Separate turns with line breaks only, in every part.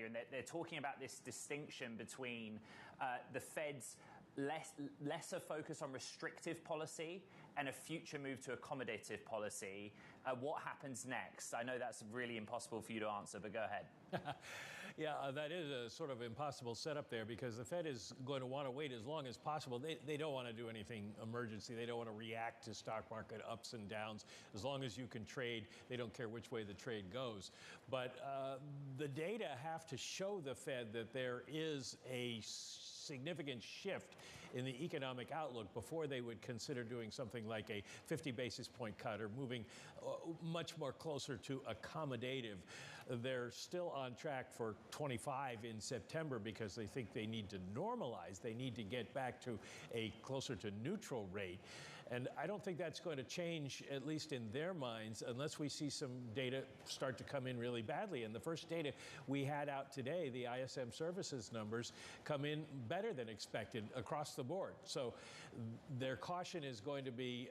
Australia, and they're talking about this distinction between the Fed's lesser focus on restrictive policy and a future move to accommodative policy. What happens next? I know that's really impossible for you to answer, but go ahead.
Yeah, that is a sort of impossible setup there, because the Fed is going to want to wait as long as possible. They don't want to do anything emergency. They don't want to react to stock market ups and downs. As long as you can trade, they don't care which way the trade goes. But the data have to show the Fed that there is a significant shift in the economic outlook before they would consider doing something like a 50 basis point cut or moving much more closer to accommodative. They're still on track for 25 in September because they think they need to normalize. They need to get back to a closer to neutral rate. And I don't think that's going to change, at least in their minds, unless we see some data start to come in really badly. And the first data we had out today, the ISM services numbers, come in better than expected across the board. So their caution is going to be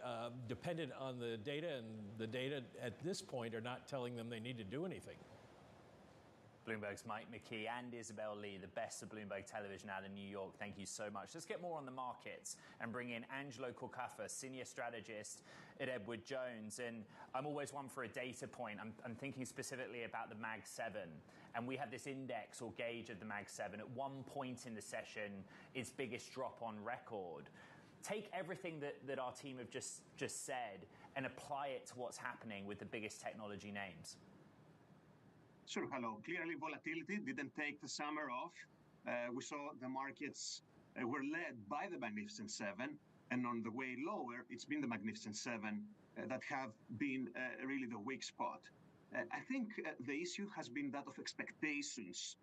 dependent on the data, and the data at this point are not telling them they need to do anything.
Bloomberg's Mike McKee and Isabel Lee, the best of Bloomberg Television out of New York. Thank you so much. Let's get more on the markets and bring in Angelo Corcaffa, senior strategist at Edward Jones. And I'm always one for a data point. I'm thinking specifically about the Mag 7. And we have this index or gauge of the Mag 7 at one point in the session, its biggest drop on record. Take everything that our team have just said and apply it to what's happening with the biggest technology names.
Sure, hello. Clearly, volatility didn't take the summer off. We saw the markets were led by the Magnificent Seven, and on the way lower, it's been the Magnificent Seven that have been really the weak spot. I think the issue has been that of expectations.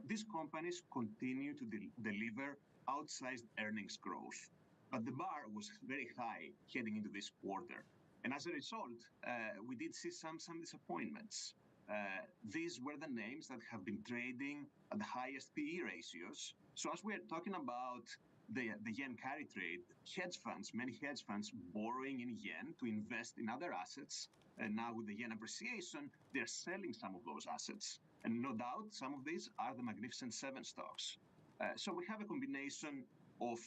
These companies continue to deliver outsized earnings growth, but the bar was very high heading into this quarter. And as a result, we did see some disappointments. These were the names that have been trading at the highest PE ratios. So as we're talking about the yen carry trade, many hedge funds borrowing in yen to invest in other assets. And now with the yen appreciation, they're selling some of those assets. And no doubt, some of these are the Magnificent Seven stocks. So we have a combination of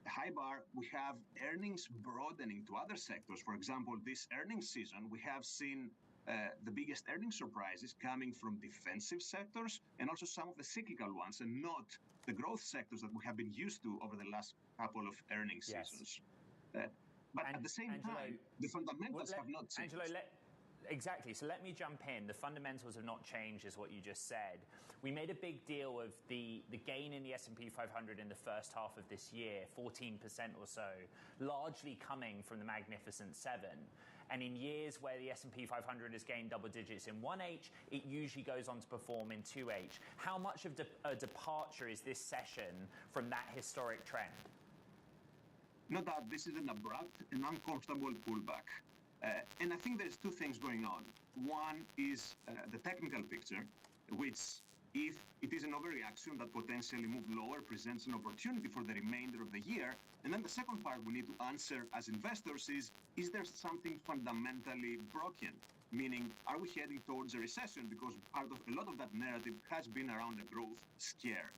high bar. We have earnings broadening to other sectors. For example, this earnings season, we have seen the biggest earnings surprises coming from defensive sectors and also some of the cyclical ones, and not the growth sectors that we have been used to over the last couple of earnings seasons. But at the same time, the fundamentals have not changed.
Exactly. So let me jump in. The fundamentals have not changed, is what you just said. We made a big deal of the gain in the S&P 500 in the first half of this year, 14% or so, largely coming from the Magnificent Seven. And in years where the S&P 500 has gained double digits in 1H, it usually goes on to perform in 2H. How much of a departure is this session from that historic trend?
Not that this is an abrupt and uncomfortable pullback. And I think there's two things going on. One is the technical picture, which, if it is an overreaction that potentially moved lower, presents an opportunity for the remainder of the year. And then the second part we need to answer as investors is there something fundamentally broken? Meaning, are we heading towards a recession? Because a lot of that narrative has been around a growth scare.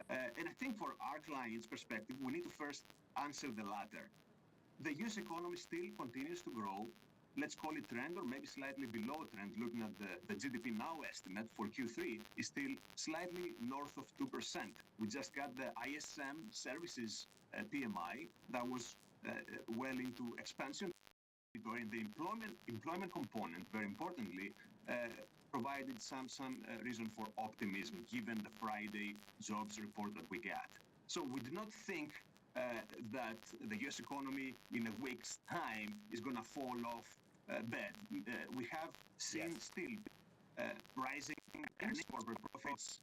And I think for our clients' perspective, we need to first answer the latter. The U.S. economy still continues to grow. Let's call it trend or maybe slightly below trend. Looking at the GDP Now estimate for Q3 is still slightly north of 2%. We just got the ISM services PMI that was well into expansion. And the employment component, very importantly, provided some reason for optimism given the Friday jobs report that we got. So we do not think that the U.S. economy in a week's time is going to fall off bed. We have seen still rising earnings, corporate profits,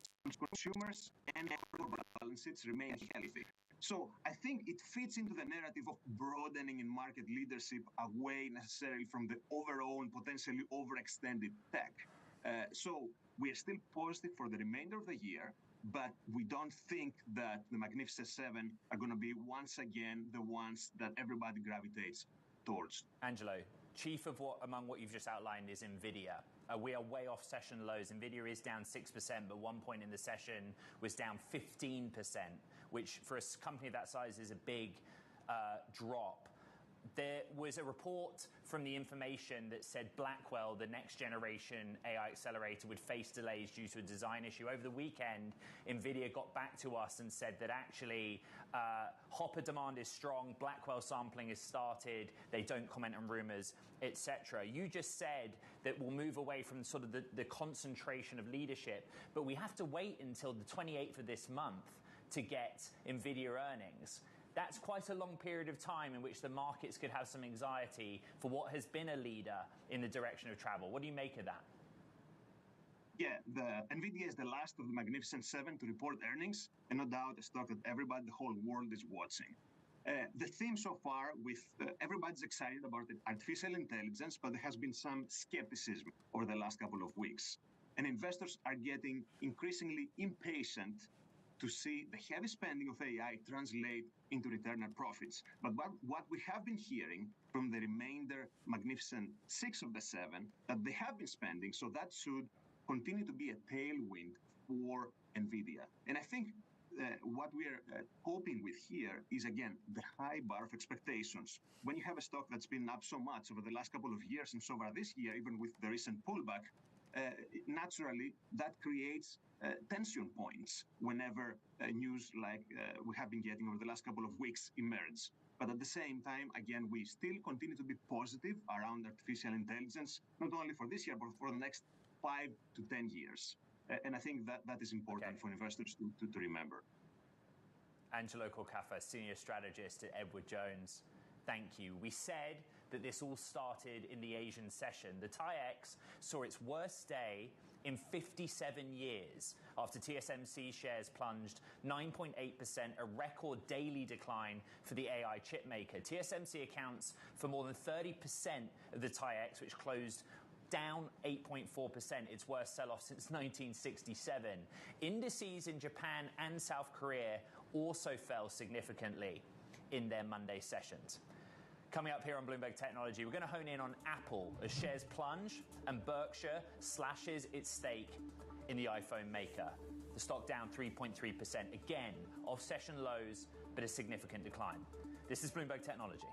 consumers, and corporate balance sheets remain healthy. So I think it fits into the narrative of broadening in market leadership away necessarily from the overall and potentially overextended tech. So we are still positive for the remainder of the year, but we don't think that the Magnificent Seven are going to be once again the ones that everybody gravitates towards.
Angelo, chief of among what you've just outlined is NVIDIA. We are way off session lows. NVIDIA is down 6%, but one point in the session was down 15%, which for a company that size is a big drop. There was a report from the information that said Blackwell, the next generation AI accelerator, would face delays due to a design issue. Over the weekend, NVIDIA got back to us and said that actually Hopper demand is strong, Blackwell sampling has started, they don't comment on rumors, etc. You just said that we'll move away from sort of the concentration of leadership, but we have to wait until the 28th of this month to get NVIDIA earnings. That's quite a long period of time in which the markets could have some anxiety for what has been a leader in the direction of travel. What do you make of that?
Yeah, the NVIDIA is the last of the Magnificent Seven to report earnings, and no doubt a stock that everybody, the whole world is watching. The theme so far with everybody's excited about the artificial intelligence, but there has been some skepticism over the last couple of weeks. And investors are getting increasingly impatient to see the heavy spending of AI translate into return on profits. But what we have been hearing from the remainder Magnificent Six of the Seven, that they have been spending, so that should continue to be a tailwind for NVIDIA. And I think what we are hoping with here is, again, the high bar of expectations. When you have a stock that's been up so much over the last couple of years and so far this year, even with the recent pullback, naturally, that creates tension points whenever news like we have been getting over the last couple of weeks emerge. But at the same time, again, we still continue to be positive around artificial intelligence, not only for this year, but for the next 5 to 10 years. And I think that is important for investors to remember.
Angelo Corcafa, Senior Strategist at Edward Jones. Thank you. We said that this all started in the Asian session. The TAIEX saw its worst day in 57 years after TSMC shares plunged 9.8%, a record daily decline for the AI chip maker. TSMC accounts for more than 30% of the TAIEX, which closed down 8.4%, its worst sell-off since 1967. Indices in Japan and South Korea also fell significantly in their Monday sessions. Coming up here on Bloomberg Technology, we're going to hone in on Apple as shares plunge and Berkshire slashes its stake in the iPhone maker. The stock down 3.3%, again off session lows, but a significant decline. This is Bloomberg Technology.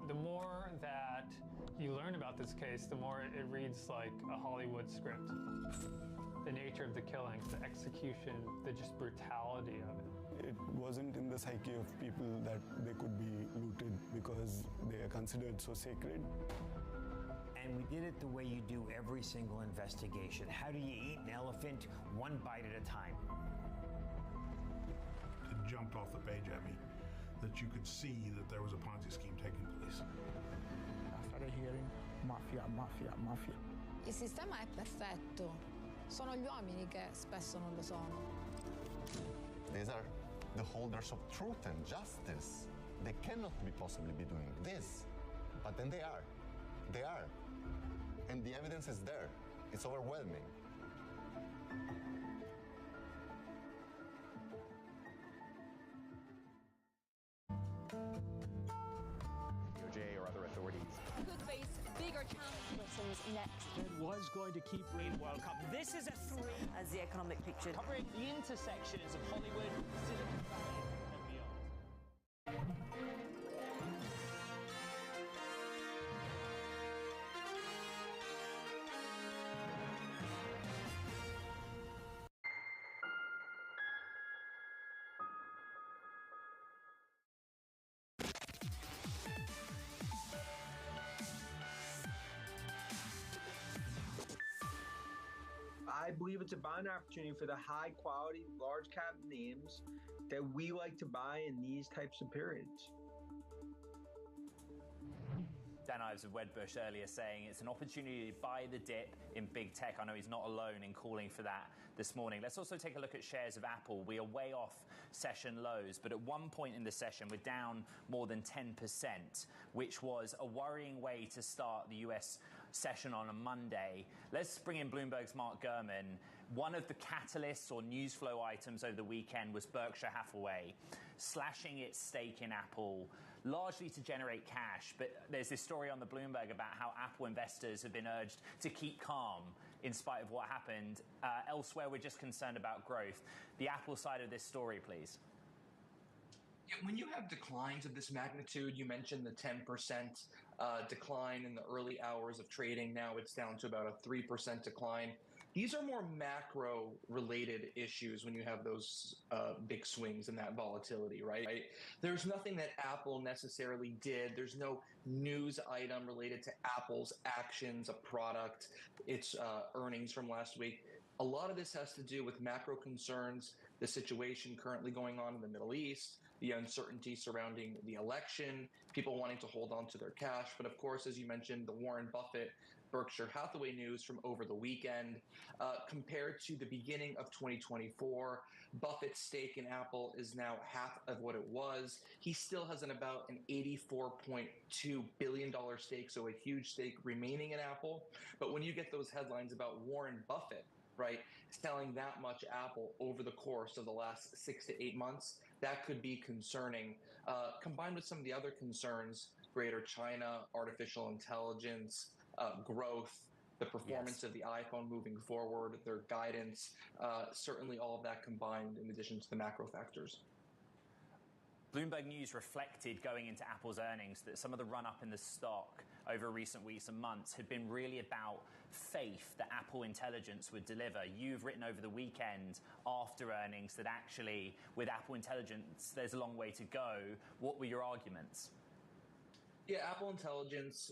The more that you learn about this case, the more it reads like a Hollywood script. The nature of the killings, the execution, the just brutality of it.
It wasn't in the psyche of people that they could be looted because they are considered so sacred.
And we did it the way you do every single investigation. How do you eat an elephant? One bite at a time.
It jumped off the page at me that you could see that there was a Ponzi scheme taking place.
I started hearing mafia, mafia, mafia.
Il sistema è perfetto, sono gli uomini che spesso non lo sono.
These are the holders of truth and justice. They cannot be possibly be doing this, but then they are. They are. And the evidence is there. It's overwhelming.
DOJ or other authorities
could face bigger challenges next.
It was going to keep rain World Cup.
This is a three as the economic picture.
Covering the intersections of Hollywood, Silicon Valley, and beyond.
believe it's a buying opportunity for the high quality, large cap names that we like to buy in these types of periods.
Dan Ives of Wedbush earlier saying it's an opportunity to buy the dip in big tech. I know he's not alone in calling for that this morning. Let's also take a look at shares of Apple. We are way off session lows, but at one point in the session, we're down more than 10%, which was a worrying way to start the US session on a Monday. Let's bring in Bloomberg's Mark Gurman. One of the catalysts or news flow items over the weekend was Berkshire Hathaway slashing its stake in Apple, largely to generate cash. But there's this story on the Bloomberg about how Apple investors have been urged to keep calm in spite of what happened. Elsewhere, we're just concerned about growth. The Apple side of this story, please.
When you have declines of this magnitude, you mentioned the 10% decline in the early hours of trading. Now it's down to about a 3% decline. These are more macro-related issues when you have those big swings and that volatility, right? There's nothing that Apple necessarily did. There's no news item related to Apple's actions, a product, its earnings from last week. A lot of this has to do with macro concerns, the situation currently going on in the Middle East, the uncertainty surrounding the election, people wanting to hold on to their cash. But of course, as you mentioned, the Warren Buffett Berkshire Hathaway news from over the weekend. Compared to the beginning of 2024, Buffett's stake in Apple is now half of what it was. He still has about an $84.2 billion stake, so a huge stake remaining in Apple. But when you get those headlines about Warren Buffett, right, selling that much Apple over the course of the last 6 to 8 months, that could be concerning. Combined with some of the other concerns, Greater China, artificial intelligence, growth, the performance of the iPhone moving forward, their guidance, certainly all of that combined in addition to the macro factors.
Bloomberg News reflected going into Apple's earnings that some of the run-up in the stock over recent weeks and months had been really about faith that Apple Intelligence would deliver. You've written over the weekend after earnings that actually with Apple Intelligence there's a long way to go. What were your arguments?
Yeah, Apple Intelligence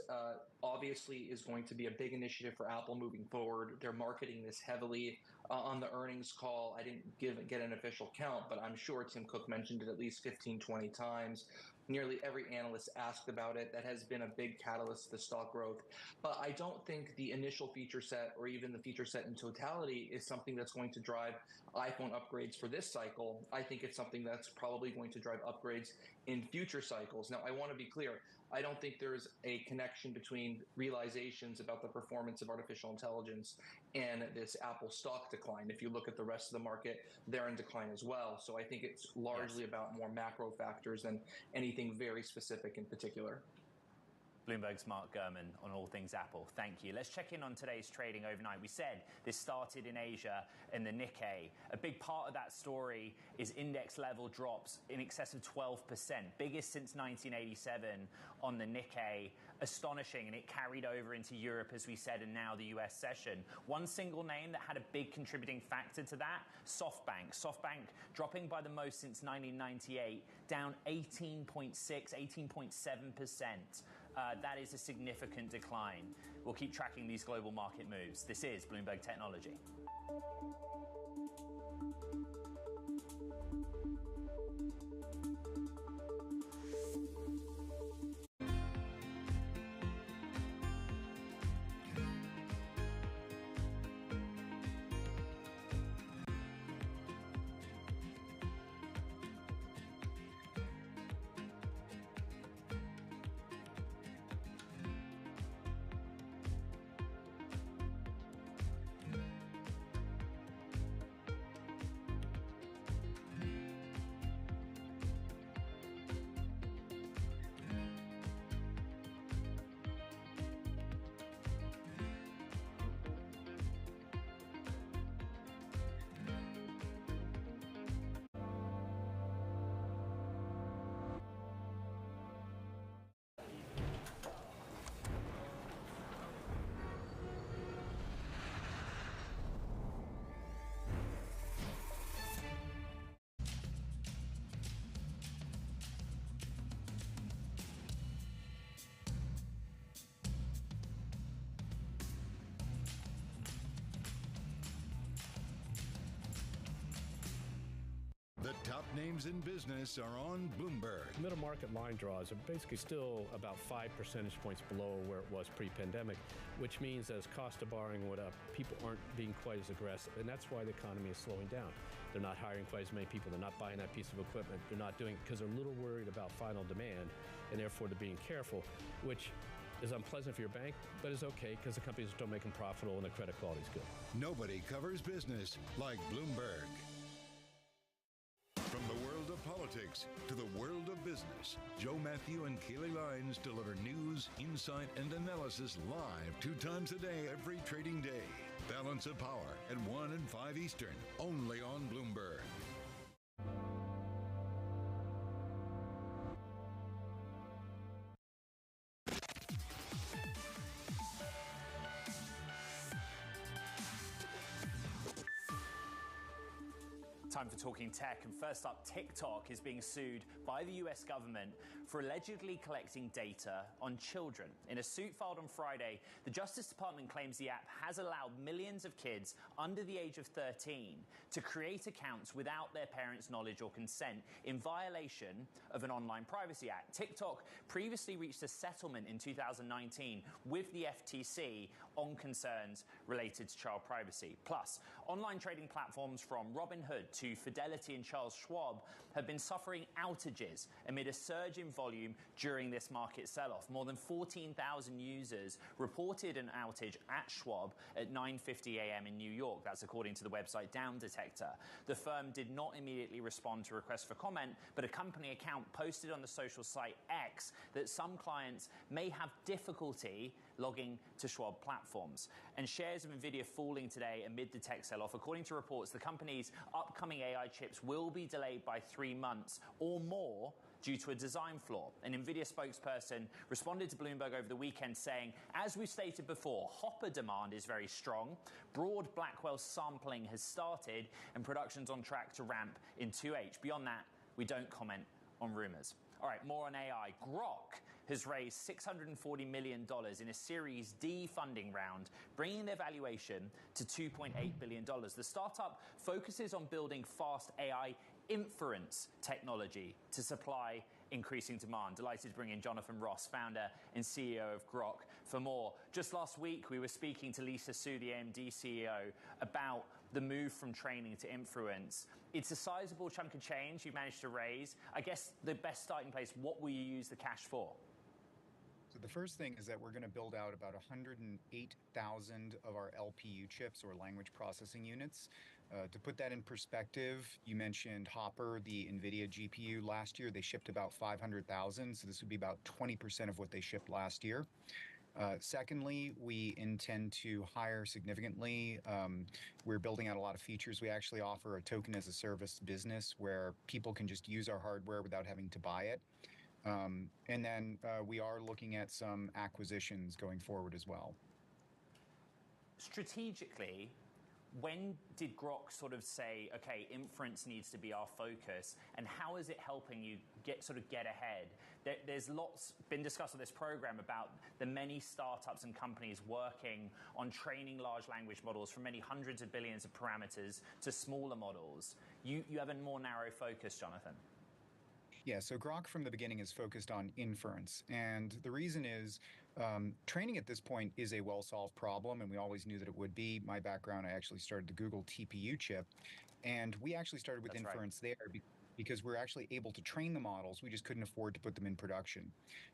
obviously is going to be a big initiative for Apple moving forward. They're marketing this heavily. On the earnings call, I didn't get an official count, but I'm sure Tim Cook mentioned it at least 15, 20 times. Nearly every analyst asked about it. That has been a big catalyst to stock growth. But I don't think the initial feature set or even the feature set in totality is something that's going to drive iPhone upgrades for this cycle. I think it's something that's probably going to drive upgrades in future cycles. Now, I want to be clear. I don't think there's a connection between realizations about the performance of artificial intelligence and this Apple stock decline. If you look at the rest of the market, they're in decline as well. So I think it's largely about more macro factors than anything very specific in particular.
Bloomberg's Mark Gurman on all things Apple. Thank you. Let's check in on today's trading overnight. We said this started in Asia in the Nikkei. A big part of that story is index level drops in excess of 12%, biggest since 1987 on the Nikkei. Astonishing, and it carried over into Europe, as we said, and now the US session. One single name that had a big contributing factor to that, SoftBank. SoftBank dropping by the most since 1998, down 18.6, 18.7%. That is a significant decline. We'll keep tracking these global market moves. This is Bloomberg Technology.
names in business are on Bloomberg.
Middle market line draws are basically still about 5 percentage points below where it was pre-pandemic, which means as cost of borrowing went up, people aren't being quite as aggressive, and that's why the economy is slowing down. They're not hiring quite as many people. They're not buying that piece of equipment. They're not doing it because they're a little worried about final demand, and therefore they're being careful, which is unpleasant for your bank, but is okay because the companies are still making profitable and the credit quality is good.
Nobody covers business like Bloomberg. From the world of politics to the world of business, Joe Matthew and Keely Lyons deliver news, insight, and analysis live 2 times a day every trading day. Balance of Power at 1 and 5 Eastern, only on Bloomberg.
Time for Talking Tech, and first up, TikTok is being sued by the US government for allegedly collecting data on children. In a suit filed on Friday, the Justice Department claims the app has allowed millions of kids under the age of 13 to create accounts without their parents' knowledge or consent in violation of an Online Privacy Act. TikTok previously reached a settlement in 2019 with the FTC on concerns related to child privacy. Plus, online trading platforms from Robinhood to Fidelity and Charles Schwab have been suffering outages amid a surge in volume during this market sell-off. More than 14,000 users reported an outage at Schwab at 9:50 a.m. in New York. That's according to the website Down Detector. The firm did not immediately respond to requests for comment, but a company account posted on the social site X that some clients may have difficulty logging to Schwab platforms. And shares of Nvidia falling today amid the tech sell-off. According to reports, the company's upcoming AI chips will be delayed by 3 months or more due to a design flaw. An Nvidia spokesperson responded to Bloomberg over the weekend saying, as we stated before, Hopper demand is very strong, broad Blackwell sampling has started, and production's on track to ramp in 2H. Beyond that, we don't comment on rumors. All right, more on AI. Grok has raised $640 million in a Series D funding round, bringing their valuation to $2.8 billion. The startup focuses on building fast AI inference technology to supply increasing demand. Delighted to bring in Jonathan Ross, founder and CEO of Grok, for more. Just last week, we were speaking to Lisa Su, the AMD CEO, about the move from training to inference. It's a sizable chunk of change you've managed to raise. I guess the best starting place, what will you use the cash for?
So the first thing is that we're going to build out about 108,000 of our LPU chips, or language processing units. To put that in perspective, you mentioned Hopper, the NVIDIA GPU. Last year, they shipped about 500,000, so this would be about 20% of what they shipped last year. Secondly, we intend to hire significantly. We're building out a lot of features. We actually offer a token as a service business where people can just use our hardware without having to buy it. And then we are looking at some acquisitions going forward as well.
Strategically, when did Grok sort of say, okay, inference needs to be our focus, and how is it helping you get ahead? There's lots been discussed on this program about the many startups and companies working on training large language models from many hundreds of billions of parameters to smaller models. You have a more narrow focus, Jonathan.
Yeah, so Grok from the beginning is focused on inference. And the reason is training at this point is a well-solved problem, and we always knew that it would be. My background, I actually started the Google TPU chip, and we actually started with inference there because we're actually able to train the models. We just couldn't afford to put them in production.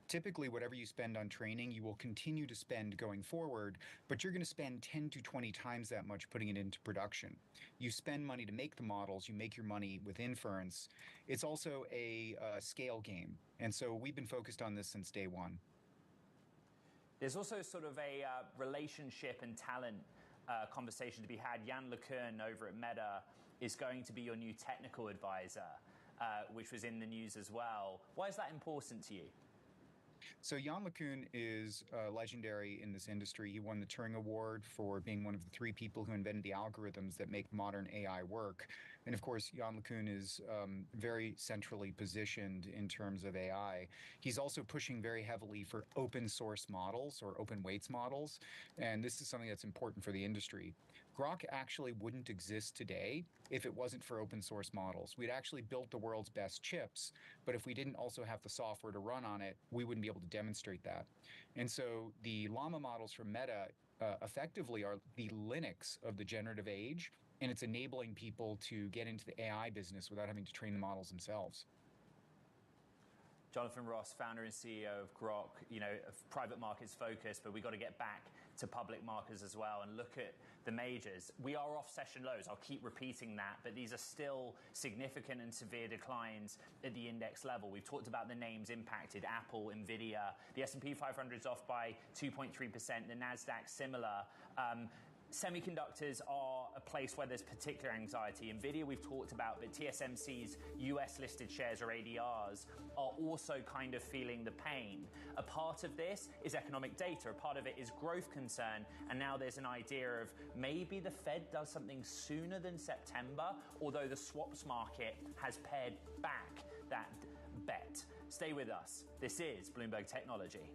Typically, whatever you spend on training, you will continue to spend going forward, but you're going to spend 10 to 20 times that much putting it into production. You spend money to make the models, you make your money with inference. It's also a scale game, and so we've been focused on this since day one.
There's also sort of a relationship and talent conversation to be had. Jan LeCun over at Meta is going to be your new technical advisor, which was in the news as well. Why is that important to you?
So Jan LeCun is legendary in this industry. He won the Turing Award for being one of the 3 people who invented the algorithms that make modern AI work. And of course, Jan LeCun is very centrally positioned in terms of AI. He's also pushing very heavily for open source models or open weights models. And this is something that's important for the industry. Grok actually wouldn't exist today if it wasn't for open source models. We'd actually built the world's best chips, but if we didn't also have the software to run on it, we wouldn't be able to demonstrate that. And so the Llama models from Meta effectively are the Linux of the generative age, and it's enabling people to get into the AI business without having to train the models themselves.
Jonathan Ross, founder and CEO of Grok, private markets focused, but we've got to get back to public markets as well and look at the majors. We are off session lows. I'll keep repeating that, but these are still significant and severe declines at the index level. We've talked about the names impacted: Apple, Nvidia. The S&P 500 is off by 2.3%. The NASDAQ similar. Semiconductors are a place where there's particular anxiety. Nvidia we've talked about, but TSMC's US listed shares or ADRs are also kind of feeling the pain. A part of this is economic data, a part of it is growth concern, and now there's an idea of maybe the Fed does something sooner than September, although the swaps market has pared back that bet. Stay with us. This is Bloomberg Technology.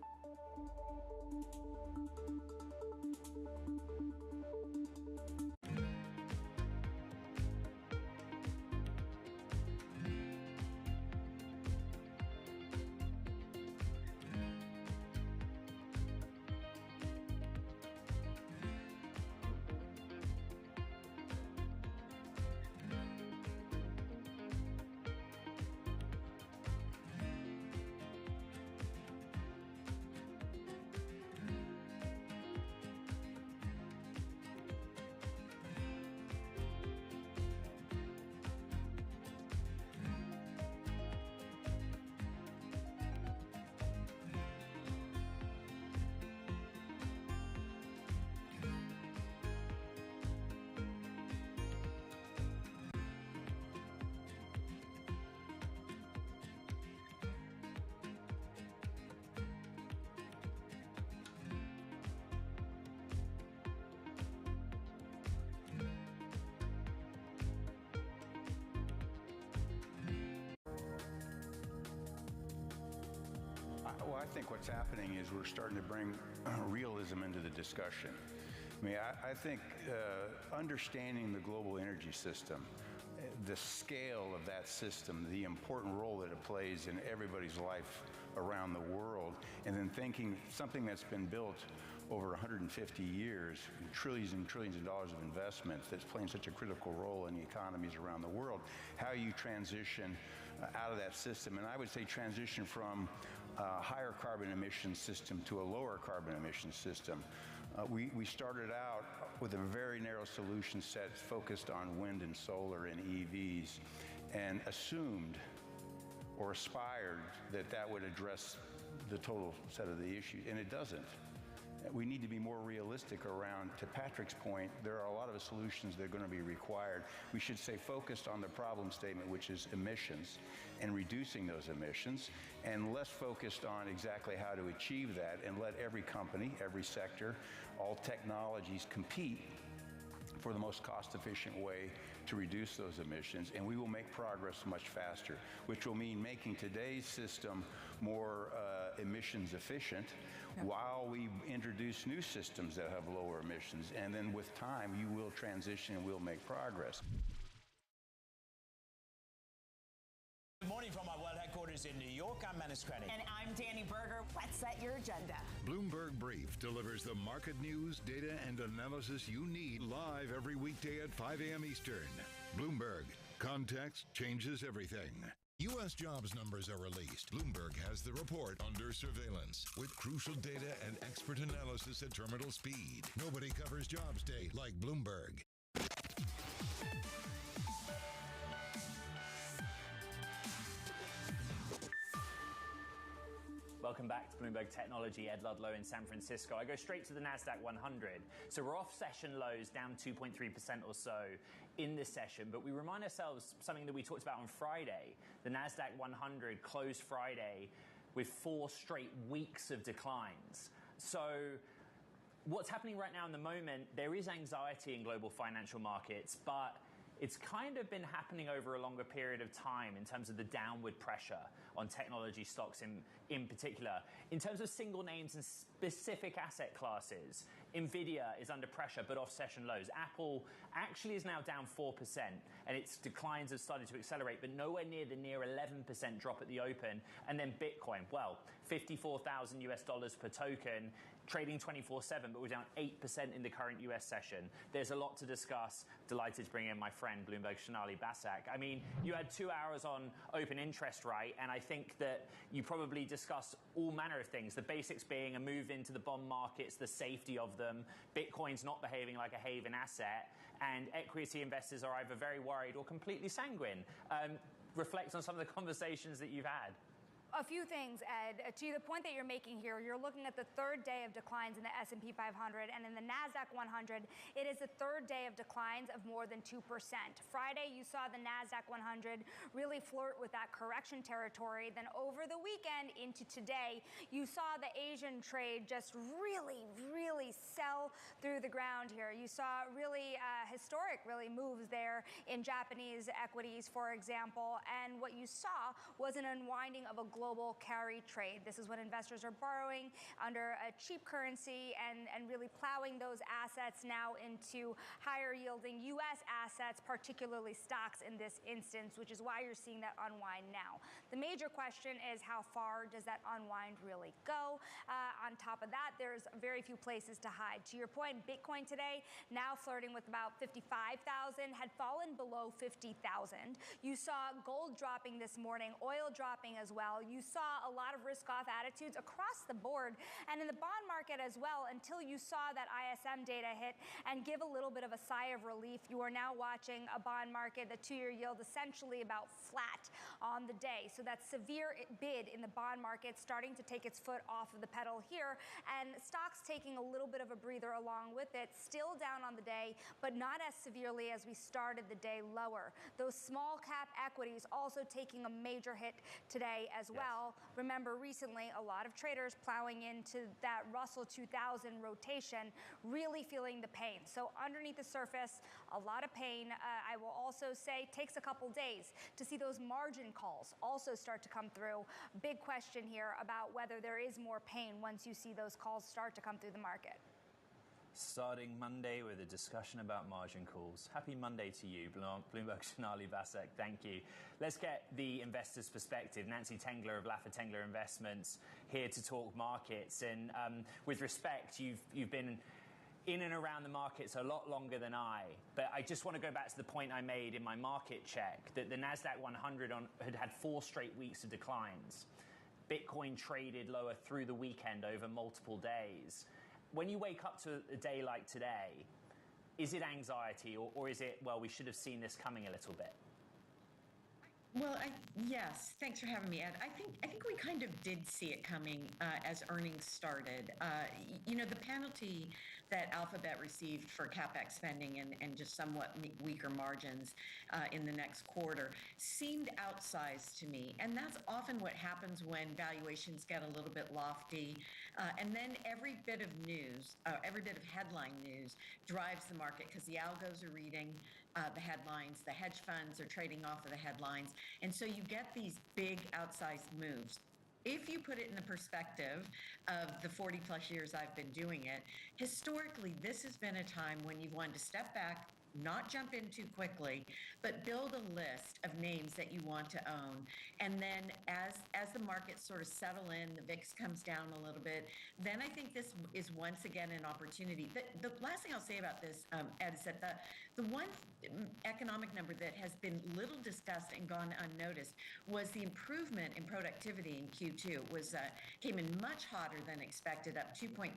Well, I think what's happening is we're starting to bring realism into the discussion. I mean, I think understanding the global energy system, the scale of that system, the important role that it plays in everybody's life around the world, and then thinking something that's been built over 150 years, trillions and trillions of dollars of investment that's playing such a critical role in the economies around the world, how you transition out of that system. And I would say transition from a higher carbon emission system to a lower carbon emission system. We started out with a very narrow solution set focused on wind and solar and EVs, and assumed or aspired that that would address the total set of the issues, and it doesn't. We need to be more realistic around, to Patrick's point, there are a lot of solutions that are going to be required. We should stay focused on the problem statement, which is emissions, and reducing those emissions, and less focused on exactly how to achieve that, and let every company, every sector, all technologies compete for the most cost-efficient way to reduce those emissions, and we will make progress much faster, which will mean making today's system more emissions efficient, while we introduce new systems that have lower emissions. And then with time, you will transition and we'll make progress.
Good morning from our world headquarters in New York. I'm Menace Credit.
And I'm Danny Berger. Let's set your agenda.
Bloomberg Brief delivers the market news, data, and analysis you need live every weekday at 5 a.m. Eastern. Bloomberg. Context changes everything. U.S. jobs numbers are released. Bloomberg has the report under surveillance with crucial data and expert analysis at terminal speed. Nobody covers jobs day like Bloomberg.
Welcome back to Bloomberg Technology. Ed Ludlow in San Francisco. I go straight to the NASDAQ 100. So we're off session lows, down 2.3% or so in this session. But we remind ourselves something that we talked about on Friday. The NASDAQ 100 closed Friday with 4 straight weeks of declines. So what's happening right now in the moment, there is anxiety in global financial markets, but it's kind of been happening over a longer period of time in terms of the downward pressure on technology stocks in particular. In terms of single names and specific asset classes, Nvidia is under pressure but off session lows. Apple actually is now down 4%, and its declines have started to accelerate, but nowhere near the near 11% drop at the open. And then Bitcoin, well, $54,000 per token, trading 24/7, but we're down 8% in the current US session. There's a lot to discuss. Delighted to bring in my friend, Bloomberg Sonali Basak. I mean, you had 2 hours on open interest, right? And I think that you probably discussed all manner of things, the basics being a move into the bond markets, the safety of them, Bitcoin's not behaving like a haven asset, and equity investors are either very worried or completely sanguine. Reflect on some of the conversations that you've had.
A few things, Ed. To the point that you're making here, you're looking at the third day of declines in the S&P 500, and in the NASDAQ 100, it is the third day of declines of more than 2%. Friday, you saw the NASDAQ 100 really flirt with that correction territory. Then over the weekend into today, you saw the Asian trade just really, really sell through the ground here. You saw really historic moves there in Japanese equities, for example, and what you saw was an unwinding of a global carry trade. This is when investors are borrowing under a cheap currency and really plowing those assets now into higher yielding U.S. assets, particularly stocks in this instance, which is why you're seeing that unwind now. The major question is, how far does that unwind really go? On top of that, there's very few places to hide. To your point, Bitcoin today now flirting with about 55,000, had fallen below 50,000. You saw gold dropping this morning, oil dropping as well. You saw a lot of risk-off attitudes across the board and in the bond market as well, until you saw that ISM data hit and give a little bit of a sigh of relief. You are now watching a bond market, the 2-year yield essentially about flat on the day. So that severe bid in the bond market starting to take its foot off of the pedal here, and stocks taking a little bit of a breather along with it, still down on the day, but not as severely as we started the day lower. Those small cap equities also taking a major hit today as well. Remember, recently, a lot of traders plowing into that Russell 2000 rotation, really feeling the pain. So underneath the surface, a lot of pain. I will also say takes a couple days to see those margin calls also start to come through. Big question here about whether there is more pain once you see those calls start to come through the market.
Starting Monday with a discussion about margin calls. Happy Monday to you, Bloomberg Sonali Basak. Thank you. Let's get the investor's perspective. Nancy Tengler of Laffer Tengler Investments here to talk markets. And with respect, you've been in and around the markets a lot longer than I. But I just want to go back to the point I made in my market check, that the NASDAQ 100 had 4 straight weeks of declines. Bitcoin traded lower through the weekend over multiple days. When you wake up to a day like today, is it anxiety or is it, well, we should have seen this coming a little bit?
Well, yes. Thanks for having me, Ed. I think we kind of did see it coming as earnings started. The penalty that Alphabet received for CapEx spending and just somewhat weaker margins in the next quarter seemed outsized to me. And that's often what happens when valuations get a little bit lofty. And then every bit of news, every bit of headline news drives the market because the algos are reading the headlines, the hedge funds are trading off of the headlines. And so you get these big outsized moves. If you put it in the perspective of the 40 plus years I've been doing it, historically, this has been a time when you've wanted to step back, not jump in too quickly, but build a list of names that you want to own. And then as the markets sort of settle in, the VIX comes down a little bit, then I think this is once again an opportunity. The last thing I'll say about this, Ed, is that the one economic number that has been little discussed and gone unnoticed was the improvement in productivity in Q2. Came in much hotter than expected, up 2.3%.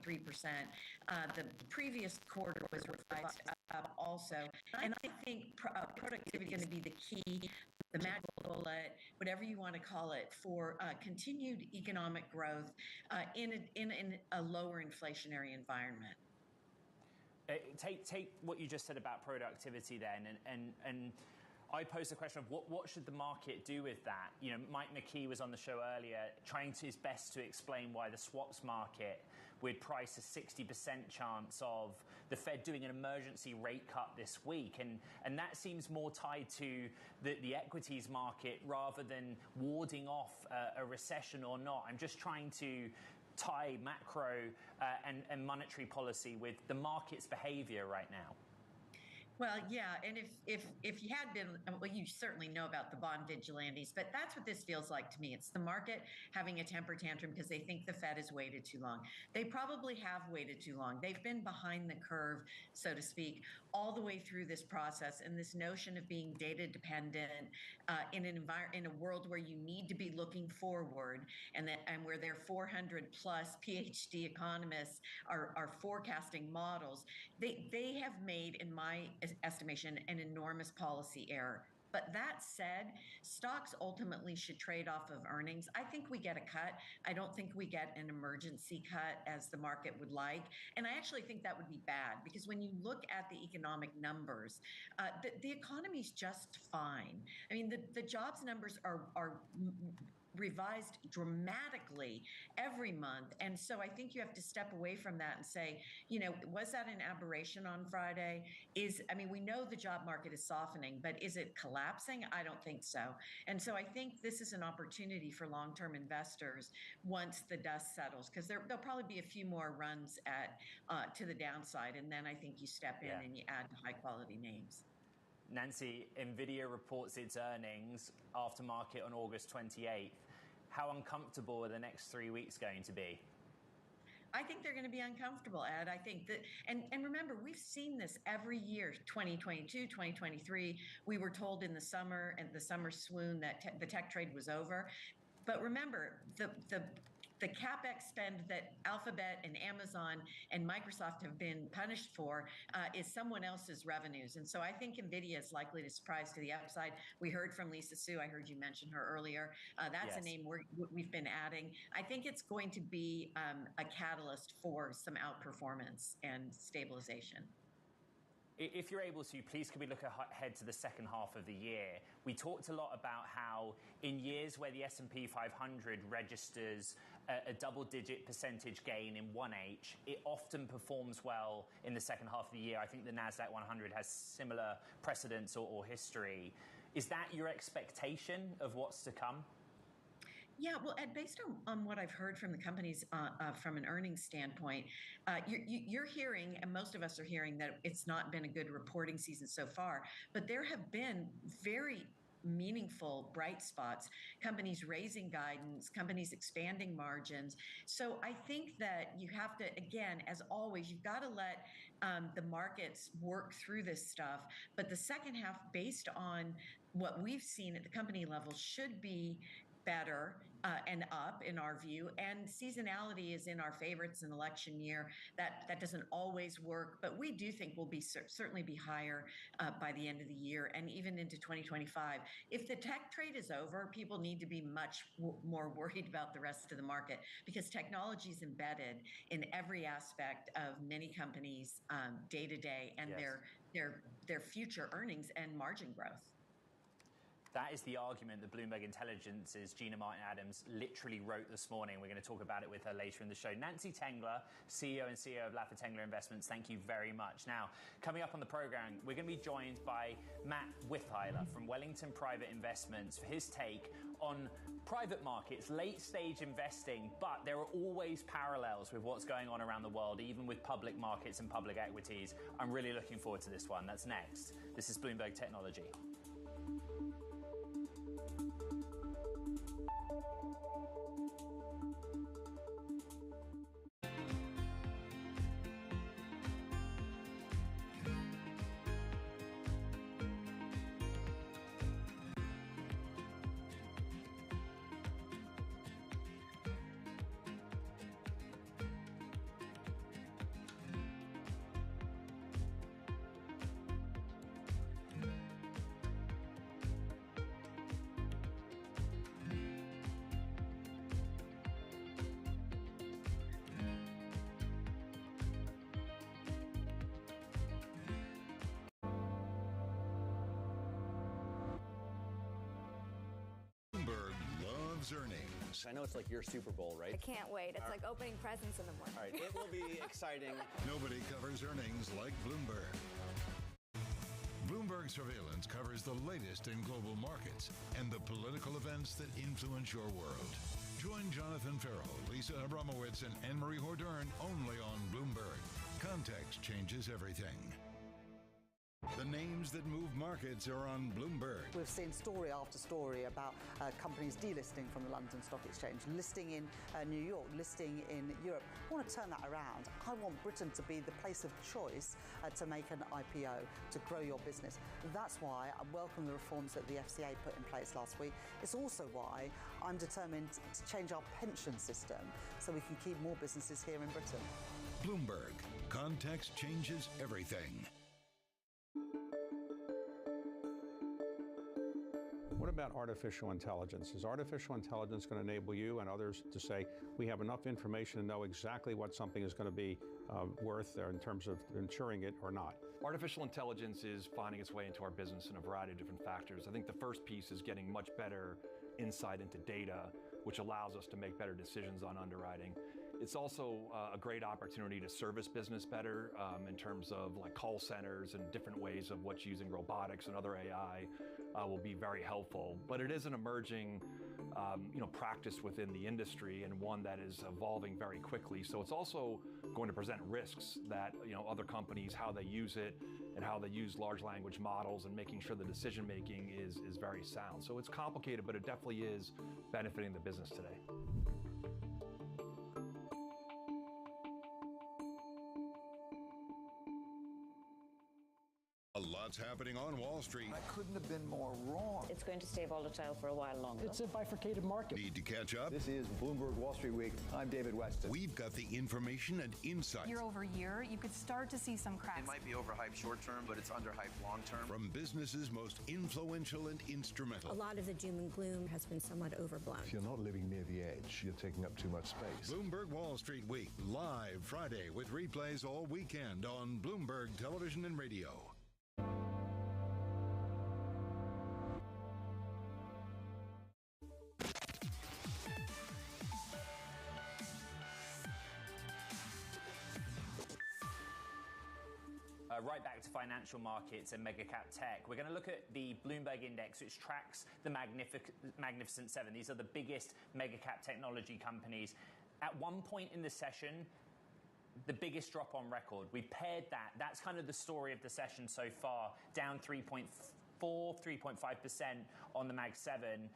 The previous quarter was revised up also. And I think productivity is going to be the key, the magic bullet, whatever you want to call it, for continued economic growth in a lower inflationary environment.
Take what you just said about productivity then, and I posed the question of what should the market do with that? Mike McKee was on the show earlier trying his best to explain why the swaps market we'd price a 60% chance of the Fed doing an emergency rate cut this week. And that seems more tied to the equities market rather than warding off a recession or not. I'm just trying to tie macro and monetary policy with the market's behavior right now.
Well, yeah, and if you had been, well, you certainly know about the bond vigilantes, but that's what this feels like to me. It's the market having a temper tantrum because they think the Fed has waited too long. They probably have waited too long. They've been behind the curve, so to speak, all the way through this process. And this notion of being data dependent in a world where you need to be looking forward, and where their 400 plus PhD economists are forecasting models, they have made, in my estimation, an enormous policy error. But that said, stocks ultimately should trade off of earnings. I think we get a cut. I don't think we get an emergency cut as the market would like. And I actually think that would be bad because when you look at the economic numbers, the economy's just fine. I mean, the jobs numbers are revised dramatically every month. And so I think you have to step away from that and say, was that an aberration on Friday? We know the job market is softening, but is it collapsing? I don't think so. And so I think this is an opportunity for long-term investors once the dust settles, because there'll probably be a few more runs to the downside. And then I think you step in and you add high quality names.
Nancy, NVIDIA reports its earnings after market on August 28th. How uncomfortable are the next 3 weeks going to be?
I think they're going to be uncomfortable, Ed. I think that, and remember, we've seen this every year, 2022, 2023. We were told in the summer, and the summer swoon, that the tech trade was over. But remember, the CapEx spend that Alphabet and Amazon and Microsoft have been punished for is someone else's revenues. And so I think NVIDIA is likely to surprise to the upside. We heard from Lisa Su. I heard you mention her earlier. That's a name we've been adding. I think it's going to be a catalyst for some outperformance and stabilization.
If you're able to, please can we look ahead to the second half of the year? We talked a lot about how in years where the S&P 500 registers a double-digit percentage gain in 1H, it often performs well in the second half of the year. I think the NASDAQ 100 has similar precedents or history. Is that your expectation of what's to come?
Yeah, well, Ed, based on what I've heard from the companies from an earnings standpoint, you're hearing, and most of us are hearing, that it's not been a good reporting season so far, but there have been very meaningful bright spots, companies raising guidance, companies expanding margins. So I think that you have to, again, as always, you've got to let the markets work through this stuff. But the second half, based on what we've seen at the company level, should be better and up in our view, and seasonality is in our favor. It's an election year. That doesn't always work, but we do think we'll be certainly be higher by the end of the year and even into 2025. If the tech trade is over, people need to be much more worried about the rest of the market because technology is embedded in every aspect of many companies' day to day and their future earnings and margin growth.
That is the argument that Bloomberg Intelligence's Gina Martin-Adams literally wrote this morning. We're going to talk about it with her later in the show. Nancy Tengler, CEO and CEO of Laffer Tengler Investments, thank you very much. Now, coming up on the program, we're going to be joined by Matt Witheiler from Wellington Private Investments for his take on private markets, late-stage investing, but there are always parallels with what's going on around the world, even with public markets and public equities. I'm really looking forward to this one. That's next. This is Bloomberg Technology.
Bloomberg loves earnings.
I know it's like your Super Bowl, right?
I can't wait. It's like opening presents in the morning.
All right, it will be exciting.
Nobody covers earnings like Bloomberg. Bloomberg Surveillance covers the latest in global markets and the political events that influence your world. Join Jonathan Farrell, Lisa Abramowitz, and Anne-Marie Hordern only on Bloomberg. Context changes everything. The names that move markets are on Bloomberg.
We've seen story after story about companies delisting from the London Stock Exchange, listing in New York, listing in Europe. I want to turn that around. I want Britain to be the place of choice to make an IPO, to grow your business. That's why I welcome the reforms that the FCA put in place last week. It's also why I'm determined to change our pension system so we can keep more businesses here in Britain.
Bloomberg. Context changes everything.
What about artificial intelligence? Is artificial intelligence going to enable you and others to say, we have enough information to know exactly what something is going to be worth in terms of insuring it or not?
Artificial intelligence is finding its way into our business in a variety of different factors. I think the first piece is getting much better insight into data, which allows us to make better decisions on underwriting. It's also a great opportunity to service business better in terms of like call centers and different ways of what's using robotics and other AI will be very helpful. But it is an emerging practice within the industry and one that is evolving very quickly. So it's also going to present risks that other companies, how they use it and how they use large language models and making sure the decision making is very sound. So it's complicated, but it definitely is benefiting the business today.
A lot's happening on Wall Street.
I couldn't have been more wrong.
It's going to stay volatile for a while longer.
It's a bifurcated market.
Need to catch up?
This is Bloomberg Wall Street Week. I'm David Weston.
We've got the information and insight.
Year over year, you could start to see some cracks.
It might be overhyped short term, but it's underhyped long term.
From businesses most influential and instrumental.
A lot of the doom and gloom has been somewhat overblown.
If you're not living near the edge, you're taking up too much space.
Bloomberg Wall Street Week, live Friday with replays all weekend on Bloomberg Television and Radio.
Right back to financial markets and mega cap tech. We're going to look at the Bloomberg Index, which tracks the Magnificent Seven. These are the biggest mega cap technology companies. At one point in the session, the biggest drop on record. We paired that. That's kind of the story of the session so far, down 3.5% on the Mag 7.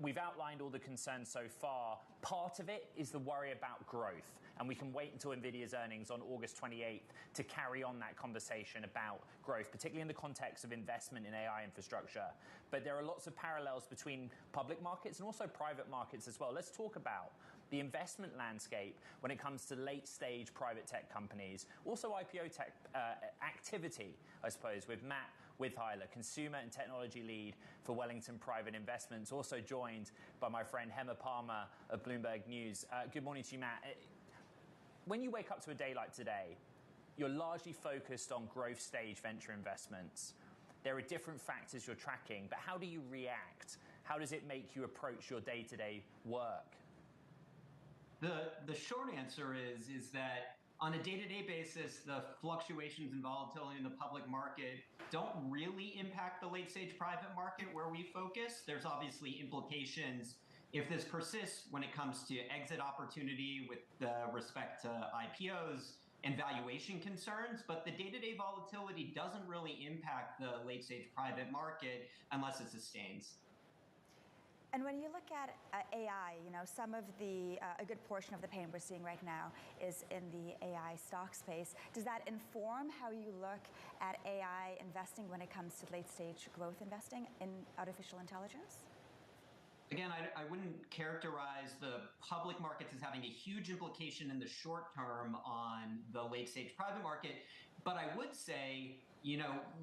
We've outlined all the concerns so far. Part of it is the worry about growth, and we can wait until NVIDIA's earnings on August 28th to carry on that conversation about growth, particularly in the context of investment in AI infrastructure. But there are lots of parallels between public markets and also private markets as well. Let's talk about the investment landscape when it comes to late-stage private tech companies, also IPO tech activity, I suppose, with Matt Withheiler, Consumer and Technology Lead for Wellington Private Investments, also joined by my friend Hema Palmer of Bloomberg News. Good morning to you, Matt. When you wake up to a day like today, you're largely focused on growth stage venture investments. There are different factors you're tracking, but how do you react? How does it make you approach your day-to-day work?
The short answer is that on a day-to-day basis, the fluctuations and volatility in the public market don't really impact the late-stage private market where we focus. There's obviously implications if this persists when it comes to exit opportunity with respect to IPOs and valuation concerns, but the day-to-day volatility doesn't really impact the late-stage private market unless it sustains.
And when you look at AI, some of a good portion of the pain we're seeing right now is in the AI stock space. Does that inform how you look at AI investing when it comes to late-stage growth investing in artificial intelligence?
Again, I wouldn't characterize the public markets as having a huge implication in the short term on the late-stage private market, but I would say,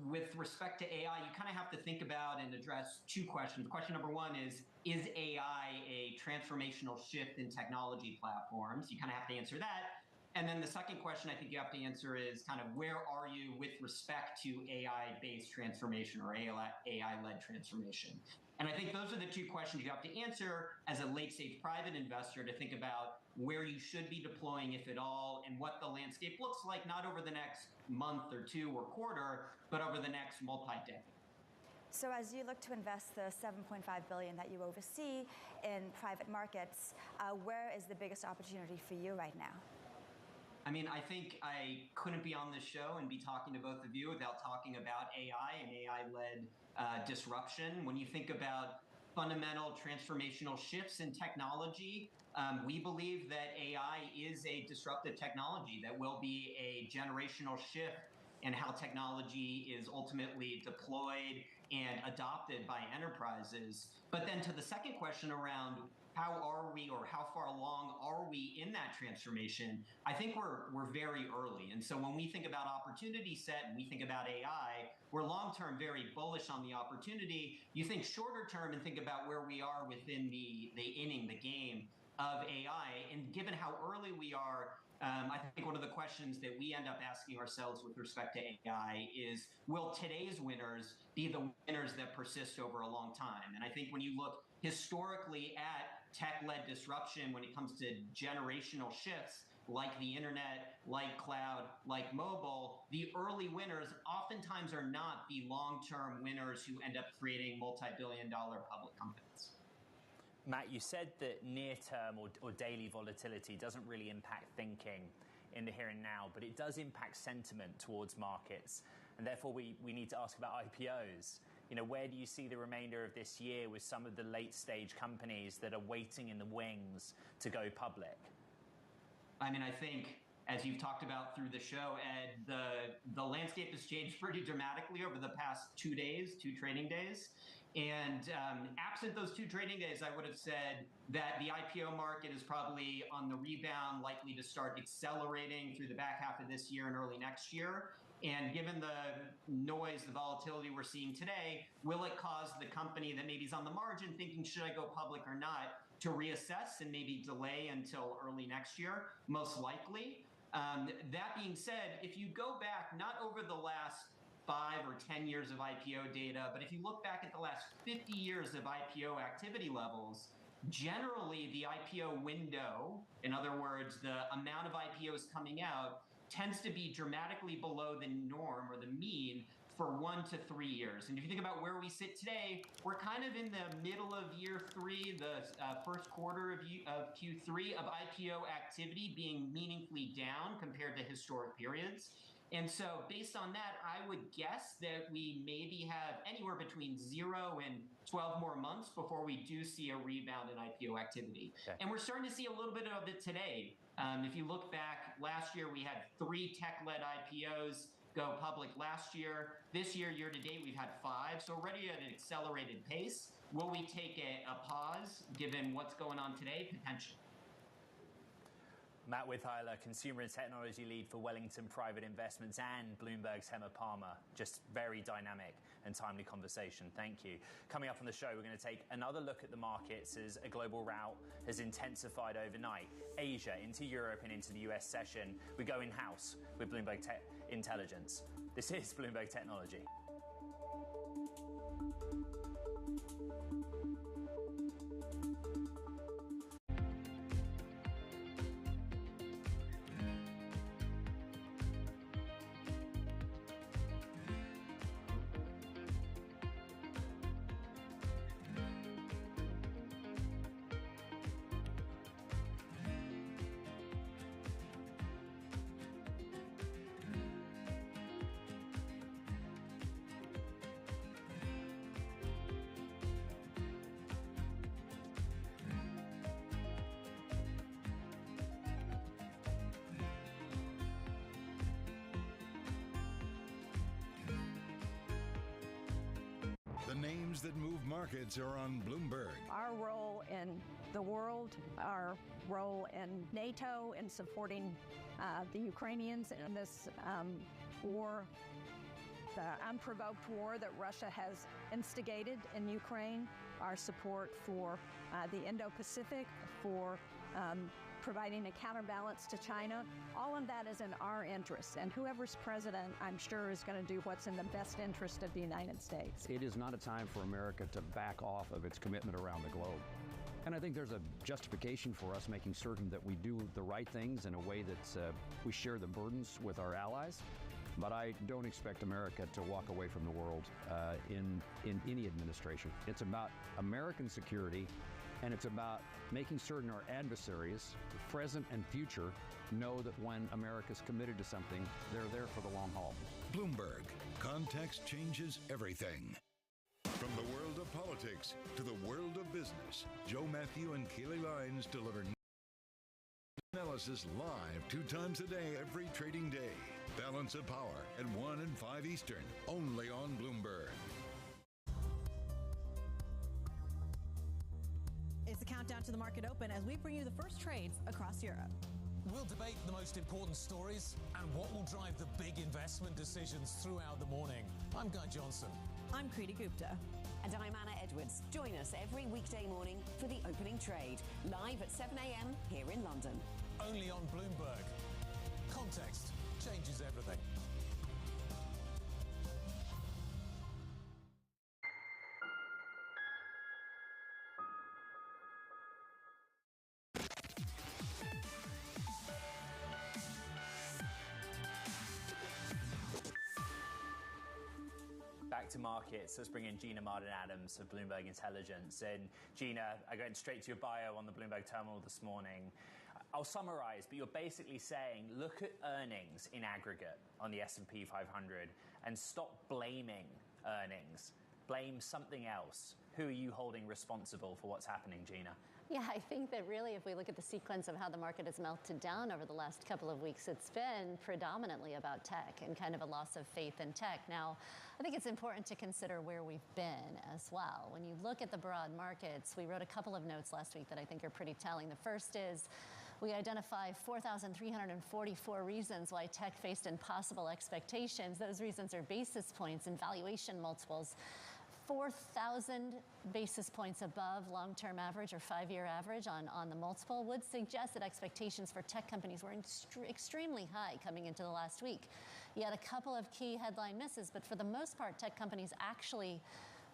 with respect to AI, you kind of have to think about and address two questions. Question number one is AI a transformational shift in technology platforms? You kind of have to answer that. And then the second question I think you have to answer is kind of where are you with respect to AI-based transformation or AI-led transformation? And I think those are the two questions you have to answer as a late-stage private investor to think about where you should be deploying, if at all, and what the landscape looks like, not over the next month or two or quarter, but over the next multi-decade.
So as you look to invest the $7.5 billion that you oversee in private markets, where is the biggest opportunity for you right now?
I mean, I think I couldn't be on this show and be talking to both of you without talking about AI and AI-led disruption. When you think about fundamental transformational shifts in technology, we believe that AI is a disruptive technology that will be a generational shift in how technology is ultimately deployed and adopted by enterprises. But then to the second question around how are we, or how far along are we in that transformation, I think we're very early. And so when we think about opportunity set and we think about AI, we're long-term very bullish on the opportunity. You think shorter term and think about where we are within the inning, the game of AI. And given how early we are, I think one of the questions that we end up asking ourselves with respect to AI is, will today's winners be the winners that persist over a long time? And I think when you look historically at tech-led disruption, when it comes to generational shifts like the internet, like cloud, like mobile, the early winners oftentimes are not the long-term winners who end up creating multi-billion-dollar public companies.
Matt, you said that near-term or daily volatility doesn't really impact thinking in the here and now, but it does impact sentiment towards markets. And therefore, we need to ask about IPOs. You know, where do you see the remainder of this year with some of the late-stage companies that are waiting in the wings to go public?
I mean, I think, as you've talked about through the show, Ed, the landscape has changed pretty dramatically over the past 2 days, 2 trading days. And absent those 2 trading days, I would have said that the IPO market is probably on the rebound, likely to start accelerating through the back half of this year and early next year. And given the noise, the volatility we're seeing today, will it cause the company that maybe is on the margin thinking, should I go public or not, to reassess and maybe delay until early next year? Most likely. That being said, if you go back, not over the last 5 or 10 years of IPO data, but if you look back at the last 50 years of IPO activity levels, generally the IPO window, in other words, the amount of IPOs coming out, tends to be dramatically below the norm or the mean for 1 to 3 years. And if you think about where we sit today, we're kind of in the middle of year 3, the first quarter of Q3 of IPO activity being meaningfully down compared to historic periods. And so based on that, I would guess that we maybe have anywhere between 0 and 12 more months before we do see a rebound in IPO activity. Okay. And we're starting to see a little bit of it today. If you look back, last year we had 3 tech-led IPOs go public last year. This year, year to date, we've had 5. So already at an accelerated pace. Will we take a pause given what's going on today? Potentially.
Matt Witheiler, Consumer and Technology Lead for Wellington Private Investments and Bloomberg's Hema Palmer. Just very dynamic and timely conversation. Thank you. Coming up on the show, we're going to take another look at the markets as a global rout has intensified overnight. Asia into Europe and into the US session. We go in-house with Bloomberg Intelligence. This is Bloomberg Technology.
The names that move markets are on Bloomberg.
Our role in the world, our role in NATO in supporting the Ukrainians in this war, the unprovoked war that Russia has instigated in Ukraine, our support for the Indo-Pacific, for providing a counterbalance to China. All of that is in our interest, and whoever's president, I'm sure, is going to do what's in the best interest of the United States.
It is not a time for America to back off of its commitment around the globe. And I think there's a justification for us making certain that we do the right things in a way that we share the burdens with our allies. But I don't expect America to walk away from the world in any administration. It's about American security, and it's about making certain our adversaries, present and future, know that when America's committed to something, they're there for the long haul.
Bloomberg. Context changes everything. From the world of politics to the world of business, Joe Matthew and Keely Lines deliver analysis live 2 times a day every trading day. Balance of Power at 1 and 5 Eastern, only on Bloomberg.
It's the countdown to the market open as we bring you the first trades across Europe.
We'll debate the most important stories and what will drive the big investment decisions throughout the morning. I'm Guy Johnson.
I'm Kriti Gupta.
And I'm Anna Edwards. Join us every weekday morning for the opening trade, live at 7 a.m. here in London.
Only on Bloomberg. Context changes everything.
Back to markets. Let's bring in Gina Martin-Adams of Bloomberg Intelligence. And Gina, I went straight to your bio on the Bloomberg terminal this morning. I'll summarize, but you're basically saying, look at earnings in aggregate on the S&P 500 and stop blaming earnings. Blame something else. Who are you holding responsible for what's happening, Gina?
Yeah, I think that really if we look at the sequence of how the market has melted down over the last couple of weeks, it's been predominantly about tech and kind of a loss of faith in tech. Now, I think it's important to consider where we've been as well. When you look at the broad markets, we wrote a couple of notes last week that I think are pretty telling. The first is we identify 4,344 reasons why tech faced impossible expectations. Those reasons are basis points and valuation multiples. 4,000 basis points above long-term average or 5-year average on the multiple would suggest that expectations for tech companies were extremely high coming into the last week. You had a couple of key headline misses, but for the most part, tech companies actually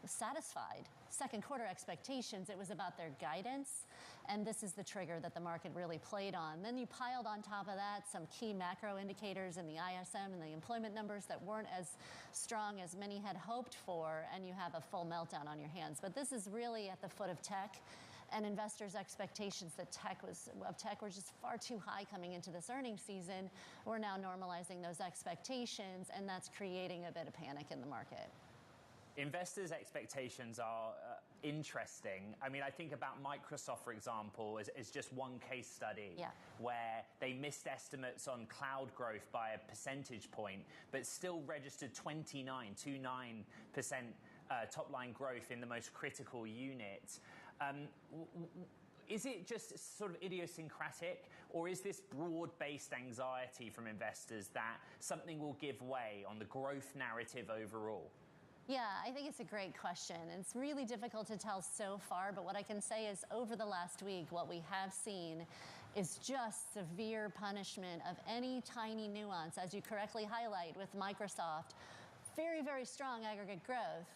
satisfied second quarter expectations. It was about their guidance, and this is the trigger that the market really played on. Then you piled on top of that some key macro indicators in the ISM and the employment numbers that weren't as strong as many had hoped for, and you have a full meltdown on your hands. But this is really at the foot of tech, and investors' expectations that tech were just far too high coming into this earnings season. We're now normalizing those expectations, and that's creating a bit of panic in the market.
Investors' expectations are interesting. I mean, I think about Microsoft, for example, as just one case study where they missed estimates on cloud growth by a percentage point, but still registered 29% top-line growth in the most critical unit. Is it just sort of idiosyncratic, or is this broad-based anxiety from investors that something will give way on the growth narrative overall?
Yeah, I think it's a great question. It's really difficult to tell so far, but what I can say is over the last week, what we have seen is just severe punishment of any tiny nuance, as you correctly highlight with Microsoft. Very, very strong aggregate growth,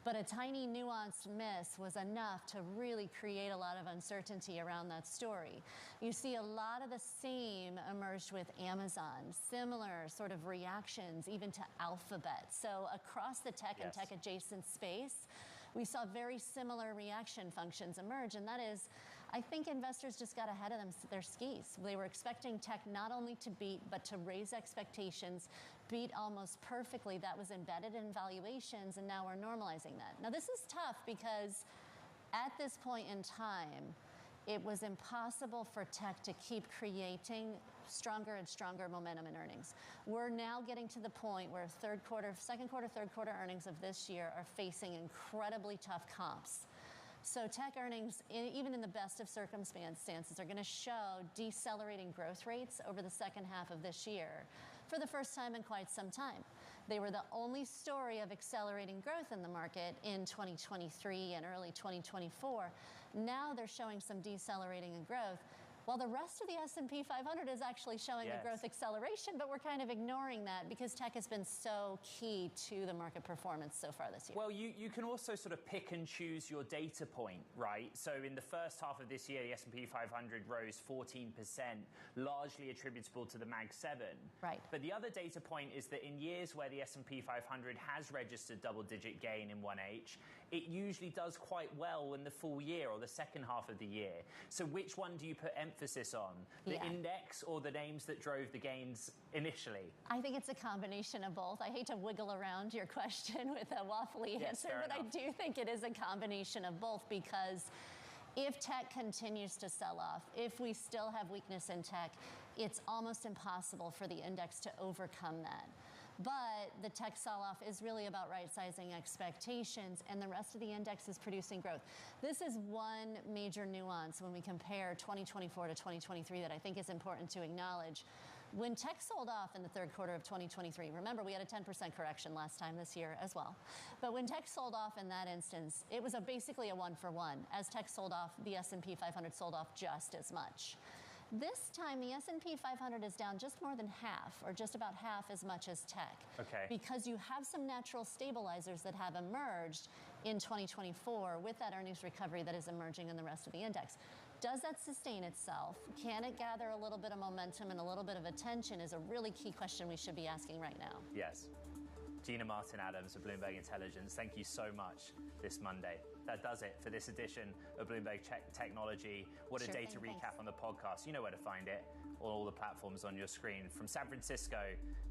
but a tiny nuanced miss was enough to really create a lot of uncertainty around that story. You see a lot of the same emerged with Amazon, similar sort of reactions even to Alphabet. So across the tech and tech adjacent space, we saw very similar reaction functions emerge, and that is, I think investors just got ahead of their skis. They were expecting tech not only to beat, but to raise expectations, beat almost perfectly. That was embedded in valuations, and now we're normalizing that. Now, this is tough because at this point in time, it was impossible for tech to keep creating stronger and stronger momentum in earnings. We're now getting to the point where second quarter, third quarter earnings of this year are facing incredibly tough comps. So tech earnings, even in the best of circumstances, are going to show decelerating growth rates over the second half of this year for the first time in quite some time. They were the only story of accelerating growth in the market in 2023 and early 2024. Now they're showing some decelerating in growth. while the rest of the S&P 500 is actually showing a growth acceleration, but we're kind of ignoring that because tech has been so key to the market performance so far this year.
Well, you can also sort of pick and choose your data point, right? So in the first half of this year, the S&P 500 rose 14%, largely attributable to the Mag 7.
Right.
But the other data point is that in years where the S&P 500 has registered double-digit gain in 1H, it usually does quite well in the full year or the second half of the year. So which one do you put emphasis on? The index or the names that drove the gains initially?
I think it's a combination of both. I hate to wiggle around your question with a waffly answer, but I do think it is a combination of both, because if tech continues to sell off, if we still have weakness in tech, it's almost impossible for the index to overcome that. But the tech sell-off is really about right-sizing expectations, and the rest of the index is producing growth. This is one major nuance when we compare 2024 to 2023 that I think is important to acknowledge. When tech sold off in the third quarter of 2023, remember we had a 10% correction last time this year as well. But when tech sold off in that instance, it was basically a one-for-one. As tech sold off, the S&P 500 sold off just as much. This time, the S&P 500 is down just more than half, or just about half as much as tech.
Okay.
Because you have some natural stabilizers that have emerged in 2024 with that earnings recovery that is emerging in the rest of the index. Does that sustain itself? Can it gather a little bit of momentum and a little bit of attention is a really key question we should be asking right now.
Yes. Gina Martin-Adams of Bloomberg Intelligence, thank you so much this Monday. That does it for this edition of Bloomberg Technology. What a day to recap on the podcast. You know where to find it, on all the platforms on your screen. From San Francisco,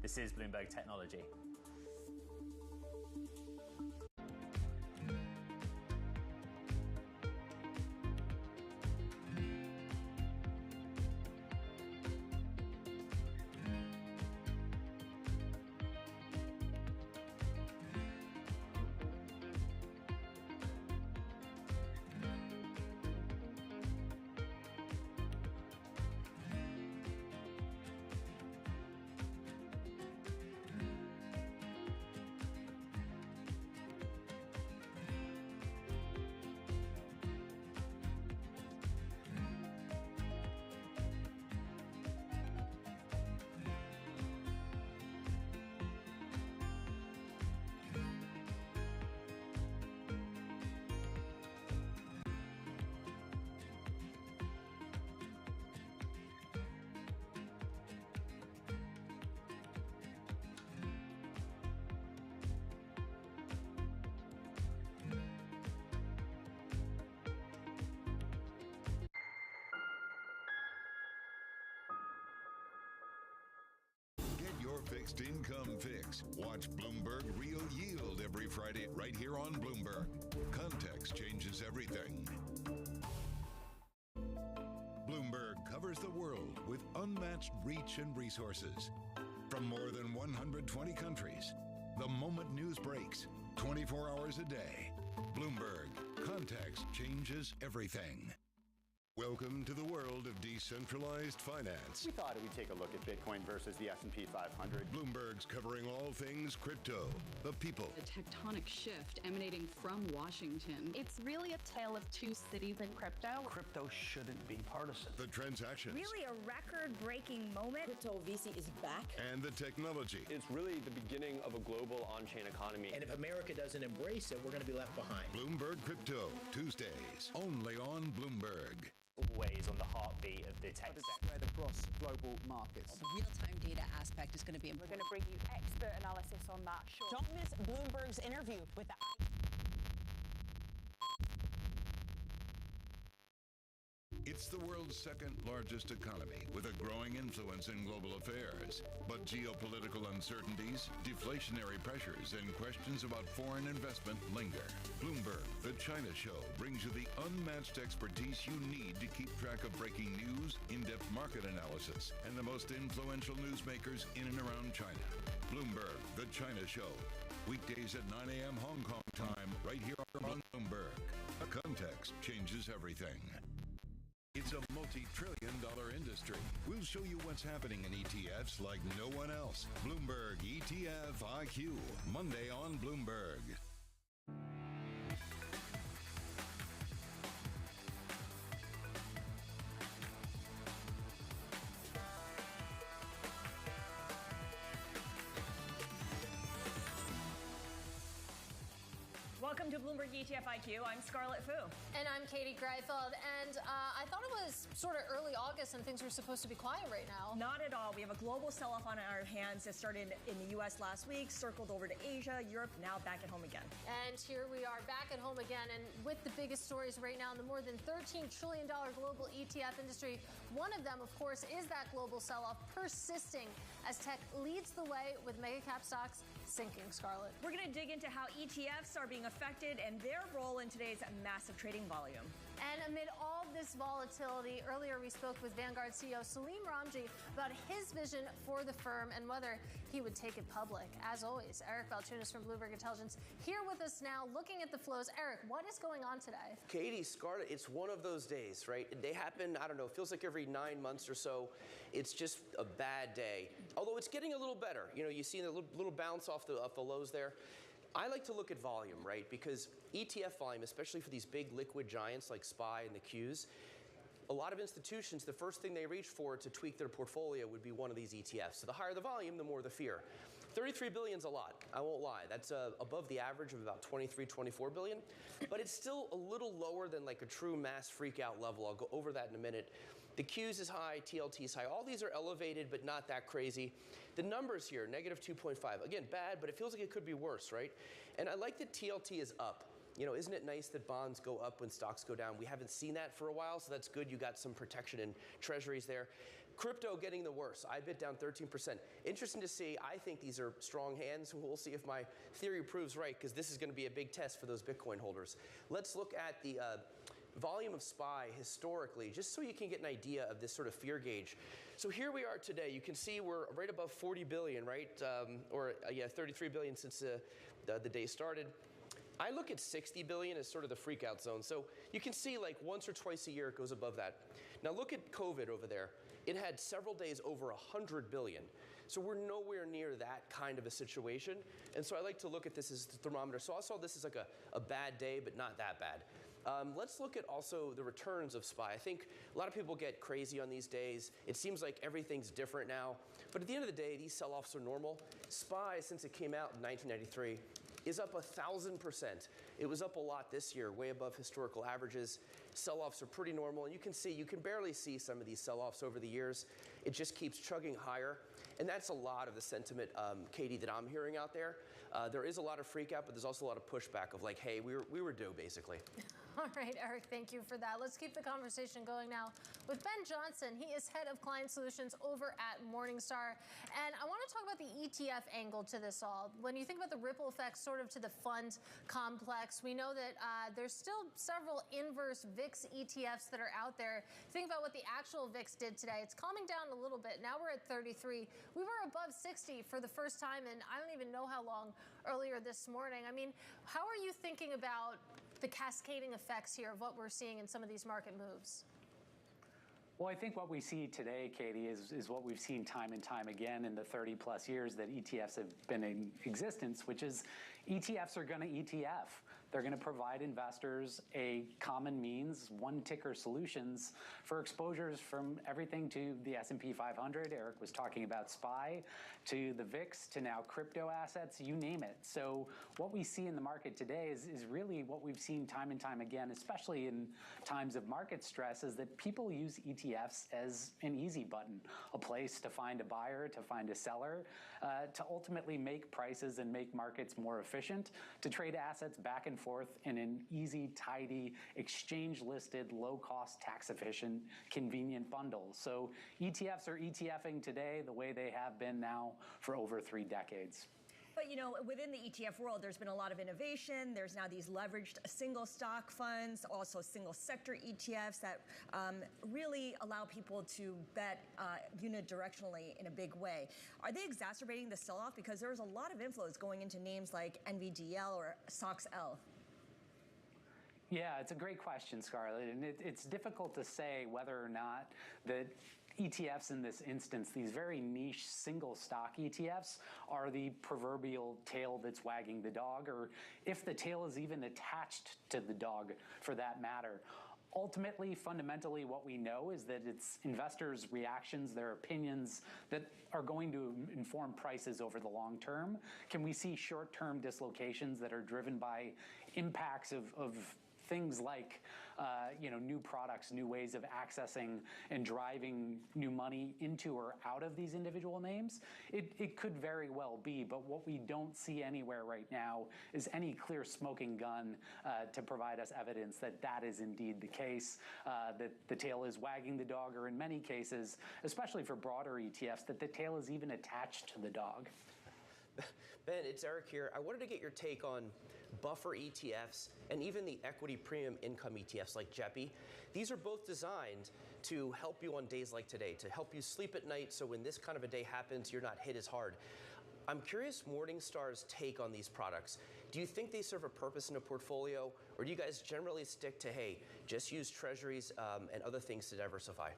this is Bloomberg Technology.
Fixed income fix. Watch Bloomberg Real Yield every Friday right here on Bloomberg. Context changes everything. Bloomberg covers the world with unmatched reach and resources. From more than 120 countries, the moment news breaks, 24 hours a day. Bloomberg. Context changes everything. Welcome to the world of decentralized finance.
We thought we'd take a look at Bitcoin versus the S&P 500.
Bloomberg's covering all things crypto, the people.
A tectonic shift emanating from Washington.
It's really a tale of two cities in crypto.
Crypto shouldn't be partisan.
The transactions.
Really a record-breaking moment.
Crypto VC is back.
And the technology.
It's really the beginning of a global on-chain economy.
And if America doesn't embrace it, we're going to be left behind.
Bloomberg Crypto, Tuesdays, only on Bloomberg.
Always on the heartbeat of the tech
spread across global markets.
The real-time data aspect is going to be...
We're going to bring you expert analysis on that shortly.
Don't miss Bloomberg's interview with the...
It's the world's second largest economy with a growing influence in global affairs. But geopolitical uncertainties, deflationary pressures, and questions about foreign investment linger. Bloomberg, the China Show, brings you the unmatched expertise you need to keep track of breaking news, in-depth market analysis, and the most influential newsmakers in and around China. Bloomberg, the China Show. Weekdays at 9 a.m. Hong Kong time, right here on Bloomberg. A context changes everything. It's a multi-trillion-dollar industry. We'll show you what's happening in ETFs like no one else. Bloomberg ETF IQ, Monday on Bloomberg.
Welcome to Bloomberg ETF IQ. I'm Scarlett Fu.
And I'm Katie Greifeld. And I thought it was sort of early August and things were supposed to be quiet right now.
Not at all. We have a global sell-off on our hands. It started in the U.S. last week, circled over to Asia, Europe, now back at home again.
And here we are back at home again. And with the biggest stories right now in the more than $13 trillion global ETF industry, one of them, of course, is that global sell-off persisting as tech leads the way with mega cap stocks sinking, Scarlett.
We're going to dig into how ETFs are being affected and their role in today's massive trading volume.
And amid all this volatility, earlier we spoke with Vanguard CEO Salim Ramji about his vision for the firm and whether he would take it public. As always, Eric Balchunas from Bloomberg Intelligence here with us now, looking at the flows. Eric, what is going on today?
Katie, Scarlett, it's one of those days, right? They happen, I don't know, it feels like every 9 months or so. It's just a bad day. Although it's getting a little better. You know, you see the little bounce off the lows there. I like to look at volume, right? Because ETF volume, especially for these big liquid giants like SPY and the Qs, a lot of institutions, the first thing they reach for to tweak their portfolio would be one of these ETFs. So the higher the volume, the more the fear. 33 billion is a lot, I won't lie. That's above the average of about 23, 24 billion. But it's still a little lower than like a true mass freak out level. I'll go over that in a minute. The Qs is high, TLT is high. All these are elevated, but not that crazy. The numbers here, negative 2.5. Again, bad, but it feels like it could be worse, right? And I like that TLT is up. You know, isn't it nice that bonds go up when stocks go down? We haven't seen that for a while, so that's good. You got some protection in treasuries there. Crypto getting the worst. IBIT down 13%. Interesting to see. I think these are strong hands. We'll see if my theory proves right, because this is going to be a big test for those Bitcoin holders. Let's look at the volume of SPY historically, just so you can get an idea of this sort of fear gauge. So here we are today. You can see we're right above 40 billion, right? 33 billion since the day started. I look at 60 billion as sort of the freak out zone. So you can see like once or twice a year it goes above that. Now look at COVID over there. It had several days over 100 billion. So we're nowhere near that kind of a situation. And so I like to look at this as the thermometer. So I saw this as like a bad day, but not that bad. Let's look at also the returns of SPY. I think a lot of people get crazy on these days. It seems like everything's different now. But at the end of the day, these sell-offs are normal. SPY, since it came out in 1993, is up 1,000%. It was up a lot this year, way above historical averages. Sell-offs are pretty normal. And you can barely see some of these sell-offs over the years. It just keeps chugging higher. And that's a lot of the sentiment, Katie, that I'm hearing out there. There is a lot of freak out, but there's also a lot of pushback of like, hey, we were due, basically.
All right, Eric, thank you for that. Let's keep the conversation going now with Ben Johnson. He is head of client solutions over at Morningstar. And I want to talk about the ETF angle to this all. When you think about the ripple effects sort of to the fund complex, we know that there's still several inverse VIX ETFs that are out there. Think about what the actual VIX did today. It's calming down a little bit. Now we're at 33. We were above 60 for the first time in I don't even know how long earlier this morning. I mean, how are you thinking about the cascading effects here of what we're seeing in some of these market moves?
Well, I think what we see today, Katie, is what we've seen time and time again in the 30 plus years that ETFs have been in existence, which is ETFs are going to ETF. They're going to provide investors a common means, one ticker solutions for exposures from everything to the S&P 500. Eric was talking about SPY, to the VIX, to now crypto assets, you name it. So what we see in the market today is really what we've seen time and time again, especially in times of market stress, is that people use ETFs as an easy button, a place to find a buyer, to find a seller, to ultimately make prices and make markets more efficient, to trade assets back and forth in an easy, tidy, exchange-listed, low-cost, tax-efficient, convenient bundle. So ETFs are ETFing today the way they have been now for over 3 decades.
But, you know, within the ETF world, there's been a lot of innovation. There's now these leveraged single stock funds, also single sector ETFs that really allow people to bet unidirectionally in a big way. Are they exacerbating the sell-off? Because there's a lot of inflows going into names like NVDL or SOXL.
Yeah, it's a great question, Scarlett. And it's difficult to say whether or not that ETFs in this instance, these very niche single stock ETFs, are the proverbial tail that's wagging the dog, or if the tail is even attached to the dog for that matter. Ultimately, fundamentally, what we know is that it's investors' reactions, their opinions, that are going to inform prices over the long term. Can we see short-term dislocations that are driven by impacts of things like new products, new ways of accessing and driving new money into or out of these individual names? It could very well be, but what we don't see anywhere right now is any clear smoking gun to provide us evidence that that is indeed the case, that the tail is wagging the dog, or in many cases, especially for broader ETFs, that the tail is even attached to the dog.
Ben, it's Eric here. I wanted to get your take on buffer ETFs and even the equity premium income ETFs like JEPI. These are both designed to help you on days like today, to help you sleep at night so when this kind of a day happens, you're not hit as hard. I'm curious Morningstar's take on these products. Do you think they serve a purpose in a portfolio, or do you guys generally stick to, hey, just use treasuries and other things to diversify?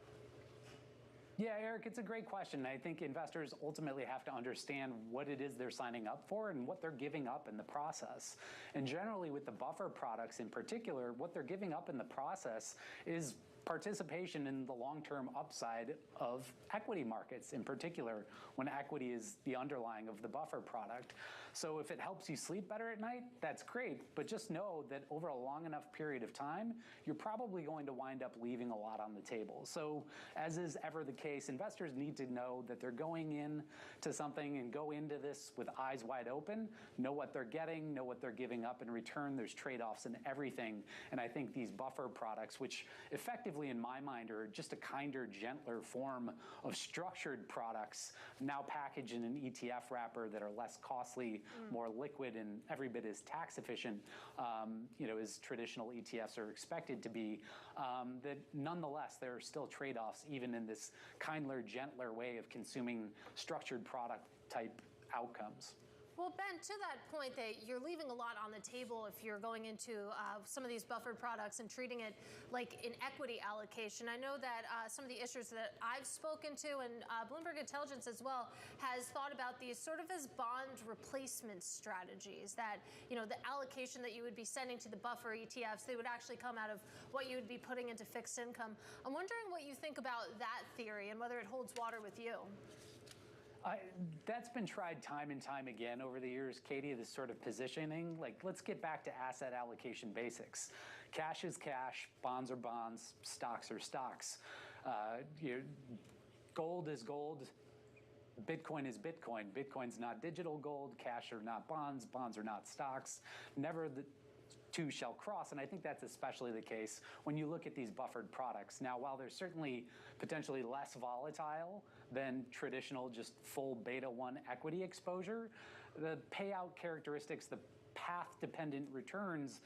Yeah, Eric, it's a great question. I think investors ultimately have to understand what it is they're signing up for and what they're giving up in the process. And generally with the buffer products in particular, what they're giving up in the process is participation in the long-term upside of equity markets, in particular when equity is the underlying of the buffer product. So if it helps you sleep better at night, that's great, but just know that over a long enough period of time, you're probably going to wind up leaving a lot on the table. So as is ever the case, investors need to know that they're going in to something and go into this with eyes wide open, know what they're getting, know what they're giving up in return. There's trade-offs in everything. And I think these buffer products, which effectively in my mind are just a kinder, gentler form of structured products, now packaged in an ETF wrapper that are less costly, more liquid, and every bit as tax efficient, as traditional ETFs are expected to be, that nonetheless there are still trade-offs even in this kinder, gentler way of consuming structured product type outcomes.
Well, Ben, to that point that you're leaving a lot on the table if you're going into some of these buffered products and treating it like an equity allocation. I know that some of the issues that I've spoken to, and Bloomberg Intelligence as well, has thought about these sort of as bond replacement strategies, that, the allocation that you would be sending to the buffer ETFs, they would actually come out of what you would be putting into fixed income. I'm wondering what you think about that theory and whether it holds water with you.
That's been tried time and time again over the years, Katie, this sort of positioning. Like, let's get back to asset allocation basics. Cash is cash, bonds are bonds, stocks are stocks. Gold is gold, Bitcoin is Bitcoin. Bitcoin's not digital gold, cash are not bonds, bonds are not stocks. Never the two shall cross, and I think that's especially the case when you look at these buffered products. Now, while they're certainly potentially less volatile than traditional just full beta 1 equity exposure, the payout characteristics, the path-dependent returns,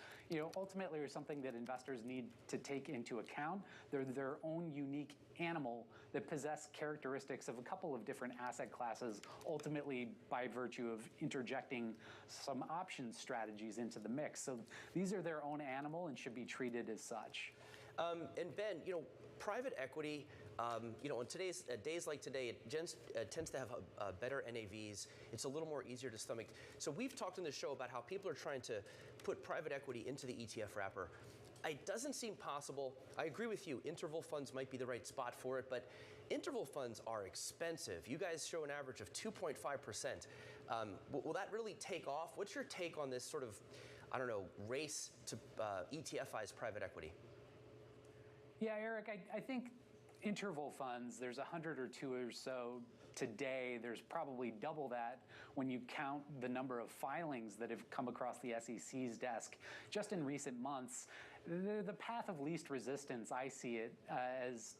ultimately are something that investors need to take into account. They're their own unique animal that possess characteristics of a couple of different asset classes, ultimately by virtue of interjecting some option strategies into the mix. So these are their own animal and should be treated as such.
And Ben, private equity, on today's days like today, it tends to have better NAVs. It's a little more easier to stomach. So we've talked on the show about how people are trying to put private equity into the ETF wrapper. It doesn't seem possible. I agree with you. Interval funds might be the right spot for it, but interval funds are expensive. You guys show an average of 2.5%. Will that really take off? What's your take on this sort of, race to ETFize private equity?
Yeah, Eric, I think interval funds, there's 100 or 2 or so today. There's probably double that when you count the number of filings that have come across the SEC's desk just in recent months. The path of least resistance, I see it as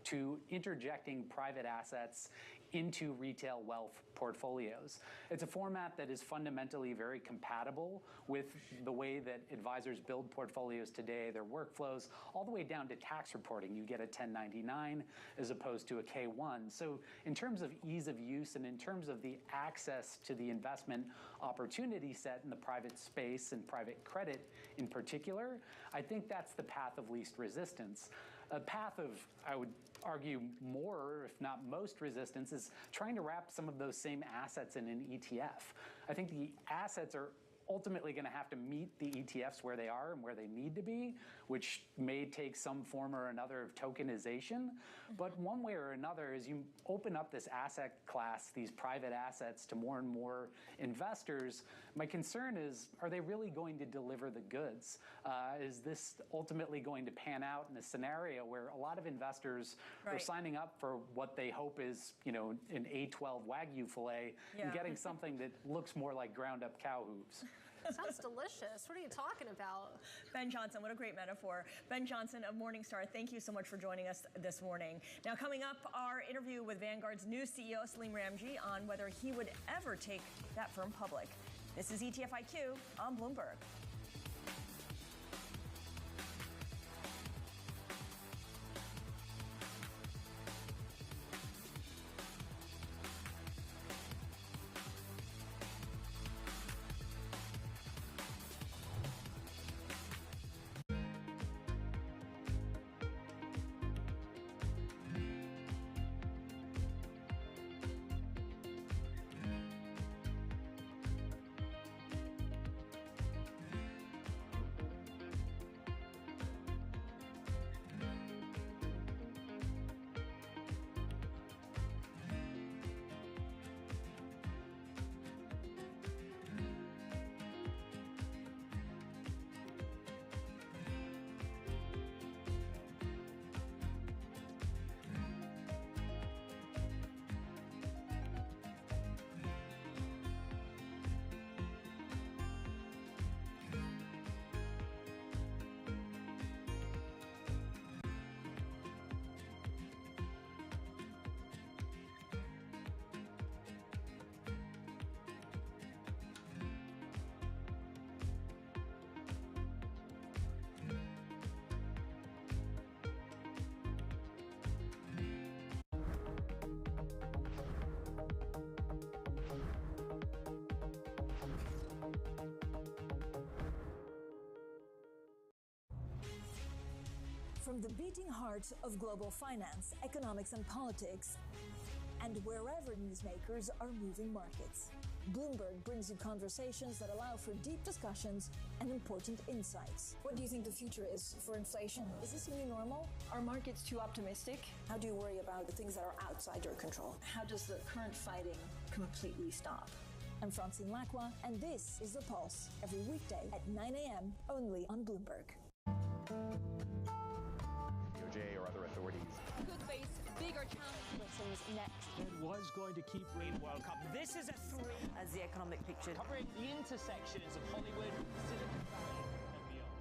to interjecting private assets into retail wealth portfolios. It's a format that is fundamentally very compatible with the way that advisors build portfolios today, their workflows, all the way down to tax reporting. You get a 1099 as opposed to a K1. So in terms of ease of use and in terms of the access to the investment opportunity set in the private space and private credit in particular, I think that's the path of least resistance. A path of, I would argue, more, if not most resistance is trying to wrap some of those same assets in an ETF. I think the assets are ultimately going to have to meet the ETFs where they are and where they need to be, which may take some form or another of tokenization. But one way or another, as you open up this asset class, these private assets to more and more investors, my concern is, are they really going to deliver the goods? Is this ultimately going to pan out in a scenario where a lot of investors are signing up for what they hope is, you know, an A12 Wagyu filet and getting something that looks more like ground up cow hooves?
Sounds delicious. What are you talking about?
Ben Johnson, what a great metaphor. Ben Johnson of Morningstar, thank you so much for joining us this morning. Now, coming up, our interview with Vanguard's new CEO, Salim Ramji, on whether he would ever take that firm public. This is ETF IQ on Bloomberg.
From the beating heart of global finance, economics, and politics, and wherever newsmakers are moving markets, Bloomberg brings you conversations that allow for deep discussions and important insights. What do you think the future is for inflation? Is this a new normal? Are markets too optimistic? How do you worry about the things that are outside your control? How does the current fighting completely stop? I'm Francine Lacqua, and this is The Pulse, every weekday at 9 a.m. only on Bloomberg.
DOJ or other authorities
could face bigger challenges next.
It was going to keep rain World Cup. This is a three.
As the economic picture.
Covering the intersections of Hollywood, Silicon Valley, and beyond.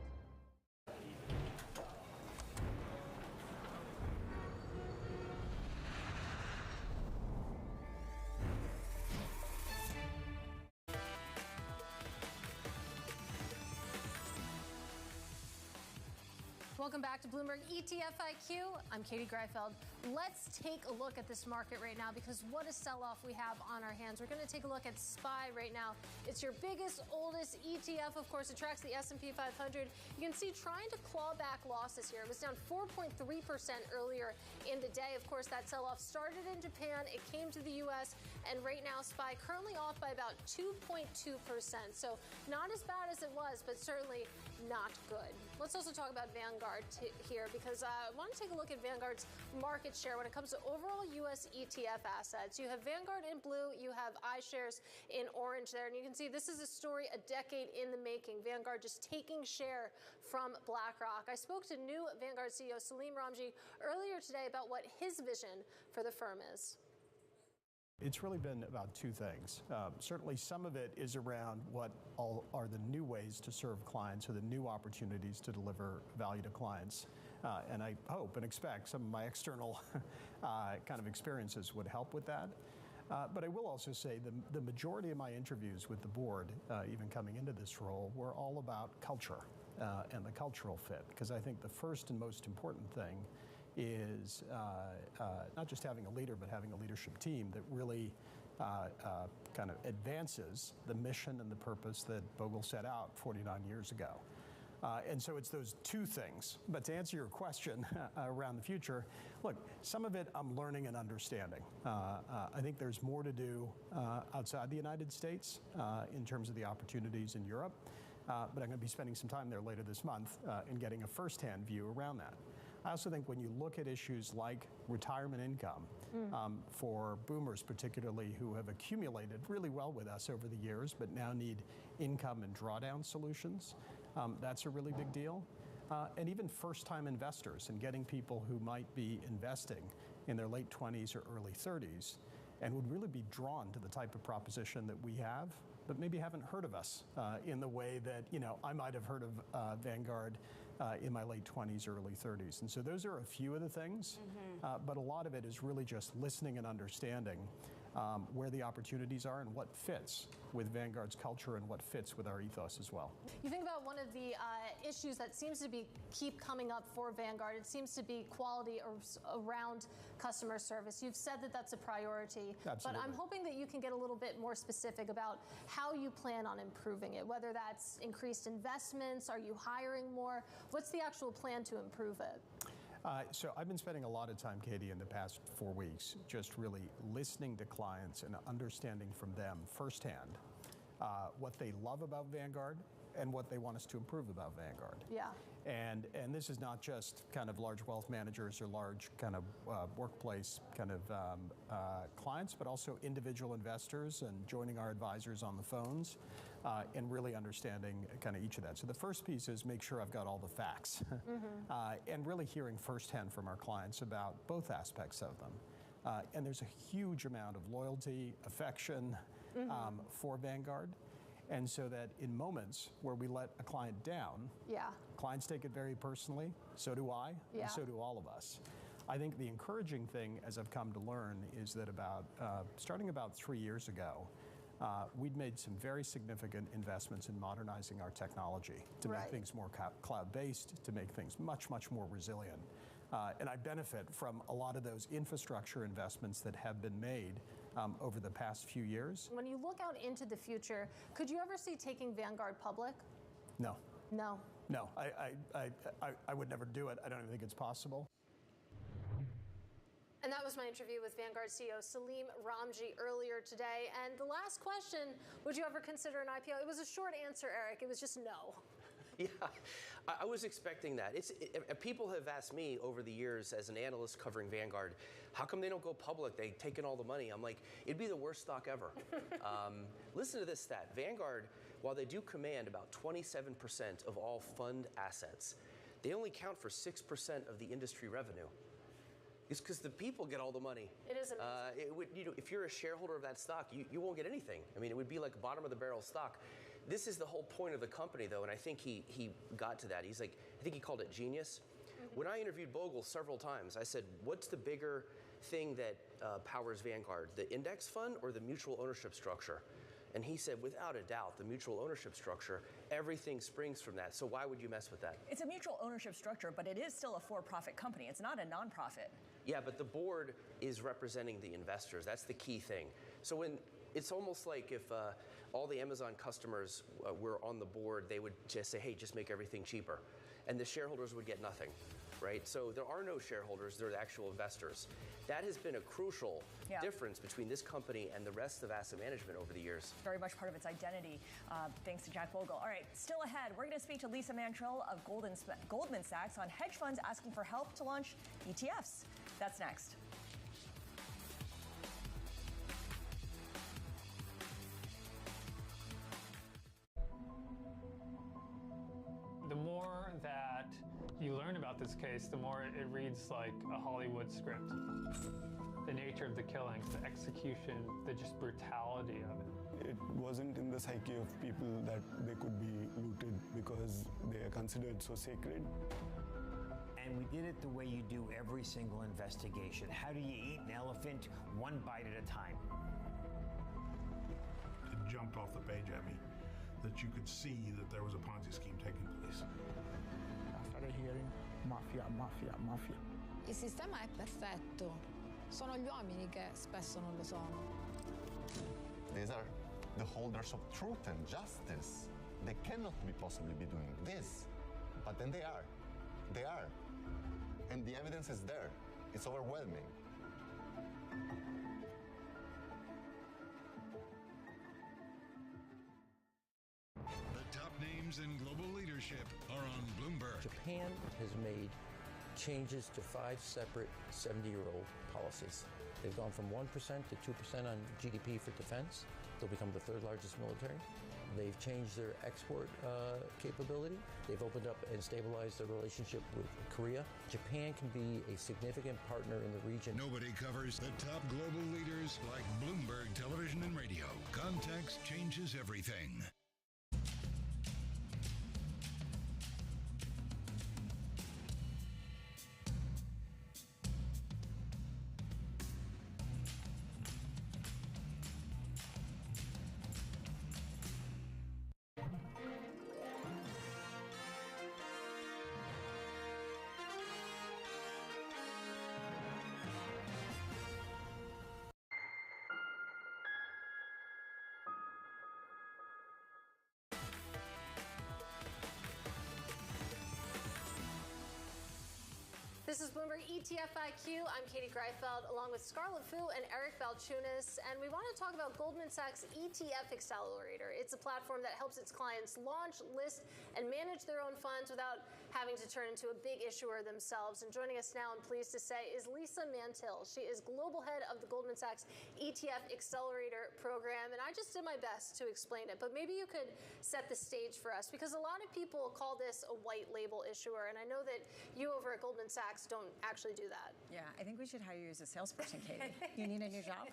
Welcome back to Bloomberg ETF IQ. I'm Katie Greifeld. Let's take a look at this market right now, because what a sell-off we have on our hands. We're going to take a look at SPY right now. It's your biggest, oldest ETF. Of course, it tracks the S&P 500. You can see trying to claw back losses here. It was down 4.3% earlier in the day. Of course, that sell-off started in Japan. It came to the U.S. And right now, SPY currently off by about 2.2%. So not as bad as it was, but certainly not good. Let's also talk about Vanguard here, because I want to take a look at Vanguard's market share when it comes to overall U.S. ETF assets. You have Vanguard in blue, you have iShares in orange there, and you can see this is a story a decade in the making. Vanguard just taking share from BlackRock. I spoke to new Vanguard CEO Salim Ramji earlier today about what his vision for the firm is.
It's really been about two things. Certainly some of it is around what all are the new ways to serve clients or the new opportunities to deliver value to clients. And I hope and expect some of my external kind of experiences would help with that. But I will also say the majority of my interviews with the board, even coming into this role, were all about culture and the cultural fit. Because I think the first and most important thing is not just having a leader, but having a leadership team that really kind of advances the mission and the purpose that Bogle set out 49 years ago. And so it's those two things. But to answer your question around the future, look, some of it I'm learning and understanding. I think there's more to do outside the United States in terms of the opportunities in Europe. But I'm going to be spending some time there later this month and getting a firsthand view around that. I also think when you look at issues like retirement income for boomers particularly who have accumulated really well with us over the years but now need income and drawdown solutions, that's a really big deal. And even first-time investors and getting people who might be investing in their late 20s or early 30s and would really be drawn to the type of proposition that we have, but maybe haven't heard of us in the way that, you know, I might have heard of Vanguard in my late 20s, early 30s. And so those are a few of the things, but a lot of it is really just listening and understanding where the opportunities are and what fits with Vanguard's culture and what fits with our ethos as well.
You think about one of the issues that seems to keep coming up for Vanguard, it seems to be quality around customer service. You've said that that's a priority,
Absolutely.
but I'm hoping that you can get a little bit more specific about how you plan on improving it, whether that's increased investments, are you hiring more? What's the actual plan to improve it?
So I've been spending a lot of time, Katie, in the past 4 weeks, just really listening to clients and understanding from them firsthand what they love about Vanguard and what they want us to improve about Vanguard.
Yeah.
And this is not just kind of large wealth managers or large kind of workplace kind of clients, but also individual investors and joining our advisors on the phones and really understanding kind of each of that. So the first piece is make sure I've got all the facts and really hearing firsthand from our clients about both aspects of them. And there's a huge amount of loyalty, affection for Vanguard. And so that in moments where we let a client down, clients take it very personally, so do I, and so do all of us. I think the encouraging thing, as I've come to learn, is that starting about 3 years ago, we'd made some very significant investments in modernizing our technology to make things more cloud-based, to make things much, much more resilient. And I benefit from a lot of those infrastructure investments that have been made over the past few years.
When you look out into the future, could you ever see taking Vanguard public?
No.
No.
No, I would never do it. I don't even think it's possible.
And that was my interview with Vanguard CEO Salim Ramji earlier today. And the last question, would you ever consider an IPO? It was a short answer, Eric. It was just no.
Yeah, I was expecting that. People have asked me over the years as an analyst covering Vanguard, how come they don't go public? They've taken all the money. I'm like, it'd be the worst stock ever. Listen to this stat. Vanguard, while they do command about 27% of all fund assets, they only count for 6% of the industry revenue. It's because the people get all the money.
It is amazing.
If you're a shareholder of that stock, you won't get anything. I mean, it would be like bottom of the barrel stock. This is the whole point of the company, though, and I think he got to that. He's like, I think he called it genius. When I interviewed Bogle several times, I said, what's the bigger thing that powers Vanguard, the index fund or the mutual ownership structure? And he said, without a doubt, the mutual ownership structure, everything springs from that. So why would you mess with that?
It's a mutual ownership structure, but it is still a for-profit company. It's not a nonprofit.
Yeah, but the board is representing the investors. That's the key thing. So it's almost like if all the Amazon customers were on the board, they would just say, hey, just make everything cheaper. And the shareholders would get nothing, right? So there are no shareholders, they're the actual investors. That has been a crucial difference between this company and the rest of asset management over the years.
Very much part of its identity, thanks to Jack Bogle. All right, still ahead, we're going to speak to Lisa Mantrell of Goldman Sachs on hedge funds asking for help to launch ETFs. That's next.
The more that you learn about this case, the more it reads like a Hollywood script. The nature of the killings, the execution, the just brutality of it.
It wasn't in the psyche of people that they could be looted because they are considered so sacred.
And we did it the way you do every single investigation. How do you eat an elephant? One bite at a time.
It jumped off the page at me that you could see that there was a Ponzi scheme taking place.
I started hearing mafia, mafia, mafia.
Il sistema è perfetto. Sono gli uomini che spesso non lo sono.
These are the holders of truth and justice. They cannot be possibly be doing this. But then they are. They are. And the evidence is there. It's overwhelming.
The top names in global leadership are on Bloomberg.
Japan has made changes to 5 separate 70-year-old policies. They've gone from 1% to 2% on GDP for defense. They'll become the 3rd largest military. They've changed their export capability. They've opened up and stabilized their relationship with Korea. Japan can be a significant partner in the region.
Nobody covers the top global leaders like Bloomberg Television and Radio. Context changes everything.
This is Bloomberg ETF IQ. I'm Katie Greifeld, along with Scarlett Fu and Eric Balchunas, and we want to talk about Goldman Sachs ETF Accelerator. It's a platform that helps its clients launch, list, and manage their own funds without having to turn into a big issuer themselves. And joining us now, I'm pleased to say, is Lisa Mantil. She is global head of the Goldman Sachs ETF Accelerator program, and I just did my best to explain it, but maybe you could set the stage for us, because a lot of people call this a white label issuer, and I know that you over at Goldman Sachs don't actually do that.
Yeah, I think we should hire you as a salesperson, Katie. You need a new job?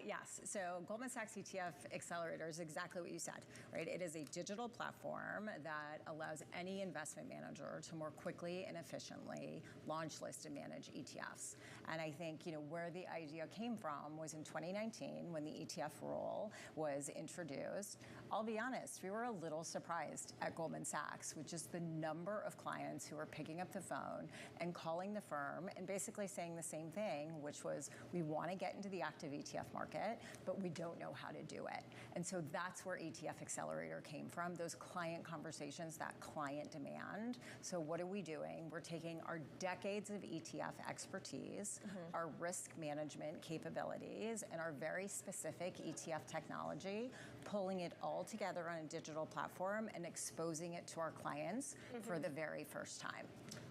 Yes, so Goldman Sachs ETF Accelerator is exactly what you said, right? It is a digital platform that allows any investment manager to more quickly and efficiently launch, list, and manage ETFs. And I think, where the idea came from was in 2019 when the ETF rule was introduced. I'll be honest, we were a little surprised at Goldman Sachs with just the number of clients who were picking up the phone and calling the firm and basically saying the same thing, which was, we want to get into the active ETF market, but we don't know how to do it. And so that's where ETF Accelerator came from, those client conversations, that client demand. So what are we doing? We're taking our decades of ETF expertise, our risk management capabilities, and our very specific ETF technology, pulling it all together on a digital platform and exposing it to our clients for the very first time.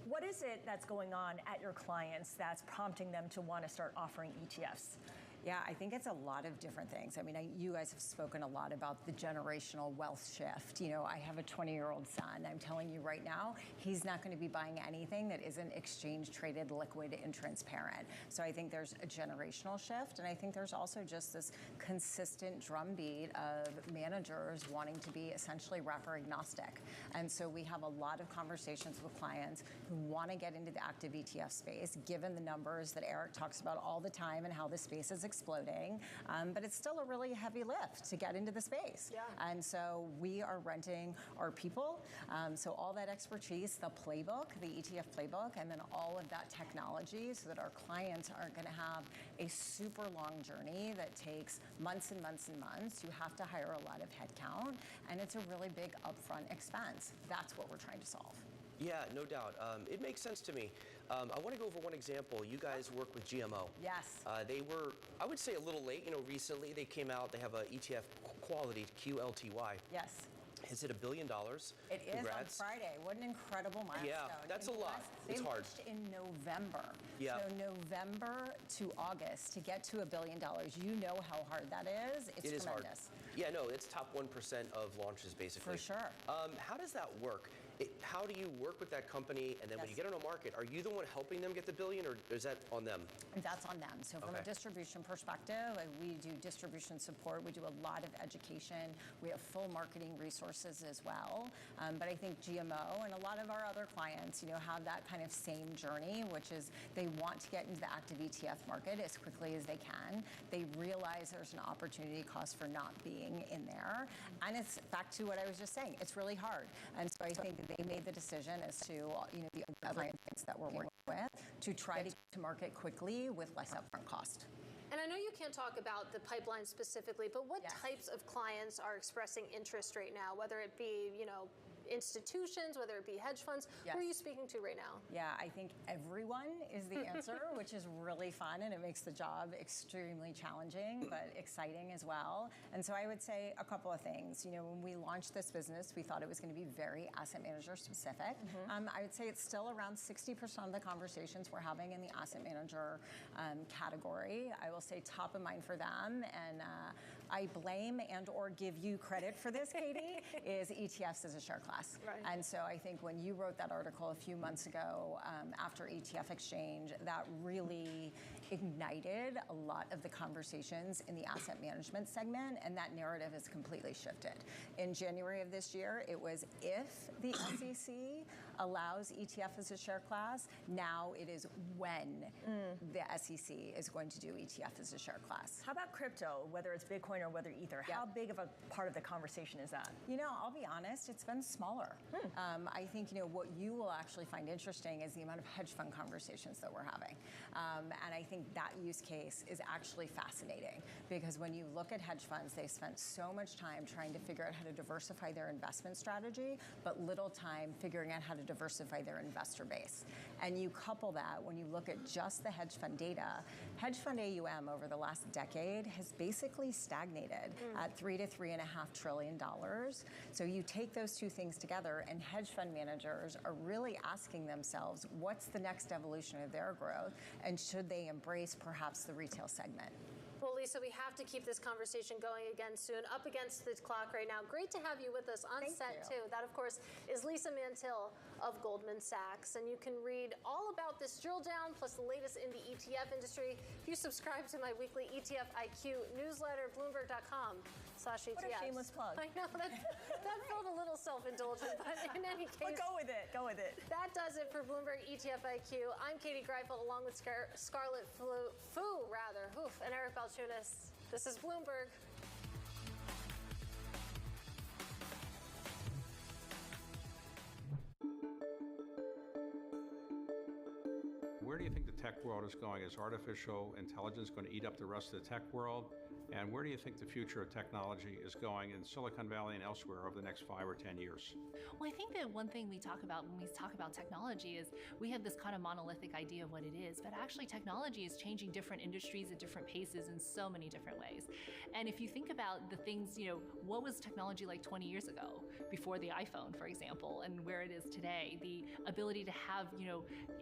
What is it that's going on at your clients that's prompting them to want to start offering ETFs?
Yeah, I think it's a lot of different things. I mean, you guys have spoken a lot about the generational wealth shift. I have a 20-year-old son. I'm telling you right now, he's not going to be buying anything that isn't exchange-traded, liquid, and transparent. So I think there's a generational shift, and I think there's also just this consistent drumbeat of managers wanting to be essentially wrapper agnostic. And so we have a lot of conversations with clients who want to get into the active ETF space, given the numbers that Eric talks about all the time and how the space is exploding, but it's still a really heavy lift to get into the space. Yeah. And so we are renting our people, so all that expertise, the playbook, the ETF playbook, and then all of that technology so that our clients aren't going to have a super long journey that takes months and months and months. You have to hire a lot of headcount, and it's a really big upfront expense. That's what we're trying to solve.
Yeah, no doubt. It makes sense to me. I want to go over one example. You guys work with GMO.
Yes.
They were, I would say, a little late. Recently they came out. They have a ETF quality, QLTY.
Yes.
Is it $1 billion?
It is on Friday. What an incredible milestone.
Yeah, that's a lot. It's hard.
They launched in November.
Yeah.
So November to August to get to $1 billion. You know how hard that is. It's tremendous.
Hard. Yeah, no, it's top 1% of launches, basically.
For sure.
How does that work? How do you work with that company, and then when you get on a market, are you the one helping them get the billion, or is that on them?
That's on them. So from a distribution perspective, we do distribution support. We do a lot of education. We have full marketing resources as well. But I think GMO and a lot of our other clients, have that kind of same journey, which is they want to get into the active ETF market as quickly as they can. They realize there's an opportunity cost for not being in there. And it's back to what I was just saying. It's really hard. And so I think they made the decision as to the other clients that we're working with to try to get to market quickly with less upfront cost.
And I know you can't talk about the pipeline specifically, but what types of clients are expressing interest right now, whether it be, institutions, whether it be hedge funds?
Yes.
Who are you speaking to right now?
Yeah, I think everyone is the answer, which is really fun, and it makes the job extremely challenging, but exciting as well. And so I would say a couple of things. When we launched this business, we thought it was going to be very asset manager specific. I would say it's still around 60% of the conversations we're having in the asset manager category. I will say top of mind for them, and I blame and or give you credit for this, Katie, is ETFs as a share class.
Right.
And so I think when you wrote that article a few months ago after ETF Exchange, that really ignited a lot of the conversations in the asset management segment, and that narrative has completely shifted. In January of this year, it was if the SEC allows ETF as a share class, now it is when the SEC is going to do ETF as a share class.
How about crypto, whether it's Bitcoin or whether Ether? How big of a part of the conversation is that?
I'll be honest, it's been smaller. I think, what you will actually find interesting is the amount of hedge fund conversations that we're having. And I think that use case is actually fascinating because when you look at hedge funds, they spent so much time trying to figure out how to diversify their investment strategy, but little time figuring out how to diversify their investor base. And you couple that when you look at just the hedge fund data, hedge fund AUM over the last decade has basically stagnated at $3 to $3.5 trillion. So you take those two things together, and hedge fund managers are really asking themselves, what's the next evolution of their growth, and should they embrace perhaps the retail segment?
Well, Lisa, we have to keep this conversation going again soon. Up against the clock right now. Great to have you with us on set, too. That, of course, is Lisa Mantil of Goldman Sachs. And you can read all about this drill down, plus the latest in the ETF industry, if you subscribe to my weekly ETF IQ newsletter, Bloomberg.com/ETFs.
What a shameless plug.
I know, that felt a little self-indulgent, but in any case.
But go with it, go with it.
That does it for Bloomberg ETF IQ. I'm Katie Greifeld, along with Scarlett Fu, and Eric Balchunas. This is Bloomberg.
Where do you think the tech world is going? Is artificial intelligence going to eat up the rest of the tech world? And where do you think the future of technology is going in Silicon Valley and elsewhere over the next 5 or 10 years?
Well, I think that one thing we talk about when we talk about technology is we have this kind of monolithic idea of what it is, but actually technology is changing different industries at different paces in so many different ways. And if you think about the things, what was technology like 20 years ago before the iPhone, for example, and where it is today, the ability to have,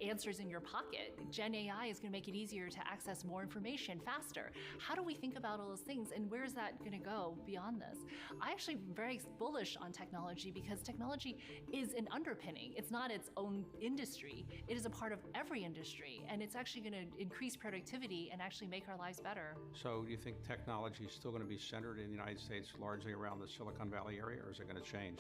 answers in your pocket. Gen AI is going to make it easier to access more information faster. How do we think about all those things, and where is that going to go beyond this? I actually am very bullish on technology because technology is an underpinning. It's not its own industry. It is a part of every industry, and it's actually going to increase productivity and actually make our lives better.
So do you think technology is still going to be centered in the United States largely around the Silicon Valley area, or is it going to change?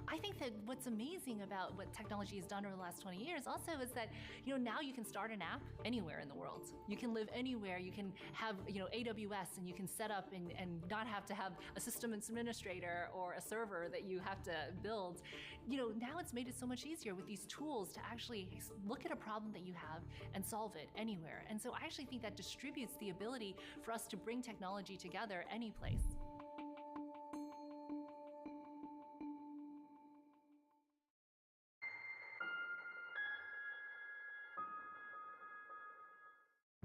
I think that what's amazing about what technology has done over the last 20 years also is that, now you can start an app anywhere in the world. You can live anywhere. You can have, AWS, and you can set up and not have to have a system administrator or a server that you have to build. Now it's made it so much easier with these tools to actually look at a problem that you have and solve it anywhere. And so I actually think that distributes the ability for us to bring technology together any place.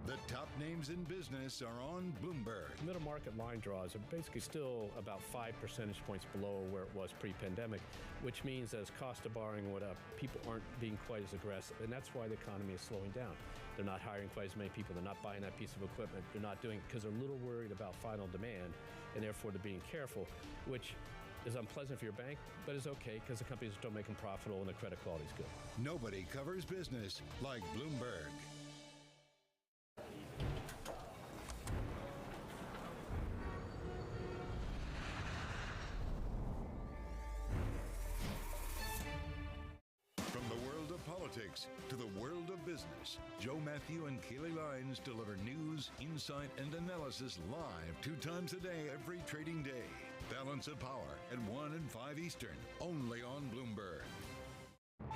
The top names in business are on Bloomberg.
Middle market line draws are basically still about 5 percentage points below where it was pre-pandemic, which means as cost of borrowing went up, people aren't being quite as aggressive, and that's why the economy is slowing down. They're not hiring quite as many people. They're not buying that piece of equipment. They're not doing it because they're a little worried about final demand, and therefore they're being careful, which is unpleasant for your bank, but is okay because the companies are still making profitable and the credit quality is good.
Nobody covers business like Bloomberg. Politics to the world of business. Joe Matthew and Kaylee Lines deliver news, insight, and analysis live 2 times a day every trading day. Balance of Power at 1 and 5 Eastern, only on Bloomberg.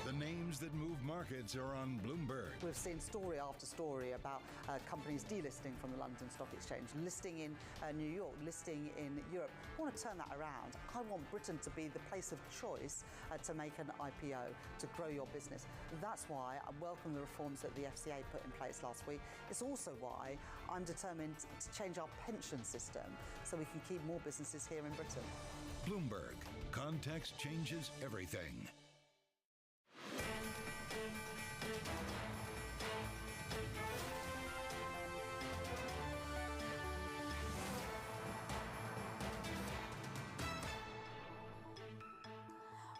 The names that move markets are on Bloomberg.
We've seen story after story about companies delisting from the London Stock Exchange, listing in New York, listing in Europe. I want to turn that around. I want Britain to be the place of choice to make an IPO, to grow your business. That's why I welcome the reforms that the FCA put in place last week. It's also why I'm determined to change our pension system so we can keep more businesses here in Britain.
Bloomberg. Context changes everything.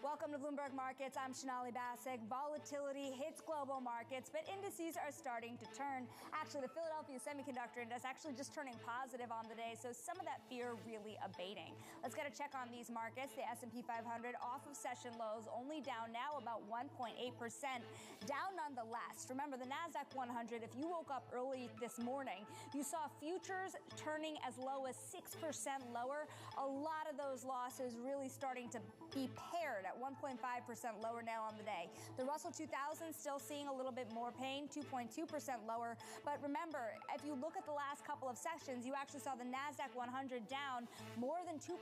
Welcome to Bloomberg Markets. I'm Shanali Bassik. Volatility hits global markets, but indices are starting to turn. Actually, the Philadelphia Semiconductor Index actually just turning positive on the day, so some of that fear really abating. Let's get a check on these markets. The S&P 500 off of session lows, only down now about 1.8%. Down nonetheless. Remember, the NASDAQ 100, if you woke up early this morning, you saw futures turning as low as 6% lower. A lot of those losses really starting to be paired at 1.5% lower now on the day. The Russell 2000 still seeing a little bit more pain, 2.2% lower. But remember, if you look at the last couple of sessions, you actually saw the NASDAQ 100 down more than 2%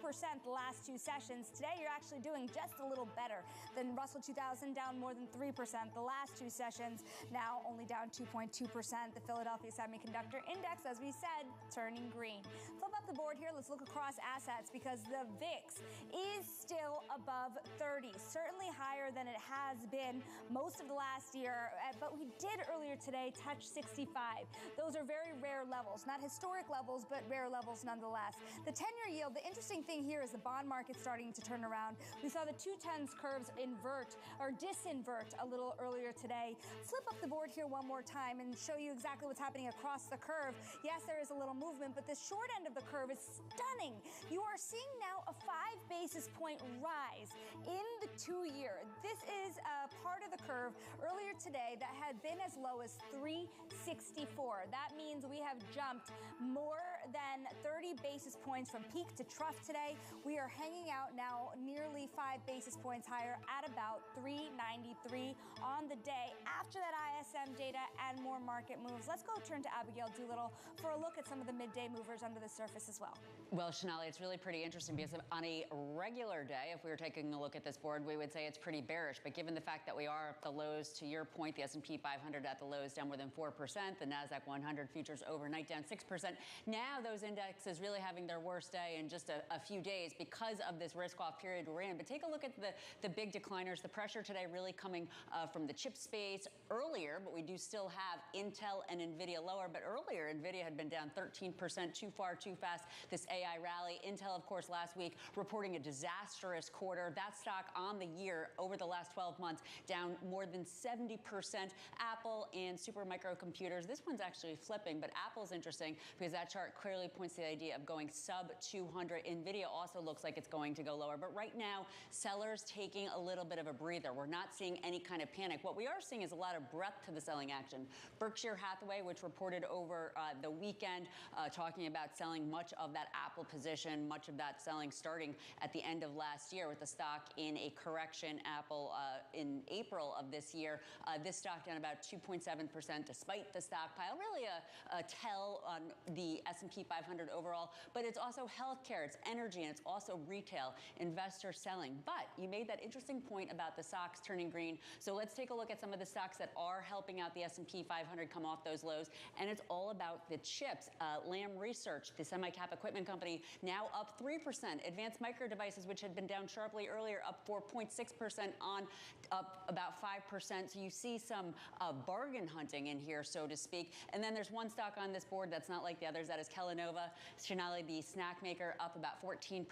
the last two sessions. Today, you're actually doing just a little better than Russell 2000, down more than 3% the last two sessions, now only down 2.2%. The Philadelphia Semiconductor Index, as we said, turning green. Flip up the board here. Let's look across assets because the VIX is still above 30, certainly higher than it has been most of the last year, but we did earlier today touch 65. Those are very rare levels, not historic levels, but rare levels nonetheless. The 10-year yield, the interesting thing here is the bond market starting to turn around. We saw the 2-10s curves invert or disinvert a little earlier today. Flip up the board here one more time and show you exactly what's happening across the curve. Yes, there is a little movement, but the short end of the curve is stunning. You are seeing now a 5 basis point rise in the 2-year. This is a part of the curve earlier today that had been as low as 364. That means we have jumped more than 30 basis points from peak to trough today. We are hanging out now nearly 5 basis points higher at about 393 on the day after that ISM data and more market moves. Let's go turn to Abigail Doolittle for a look at some of the midday movers under the surface as well.
Well, Shanali, it's really pretty interesting because on a regular day, if we were taking a look at this board, we would say it's pretty bearish. But given the fact that we are at the lows, to your point, the S&P 500 at the lows down more than 4%, the NASDAQ 100 futures overnight down 6%. Now those indexes really having their worst day in just a few days because of this risk-off period we're in. But take a look at the big decliners. The pressure today really coming from the chip space earlier, but we do still have Intel and NVIDIA lower. But earlier, NVIDIA had been down 13%, too far, too fast, this AI rally. Intel, of course, last week reporting a disastrous quarter. That stock on the year over the last 12 months down more than 70%. Apple and Supermicro Computers. This one's actually flipping, but Apple's interesting because that chart clearly points to the idea of going sub 200. NVIDIA also looks like it's going to go lower. But right now, sellers taking a little bit of a breather. We're not seeing any kind of panic. What we are seeing is a lot of breadth to the selling action. Berkshire Hathaway, which reported over the weekend, talking about selling much of that Apple position, much of that selling starting at the end of last year with the stock in a correction. Apple in April of this year, this stock down about 2.7% despite the stockpile. Really a tell on the S&P 500 overall, but it's also healthcare, it's energy, and it's also retail investor selling. But you made that interesting point about the stocks turning green. So let's take a look at some of the stocks that are helping out the S&P 500 come off those lows, and it's all about the chips. Lam Research, the semi-cap equipment company, now up 3%. Advanced Micro Devices, which had been down sharply earlier, up 4.6% on, up about 5%. So you see some bargain hunting in here, so to speak. And then there's one stock on this board that's not like the others. That is Kellanova. Shanali, the snack maker, up about 14%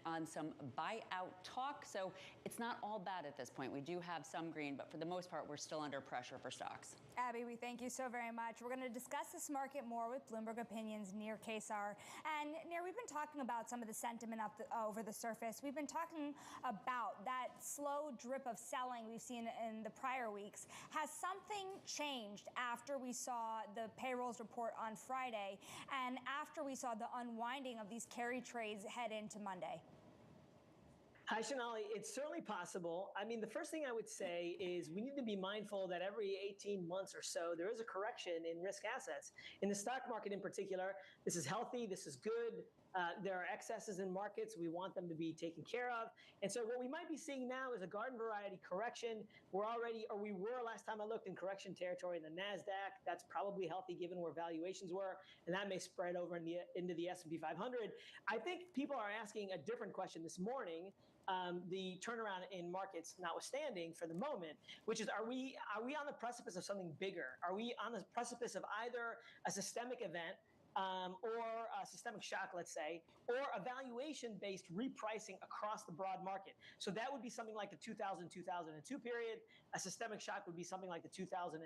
on some buyout talk. So it's not all bad at this point. We do have some green, but for the most part, we're still under pressure for stocks.
Abby, we thank you so very much. We're going to discuss this market more with Bloomberg Opinion's Nir Kesar. And Nir, we've been talking about some of the sentiment over the surface. We've been talking about that slow drip of selling we've seen in the prior weeks. Has something changed after we saw the payrolls report on Friday and after we saw the unwinding of these carry trades head into Monday?
Hi, Sonali. It's certainly possible. I mean, the first thing I would say is we need to be mindful that every 18 months or so, there is a correction in risk assets. In the stock market in particular, this is healthy, this is good. There are excesses in markets. We want them to be taken care of. And so what we might be seeing now is a garden variety correction. We were last time I looked in correction territory in the NASDAQ. That's probably healthy given where valuations were, and that may spread over into the S&P 500. I think people are asking a different question this morning, the turnaround in markets notwithstanding for the moment, which is, are we on the precipice of something bigger? Are we on the precipice of either a systemic event or a systemic shock, let's say, or a valuation-based repricing across the broad market? So that would be something like the 2000-2002 period. A systemic shock would be something like the 2008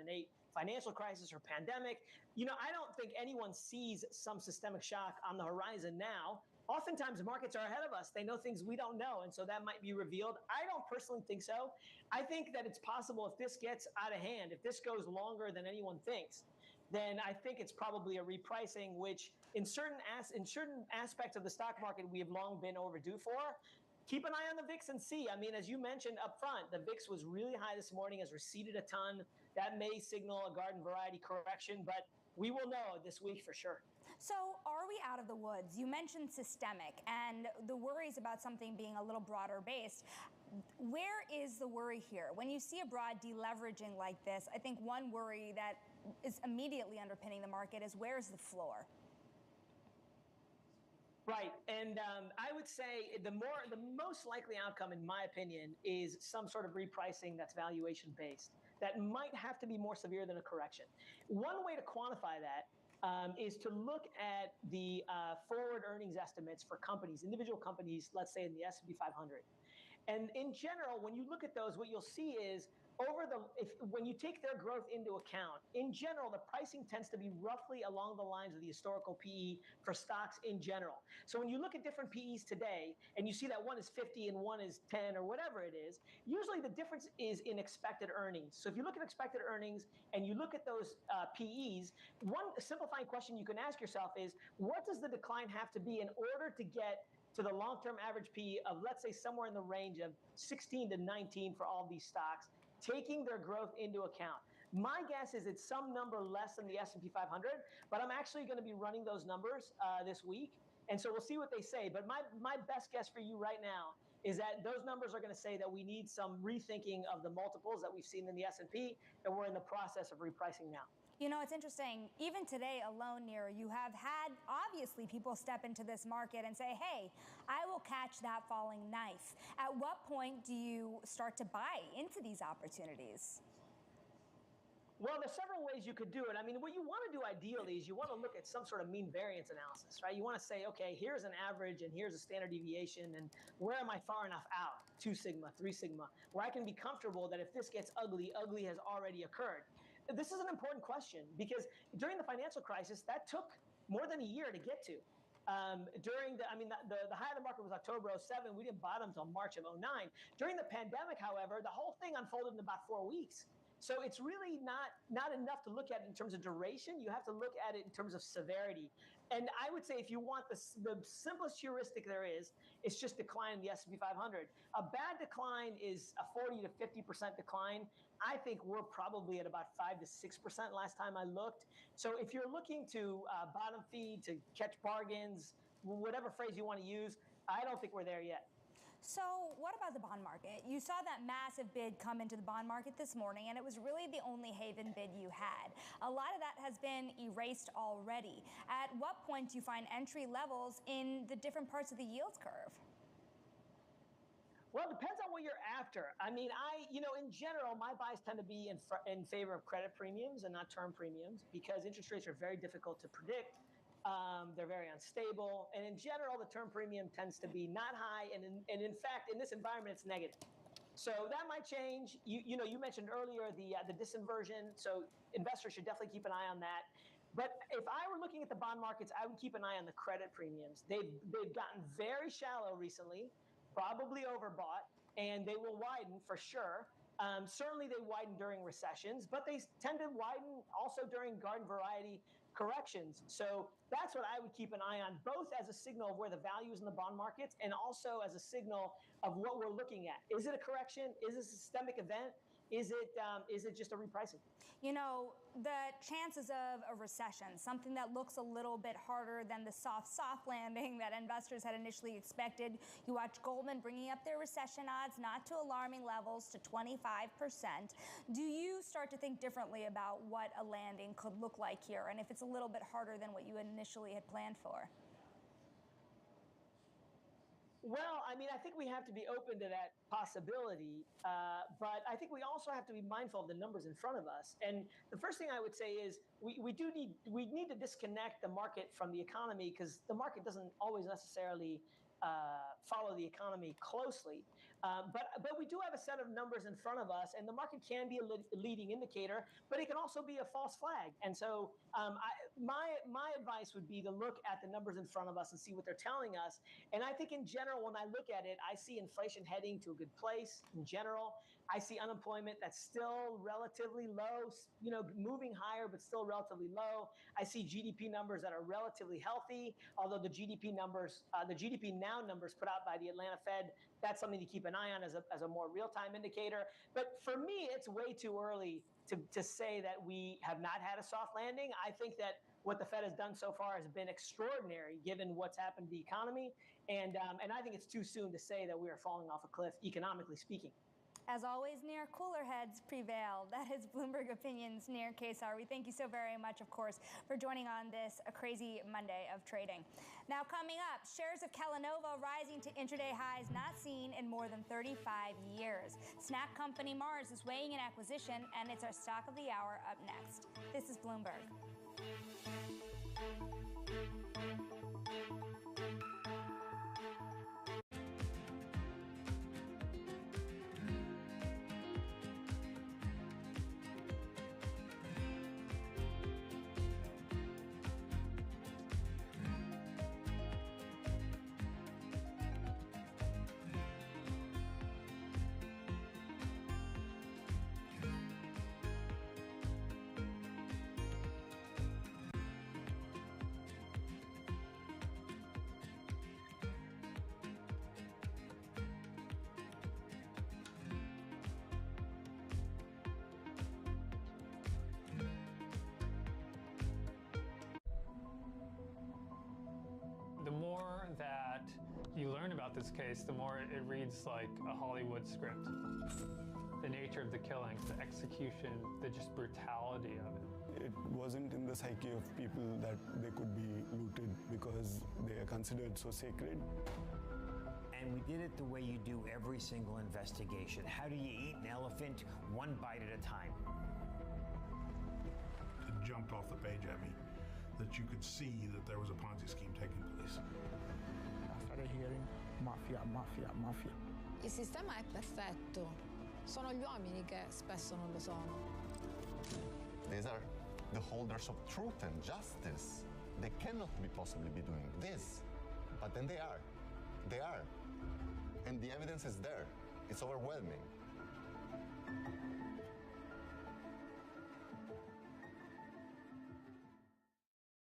financial crisis or pandemic. I don't think anyone sees some systemic shock on the horizon now. Oftentimes, markets are ahead of us. They know things we don't know, and so that might be revealed. I don't personally think so. I think that it's possible if this gets out of hand, if this goes longer than anyone thinks, then I think it's probably a repricing, which in certain aspects of the stock market we have long been overdue for. Keep an eye on the VIX and see. I mean, as you mentioned up front, the VIX was really high this morning, has receded a ton. That may signal a garden variety correction, but we will know this week for sure.
So are we out of the woods? You mentioned systemic and the worries about something being a little broader based. Where is the worry here? When you see a broad deleveraging like this, I think one worry that is immediately underpinning the market is, where's the floor?
Right, and I would say the most likely outcome, in my opinion, is some sort of repricing that's valuation based. That might have to be more severe than a correction. One way to quantify that is to look at the forward earnings estimates for companies, individual companies, let's say in the S&P 500. And in general, when you look at those, what you'll see is when you take their growth into account, in general, the pricing tends to be roughly along the lines of the historical PE for stocks in general. So when you look at different PEs today, and you see that one is 50 and one is 10 or whatever it is, usually the difference is in expected earnings. So if you look at expected earnings and you look at those PEs, one simplifying question you can ask yourself is, what does the decline have to be in order to get to the long-term average PE of, let's say, somewhere in the range of 16 to 19 for all of these stocks, taking their growth into account? My guess is it's some number less than the S&P 500, but I'm actually going to be running those numbers this week, and so we'll see what they say. But my best guess for you right now is that those numbers are going to say that we need some rethinking of the multiples that we've seen in the S&P, and we're in the process of repricing now.
You know, it's interesting. Even today alone, Nir, you have had, obviously, people step into this market and say, hey, I will catch that falling knife. At what point do you start to buy into these opportunities?
Well, there's several ways you could do it. I mean, what you want to do ideally is you want to look at some sort of mean variance analysis, right? You want to say, okay, here's an average and here's a standard deviation, and where am I far enough out? 2 sigma, 3 sigma, where I can be comfortable that if this gets ugly, ugly has already occurred. This is an important question because during the financial crisis, that took more than a year to get to. The high of the market was October 07. We didn't bottom until March of 09. During the pandemic, however, the whole thing unfolded in about 4 weeks. So it's really not enough to look at it in terms of duration. You have to look at it in terms of severity. And I would say if you want the simplest heuristic there is, it's just decline in the S&P 500. A bad decline is a 40 to 50% decline. I think we're probably at about 5 to 6% last time I looked. So if you're looking to bottom feed, to catch bargains, whatever phrase you want to use, I don't think we're there yet.
So what about the bond market? You saw that massive bid come into the bond market this morning, and it was really the only haven bid you had. A lot of that has been erased already. At what point do you find entry levels in the different parts of the yield curve?
Well, it depends on what you're after. I mean, in general, my buys tend to be in favor of credit premiums and not term premiums because interest rates are very difficult to predict. They're very unstable. And in general, the term premium tends to be not high. And in fact, in this environment, it's negative. So that might change. You mentioned earlier the disinversion. So investors should definitely keep an eye on that. But if I were looking at the bond markets, I would keep an eye on the credit premiums. They've gotten very shallow recently, probably overbought, and they will widen for sure. Certainly they widen during recessions, but they tend to widen also during garden variety corrections. So that's what I would keep an eye on, both as a signal of where the value is in the bond markets and also as a signal of what we're looking at. Is it a correction? Is it a systemic event? Is it just a repricing?
You know, the chances of a recession, something that looks a little bit harder than the soft landing that investors had initially expected. You watch Goldman bringing up their recession odds, not to alarming levels, to 25%. Do you start to think differently about what a landing could look like here, and if it's a little bit harder than what you initially had planned for?
Well, I mean, I think we have to be open to that possibility, but I think we also have to be mindful of the numbers in front of us. And the first thing I would say is we need to disconnect the market from the economy, because the market doesn't always necessarily follow the economy closely. But we do have a set of numbers in front of us, and the market can be a leading indicator, but it can also be a false flag. And so my advice would be to look at the numbers in front of us and see what they're telling us. And I think in general, when I look at it, I see inflation heading to a good place in general. I see unemployment that's still relatively low, moving higher, but still relatively low. I see GDP numbers that are relatively healthy, although the GDP numbers, the GDP now numbers put out by the Atlanta Fed, that's something to keep an eye on as a more real-time indicator. But for me, it's way too early to say that we have not had a soft landing. I think that what the Fed has done so far has been extraordinary, given what's happened to the economy. And I think it's too soon to say that we are falling off a cliff, economically speaking.
As always, Nir, cooler heads prevail. That is Bloomberg Opinions, Nir Kaysar. We thank you so very much, of course, for joining on this a crazy Monday of trading. Now, coming up, shares of Kellanova rising to intraday highs not seen in more than 35 years. Snack company Mars is weighing an acquisition, and it's our stock of the hour up next. This is Bloomberg.
The more that you learn about this case, the more it reads like a Hollywood script. The nature of the killings, the execution, the just brutality of it.
It wasn't in the psyche of people that they could be looted because they are considered so sacred.
And we did it the way you do every single investigation. How do you eat an elephant? One bite at a time.
It jumped off the page at me that you could see that there was a Ponzi scheme taking place.
I started hearing mafia, mafia, mafia.
Il sistema è perfetto. Sono gli uomini che spesso non lo sono.
These are the holders of truth and justice. They cannot be possibly be doing this. But then they are. They are. And the evidence is there. It's overwhelming.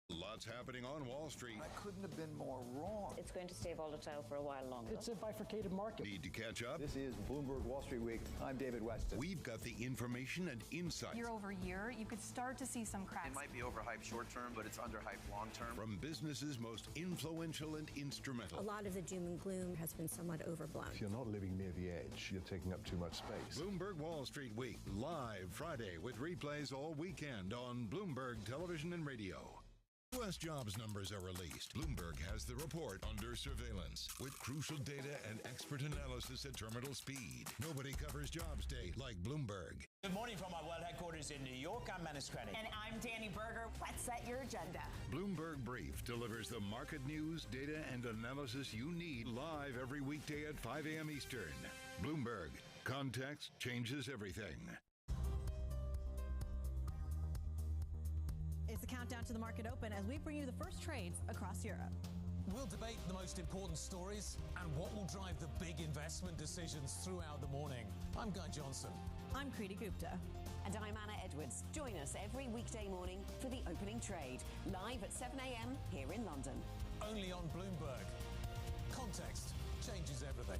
Lots happening on Wall Street.
I couldn't have been more wrong.
It's going to stay volatile for a while longer.
It's a bifurcated market.
Need to catch up?
This is Bloomberg Wall Street Week. I'm David Weston.
We've got the information and insight.
Year over year, you could start to see some cracks.
It might be overhyped short term, but it's underhyped long term.
From businesses most influential and instrumental.
A lot of the doom and gloom has been somewhat overblown.
If you're not living near the edge, you're taking up too much space.
Bloomberg Wall Street Week, live Friday with replays all weekend on Bloomberg Television and Radio. U.S. jobs numbers are released. Bloomberg has the report under surveillance with crucial data and expert analysis at terminal speed. Nobody covers jobs day like Bloomberg.
Good morning from our world headquarters in New York. I'm Menace Credit.
And I'm Danny Berger. Let's set your agenda.
Bloomberg Brief delivers the market news, data, and analysis you need live every weekday at 5 a.m. Eastern. Bloomberg. Context changes everything.
It's the countdown to the market open as we bring you the first trades across Europe.
We'll debate the most important stories and what will drive the big investment decisions throughout the morning. I'm Guy Johnson.
I'm Kriti Gupta. And I'm Anna Edwards. Join us every weekday morning for the opening trade, live at 7 a.m. here in London.
Only on Bloomberg. Context changes everything.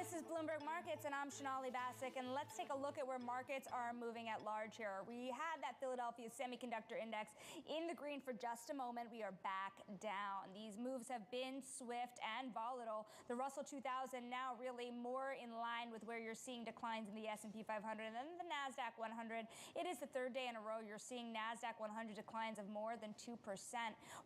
This is Bloomberg Markets, and I'm Shonali Bassick, and let's take a look at where markets are moving at large here. We had that Philadelphia Semiconductor Index in the green for just a moment. We are back down. These moves have been swift and volatile. The Russell 2000 now really more in line with where you're seeing declines in the S&P 500 and then the NASDAQ 100. It is the third day in a row you're seeing NASDAQ 100 declines of more than 2%.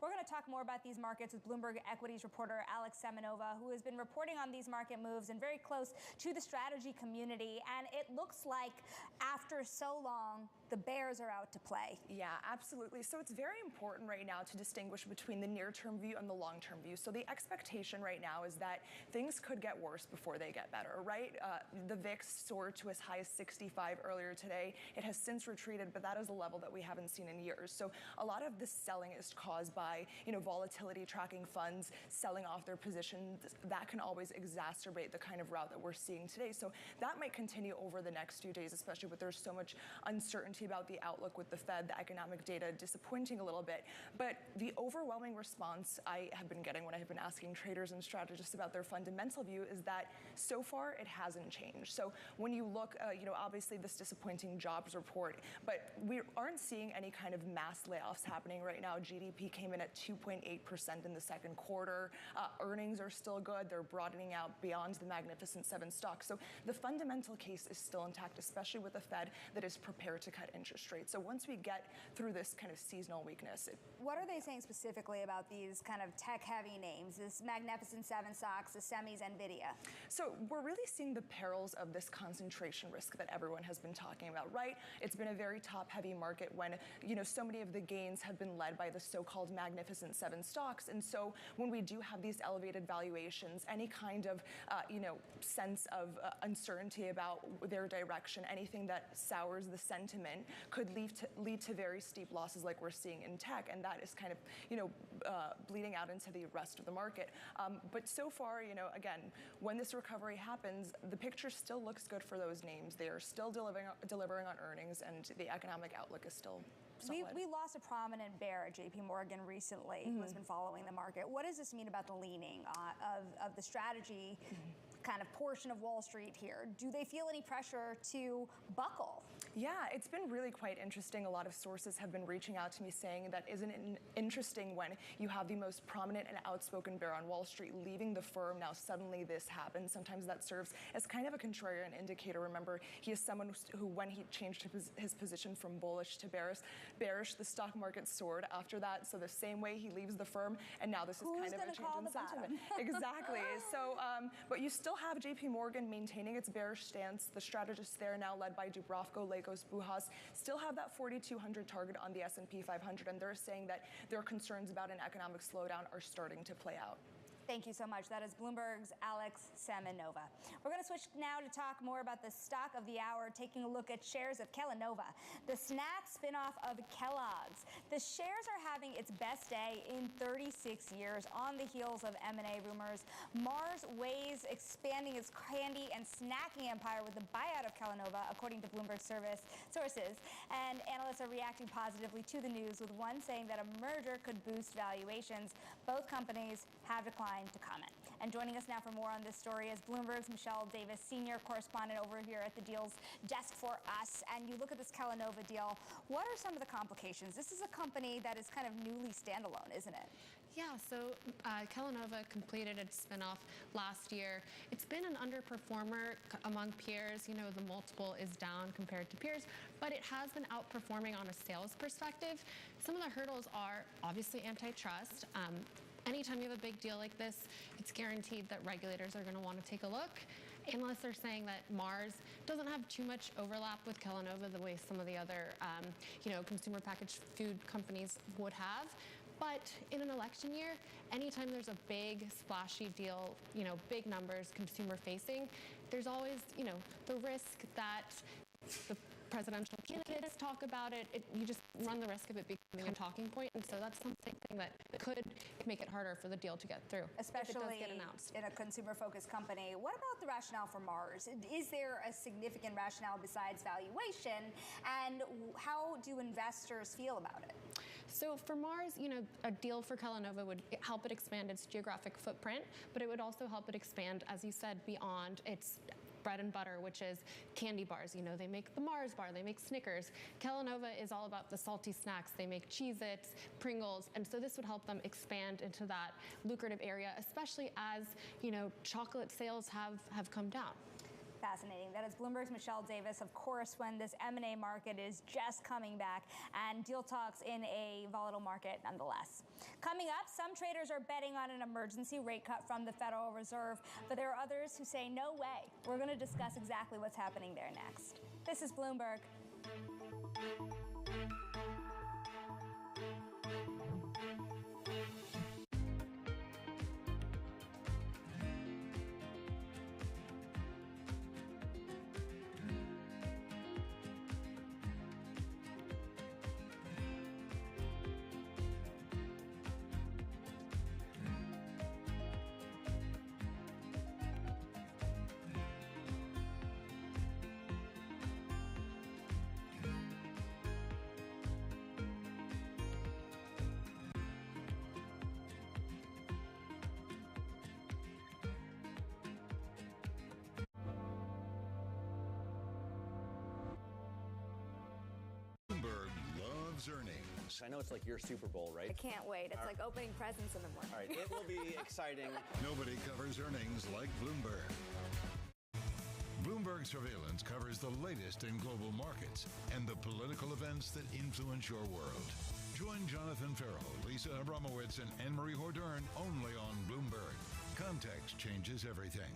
We're going to talk more about these markets with Bloomberg Equities reporter Alex Semenova, who has been reporting on these market moves and very close to the strategy community, and it looks like after so long the bears are out to play.
Yeah, absolutely. So it's very important right now to distinguish between the near-term view and the long-term view. So the expectation right now is that things could get worse before they get better, right? The VIX soared to as high as 65 earlier today. It has since retreated, but that is a level that we haven't seen in years. So a lot of this selling is caused by, volatility tracking funds selling off their positions. That can always exacerbate the kind of route that we're seeing today. So that might continue over the next few days, especially with there's so much uncertainty about the outlook with the Fed, the economic data disappointing a little bit. But the overwhelming response I have been getting when I have been asking traders and strategists about their fundamental view is that so far it hasn't changed. So when you look, obviously this disappointing jobs report, but we aren't seeing any kind of mass layoffs happening right now. GDP came in at 2.8% in the second quarter. Earnings are still good. They're broadening out beyond the Magnificent Seven stocks. So the fundamental case is still intact, especially with a Fed that is prepared to cut interest rates. So once we get through this kind of seasonal weakness.
What are they saying specifically about these kind of tech-heavy names, this Magnificent Seven stocks, the semis, NVIDIA?
So we're really seeing the perils of this concentration risk that everyone has been talking about, right? It's been a very top-heavy market when, so many of the gains have been led by the so-called Magnificent Seven stocks. And so when we do have these elevated valuations, any kind of, sense of uncertainty about their direction, anything that sours the sentiment could lead to very steep losses like we're seeing in tech, and that is kind of, bleeding out into the rest of the market. But so far, again, when this recovery happens, the picture still looks good for those names. They are still delivering on earnings, and the economic outlook is still solid.
We lost a prominent bear at JP Morgan recently who has been following the market. What does this mean about the leaning of the strategy kind of portion of Wall Street here? Do they feel any pressure to buckle?
Yeah, it's been really quite interesting. A lot of sources have been reaching out to me saying that isn't it interesting when you have the most prominent and outspoken bear on Wall Street leaving the firm, now suddenly this happens. Sometimes that serves as kind of a contrarian indicator. Remember, he is someone who when he changed his position from bullish to bearish, the stock market soared after that. So the same way he leaves the firm, and now this is kind of a change in sentiment. Exactly. So, but you still have JP Morgan maintaining its bearish stance. The strategists there, now led by Dubravko, Lagos, Bujas, still have that 4,200 target on the S&P 500, and they're saying that their concerns about an economic slowdown are starting to play out.
Thank you so much. That is Bloomberg's Alex Semenova. We're going to switch now to talk more about the stock of the hour, taking a look at shares of Kellanova, the snack spinoff of Kellogg's. The shares are having its best day in 36 years on the heels of M&A rumors. Mars weighs expanding its candy and snacking empire with the buyout of Kellanova, according to Bloomberg sources. And analysts are reacting positively to the news, with one saying that a merger could boost valuations. Both companies have declined to comment. And joining us now for more on this story is Bloomberg's Michelle Davis, senior correspondent over here at the deals desk for us. And you look at this Kellanova deal, what are some of the complications? This is a company that is kind of newly standalone, isn't it?
Yeah, so Kellanova completed its spinoff last year. It's been an underperformer among peers. The multiple is down compared to peers, but it has been outperforming on a sales perspective. Some of the hurdles are obviously antitrust. Anytime you have a big deal like this, it's guaranteed that regulators are going to want to take a look. Analysts are saying that Mars doesn't have too much overlap with Kellanova the way some of the other, consumer packaged food companies would have. But in an election year, anytime there's a big splashy deal, big numbers, consumer facing, there's always, the risk that the presidential candidates talk about it. You just run the risk of it becoming a talking point, and so that's something that could make it harder for the deal to get through,
especially
if it does get announced.
In a consumer-focused company. What about the rationale for Mars? Is there a significant rationale besides valuation, and how do investors feel about it?
So for Mars, a deal for Kellanova would help it expand its geographic footprint, but it would also help it expand, as you said, beyond its bread and butter, which is candy bars. They make the Mars bar, they make Snickers. Kellanova is all about the salty snacks. They make Cheez-Its, Pringles, and so this would help them expand into that lucrative area, especially as, chocolate sales have come down.
Fascinating. That is Bloomberg's Michelle Davis. Of course, when this M&A market is just coming back and deal talks in a volatile market nonetheless. Coming up, some traders are betting on an emergency rate cut from the Federal Reserve, but there are others who say no way. We're going to discuss exactly what's happening there next. This is Bloomberg.
Earnings.
I know it's like your Super Bowl, right?
I can't wait. It's like opening presents in the morning.
All right, it will be exciting.
Nobody covers earnings like Bloomberg. Bloomberg Surveillance covers the latest in global markets and the political events that influence your world. Join Jonathan Farrell, Lisa Abramowitz, and Anne-Marie Hordern only on Bloomberg. Context changes everything.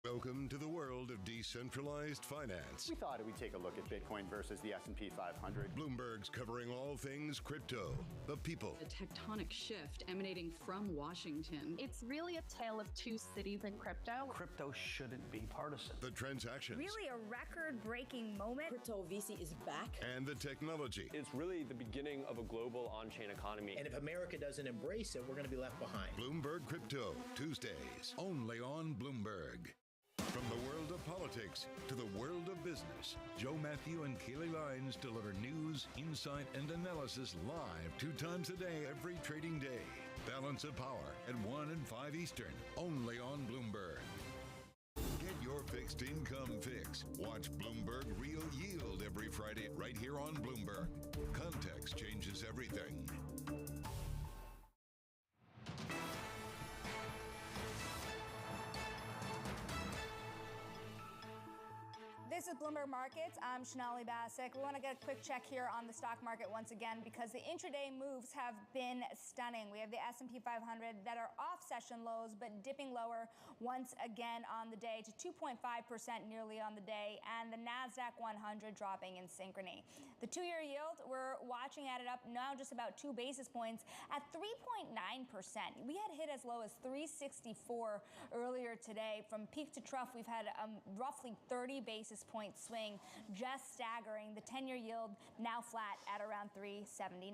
Welcome to the world of decentralized finance.
We thought we'd take a look at Bitcoin versus the S&P 500.
Bloomberg's covering all things crypto, the people.
A tectonic shift emanating from Washington.
It's really a tale of two cities in crypto.
Crypto shouldn't be partisan.
The transactions.
Really a record-breaking moment.
Crypto VC is back.
And the technology.
It's really the beginning of a global on-chain economy.
And if America doesn't embrace it, we're going to be left behind.
Bloomberg Crypto, Tuesdays, only on Bloomberg. From the world of politics to the world of business, Joe Matthew and Keely Lines deliver news, insight, and analysis live 2 times a day every trading day. Balance of Power at 1 and 5 Eastern, only on Bloomberg. Get your fixed income fix. Watch Bloomberg Real Yield every Friday right here on Bloomberg. Context changes everything.
This is Bloomberg Markets. I'm Shonali Bassick. We want to get a quick check here on the stock market once again because the intraday moves have been stunning. We have the S&P 500 that are off session lows but dipping lower once again on the day to 2.5% nearly on the day, and the NASDAQ 100 dropping in synchrony. The 2-year yield, we're watching at it up now just about 2 basis points at 3.9%. We had hit as low as 364 earlier today. From peak to trough, we've had a roughly 30 basis point swing, just staggering. The 10-year yield now flat at around 379.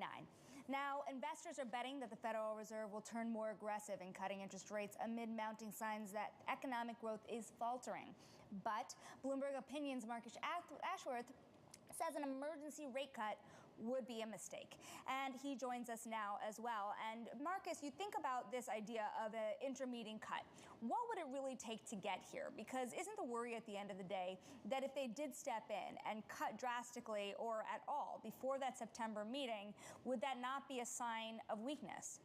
Now, investors are betting that the Federal Reserve will turn more aggressive in cutting interest rates amid mounting signs that economic growth is faltering. But Bloomberg Opinion's Marcus Ashworth says an emergency rate cut would be a mistake. And he joins us now as well. And Marcus, you think about this idea of an intermeeting cut. What would it really take to get here? Because isn't the worry at the end of the day that if they did step in and cut drastically or at all before that September meeting, would that not be a sign of weakness?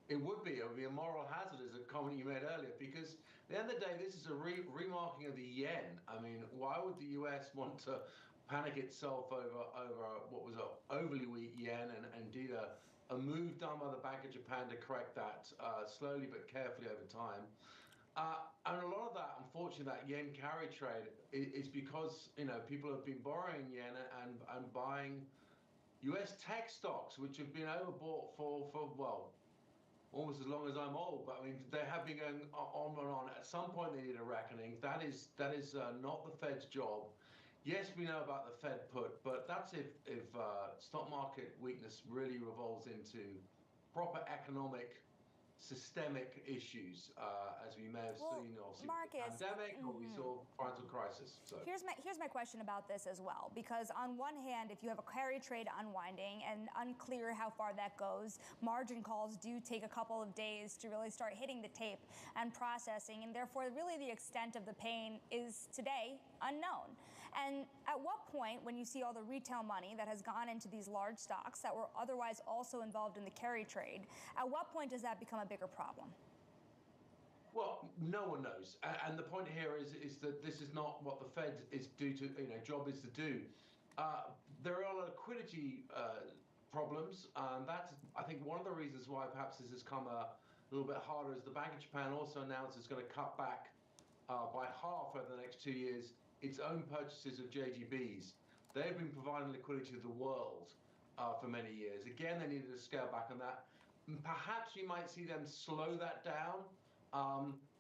It would be. It would be a moral hazard, as a comment you made earlier, because at the end of the day, this is a remarking of the yen. I mean, why would the US want to panic itself over what was an overly weak yen, and indeed a move done by the Bank of Japan to correct that slowly but carefully over time. And a lot of that, unfortunately, that yen carry trade is because people have been borrowing yen and buying US tech stocks, which have been overbought for well, almost as long as I'm old, but I mean, they have been going on and on. At some point, they need a reckoning. That is not the Fed's job. Yes, we know about the Fed put, but that's if stock market weakness really revolves into proper economic, systemic issues, as we may have seen, obviously, with the pandemic, or we saw financial crisis. So
here's my question about this as well, because on one hand, if you have a carry trade unwinding and unclear how far that goes, margin calls do take a couple of days to really start hitting the tape and processing, and therefore really the extent of the pain is today unknown. And at what point, when you see all the retail money that has gone into these large stocks that were otherwise also involved in the carry trade, at what point does that become a bigger problem?
Well, no one knows, and the point here is that this is not what the Fed is job is to do. There are liquidity problems, and that's, I think, one of the reasons why perhaps this has come a little bit harder. Is the Bank of Japan also announced it's going to cut back by half over the next 2 years its own purchases of JGBs. They've been providing liquidity to the world for many years. Again, they needed to scale back on that. Perhaps you might see them slow that down.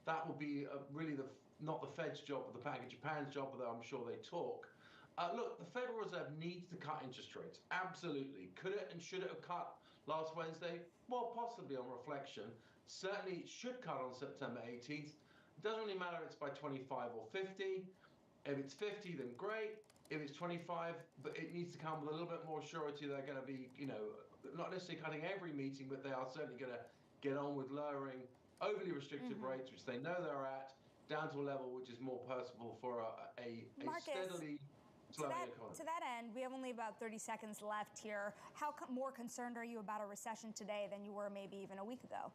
That will be really not the Fed's job, but the Bank of Japan's job, although I'm sure they talk. Look, the Federal Reserve needs to cut interest rates. Absolutely. Could it and should it have cut last Wednesday? Well, possibly on reflection. Certainly it should cut on September 18th. It doesn't really matter if it's by 25 or 50. If it's 50, then great. If it's 25, but it needs to come with a little bit more surety they're going to be, not necessarily cutting every meeting, but they are certainly going to get on with lowering overly restrictive rates, which they know they're at, down to a level which is more personable for a steadily slowing economy.
To that end, we have only about 30 seconds left here. How more concerned are you about a recession today than you were maybe even a week ago?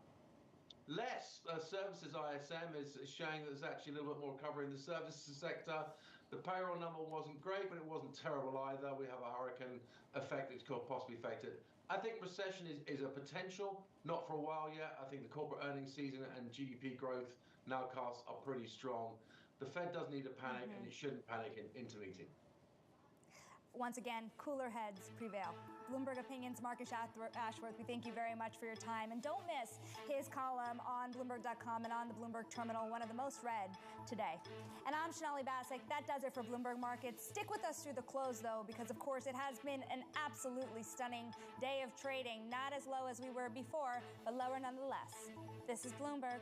Less. Services ISM is showing that there's actually a little bit more recovery in the services sector. The payroll number wasn't great, but it wasn't terrible either. We have a hurricane effect that could possibly affect it. I think recession is a potential, not for a while yet. I think the corporate earnings season and GDP growth nowcasts are pretty strong. The Fed does need to panic, and it shouldn't panic into meeting.
Once again, cooler heads prevail. Bloomberg Opinions, Marcus Ashworth, we thank you very much for your time. And don't miss his column on Bloomberg.com and on the Bloomberg Terminal, one of the most read today. And I'm Sonali Basak. That does it for Bloomberg Markets. Stick with us through the close, though, because, of course, it has been an absolutely stunning day of trading. Not as low as we were before, but lower nonetheless. This is Bloomberg.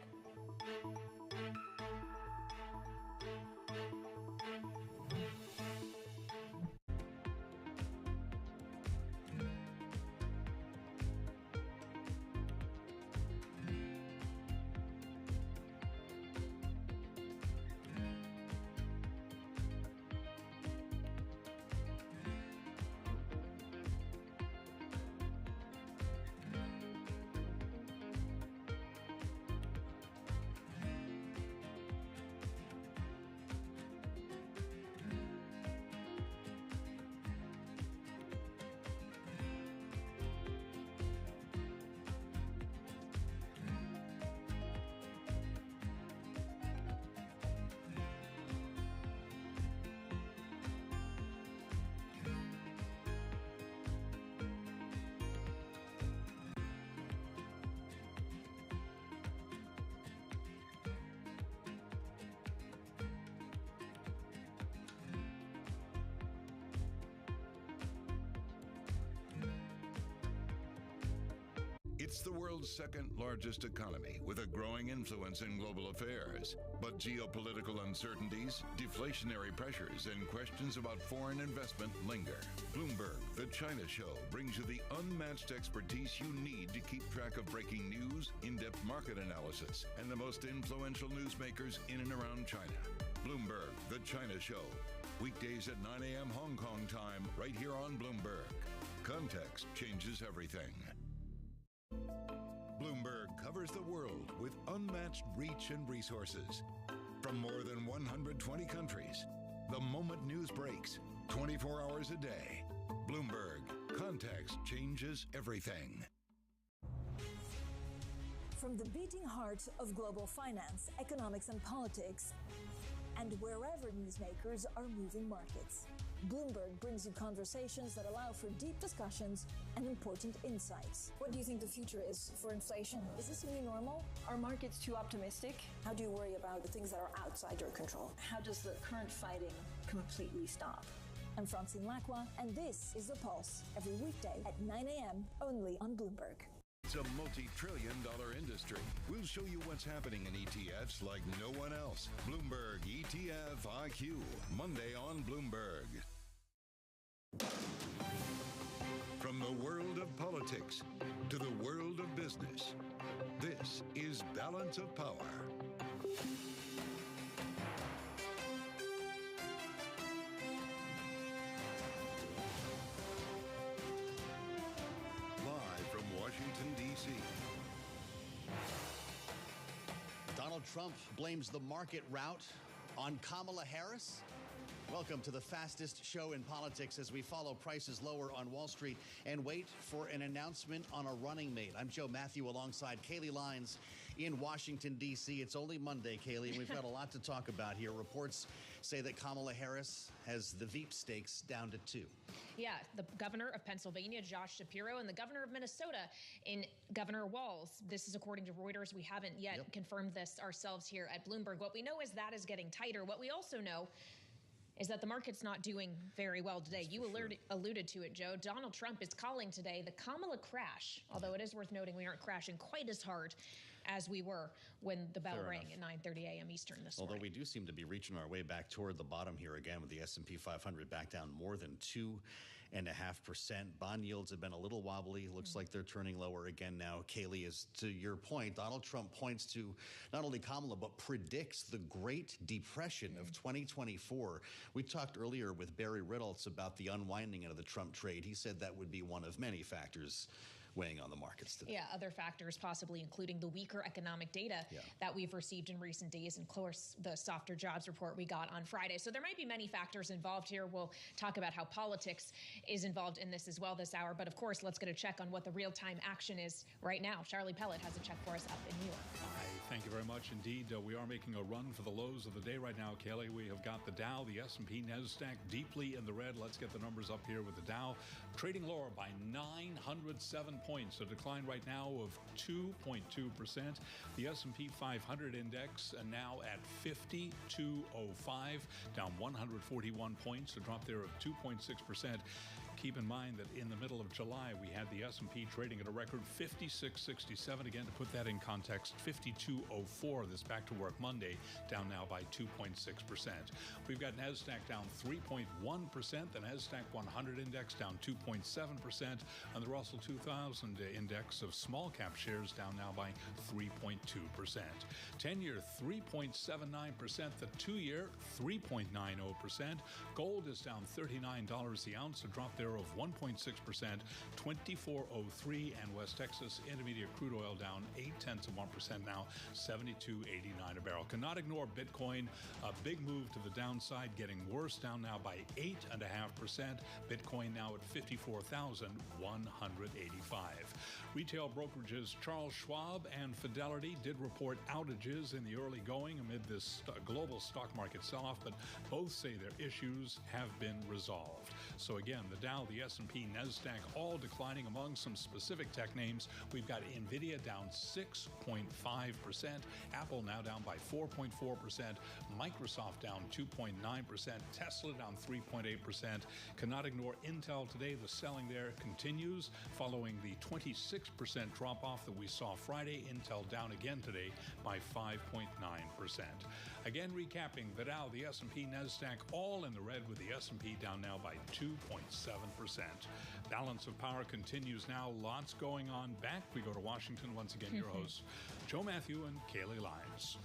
It's the world's second largest economy with a growing influence in global affairs. But geopolitical uncertainties, deflationary pressures, and questions about foreign investment linger. Bloomberg, the China Show, brings you the unmatched expertise you need to keep track of breaking news, in-depth market analysis, and the most influential newsmakers in and around China. Bloomberg, the China Show. Weekdays at 9 a.m. Hong Kong time, right here on Bloomberg. Context changes everything. Bloomberg covers the world with unmatched reach and resources. From more than 120 countries, the moment news breaks, 24 hours a day. Bloomberg, context changes everything.
From the beating heart of global finance, economics, and politics, and wherever newsmakers are moving markets. Bloomberg brings you conversations that allow for deep discussions and important insights. What do you think the future is for inflation? Is this a new normal? Are markets too optimistic? How do you worry about the things that are outside your control? How does the current fighting completely stop? I'm Francine Lacqua, and this is The Pulse, every weekday at 9 a.m. only on Bloomberg.
It's a multi-trillion-dollar industry. We'll show you what's happening in ETFs like no one else. Bloomberg ETF IQ, Monday on Bloomberg. From the world of politics to the world of business, this is Balance of Power. Washington, D.C.
Donald Trump blames the market rout on Kamala Harris. Welcome to the fastest show in politics as we follow prices lower on Wall Street and wait for an announcement on a running mate. I'm Joe Matthew alongside Kaylee Lines in Washington, D.C. It's only Monday, Kaylee, and we've got a lot to talk about here. Reports say that Kamala Harris has the Veep stakes down to 2.
Yeah, the governor of Pennsylvania, Josh Shapiro, and the governor of Minnesota in Governor Walz. This is according to Reuters. We haven't yet confirmed this ourselves here at Bloomberg. What we know is that is getting tighter. What we also know is that the market's not doing very well today. You alluded to it, Joe. Donald Trump is calling today the Kamala crash, although it is worth noting we aren't crashing quite as hard as we were when the bell rang at 9:30 a.m. Eastern this morning.
Although we do seem to be reaching our way back toward the bottom here again with the S&P 500 back down more than 2.5%. Bond yields have been a little wobbly. Looks like they're turning lower again now. Kaylee, is to your point, Donald Trump points to not only Kamala, but predicts the Great Depression of 2024. We talked earlier with Barry Riddles about the unwinding of the Trump trade. He said that would be one of many factors weighing on the markets today.
Yeah, other factors possibly including the weaker economic data that we've received in recent days, and of course the softer jobs report we got on Friday. So there might be many factors involved here. We'll talk about how politics is involved in this as well this hour. But of course, let's get a check on what the real-time action is right now. Charlie Pellet has a check for us up in New York.
Thank you very much indeed. We are making a run for the lows of the day right now, Kelly. We have got the Dow, the S&P, NASDAQ deeply in the red. Let's get the numbers up here with the Dow trading lower by 907 points, a decline right now of 2.2%. The S&P 500 index now at 5205, down 141 points, a drop there of 2.6%. Keep in mind that in the middle of July, we had the S&P trading at a record 5667. Again, to put that in context, 5204 this back to work Monday, down now by 2.6%. We've got NASDAQ down 3.1%, the NASDAQ 100 index down 2.7%, and the Russell 2000 index of small cap shares down now by 3.2%. 10-year 3.79%, the 2-year 3.90%. Gold is down $39 the ounce, a drop there of 1.6%, 24.03, and West Texas Intermediate crude oil down 0.8% now, 72.89 a barrel. Cannot ignore Bitcoin, a big move to the downside, getting worse, down now by 8.5%. Bitcoin now at 54,185. Retail brokerages Charles Schwab and Fidelity did report outages in the early going amid this global stock market sell-off, but both say their issues have been resolved. So again, the Dow, the S&P, NASDAQ, all declining among some specific tech names. We've got NVIDIA down 6.5%, Apple now down by 4.4%, Microsoft down 2.9%, Tesla down 3.8%. Cannot ignore Intel today. The selling there continues following the 26% drop-off that we saw Friday. Intel down again today by 5.9%. Again, recapping, the Dow, the S&P, NASDAQ, all in the red, with the S&P down now by 2.7%. Balance of Power continues now. Lots going on. Back we go to Washington. Once again, your hosts, Joe Matthew and Kaylee Lines.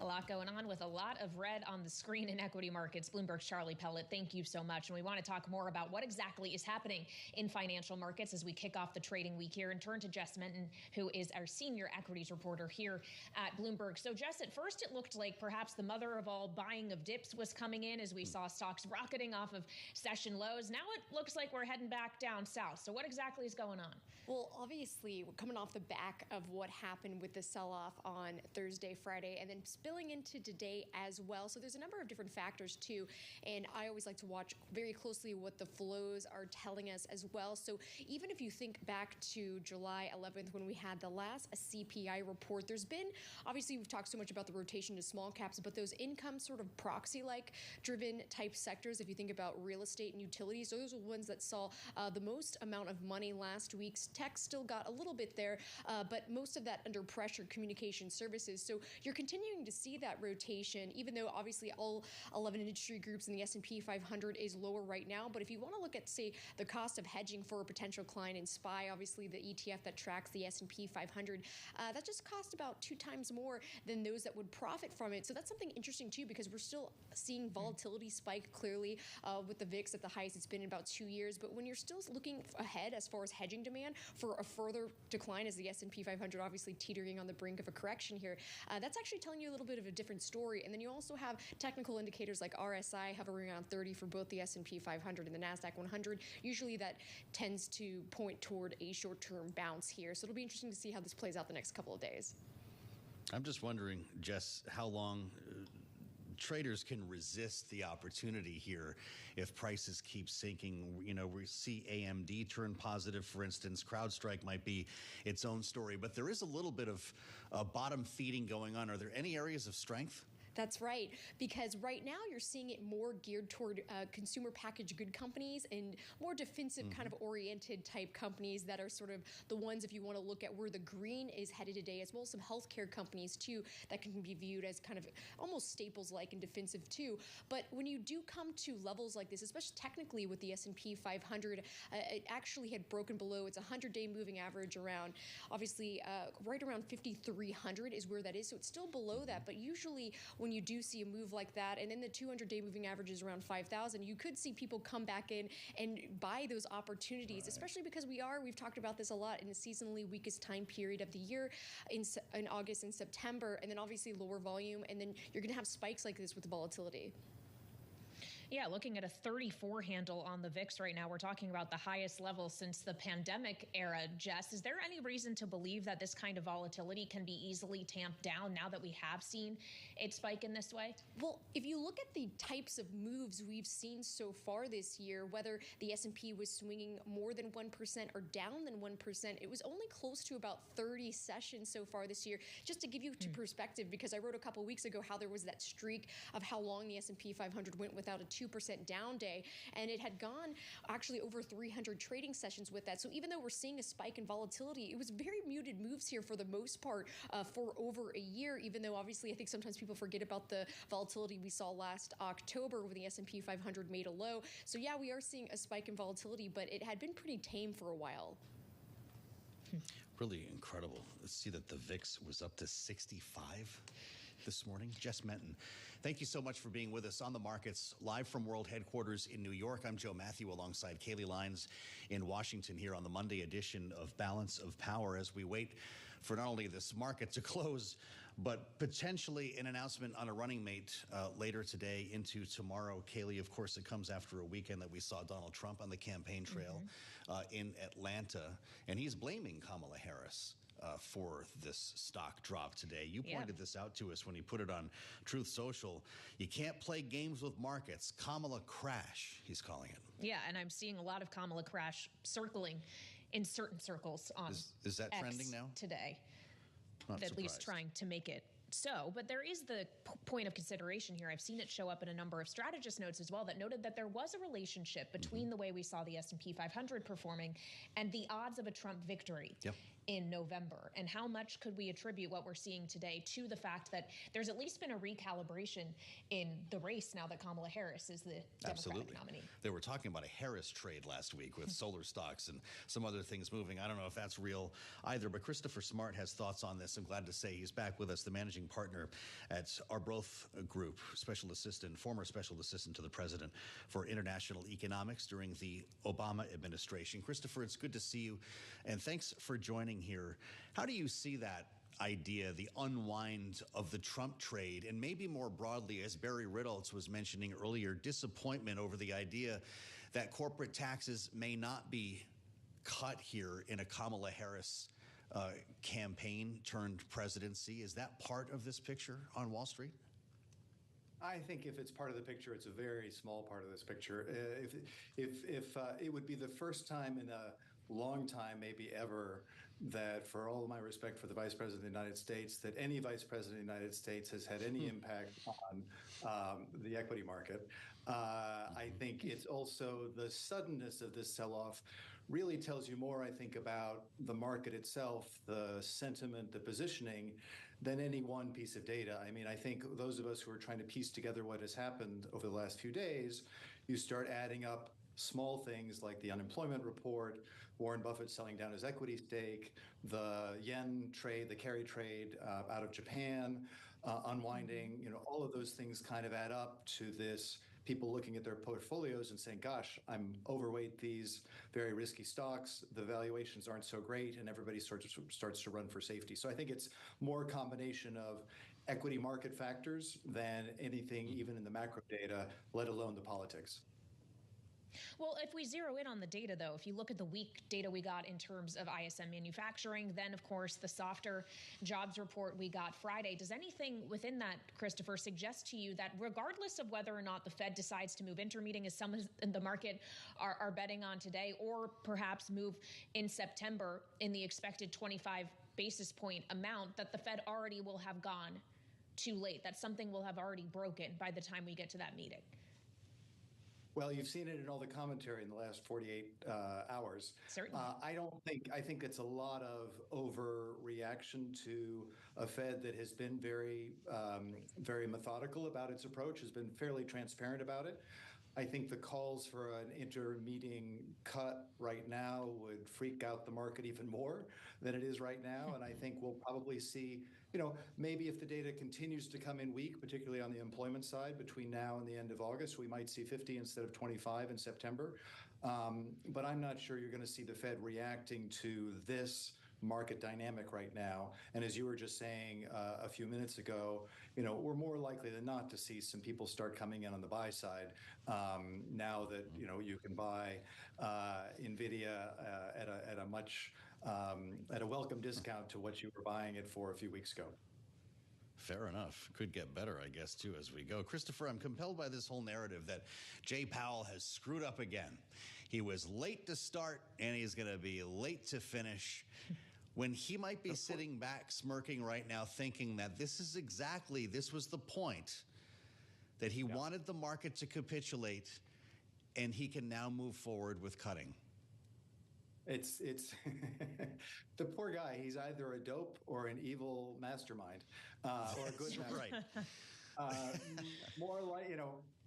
A lot going on with a lot of red on the screen in equity markets. Bloomberg's Charlie Pellet, thank you so much. And we want to talk more about what exactly is happening in financial markets as we kick off the trading week here, and turn to Jess Menton, who is our senior equities reporter here at Bloomberg. So Jess, at first it looked like perhaps the mother of all buying of dips was coming in as we saw stocks rocketing off of session lows. Now it looks like we're heading back down south. So what exactly is going on?
Well, obviously, we're coming off the back of what happened with the sell-off on Thursday, Friday, and then spilling
trailing into today as well. So there's a number of different factors too, and I always like to watch very closely what the flows are telling us as well. So even if you think back to July 11th when we had the last CPI report, there's been, obviously we've talked so much about the rotation to small caps, but those income sort of proxy-like driven type sectors, if you think about real estate and utilities, those are the ones that saw the most amount of money last week. Tech still got a little bit there, but most of that under pressure, communication services. So you're continuing to see that rotation, even though obviously all 11 industry groups in the S&P 500 is lower right now. But if you want to look at, say, the cost of hedging for a potential client in SPY, obviously the ETF that tracks the S&P 500, that just cost about 2 times more than those that would profit from it. So that's something interesting too, because we're still seeing volatility spike clearly with the VIX at the highest it's been in about 2 years. But when you're still looking ahead as far as hedging demand for a further decline as the S&P 500 obviously teetering on the brink of a correction here, that's actually telling you a little bit of a different story. And then you also have technical indicators like RSI hovering around 30 for both the S&P 500 and the NASDAQ 100. Usually that tends to point toward a short-term bounce here. So it'll be interesting to see how this plays out the next couple of days.
I'm just wondering, Jess, how long traders can resist the opportunity here if prices keep sinking. You know, we see AMD turn positive, for instance. CrowdStrike might be its own story, but there is a little bit of bottom feeding going on. Are there any areas of strength?
That's right, because right now you're seeing it more geared toward consumer packaged good companies and more defensive kind of oriented type companies that are sort of the ones, if you want to look at where the green is headed today, as well as some healthcare companies too that can be viewed as kind of almost staples-like and defensive too. But when you do come to levels like this, especially technically with the S&P 500, it actually had broken below its 100-day moving average around, obviously, right around 5,300 is where that is. So it's still below that, but usually when you do see a move like that, and then the 200-day moving average is around 5,000, you could see people come back in and buy those opportunities, especially because we've talked about this a lot, in the seasonally weakest time period of the year in August and September, and then obviously lower volume, and then you're going to have spikes like this with the volatility.
Yeah, looking at a 34 handle on the VIX right now, we're talking about the highest level since the pandemic era. Jess, is there any reason to believe that this kind of volatility can be easily tamped down now that we have seen it spike in this way?
Well, if you look at the types of moves we've seen so far this year, whether the S&P was swinging more than 1% or down than 1%, it was only close to about 30 sessions so far this year. Just to give you to perspective, because I wrote a couple weeks ago how there was that streak of how long the S&P 500 went without a 2% down day, and it had gone actually over 300 trading sessions with that. So even though we're seeing a spike in volatility, it was very muted moves here for the most part for over a year, even though obviously I think sometimes people forget about the volatility we saw last October when the S&P 500 made a low. So yeah, we are seeing a spike in volatility, but it had been pretty tame for a while.
Really incredible. Let's see that the VIX was up to 65 this morning. Jess Menton, thank you so much for being with us on the markets, live from World Headquarters in New York. I'm Joe Matthew alongside Kaylee Lyons in Washington here on the Monday edition of Balance of Power as we wait for not only this market to close, but potentially an announcement on a running mate later today into tomorrow. Kaylee, of course, it comes after a weekend that we saw Donald Trump on the campaign trail in Atlanta, and he's blaming Kamala Harris for this stock drop today. You pointed this out to us when you put it on Truth Social. You can't play games with markets. Kamala crash, he's calling it.
Yeah, and I'm seeing a lot of Kamala crash circling in certain circles on
is that
X
trending now?
Today.
Not
at
surprised.
least trying to make it so. But there is the point of consideration here. I've seen it show up in a number of strategist notes as well that noted that there was a relationship between the way we saw the S&P 500 performing and the odds of a Trump victory. In November, and how much could we attribute what we're seeing today to the fact that there's at least been a recalibration in the race now that Kamala Harris is the Democratic nominee.
They were talking about a Harris trade last week with solar stocks and some other things moving. I don't know if that's real either, but Christopher Smart has thoughts on this. I'm glad to say he's back with us, the managing partner at Arbroath Group, former special assistant to the president for international economics during the Obama administration. Christopher, it's good to see you, and thanks for joining here. How do you see that idea, the unwind of the Trump trade, and maybe more broadly, as Barry Ritholtz was mentioning earlier, disappointment over the idea that corporate taxes may not be cut here in a Kamala Harris campaign turned presidency. Is that part of this picture on Wall Street?
I think if it's part of the picture, it's a very small part of this picture. If it would be the first time in a long time, maybe ever, that for all of my respect for the Vice President of the United States, that any Vice President of the United States has had any impact on the equity market. I think it's also the suddenness of this sell-off really tells you more, I think, about the market itself, the sentiment, the positioning, than any one piece of data. I mean, I think those of us who are trying to piece together what has happened over the last few days, you start adding up small things like the unemployment report, Warren Buffett selling down his equity stake, the yen trade, the carry trade out of Japan, unwinding, all of those things kind of add up to this people looking at their portfolios and saying, gosh, I'm overweight these very risky stocks, the valuations aren't so great, and everybody starts to run for safety. So I think it's more a combination of equity market factors than anything even in the macro data, let alone the politics.
Well, if we zero in on the data, though, if you look at the weak data we got in terms of ISM manufacturing, then, of course, the softer jobs report we got Friday, does anything within that, Christopher, suggest to you that regardless of whether or not the Fed decides to move intermeeting, as some in the market are betting on today, or perhaps move in September in the expected 25 basis point amount, that the Fed already will have gone too late, that something will have already broken by the time we get to that meeting?
Well, you've seen it in all the commentary in the last 48 hours.
Certainly.
I think it's a lot of overreaction to a Fed that has been very, very methodical about its approach, has been fairly transparent about it. I think the calls for an inter-meeting cut right now would freak out the market even more than it is right now. And I think we'll probably see, maybe if the data continues to come in weak, particularly on the employment side, between now and the end of August, we might see 50 instead of 25 in September. But I'm not sure you're going to see the Fed reacting to this market dynamic right now. And as you were just saying a few minutes ago, we're more likely than not to see some people start coming in on the buy side now that you can buy NVIDIA at a much at a welcome discount to what you were buying it for a few weeks ago.
Fair enough. Could get better, I guess, too, as we go. Christopher, I'm compelled by this whole narrative that Jay Powell has screwed up again. He was late to start, and he's going to be late to finish. When he might be sitting back smirking right now thinking that this was the point, that he wanted the market to capitulate, and he can now move forward with cutting.
It's the poor guy. He's either a dope or an evil mastermind, or a good mastermind.
Right.
More like,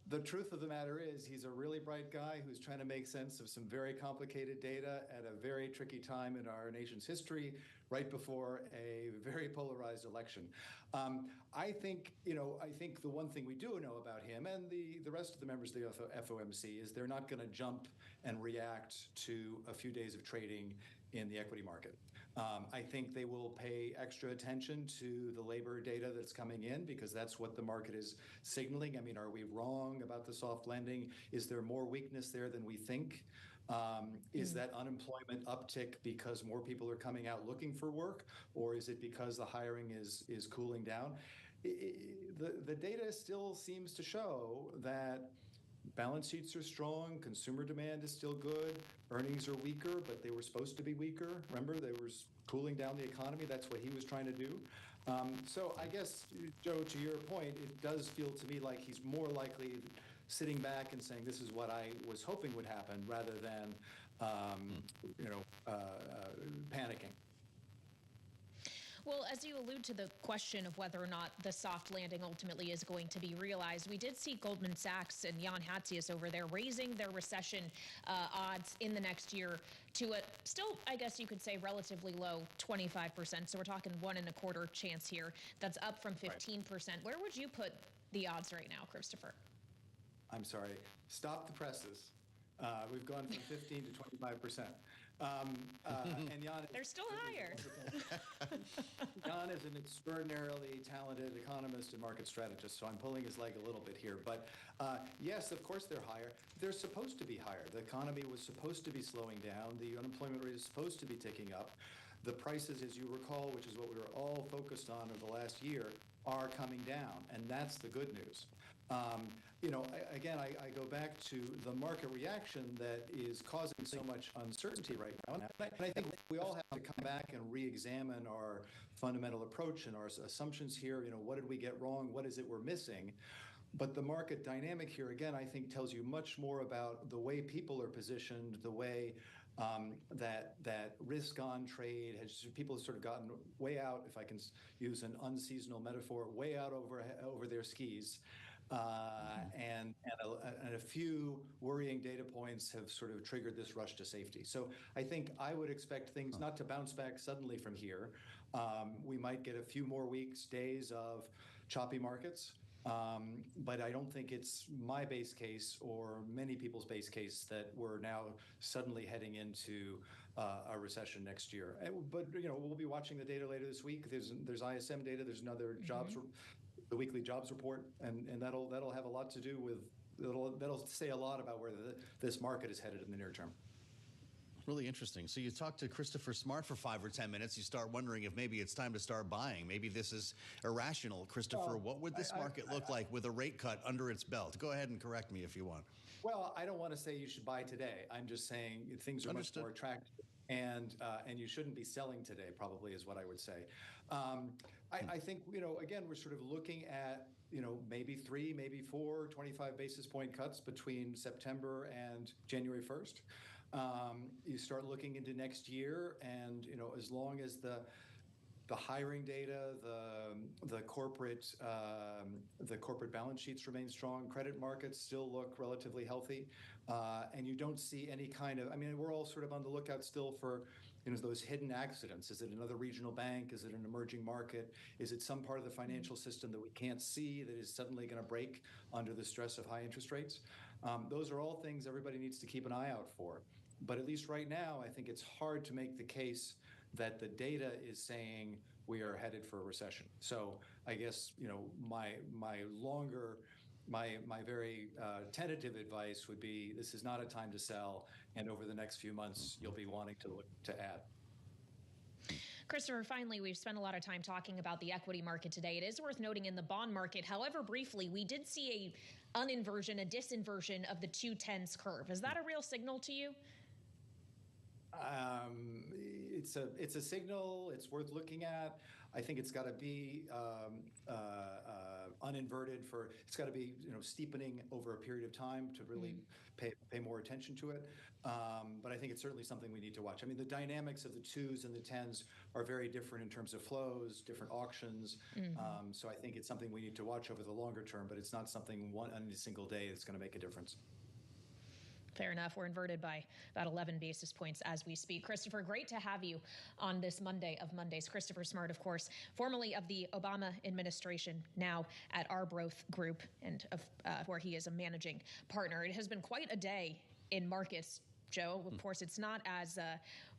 the truth of the matter is he's a really bright guy who's trying to make sense of some very complicated data at a very tricky time in our nation's history, right before a very polarized election. I think the one thing we do know about him and the rest of the members of the FOMC is they're not going to jump and react to a few days of trading in the equity market. I think they will pay extra attention to the labor data that's coming in because that's what the market is signaling. I mean, are we wrong about the soft landing? Is there more weakness there than we think? Is that unemployment uptick because more people are coming out looking for work, or is it because the hiring is cooling down? The data still seems to show that balance sheets are strong, consumer demand is still good, earnings are weaker, but they were supposed to be weaker. Remember, they were cooling down the economy. That's what he was trying to do. So I guess, Joe, to your point, it does feel to me like he's more likely sitting back and saying, this is what I was hoping would happen, rather than, panicking.
Well, as you allude to the question of whether or not the soft landing ultimately is going to be realized, we did see Goldman Sachs and Jan Hatzius over there raising their recession odds in the next year to a still, I guess you could say, relatively low 25%. So we're talking 1.25% chance here. That's up from 15%. Right. Where would you put the odds right now, Christopher?
I'm sorry. Stop the presses. We've gone from 15 to 25%. And Jan,
they're still higher.
Jan is an extraordinarily talented economist and market strategist, so I'm pulling his leg a little bit here. But yes, of course they're higher. They're supposed to be higher. The economy was supposed to be slowing down. The unemployment rate is supposed to be ticking up. the prices, as you recall, which is what we were all focused on over the last year, are coming down, and that's the good news. Again, I go back to the market reaction that is causing so much uncertainty right now. And I think we all have to come back and re-examine our fundamental approach and our assumptions here. What did we get wrong? What is it we're missing? But the market dynamic here, again, I think tells you much more about the way people are positioned, the way that risk-on trade people have sort of gotten way out, if I can use an unseasonal metaphor, way out over their skis. And a few worrying data points have sort of triggered this rush to safety. So I think I would expect things not to bounce back suddenly from here. We might get a few more weeks, days of choppy markets. But I don't think it's my base case or many people's base case that we're now suddenly heading into a recession next year. But we'll be watching the data later this week. There's ISM data. There's another the weekly jobs report, and that'll have a lot to do with that'll say a lot about where this market is headed in the near term.
Really interesting. So you talk to Christopher Smart for 5 or 10 minutes. You start wondering if maybe it's time to start buying. Maybe this is irrational. Christopher, what would this market look like with a rate cut under its belt? Go ahead and correct me if you want.
Well, I don't want to say you should buy today. I'm just saying things are much more attractive, and you shouldn't be selling today, probably is what I would say. I think, again, we're sort of looking at, maybe 3, maybe 4, 25 basis point cuts between September and January 1st. You start looking into next year, and as long as the hiring data, the corporate balance sheets remain strong, credit markets still look relatively healthy, and you don't see any kind of. I mean, we're all sort of on the lookout still for those hidden accidents. Is it another regional bank? Is it an emerging market? Is it some part of the financial system that we can't see that is suddenly going to break under the stress of high interest rates? Those are all things everybody needs to keep an eye out for. But at least right now, I think it's hard to make the case that the data is saying we are headed for a recession. So I guess, my very tentative advice would be this is not a time to sell, and over the next few months, you'll be wanting to look to add.
Christopher, finally, we've spent a lot of time talking about the equity market today. It is worth noting in the bond market, however briefly, we did see a disinversion of the 2-10s curve. Is that a real signal to you?
It's a signal. It's worth looking at. I think it's got to be uninverted it's got to be steepening over a period of time to really pay more attention to it. But I think it's certainly something we need to watch. I mean, the dynamics of the 2s and the 10s are very different in terms of flows, different auctions. So I think it's something we need to watch over the longer term, but it's not something on a single day that's going to make a difference.
Fair enough. We're inverted by about 11 basis points as we speak. Christopher, great to have you on this Monday of Mondays. Christopher Smart, of course, formerly of the Obama administration, now at Arbroath Group, and where he is a managing partner. It has been quite a day in markets, Joe. Of course, it's not as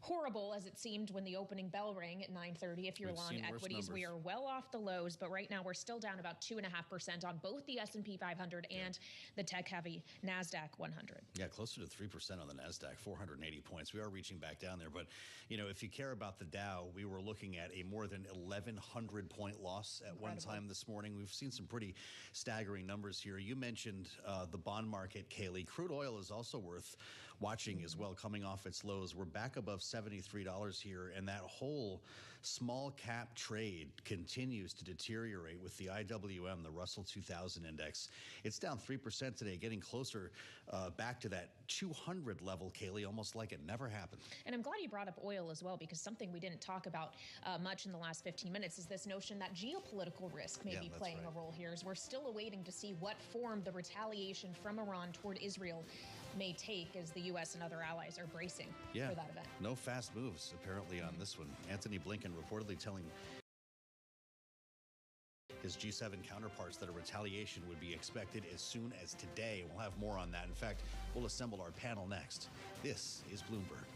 horrible as it seemed when the opening bell rang at 9:30. If you're long equities, we are well off the lows, but right now we're still down about 2.5% on both the S&P 500 and the tech-heavy NASDAQ 100.
Yeah, closer to 3% on the NASDAQ, 480 points. We are reaching back down there, but if you care about the Dow, we were looking at a more than 1,100-point loss at one time this morning. We've seen some pretty staggering numbers here. You mentioned the bond market, Kaylee. Crude oil is also worth watching as well, coming off its lows. We're back above $73 here, and that whole small cap trade continues to deteriorate with the IWM, the Russell 2000 index. It's down 3% today, getting closer back to that 200 level, Kaylee, almost like it never happened.
And I'm glad you brought up oil as well, because something we didn't talk about much in the last 15 minutes is this notion that geopolitical risk may be playing a role here, as we're still awaiting to see what form the retaliation from Iran toward Israel may take as the U.S. and other allies are bracing for that event.
No fast moves, apparently, on this one. Anthony Blinken reportedly telling his G7 counterparts that a retaliation would be expected as soon as today. We'll have more on that. In fact, we'll assemble our panel next. This is Bloomberg.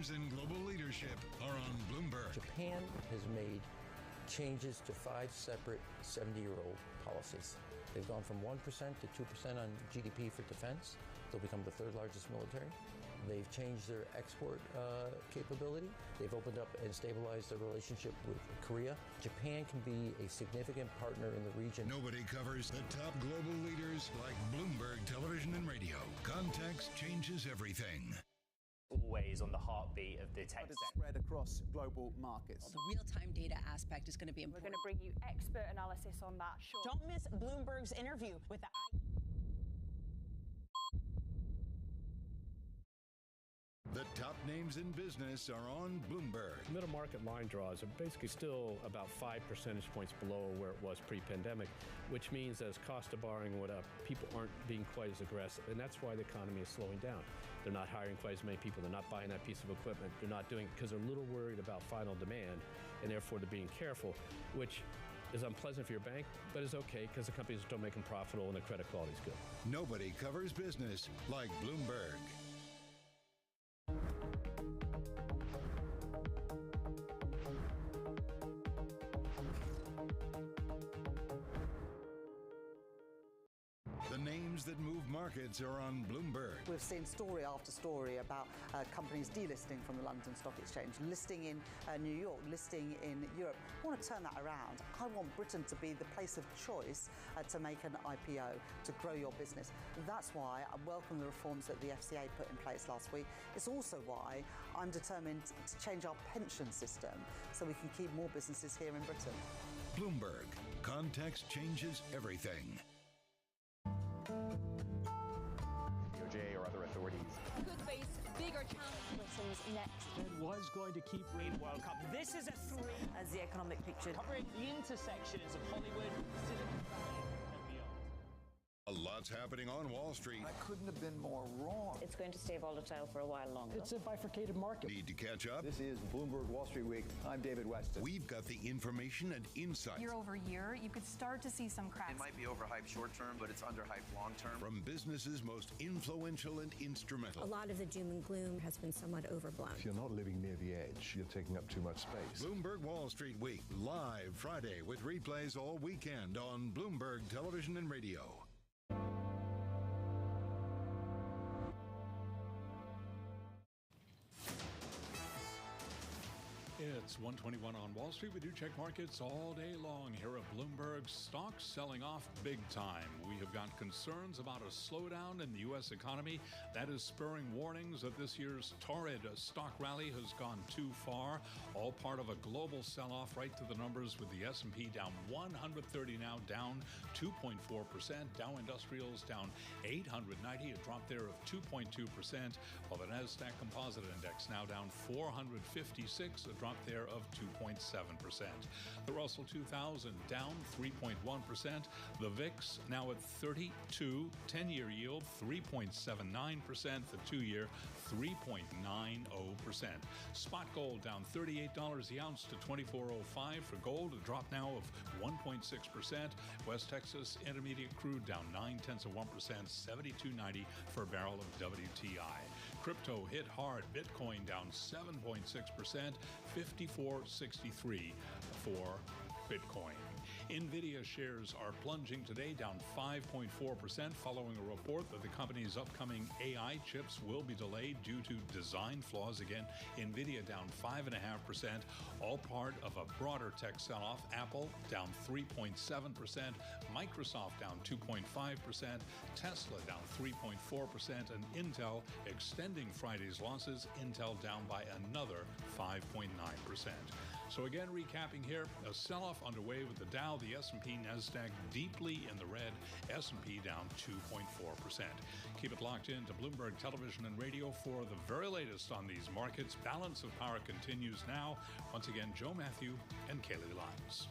names in global leadership are on Bloomberg.
Japan has made changes to 5 separate 70-year-old policies. They've gone from 1% to 2% on GDP for defense. They'll become the 3rd largest military. They've changed their export capability. They've opened up and stabilized their relationship with Korea. Japan can be a significant partner in the region.
Nobody covers the top global leaders like Bloomberg Television and Radio. Context changes everything.
Always on the heartbeat of the tech sector.
Spread across global markets.
The real-time data aspect is going to be important.
We're going to bring you expert analysis on that. Sure.
Don't miss Bloomberg's interview with the
The top names in business are on Bloomberg.
Middle market line draws are basically still about 5 percentage points below where it was pre-pandemic, which means as cost of borrowing went up, people aren't being quite as aggressive, and that's why the economy is slowing down. They're not hiring quite as many people. They're not buying that piece of equipment. They're not doing it because they're a little worried about final demand, and therefore they're being careful, which is unpleasant for your bank, but is okay because the companies are still making profitable and the credit quality is good.
Nobody covers business like Bloomberg. The names that move markets are on Bloomberg.
We've seen story after story about companies delisting from the London Stock Exchange, listing in New York, listing in Europe. I want to turn that around. I want Britain to be the place of choice to make an IPO, to grow your business. That's why I welcome the reforms that the FCA put in place last week. It's also why I'm determined to change our pension system so we can keep more businesses here in Britain.
Bloomberg. Context changes everything.
DOJ or other authorities.
Could face bigger challenges.
Britain's next.
Fed was going to keep rain
World Cup. This is a 3
as the economic picture.
covering the intersections of Hollywood, Silicon Valley, and beyond.
A lot's happening on Wall Street.
I couldn't have been more wrong.
It's going to stay volatile for a while longer.
It's a bifurcated market.
Need to catch up?
This is Bloomberg Wall Street Week. I'm David Weston.
We've got the information and insight.
Year over year, you could start to see some cracks.
It might be overhyped short term, but it's underhyped long term.
From businesses most influential and instrumental.
A lot of the doom and gloom has been somewhat overblown.
If you're not living near the edge, you're taking up too much space.
Bloomberg Wall Street Week, live Friday with replays all weekend on Bloomberg Television and Radio.
It's 1:21 on Wall Street. We do check markets all day long here at Bloomberg. Stocks selling off big time. We have got concerns about a slowdown in the U.S. economy. That is spurring warnings that this year's torrid stock rally has gone too far. All part of a global sell-off right to the numbers, with the S&P down 130 now, down 2.4%. Dow Industrials down 890, a drop there of 2.2%, while the NASDAQ Composite Index now down 456, a drop there of 2.7%. The Russell 2000 down 3.1%. The VIX now at 32, 10-year yield 3.79%, the 2-year 3.90%. Spot gold down $38 the ounce to $24.05 for gold, a drop now of 1.6%. West Texas Intermediate crude down 0.9%, $72.90 for a barrel of WTI. Crypto hit hard. Bitcoin down 7.6%, $54.63 for Bitcoin. NVIDIA shares are plunging today, down 5.4%, following a report that the company's upcoming AI chips will be delayed due to design flaws. Again, NVIDIA down 5.5%, all part of a broader tech sell-off. Apple down 3.7%, Microsoft down 2.5%, Tesla down 3.4%, and Intel extending Friday's losses. Intel down by another 5.9%. So again, recapping here, a sell-off underway with the Dow, the S&P, NASDAQ deeply in the red, S&P down 2.4%. Keep it locked in to Bloomberg Television and Radio for the very latest on these markets. Balance of Power continues now. Once again, Joe Matthew and Kaylee Lyons.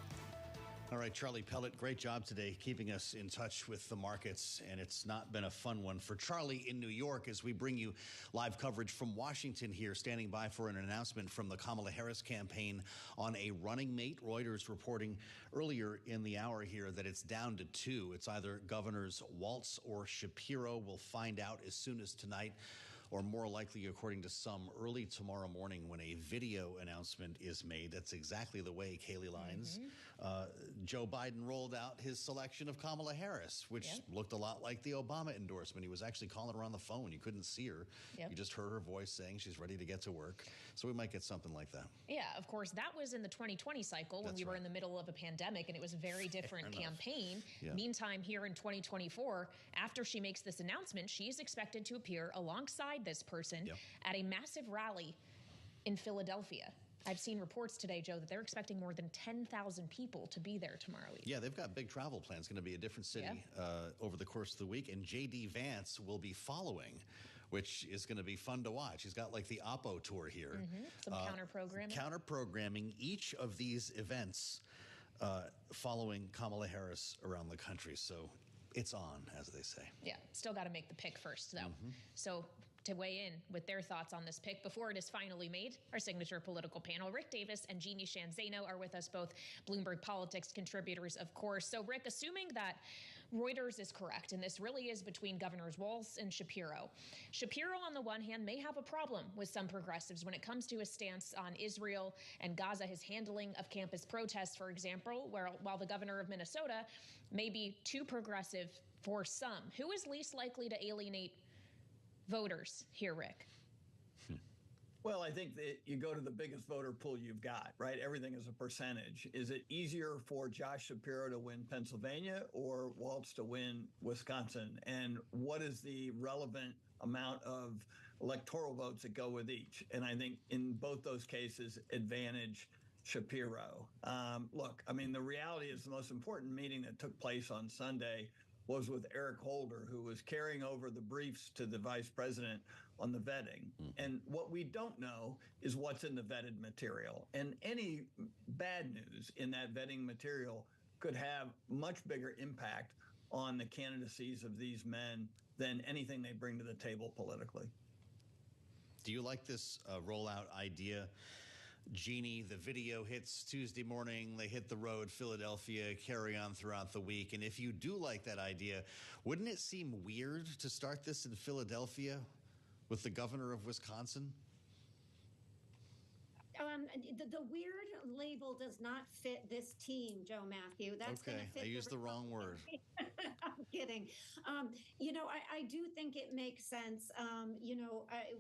All right, Charlie Pellet, great job today keeping us in touch with the markets, and it's not been a fun one for Charlie in New York as we bring you live coverage from Washington here, standing by for an announcement from the Kamala Harris campaign on a running mate. Reuters reporting earlier in the hour here that it's down to 2. It's either Governors Walz or Shapiro. We'll find out as soon as tonight or more likely, according to some, early tomorrow morning when a video announcement is made. That's exactly the way, Kaylee Lyons, Joe Biden rolled out his selection of Kamala Harris, which looked a lot like the Obama endorsement. He was actually calling her on the phone. You couldn't see her. You just heard her voice saying she's ready to get to work. So we might get something like that.
Yeah, of course, that was in the 2020 cycle when we were in the middle of a pandemic, and it was a very different campaign. Meantime, here in 2024, after she makes this announcement, she is expected to appear alongside this person at a massive rally in Philadelphia. I've seen reports today, Joe, that they're expecting more than 10,000 people to be there tomorrow evening.
Yeah, they've got big travel plans. It's going to be a different city over the course of the week. And J.D. Vance will be following, which is going to be fun to watch. He's got like the Oppo tour here.
Some counter-programming.
Counter-programming each of these events following Kamala Harris around the country. So it's on, as they say.
Yeah, still got to make the pick first, though. So to weigh in with their thoughts on this pick before it is finally made, our signature political panel, Rick Davis and Jeannie Sheehan Zaino, are with us, both Bloomberg Politics contributors, of course. So, Rick, assuming that Reuters is correct, and this really is between Governors Walz and Shapiro. Shapiro, on the one hand, may have a problem with some progressives when it comes to his stance on Israel and Gaza, his handling of campus protests, for example, while the governor of Minnesota may be too progressive for some. Who is least likely to alienate voters here, Rick?
Well, I think that you go to the biggest voter pool you've got, right? Everything is a percentage. Is it easier for Josh Shapiro to win Pennsylvania or Walz to win Wisconsin? And what is the relevant amount of electoral votes that go with each? And I think in both those cases, advantage Shapiro. Look, I mean, the reality is the most important meeting that took place on Sunday was with Eric Holder, who was carrying over the briefs to the vice president on the vetting. And what we don't know is what's in the vetted material. And any bad news in that vetting material could have much bigger impact on the candidacies of these men than anything they bring to the table politically.
Do you like this rollout idea? Jeannie, the video hits Tuesday morning, they hit the road, Philadelphia, carry on throughout the week. And if you do like that idea, wouldn't it seem weird to start this in Philadelphia with the governor of Wisconsin?
The weird label does not fit this team, Joe Matthew. That's
okay. I used the wrong word.
I'm kidding. I do think it makes sense.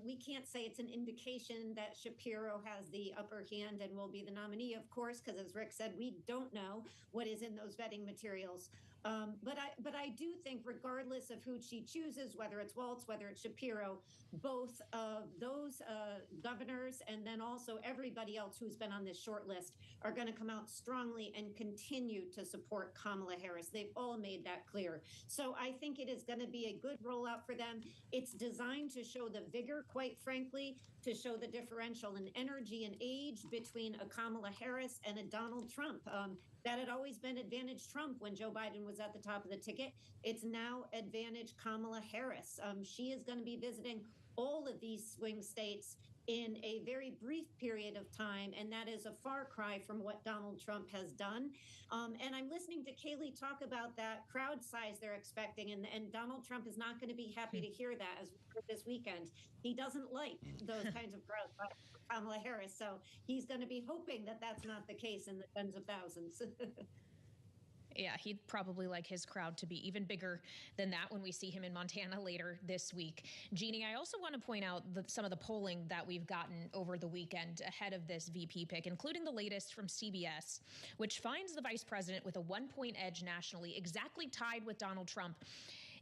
We can't say it's an indication that Shapiro has the upper hand and will be the nominee, of course, because as Rick said, we don't know what is in those vetting materials. But I do think, regardless of who she chooses, whether it's Walz, whether it's Shapiro, both of those governors and then also everybody else who's been on this short list are going to come out strongly and continue to support Kamala Harris. They've all made that clear. So I think it is going to be a good rollout for them. It's designed to show the vigor, quite frankly, to show the differential in energy and age between a Kamala Harris and a Donald Trump. That had always been advantage Trump when Joe Biden was at the top of the ticket. It's now advantage Kamala Harris. She is going to be visiting all of these swing states in a very brief period of time, and that is a far cry from what Donald Trump has done. And I'm listening to Kaylee talk about that crowd size they're expecting, and Donald Trump is not going to be happy to hear that as we heard this weekend. He doesn't like those kinds of crowds for Kamala Harris, so he's going to be hoping that that's not the case in the tens of thousands.
Yeah, he'd probably like his crowd to be even bigger than that when we see him in Montana later this week. Jeannie, I also want to point out some of the polling that we've gotten over the weekend ahead of this VP pick, including the latest from CBS, which finds the vice president with a 1-point edge nationally, exactly tied with Donald Trump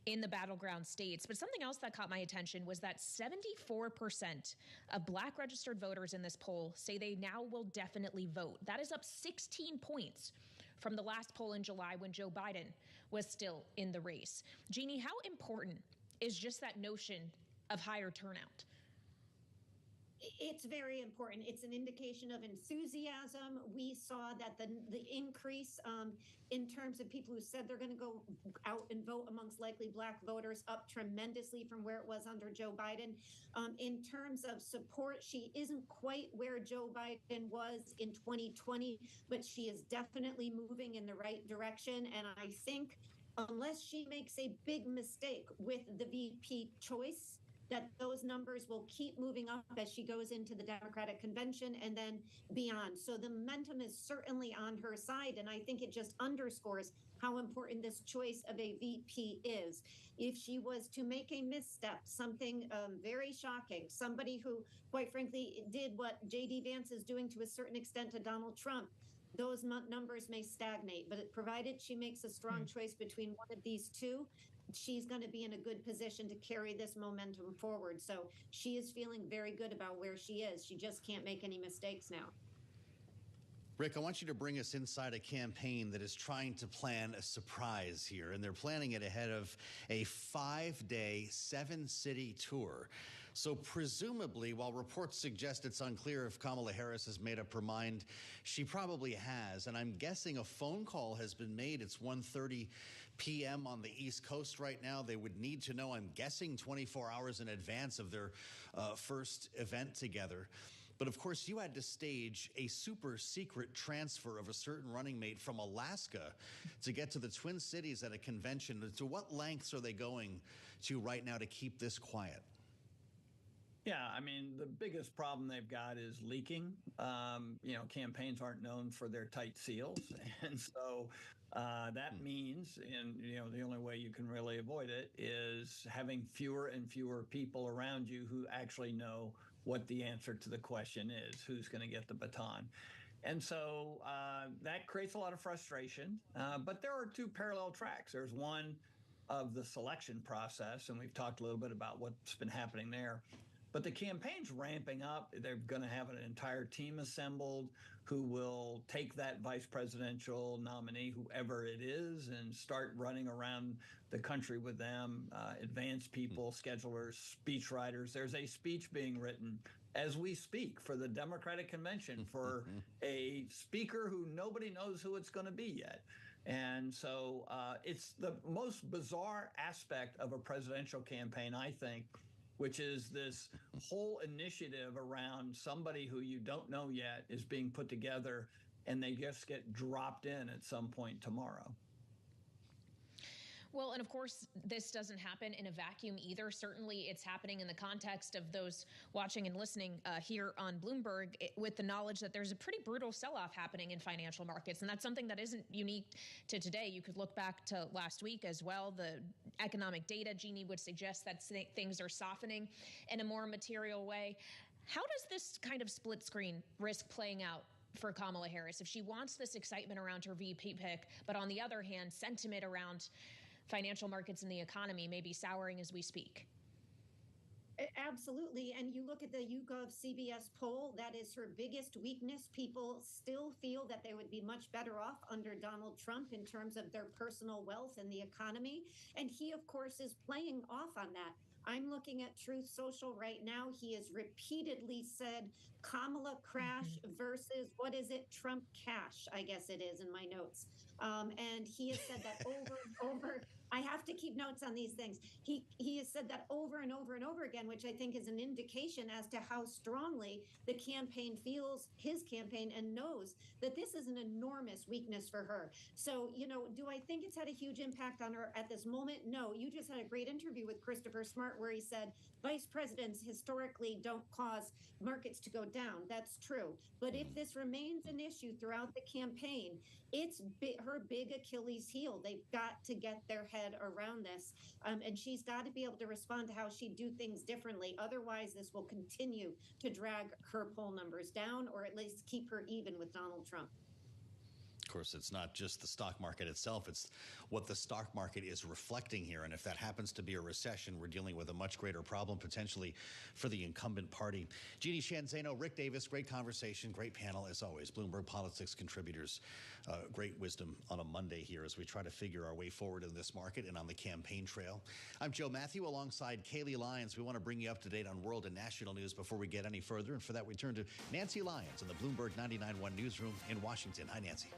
in the battleground states. But something else that caught my attention was that 74% of Black registered voters in this poll say they now will definitely vote. That is up 16 points from the last poll in July when Joe Biden was still in the race. Jeannie, how important is just that notion of higher turnout?
It's very important. It's an indication of enthusiasm. We saw that the increase in terms of people who said they're going to go out and vote amongst likely Black voters up tremendously from where it was under Joe Biden. In terms of support, she isn't quite where Joe Biden was in 2020, but she is definitely moving in the right direction. And I think unless she makes a big mistake with the VP choice, that those numbers will keep moving up as she goes into the Democratic convention and then beyond. So the momentum is certainly on her side, and I think it just underscores how important this choice of a VP is. If she was to make a misstep, something very shocking, somebody who, quite frankly, did what J.D. Vance is doing to a certain extent to Donald Trump, those numbers may stagnate. But provided she makes a strong choice between one of these two, she's going to be in a good position to carry this momentum forward. So she is feeling very good about where she is. She just can't make any mistakes now.
Rick, I want you to bring us inside a campaign that is trying to plan a surprise here, and they're planning it ahead of a 5-day, 7-city tour. So presumably, while reports suggest it's unclear if Kamala Harris has made up her mind, she probably has. And I'm guessing a phone call has been made. It's 1:30 p.m. on the East Coast right now. They would need to know, I'm guessing, 24 hours in advance of their first event together. But of course, you had to stage a super secret transfer of a certain running mate from Alaska to get to the Twin Cities at a convention. To what lengths are they going to right now to keep this quiet?
Yeah, I mean, the biggest problem they've got is leaking. Campaigns aren't known for their tight seals. And so that means, and, the only way you can really avoid it is having fewer and fewer people around you who actually know what the answer to the question is, who's going to get the baton. And so that creates a lot of frustration. But there are two parallel tracks. There's one of the selection process, and we've talked a little bit about what's been happening there. But the campaign's ramping up. They're going to have an entire team assembled who will take that vice presidential nominee, whoever it is, and start running around the country with them, advanced people, schedulers, speechwriters. There's a speech being written as we speak for the Democratic convention for a speaker who nobody knows who it's going to be yet. And so it's the most bizarre aspect of a presidential campaign, I think, which is this whole initiative around somebody who you don't know yet is being put together, and they just get dropped in at some point tomorrow.
Well, and of course, this doesn't happen in a vacuum either. Certainly, it's happening in the context of those watching and listening here on Bloomberg with the knowledge that there's a pretty brutal sell-off happening in financial markets. And that's something that isn't unique to today. You could look back to last week as well. The economic data, Jeannie, would suggest that things are softening in a more material way. How does this kind of split screen risk playing out for Kamala Harris if she wants this excitement around her VP pick, but on the other hand, sentiment around financial markets and the economy may be souring as we speak?
Absolutely. And you look at the YouGov CBS poll, that is her biggest weakness. People still feel that they would be much better off under Donald Trump in terms of their personal wealth and the economy. And he, of course, is playing off on that. I'm looking at Truth Social right now. He has repeatedly said Kamala crash versus, what is it, Trump cash, I guess it is in my notes. And he has said that over and over. I have to keep notes on these things. He has said that over and over and over again, which I think is an indication as to how strongly the campaign feels his campaign and knows that this is an enormous weakness for her. So, do I think it's had a huge impact on her at this moment? No. You just had a great interview with Christopher Smart where he said vice presidents historically don't cause markets to go down. That's true. But if this remains an issue throughout the campaign, it's her big Achilles heel. They've got to get their head around this. And she's got to be able to respond to how she'd do things differently. Otherwise, this will continue to drag her poll numbers down or at least keep her even with Donald Trump.
Of course, it's not just the stock market itself. It's what the stock market is reflecting here. And if that happens to be a recession, we're dealing with a much greater problem potentially for the incumbent party. Jeannie Shanzano, Rick Davis, great conversation, great panel as always. Bloomberg Politics contributors, great wisdom on a Monday here as we try to figure our way forward in this market and on the campaign trail. I'm Joe Matthew alongside Kaylee Lyons. We want to bring you up to date on world and national news before we get any further. And for that, we turn to Nancy Lyons in the Bloomberg 99.1 newsroom in Washington. Hi, Nancy.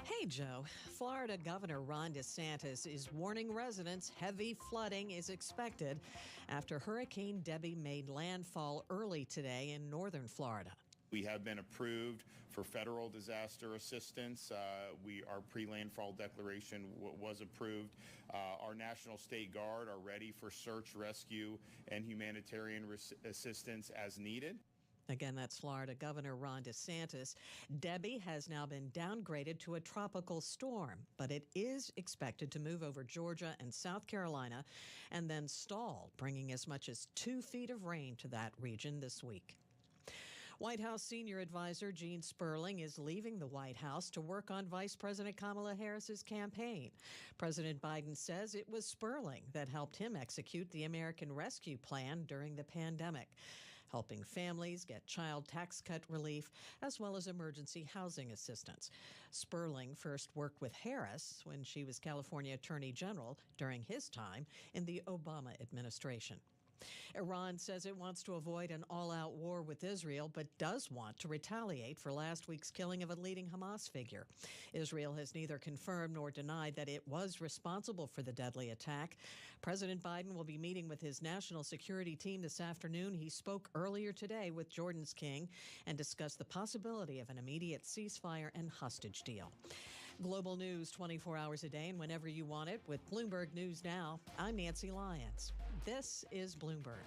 Hey, Joe. Florida Governor Ron DeSantis is warning residents heavy flooding is expected after Hurricane Debbie made landfall early today in northern Florida.
We have been approved for federal disaster assistance. Our pre-landfall declaration was approved. Our National State Guard are ready for search, rescue, and humanitarian assistance as needed.
Again, that's Florida Governor Ron DeSantis. Debbie has now been downgraded to a tropical storm, but it is expected to move over Georgia and South Carolina and then stall, bringing as much as 2 feet of rain to that region this week. White House senior advisor Gene Sperling is leaving the White House to work on Vice President Kamala Harris's campaign. President Biden says it was Sperling that helped him execute the American Rescue Plan during the pandemic, helping families get child tax cut relief as well as emergency housing assistance. Sperling first worked with Harris when she was California Attorney General during his time in the Obama administration. Iran says it wants to avoid an all-out war with Israel, but does want to retaliate for last week's killing of a leading Hamas figure. Israel has neither confirmed nor denied that it was responsible for the deadly attack. President Biden will be meeting with his national security team this afternoon. He spoke earlier today with Jordan's king and discussed the possibility of an immediate ceasefire and hostage deal. Global news 24 hours a day and whenever you want it with Bloomberg News Now. I'm Nancy Lyons. This is Bloomberg.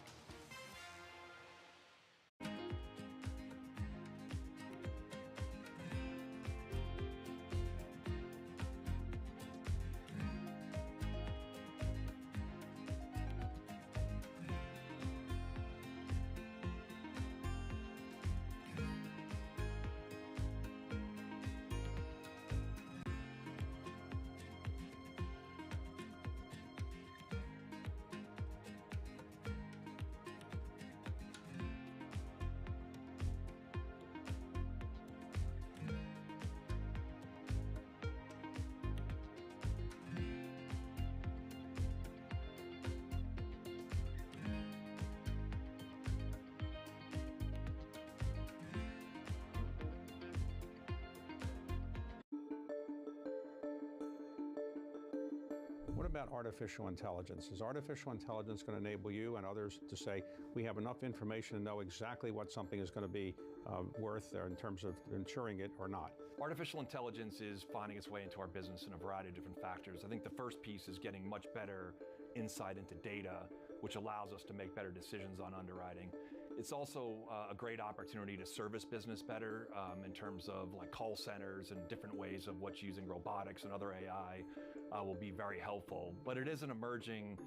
What about artificial intelligence? Is artificial intelligence going to enable you and others to say, we have enough information to know exactly what something is going to be worth in terms of insuring it or not?
Artificial intelligence is finding its way into our business in a variety of different factors. I think the first piece is getting much better insight into data, which allows us to make better decisions on underwriting. It's also a great opportunity to service business better in terms of like call centers and different ways of what's using robotics and other AI will be very helpful. But it is an emerging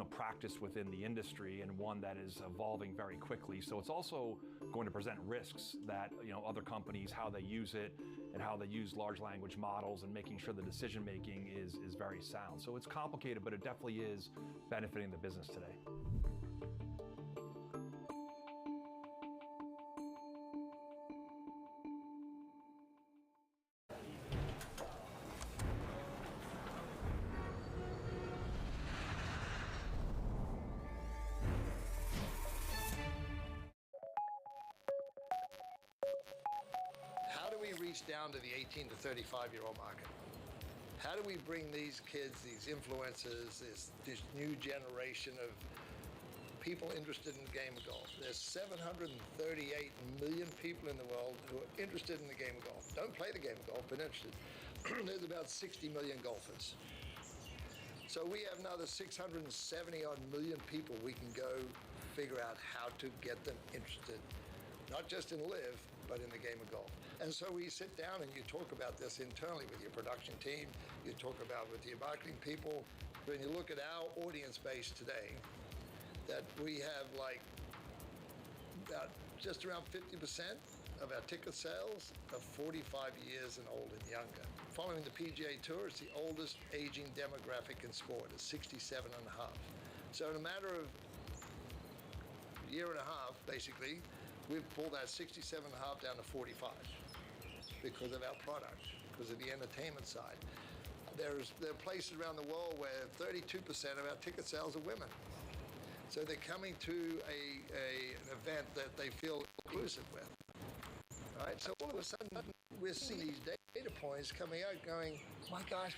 practice within the industry and one that is evolving very quickly. So it's also going to present risks that other companies, how they use it and how they use large language models and making sure the decision making is very sound. So it's complicated, but it definitely is benefiting the business today.
Down to the 18 to 35-year-old market. How do we bring these kids, these influencers, this new generation of people interested in the game of golf? There's 738 million people in the world who are interested in the game of golf. Don't play the game of golf, but interested. There's about 60 million golfers. So we have another 670-odd million people we can go figure out how to get them interested, not just in live, but in the game of golf. And so we sit down and you talk about this internally with your production team, you talk about with your marketing people. When you look at our audience base today, that we have like about just around 50% of our ticket sales are 45 years and old and younger. Following the PGA Tour, it's the oldest aging demographic in sport, it's 67 and a half. So in a matter of a year and a half, basically, we've pulled that 67 and a half down to 45 because of our product, because of the entertainment side. There are places around the world where 32% of our ticket sales are women. So they're coming to an event that they feel inclusive with. Right? So all of a sudden, we're seeing these data points coming out going, my gosh,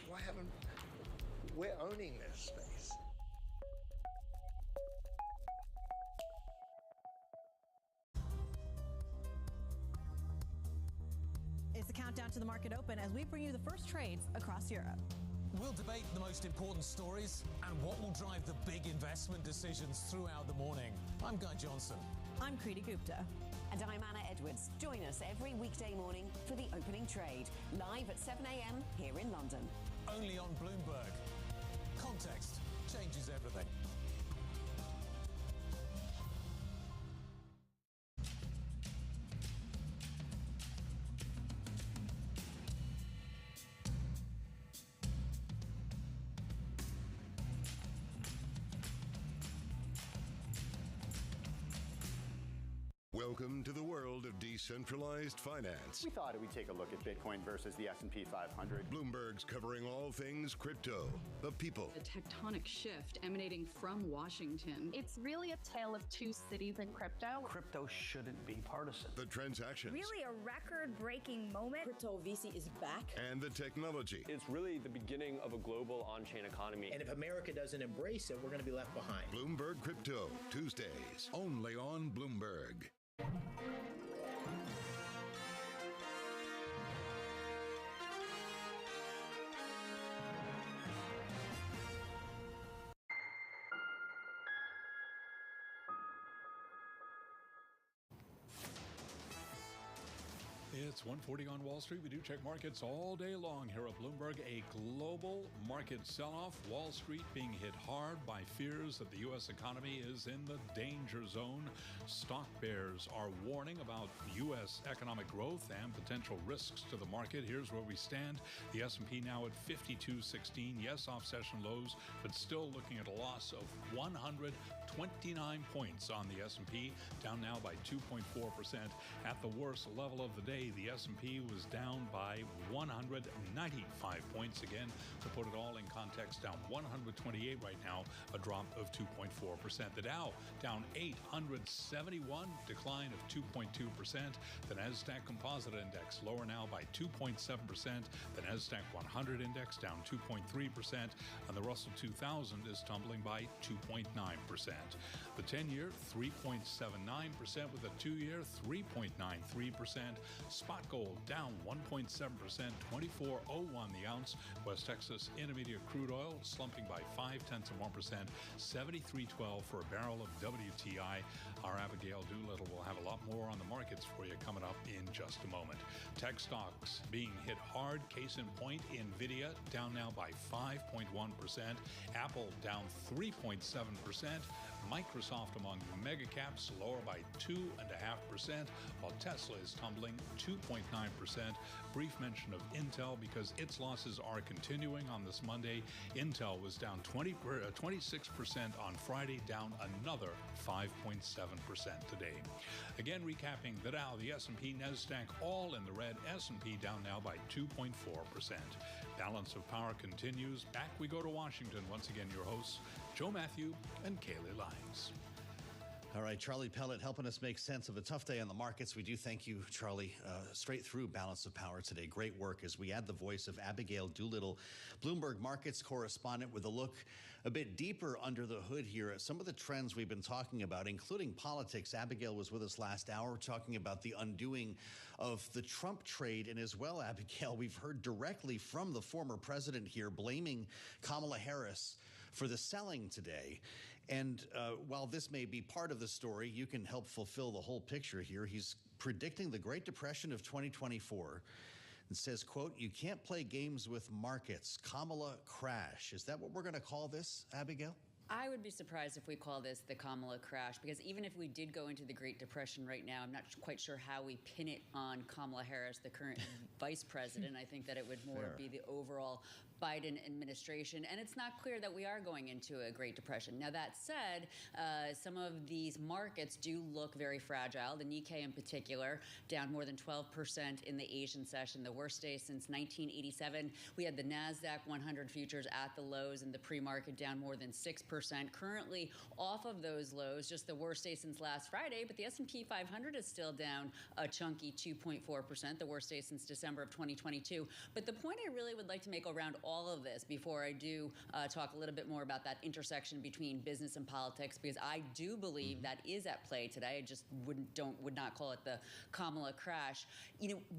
we're owning this space.
the countdown to the market open as we bring you the first trades across Europe.
We'll debate the most important stories and what will drive the big investment decisions throughout the morning. I'm Guy Johnson.
I'm Kriti Gupta.
And I'm Anna Edwards. Join us every weekday morning for the opening trade, live at 7 a.m. here in London.
Only on Bloomberg. Context changes everything.
Welcome to the world of decentralized finance.
We thought we'd take a look at Bitcoin versus the S&P 500.
Bloomberg's covering all things crypto, the people.
The tectonic shift emanating from Washington.
It's really a tale of two cities in crypto.
Crypto shouldn't be partisan.
The transactions.
Really a record-breaking moment.
Crypto VC is back.
And the technology.
It's really the beginning of a global on-chain economy.
And if America doesn't embrace it, we're going to be left behind.
Bloomberg Crypto, Tuesdays, only on Bloomberg.
It's 1:40 on Wall Street. We do check markets all day long here at Bloomberg. A global market sell-off. Wall Street being hit hard by fears that the U.S. economy is in the danger zone. Stock bears are warning about U.S. economic growth and potential risks to the market. Here's where we stand. The S&P now at 52.16. Yes, off session lows, but still looking at a loss of 129 points on the S&P, down now by 2.4%. At the worst level of the day, the S&P was down by 195 points. Again, to put it all in context, down 128 right now, a drop of 2.4%. The Dow down 871, decline of 2.2%. The NASDAQ Composite Index lower now by 2.7%. The NASDAQ 100 Index down 2.3%. And the Russell 2000 is tumbling by 2.9%. The 10-year 3.79% with a 2-year 3.93%. Spot gold down 1.7%, 24.01 the ounce. West Texas Intermediate crude oil slumping by 0.5%, 73.12 for a barrel of WTI. Our Abigail Doolittle will have a lot more on the markets for you coming up in just a moment. Tech stocks being hit hard. Case in point, Nvidia down now by 5.1%. Apple down 3.7%. Microsoft among mega caps lower by 2.5%, while Tesla is tumbling 2.9%. Brief mention of Intel because its losses are continuing on this Monday. Intel was down 26% on Friday, down another 5.7% today. Again, recapping the Dow, the S&P, NASDAQ all in the red. S&P down now by 2.4%. Balance of power continues. Back we go to Washington. Once again, your hosts, Joe Matthew and Kaylee Lyons.
All right, Charlie Pellet helping us make sense of a tough day on the markets. We do thank you, Charlie. Straight through Balance of Power today. Great work as we add the voice of Abigail Doolittle, Bloomberg Markets correspondent, with a look a bit deeper under the hood here at some of the trends we've been talking about, including politics. Abigail was with us last hour talking about the undoing of the Trump trade. And as well, Abigail, we've heard directly from the former president here blaming Kamala Harris for the selling today. And while this may be part of the story, you can help fulfill the whole picture here. He's predicting the Great Depression of 2024 and says, quote, "You can't play games with markets. Kamala crash." Is that what we're going to call this, Abigail?
I would be surprised if we call this the Kamala crash, because even if we did go into the Great Depression right now, I'm not quite sure how we pin it on Kamala Harris, the current vice president. I think that it would more be the overall Biden administration, and it's not clear that we are going into a Great Depression. Now, that said, some of these markets do look very fragile. The Nikkei in particular, down more than 12% in the Asian session, the worst day since 1987. We had the NASDAQ 100 futures at the lows and the pre-market down more than 6%. Currently off of those lows, just the worst day since last Friday, but the S&P 500 is still down a chunky 2.4%, the worst day since December of 2022. But the point I really would like to make around all all of this before I do talk a little bit more about that intersection between business and politics, because I do believe that is at play today. I just would not call it the Kamala crash.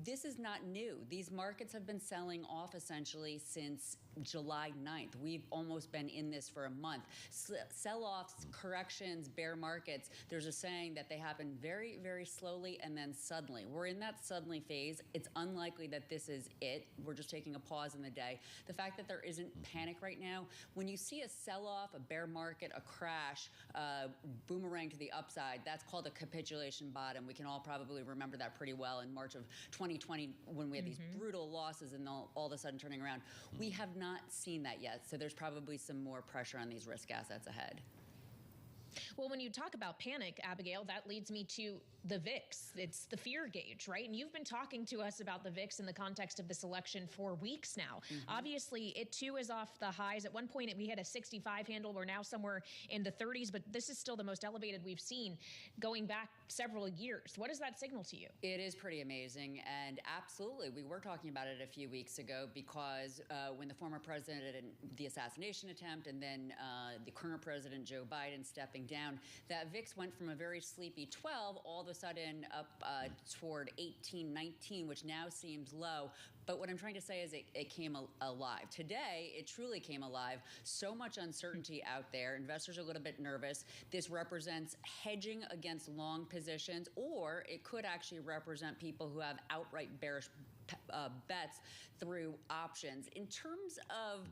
This is not new. These markets have been selling off essentially since July 9th. We've almost been in this for a month. Sell-offs, corrections, bear markets, there's a saying that they happen very, very slowly and then suddenly. We're in that suddenly phase. It's unlikely that this is it. We're just taking a pause in the day. The fact that there isn't panic right now, when you see a sell-off, a bear market, a crash, boomerang to the upside, that's called a capitulation bottom. We can all probably remember that pretty well in March of 2020 when we had these brutal losses and all of a sudden turning around. We have not seen that yet, so there's probably some more pressure on these risk assets ahead.
Well, when you talk about panic, Abigail, that leads me to the VIX. It's the fear gauge, right? And you've been talking to us about the VIX in the context of this election for weeks now. Obviously, it too is off the highs. At one point, we had a 65 handle. We're now somewhere in the 30s, but this is still the most elevated we've seen going back several years. What does that signal to you?
It is pretty amazing. And absolutely, we were talking about it a few weeks ago because when the former president and the assassination attempt and then the current president, Joe Biden, stepping down, that VIX went from a very sleepy 12 all of a sudden up toward 18, 19, which now seems low. But what I'm trying to say is it came alive. Today, it truly came alive. So much uncertainty out there. Investors are a little bit nervous. This represents hedging against long positions, or it could actually represent people who have outright bearish bets through options. In terms of,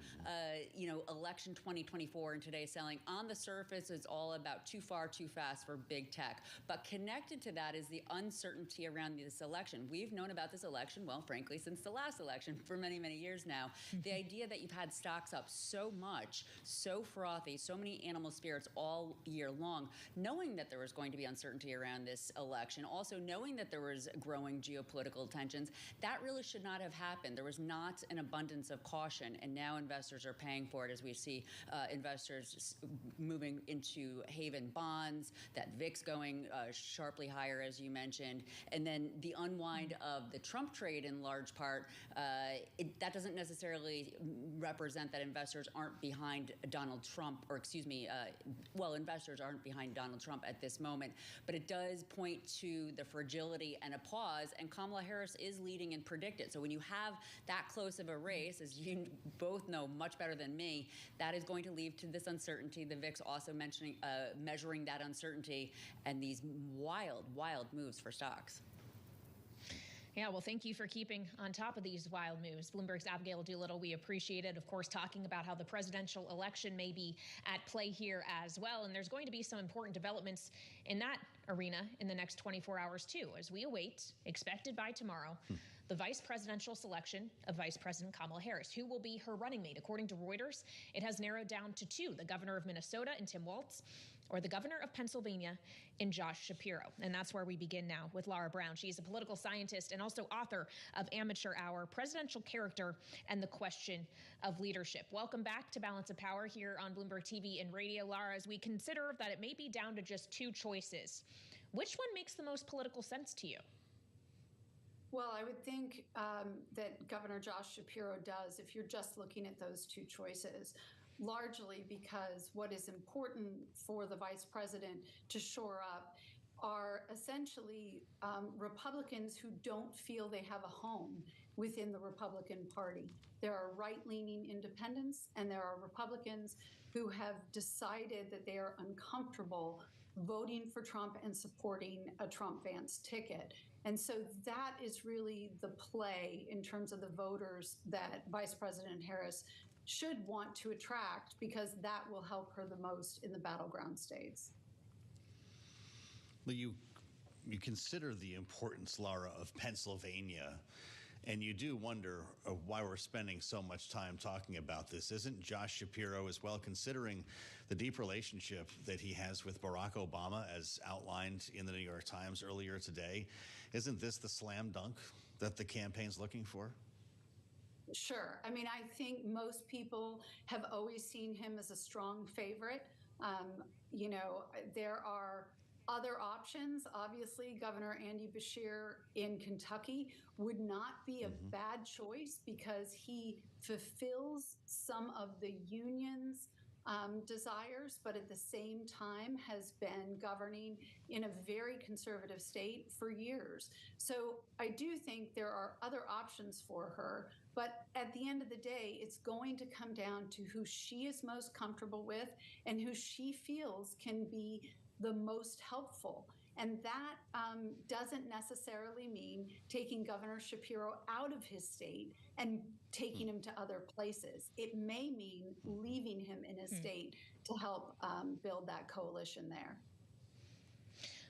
election 2024 and today's selling, on the surface, it's all about too far, too fast for big tech. But connected to that is the uncertainty around this election. We've known about this election, well, frankly, since the last election for many, many years now. The idea that you've had stocks up so much, so frothy, so many animal spirits all year long, knowing that there was going to be uncertainty around this election, also knowing that there was growing geopolitical tensions, that really should not have happened. There was not an abundance of caution, and now investors are paying for it as we see investors moving into haven bonds, that VIX going sharply higher, as you mentioned, and then the unwind of the Trump trade in large part. That doesn't necessarily represent that investors aren't behind Donald Trump, or investors aren't behind Donald Trump at this moment, but it does point to the fragility and a pause, and Kamala Harris is leading and predicted. So when you have that close of a race, as you both know much better than me, that is going to lead to this uncertainty. The VIX also measuring that uncertainty and these wild, wild moves for stocks.
Yeah, well, thank you for keeping on top of these wild moves. Bloomberg's Abigail Doolittle, we appreciate it. Of course, talking about how the presidential election may be at play here as well. And there's going to be some important developments in that arena in the next 24 hours, too, as we await, expected by tomorrow, the vice presidential selection of Vice President Kamala Harris, who will be her running mate. According to Reuters, it has narrowed down to two, the governor of Minnesota in Tim Walz, or the governor of Pennsylvania in Josh Shapiro. And that's where we begin now with Laura Brown. She's a political scientist and also author of Amateur Hour, Presidential Character and the Question of Leadership. Welcome back to Balance of Power here on Bloomberg TV and radio, Laura, as we consider that it may be down to just two choices. Which one makes the most political sense to you?
Well, I would think that Governor Josh Shapiro does, if you're just looking at those two choices, largely because what is important for the vice president to shore up are essentially Republicans who don't feel they have a home within the Republican Party. There are right-leaning independents and there are Republicans who have decided that they are uncomfortable voting for Trump and supporting a Trump-Vance ticket. And so that is really the play in terms of the voters that Vice President Harris should want to attract, because that will help her the most in the battleground states.
Well, you consider the importance, Laura, of Pennsylvania, and you do wonder why we're spending so much time talking about this. Isn't Josh Shapiro as well, considering the deep relationship that he has with Barack Obama, as outlined in the New York Times earlier today? Isn't this the slam dunk that the campaign's looking for?
Sure. I mean, I think most people have always seen him as a strong favorite. There are other options, obviously, Governor Andy Beshear in Kentucky would not be a bad choice because he fulfills some of the union's desires, but at the same time has been governing in a very conservative state for years. So I do think there are other options for her, but at the end of the day, it's going to come down to who she is most comfortable with and who she feels can be the most helpful. And that doesn't necessarily mean taking Governor Shapiro out of his state and taking him to other places. It may mean leaving him in his state to help build that coalition there.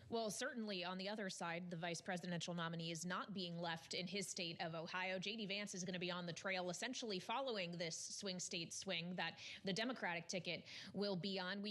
Well, certainly on the other side, the vice presidential nominee is not being left in his state of Ohio. J.D. Vance is going to be on the trail, essentially following this swing state swing that the Democratic ticket will be on.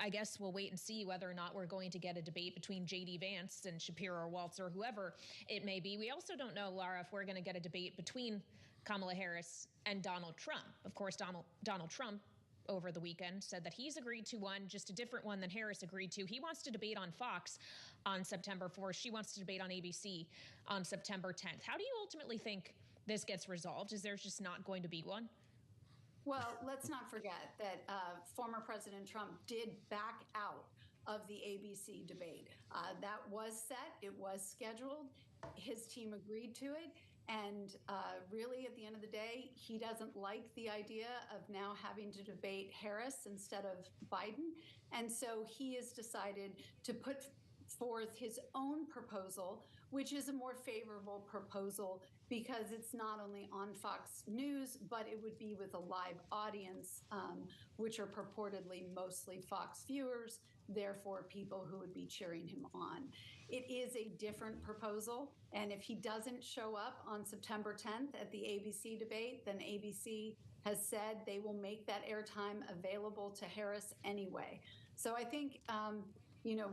I guess we'll wait and see whether or not we're going to get a debate between J.D. Vance and Shapiro or Waltz or whoever it may be. We also don't know, Lara, if we're going to get a debate between Kamala Harris and Donald Trump. Of course, Donald Trump over the weekend said that he's agreed to one, just a different one than Harris agreed to. He wants to debate on Fox on September 4th. She wants to debate on ABC on September 10th. How do you ultimately think this gets resolved? Is there just not going to be one?
Well, let's not forget that former President Trump did back out of the ABC debate. That was set. It was scheduled. His team agreed to it. And really, at the end of the day, he doesn't like the idea of now having to debate Harris instead of Biden. And so he has decided to put forth his own proposal, which is a more favorable proposal because it's not only on Fox News, but it would be with a live audience, which are purportedly mostly Fox viewers, therefore people who would be cheering him on. It is a different proposal, and if he doesn't show up on September 10th at the ABC debate, then ABC has said they will make that airtime available to Harris anyway. So I think,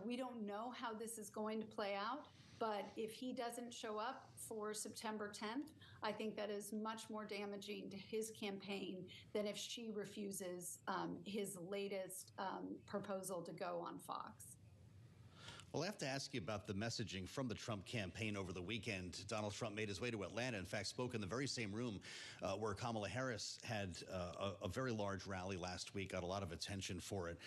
we don't know how this is going to play out, but if he doesn't show up for September 10th, I think that is much more damaging to his campaign than if she refuses his latest proposal to go on Fox.
Well, I have to ask you about the messaging from the Trump campaign over the weekend. Donald Trump made his way to Atlanta, in fact, spoke in the very same room where Kamala Harris had a very large rally last week, got a lot of attention for it.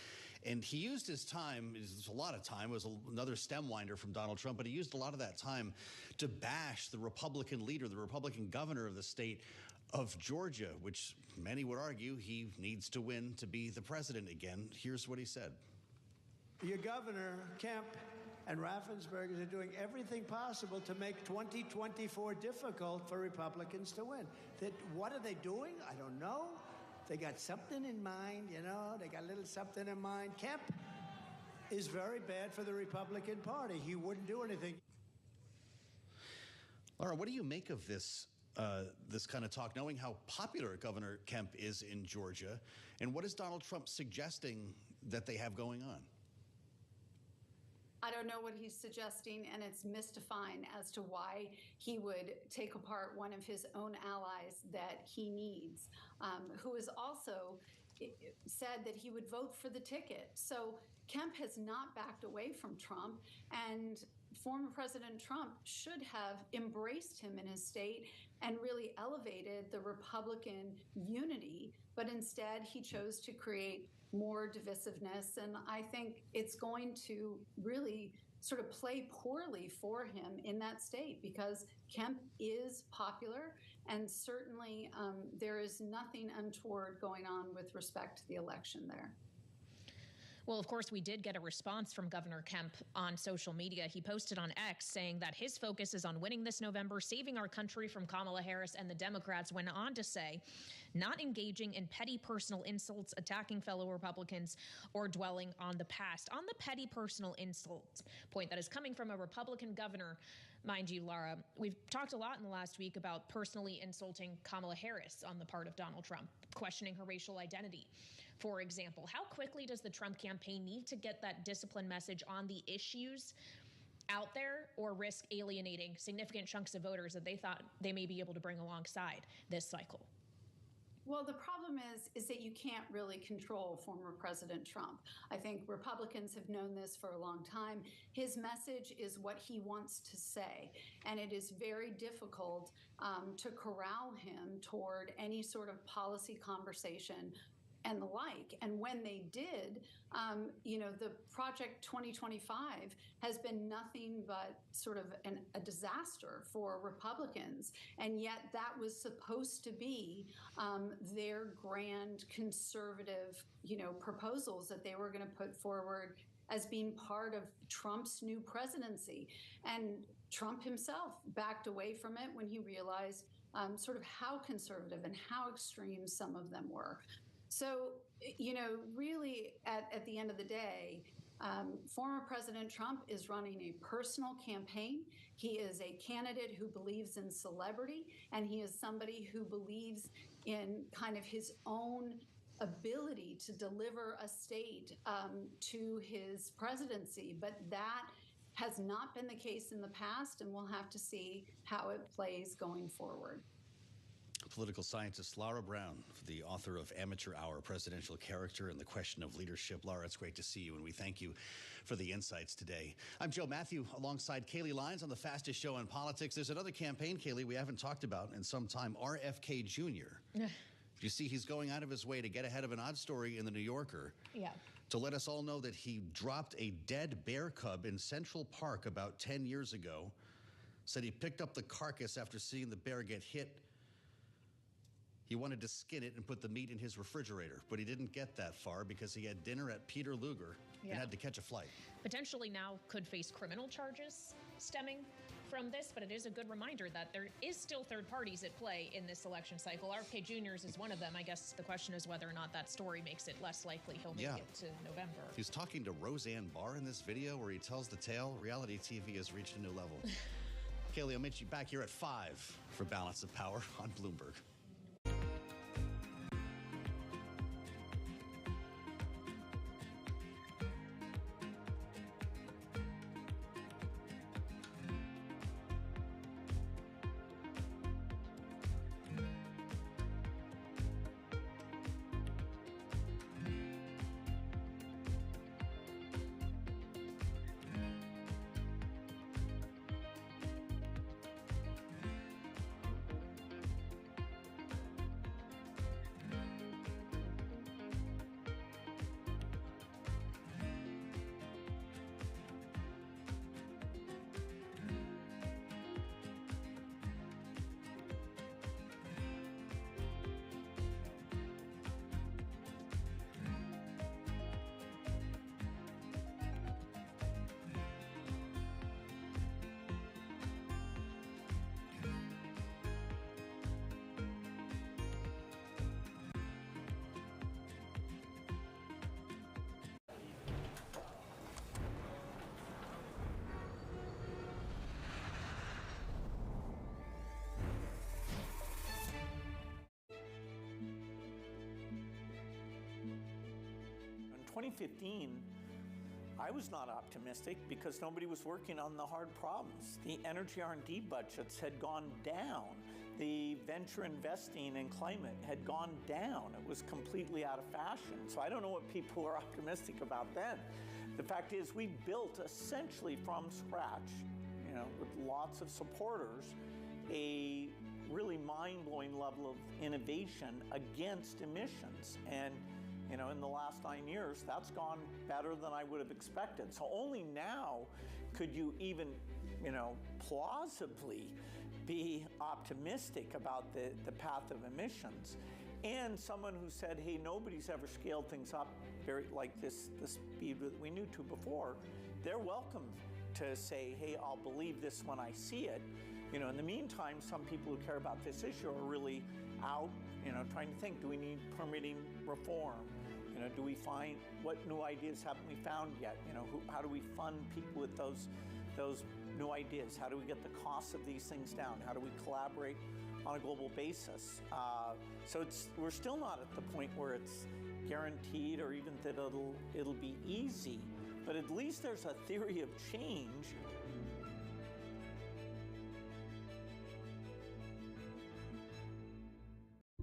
And he used his time, it was a lot of time, it was another stem winder from Donald Trump, but he used a lot of that time to bash the Republican leader, the Republican governor of the state of Georgia, which many would argue he needs to win to be the president again. Here's what he said.
Your governor, Kemp, and Raffensperger are doing everything possible to make 2024 difficult for Republicans to win. What are they doing? I don't know. They got something in mind, they got a little something in mind. Kemp is very bad for the Republican Party. He wouldn't do anything.
Laura, what do you make of this kind of talk, knowing how popular Governor Kemp is in Georgia? And what is Donald Trump suggesting that they have going on?
I don't know what he's suggesting, and it's mystifying as to why he would take apart one of his own allies that he needs, who has also said that he would vote for the ticket. So Kemp has not backed away from Trump, and former President Trump should have embraced him in his state and really elevated the Republican unity, but instead he chose to create more divisiveness. And I think it's going to really sort of play poorly for him in that state because Kemp is popular, and certainly there is nothing untoward going on with respect to the election there.
Well, of course, we did get a response from Governor Kemp on social media. He posted on X saying that his focus is on winning this November, saving our country from Kamala Harris and the Democrats. Went on to say, not engaging in petty personal insults, attacking fellow Republicans, or dwelling on the past. On the petty personal insult point that is coming from a Republican governor, mind you, Laura, we've talked a lot in the last week about personally insulting Kamala Harris on the part of Donald Trump, questioning her racial identity. For example, how quickly does the Trump campaign need to get that discipline message on the issues out there, or risk alienating significant chunks of voters that they thought they may be able to bring alongside this cycle?
Well, the problem is that you can't really control former President Trump. I think Republicans have known this for a long time. His message is what he wants to say, and it is very difficult to corral him toward any sort of policy conversation and the like. And when they did, the Project 2025 has been nothing but sort of a disaster for Republicans. And yet that was supposed to be their grand conservative, proposals that they were going to put forward as being part of Trump's new presidency. And Trump himself backed away from it when he realized sort of how conservative and how extreme some of them were. So, really, at the end of the day, former President Trump is running a personal campaign. He is a candidate who believes in celebrity, and he is somebody who believes in kind of his own ability to deliver a state to his presidency. But that has not been the case in the past, and we'll have to see how it plays going forward.
Political scientist Laura Brown, the author of Amateur Hour, Presidential Character and the Question of Leadership. Laura, it's great to see you, and we thank you for the insights today. I'm Joe Matthew, alongside Kaylee Lyons on the fastest show in politics. There's another campaign, Kaylee, we haven't talked about in some time, RFK Jr. You see, he's going out of his way to get ahead of an odd story in the New Yorker.
Yeah.
To let us all know that he dropped a dead bear cub in Central Park about 10 years ago. Said he picked up the carcass after seeing the bear get hit. He wanted to skin it and put the meat in his refrigerator, but he didn't get that far because he had dinner at Peter Luger and had to catch a flight.
Potentially now could face criminal charges stemming from this, but it is a good reminder that there is still third parties at play in this election cycle. RFK Jr.'s is one of them. I guess the question is whether or not that story makes it less likely he'll make it to November.
He's talking to Roseanne Barr in this video where he tells the tale. Reality TV has reached a new level. Kaylee, I'll meet you back here at 5 for Balance of Power on Bloomberg.
In 2015, I was not optimistic because nobody was working on the hard problems. The energy R&D budgets had gone down. The venture investing in climate had gone down. It was completely out of fashion. So I don't know what people were optimistic about then. The fact is, we built essentially from scratch, with lots of supporters, a really mind-blowing level of innovation against emissions. And in the last 9 years, that's gone better than I would have expected. So only now could you even, plausibly be optimistic about the path of emissions. And someone who said, hey, nobody's ever scaled things up like the speed that we knew to before, they're welcome to say, hey, I'll believe this when I see it. In the meantime, some people who care about this issue are really out, trying to think, do we need permitting reform? Do we find, what new ideas haven't we found yet? How do we fund people with those new ideas? How do we get the costs of these things down? How do we collaborate on a global basis? So we're still not at the point where it's guaranteed or even that it'll be easy, but at least there's a theory of change.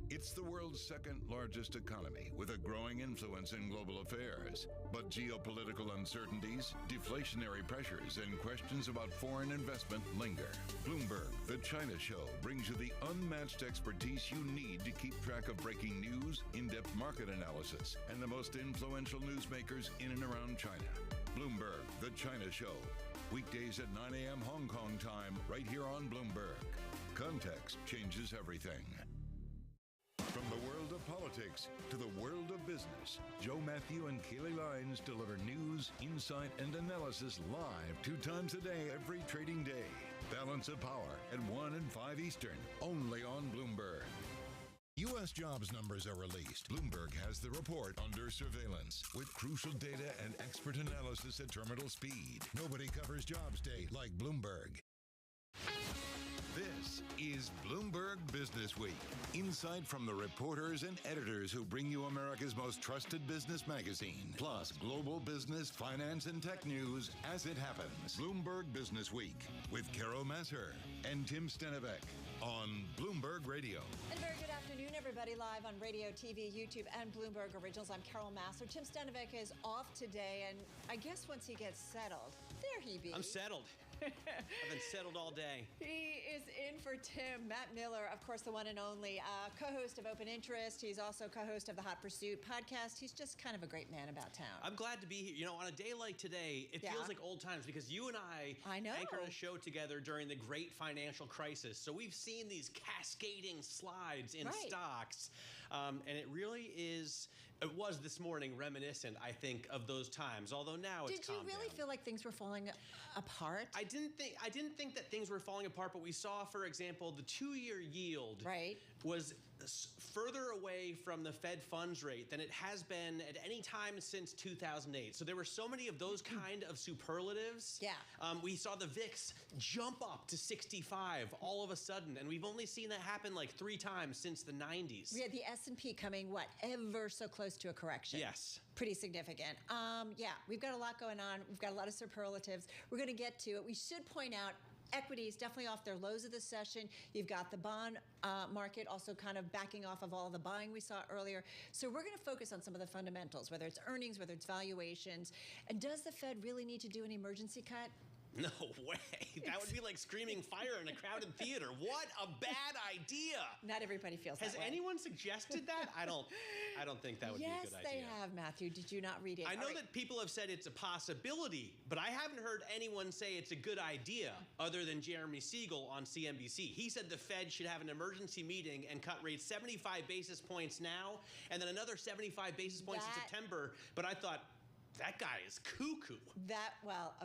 It's It's the world's second largest economy with a growing influence in global affairs. But geopolitical uncertainties, deflationary pressures, and questions about foreign investment linger. Bloomberg, The China Show, brings you the unmatched expertise you need to keep track of breaking news, in-depth market analysis, and the most influential newsmakers in and around China. Bloomberg, The China Show. Weekdays at 9 a.m. Hong Kong time, right here on Bloomberg. Context changes everything. From the world of politics to the world of business, Joe Matthew and Kaylee Lines deliver news, insight, and analysis live 2 times a day every trading day. Balance of Power at 1 and 5 Eastern, only on Bloomberg. U.S. jobs numbers are released. Bloomberg has the report under surveillance with crucial data and expert analysis at terminal speed. Nobody covers jobs day like Bloomberg. This is Bloomberg Business Week. Insight from the reporters and editors who bring you America's most trusted business magazine. Plus, global business, finance, and tech news as it happens. Bloomberg Business Week with Carol Masser and Tim Stenivek on Bloomberg Radio.
And very good afternoon, everybody, live on radio, TV, YouTube, and Bloomberg Originals. I'm Carol Masser. Tim Stenivek is off today, and I guess once he gets settled, there he be.
I'm settled. I've been settled all day.
He is in for Tim. Matt Miller, of course, the one and only co-host of Open Interest. He's also co-host of the Hot Pursuit podcast. He's just kind of a great man about town.
I'm glad to be here. You know, on a day like today, it feels like old times because you and I anchored a show together during the great financial crisis. So we've seen these cascading slides in stocks. And it really is... It was this morning reminiscent, I think, of those times. Although now it's calmed down.
Did you really feel like things were falling apart?
I didn't think that things were falling apart, but we saw, for example, the 2-year yield was further away from the Fed funds rate than it has been at any time since 2008. So there were so many of those kind of superlatives. Yeah. We saw the VIX jump up to 65 all of a sudden, and we've only seen that happen like 3 times since the 90s.
We had the S&P coming, ever so close to a correction.
Yes.
Pretty significant. Yeah, we've got a lot going on. We've got a lot of superlatives. We're going to get to it. We should point out equities definitely off their lows of the session. You've got the bond market also kind of backing off of all the buying we saw earlier. So we're going to focus on some of the fundamentals, whether it's earnings, whether it's valuations. And does the Fed really need to do an emergency cut?
No way. That would be like screaming fire in a crowded theater. What a bad idea.
Not everybody feels that way.
Has anyone suggested that? I don't think that would be a good idea.
Yes, they have, Matthew. Did you not read it?
I know that people have said it's a possibility, but I haven't heard anyone say it's a good idea other than Jeremy Siegel on CNBC. He said the Fed should have an emergency meeting and cut rates 75 basis points now and then another 75 basis points in September. But I thought, that guy is cuckoo.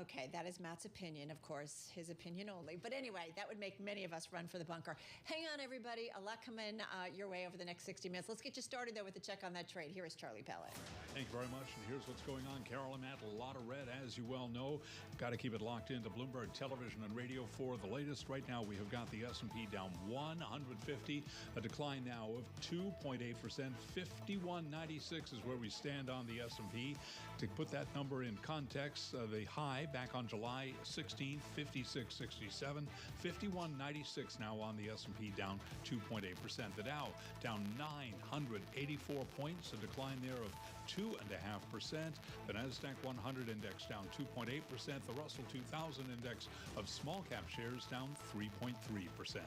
Okay, that is Matt's opinion, of course, his opinion only. But anyway, that would make many of us run for the bunker. Hang on, everybody. A lot coming your way over the next 60 minutes. Let's get you started, though, with the check on that trade. Here is Charlie Pellet.
Thank you very much. And here's what's going on. Carol and Matt, a lot of red, as you well know. Got to keep it locked into Bloomberg Television and Radio for the latest. Right now, we have got the S&P down 150, a decline now of 2.8%. 5196 is where we stand on the S&P. To put that number in context, the high back on July 16th, 5667, 5196 now on the S&P, down 2.8%. The Dow down 984 points, a decline there of 2.5%. The NASDAQ 100 index down 2.8%. The Russell 2000 index of small cap shares down 3.3%.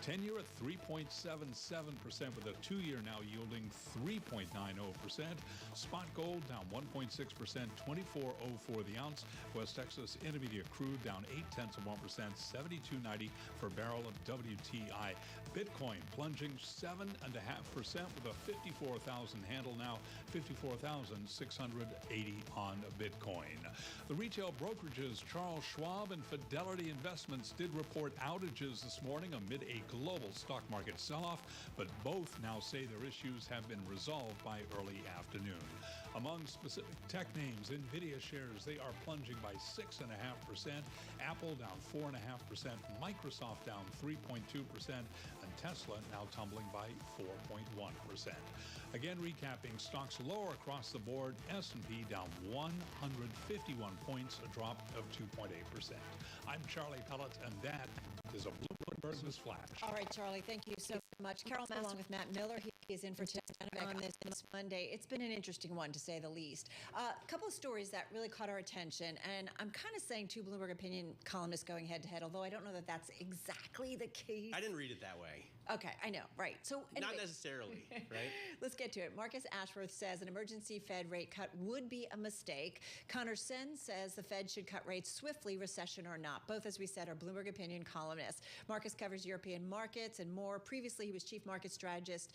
10-year at 3.77%, with a 2-year now yielding 3.90%. Spot gold down 1.6%, 24.04 the ounce. West Texas Intermediate crude down 0.8%, 72.90 per barrel of WTI. Bitcoin plunging 7.5% with a 54,000 handle now, 54,680 on Bitcoin. The retail brokerages Charles Schwab and Fidelity Investments did report outages this morning amid a global stock market sell-off, but both now say their issues have been resolved by early afternoon. Among specific tech names, NVIDIA shares, they are plunging by 6.5%, Apple down 4.5%, Microsoft down 3.2%, and Tesla now tumbling by 4.1%. Again, recapping, stocks lower across the board, S&P down 151 points, a drop of 2.8%. I'm Charlie Pellet, and that is a Bloomberg Business Flash.
All right, Charlie, thank you so much. Carol Masser along with Matt Miller. He is in for on this Monday. It's been an interesting one, to say the least. A couple of stories that really caught our attention, and I'm kind of saying two Bloomberg opinion columnists going head-to-head, although I don't know that that's exactly the case.
I didn't read it that way.
Okay, I know, right. So anyway,
not necessarily, right?
Let's get to it. Marcus Ashworth says an emergency Fed rate cut would be a mistake. Connor Sen says the Fed should cut rates swiftly, recession or not. Both, as we said, are Bloomberg opinion columnists. Marcus covers European markets and more. Previously, he was chief market strategist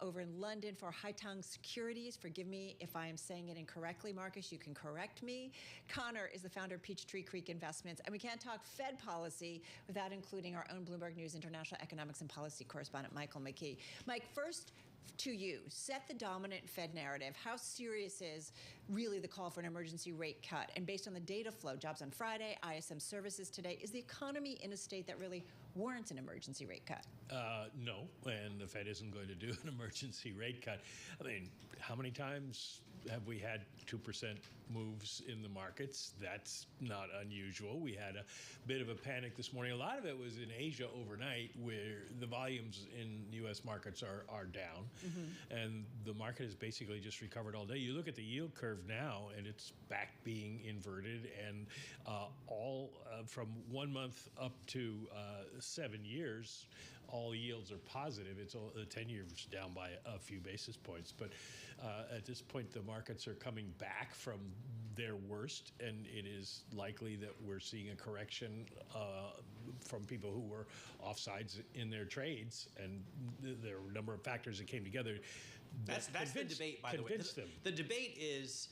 over in London for Haitong Securities. Forgive me if I am saying it incorrectly, Marcus. You can correct me. Connor is the founder of Peachtree Creek Investments. And we can't talk Fed policy without including our own Bloomberg News international economics and policy correspondent, Michael McKee. Mike, first to you, set the dominant Fed narrative. How serious is really the call for an emergency rate cut? And based on the data flow, jobs on Friday, ISM services today, is the economy in a state that really warrants an emergency rate cut?
No, and the Fed isn't going to do an emergency rate cut. I mean, how many times have we had 2% moves in the markets? That's not unusual. We had a bit of a panic this morning. A lot of it was in Asia overnight, where the volumes in U.S. markets are down, and the market has basically just recovered all day. You look at the yield curve now, and it's back being inverted, and all from 1 month up to 7 years, all yields are positive. It's all, the 10-year's down by a few basis points, but at this point, the markets are coming back from their worst, and it is likely that we're seeing a correction from people who were offsides in their trades, and there are a number of factors that came together.
That's the debate, by the way. The debate is,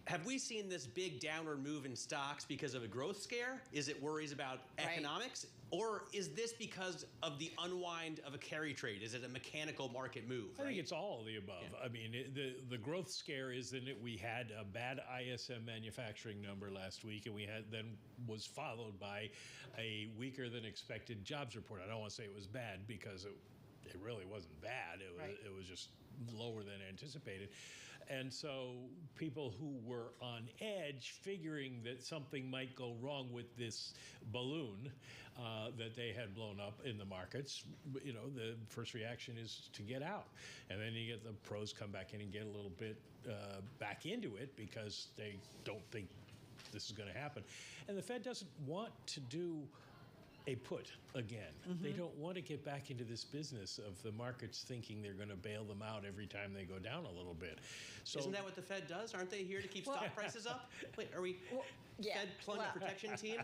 have we seen this big downward move in stocks because of a growth scare? Is it worries about economics? Or is this because of the unwind of a carry trade? Is it a mechanical market move?
I think it's all of the above. Yeah. I mean, the growth scare is that we had a bad ISM manufacturing number last week, and we had then was followed by a weaker than expected jobs report. I don't want to say it was bad, because it really wasn't bad. It was just lower than anticipated. And so people who were on edge, figuring that something might go wrong with this balloon that they had blown up in the markets, you know, the first reaction is to get out. And then you get the pros come back in and get a little bit back into it, because they don't think this is going to happen. And the Fed doesn't want to do a put again. They don't want to get back into this business of the markets thinking they're going to bail them out every time they go down a little bit. So,
isn't that what the Fed does? Aren't they here to keep stock prices up? Wait, are we Fed plunge protection team?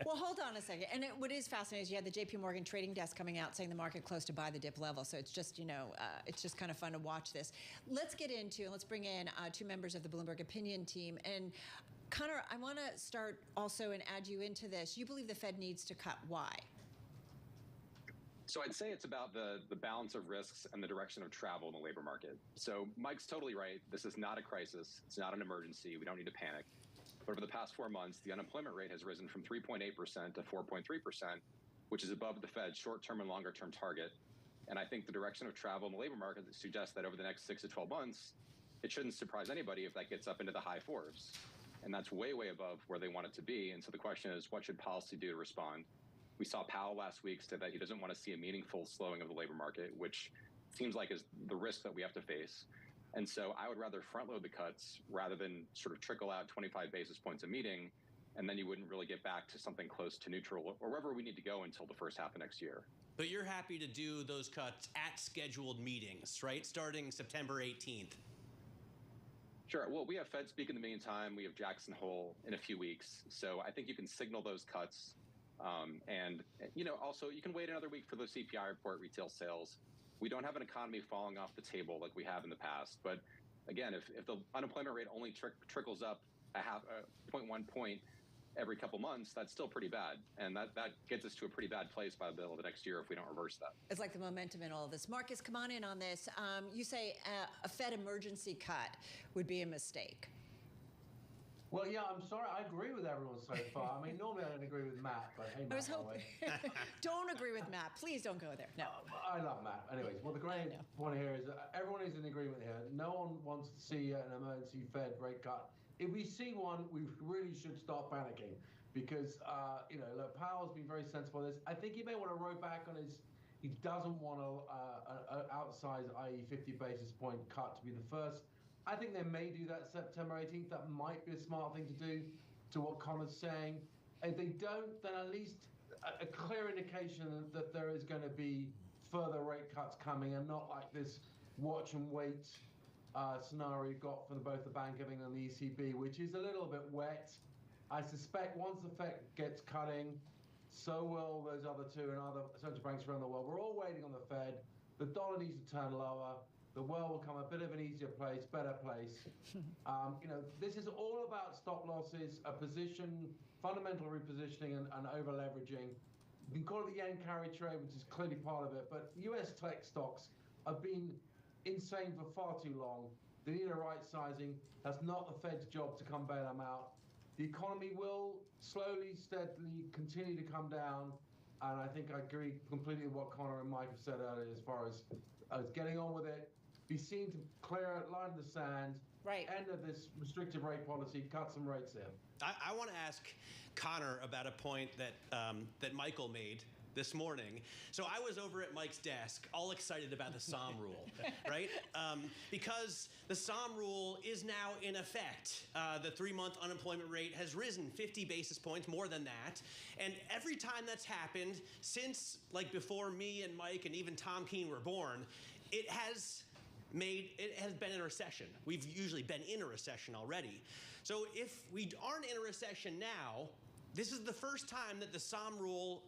Well, hold on a second. And what is fascinating is you had the JP Morgan trading desk coming out saying the market close to buy the dip level. So it's just, you know, it's just kind of fun to watch this. Let's get into, and let's bring in two members of the Bloomberg opinion team. And Connor, I want to start also and add you into this. You believe the Fed needs to cut. Why?
So I'd say it's about the balance of risks and the direction of travel in the labor market. So Mike's totally right. This is not a crisis. It's not an emergency. We don't need to panic. But over the past 4 months, the unemployment rate has risen from 3.8% to 4.3%, which is above the Fed's short-term and longer-term target. And I think the direction of travel in the labor market suggests that over the next 6 to 12 months, it shouldn't surprise anybody if that gets up into the high fours. And that's way, way above where they want it to be. And so the question is, what should policy do to respond? We saw Powell last week say that he doesn't want to see a meaningful slowing of the labor market, which seems like is the risk that we have to face. And so I would rather front load the cuts rather than sort of trickle out 25 basis points a meeting, and then you wouldn't really get back to something close to neutral or wherever we need to go until the first half of next year.
But you're happy to do those cuts at scheduled meetings, right? Starting September 18th.
Sure. Well, we have Fed speak in the meantime. We have Jackson Hole in a few weeks. So I think you can signal those cuts. And, you know, also you can wait another week for the CPI report, retail sales. We don't have an economy falling off the table like we have in the past. But again, if the unemployment rate only trickles up a 0.1 point every couple months, that's still pretty bad. And that gets us to a pretty bad place by the middle of the next year if we don't reverse that.
It's like the momentum in all of this. Marcus, come on in on this. You say a Fed emergency cut would be a mistake.
Well, yeah, I'm sorry. I agree with everyone so far. I mean, normally I don't agree with Matt, but hey, Matt,
I was hoping. Don't agree with Matt. Please don't go there. No.
I love Matt. Anyways, well, the great point here is that everyone is in agreement here. No one wants to see an emergency Fed rate cut. If we see one, we really should start panicking because, you know, look, Powell's been very sensible on this. I think he may want to row back on He doesn't want an outsized, i.e. 50 basis point cut to be the first. I think they may do that September 18th. That might be a smart thing to do, to what Connor's saying. If they don't, then at least a clear indication that there is going to be further rate cuts coming, and not like this watch and wait scenario you've got for both the Bank of England and the ECB, which is a little bit wet. I suspect once the Fed gets cutting, so will those other two and other central banks around the world. We're all waiting on the Fed. The dollar needs to turn lower. The world will become a bit of an easier place, better place. This is all about stop losses, a position, fundamental repositioning and over leveraging. You can call it the yen carry trade, which is clearly part of it, but US tech stocks have been insane for far too long. They need a right sizing. That's not the Fed's job to come bail them out. The economy will slowly, steadily continue to come down. And I think I agree completely with what Connor and Mike have said earlier as far as getting on with it, be seen to clear a line in the sand, end of this restrictive rate policy, cut some rates in.
I want to ask Connor about a point that Michael made this morning. So I was over at Mike's desk, all excited about the SOM rule, right? Because the SOM rule is now in effect. The 3-month unemployment rate has risen 50 basis points, more than that. And every time that's happened, since like before me and Mike and even Tom Keene were born, it has been in a recession. We've usually been in a recession already. So if we aren't in a recession now, this is the first time that the SOM rule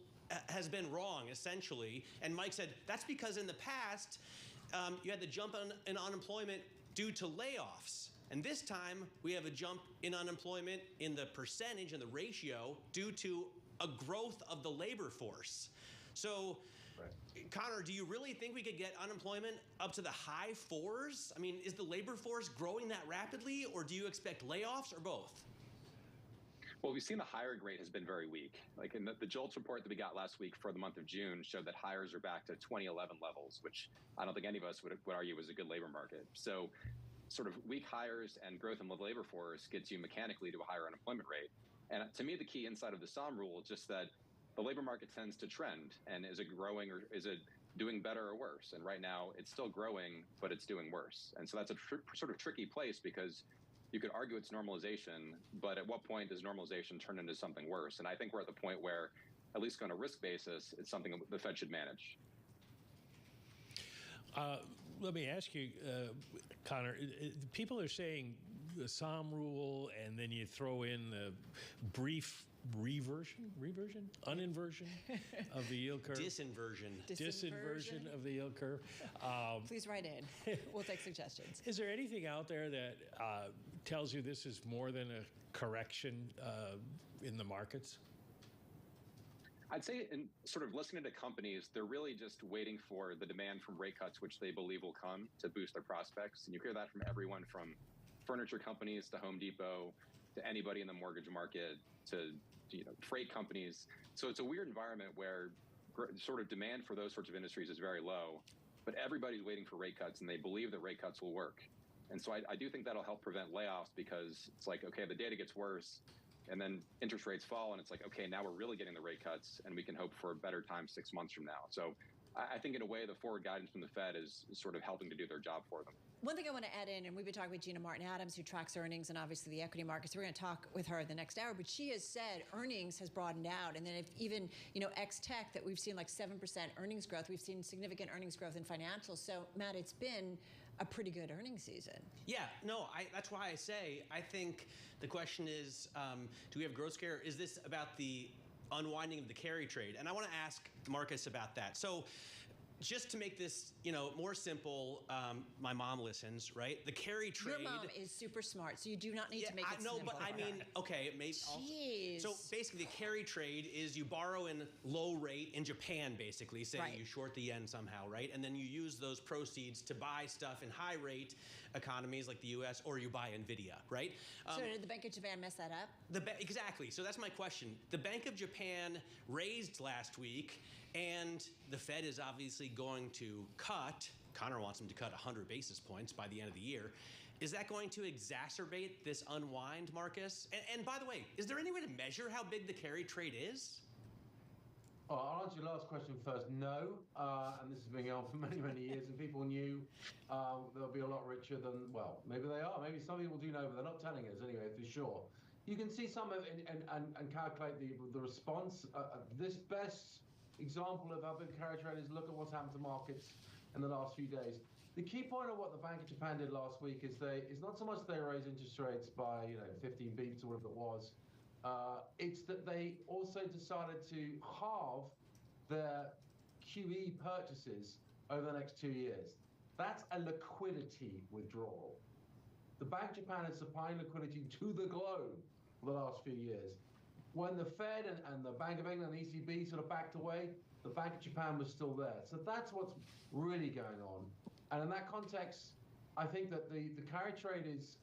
has been wrong, essentially. And Mike said, that's because in the past, you had the jump in unemployment due to layoffs. And this time, we have a jump in unemployment in the percentage and the ratio due to a growth of the labor force. So, Connor, do you really think we could get unemployment up to the high 4s? I mean, is the labor force growing that rapidly, or do you expect layoffs, or both?
Well, we've seen the hiring rate has been very weak. Like in the JOLTS report that we got last week for the month of June showed that hires are back to 2011 levels, which I don't think any of us would argue was a good labor market. So sort of weak hires and growth in the labor force gets you mechanically to a higher unemployment rate. And to me, the key insight of the SOM rule is just that the labor market tends to trend. And is it growing or is it doing better or worse? And right now it's still growing, but it's doing worse. And so that's a sort of tricky place, because you could argue it's normalization, but at what point does normalization turn into something worse? And I think we're at the point where, at least on a risk basis, it's something the Fed should manage.
Let me ask you, Connor, people are saying the SOM rule, and then you throw in the brief uninversion of the yield curve. Disinversion of the yield curve.
Please write in. We'll take suggestions.
Is there anything out there that tells you this is more than a correction in the markets?
I'd say in sort of listening to companies, they're really just waiting for the demand from rate cuts, which they believe will come to boost their prospects. And you hear that from everyone from furniture companies to Home Depot to anybody in the mortgage market to freight companies. So it's a weird environment where sort of demand for those sorts of industries is very low, but everybody's waiting for rate cuts and they believe that rate cuts will work. And so I do think that'll help prevent layoffs, because it's like, okay, the data gets worse and then interest rates fall and it's like, okay, now we're really getting the rate cuts and we can hope for a better time 6 months from now. So I think in a way the forward guidance from the Fed is sort of helping to do their job for them.
One thing I want to add in, and we've been talking with Gina Martin-Adams, who tracks earnings and obviously the equity markets. We're going to talk with her the next hour, but she has said earnings has broadened out. And then if even, ex-tech, that we've seen like 7% earnings growth, we've seen significant earnings growth in financials. So, Matt, it's been a pretty good earnings season. Yeah, no, that's why I say, I think the question is, do we have growth scare? Is this about the unwinding of the carry trade? And I want to ask Marcus about that. So just to make this, more simple, my mom listens, right? The carry trade. Your mom is super smart, so you do not need to make it simple. No, but I mean, okay, maybe. Jeez. So basically, the carry trade is you borrow in low rate in Japan, basically, say you short the yen somehow, right? And then you use those proceeds to buy stuff in high rate economies like the U.S., or you buy NVIDIA, right? So did the Bank of Japan mess that up? Exactly. So that's my question. The Bank of Japan raised last week, and the Fed is obviously going to cut. Connor wants them to cut 100 basis points by the end of the year. Is that going to exacerbate this unwind, Marcus? And by the way, is there any way to measure how big the carry trade is?
I'll answer your last question first. No, and this has been going on for many, many years, and people knew they'll be a lot richer than, well, maybe they are. Maybe some people do know, but they're not telling us anyway, for sure. You can see some of it and calculate the response. This best example of how big carry trade is, look at what's happened to markets in the last few days. The key point of what the Bank of Japan did last week is not so much they raised interest rates by 15 beeps or whatever it was. It's that they also decided to halve their QE purchases over the next 2 years. That's a liquidity withdrawal. The Bank of Japan is supplying liquidity to the globe for the last few years. When the Fed and the Bank of England and the ECB sort of backed away, the Bank of Japan was still there. So that's what's really going on. And in that context, I think that the carry trade is,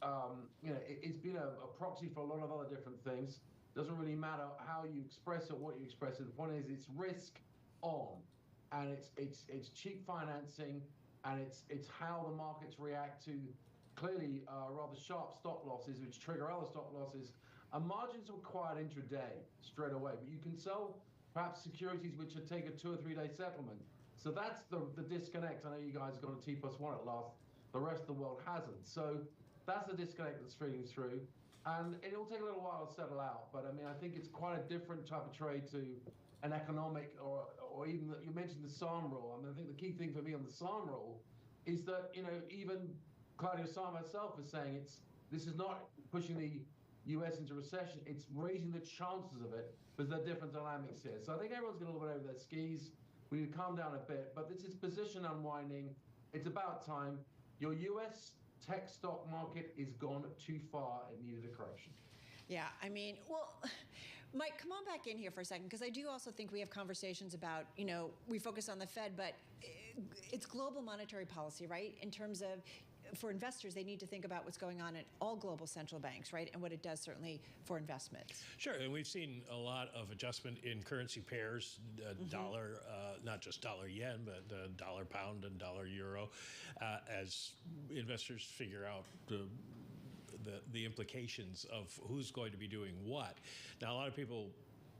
it's been a proxy for a lot of other different things. Doesn't really matter how you express it, what you express it. The point is, it's risk on, and it's cheap financing, and it's how the markets react to clearly rather sharp stop losses, which trigger other stop losses. And margins are quiet intraday straight away, but you can sell perhaps securities which would take a 2 or 3 day settlement. So that's the disconnect. I know you guys got a T+1 at last. The rest of the world hasn't. So that's the disconnect that's feeding through. And it'll take a little while to settle out. But I mean, I think it's quite a different type of trade to an economic or even, you mentioned the SARM rule. I mean, I think the key thing for me on the SARM rule is that, even Claudia Sahm herself is saying this is not pushing the US into recession, it's raising the chances of it, because there are different dynamics here. So I think everyone's getting a little bit over their skis. We need to calm down a bit, but this is position unwinding. It's about time. Your US tech stock market is gone too far. It needed a correction.
Yeah, I mean, well, Mike, come on back in here for a second, because I do also think we have conversations about, we focus on the Fed, but it's global monetary policy, right? In terms of, for investors, they need to think about what's going on at all global central banks, right? And what it does certainly for investments.
Sure, and we've seen a lot of adjustment in currency pairs, dollar, not just dollar yen, but dollar pound and dollar euro, as investors figure out the implications of who's going to be doing what. Now, a lot of people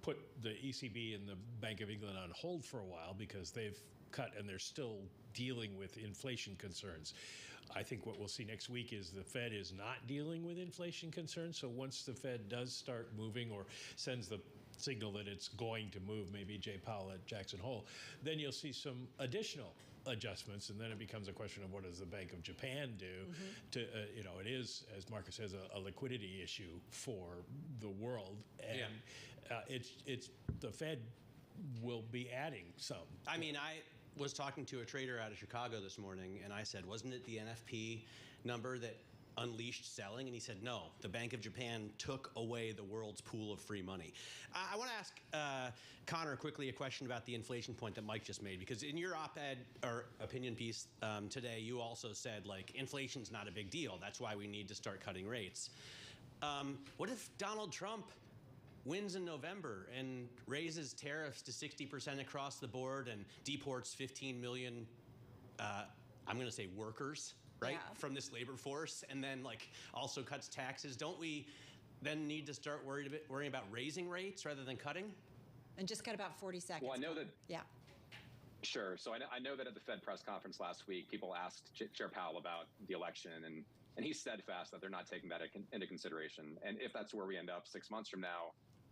put the ECB and the Bank of England on hold for a while because they've cut and they're still dealing with inflation concerns. I think what we'll see next week is the Fed is not dealing with inflation concerns. So once the Fed does start moving or sends the signal that it's going to move, maybe Jay Powell at Jackson Hole, then you'll see some additional adjustments, and then it becomes a question of what does the Bank of Japan do to, it is, as Marcus says, a liquidity issue for the world, and it's the Fed will be adding some.
I mean, I was talking to a trader out of Chicago this morning, and I said, wasn't it the NFP number that unleashed selling? And he said, no, the Bank of Japan took away the world's pool of free money. I want to ask Connor quickly a question about the inflation point that Mike just made, because in your op-ed or opinion piece today, you also said, inflation's not a big deal. That's why we need to start cutting rates. What if Donald Trump wins in November and raises tariffs to 60% across the board and deports 15 million, I'm going to say workers, right, from this labor force, and then also cuts taxes? Don't we then need to start worrying about raising rates rather than cutting?
And just got about 40 seconds.
Well, I know that.
Yeah.
Sure. So I know that at the Fed press conference last week, people asked Chair Powell about the election, and he's steadfast that they're not taking that into consideration. And if that's where we end up 6 months from now,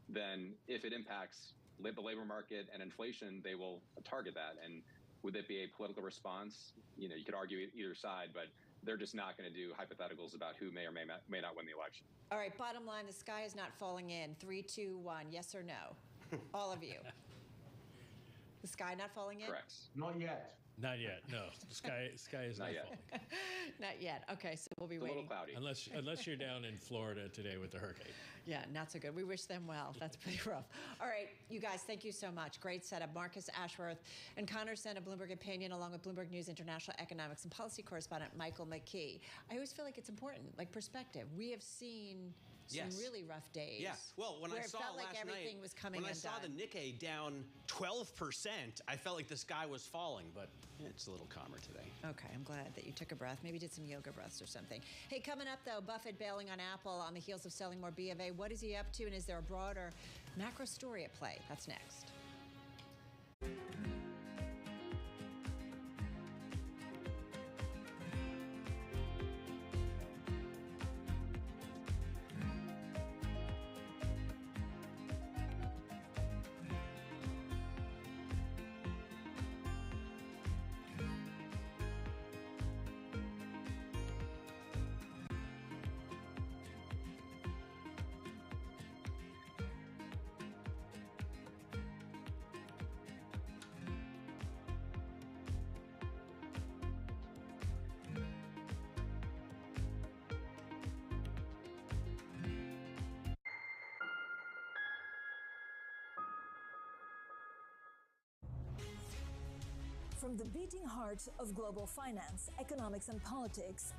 then if it impacts the labor market and inflation, they will target that. And would it be a political response? You could argue either side, but they're just not going to do hypotheticals about who may or may not win the election.
All right, bottom line, the sky is not falling in. 3, 2, 1, yes or no? All of you. The sky not falling in?
Correct.
Not yet.
Not yet, no. The sky is not falling.
Not yet. Okay, so we'll be
it's
waiting.
A little cloudy.
Unless you're down in Florida today with the hurricane.
Yeah, not so good. We wish them well. That's pretty rough. All right, you guys, thank you so much. Great setup. Marcus Ashworth and Connor Sen of Bloomberg Opinion, along with Bloomberg News International Economics and Policy Correspondent Michael McKee. I always feel like it's important, perspective. We have seen some really rough days.
Yeah. Well, when I saw
it felt
last
like everything
night,
was coming
when I
undone.
saw the Nikkei down 12%, I felt like the sky was falling, but it's a little calmer today.
Okay, I'm glad that you took a breath. Maybe did some yoga breaths or something. Hey, coming up, though, Buffett bailing on Apple on the heels of selling more B of A. What is he up to, and is there a broader macro story at play? That's next.
From the beating heart of global finance, economics, and politics,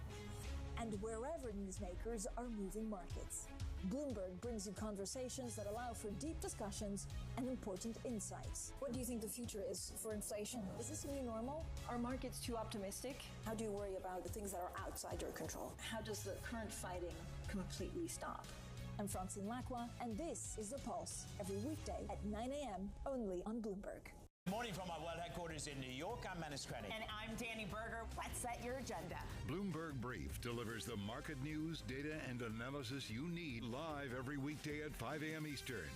and wherever newsmakers are moving markets, Bloomberg brings you conversations that allow for deep discussions and important insights. What do you think the future is for inflation? Is this a new normal? Are markets too optimistic? How do you worry about the things that are outside your control? How does the current fighting completely stop? I'm Francine Lacroix, and this is The Pulse, every weekday at 9 a.m. only on Bloomberg.
Good morning from our world headquarters in New York. I'm Manus Krennic.
And I'm Danny Berger. Let's set your agenda.
Bloomberg Brief delivers the market news, data, and analysis you need live every weekday at 5 a.m. Eastern.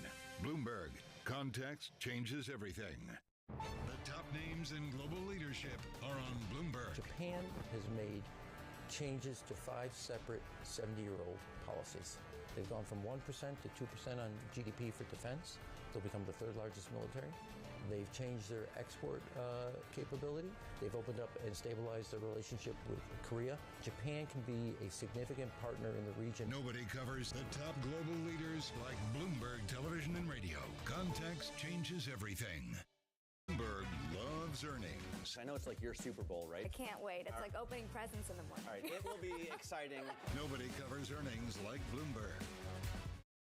Bloomberg. Context changes everything. The top names in global leadership are on Bloomberg.
Japan has made changes to 5 separate 70-year-old policies. They've gone from 1% to 2% on GDP for defense. They'll become the third largest military. They've changed their export capability. They've opened up and stabilized their relationship with Korea. Japan can be a significant partner in the region.
Nobody covers the top global leaders like Bloomberg Television and Radio. Context changes everything. Bloomberg loves earnings.
I know it's like your Super Bowl, right?
I can't wait. It's like opening presents in the morning.
All right, it will be exciting.
Nobody covers earnings like Bloomberg.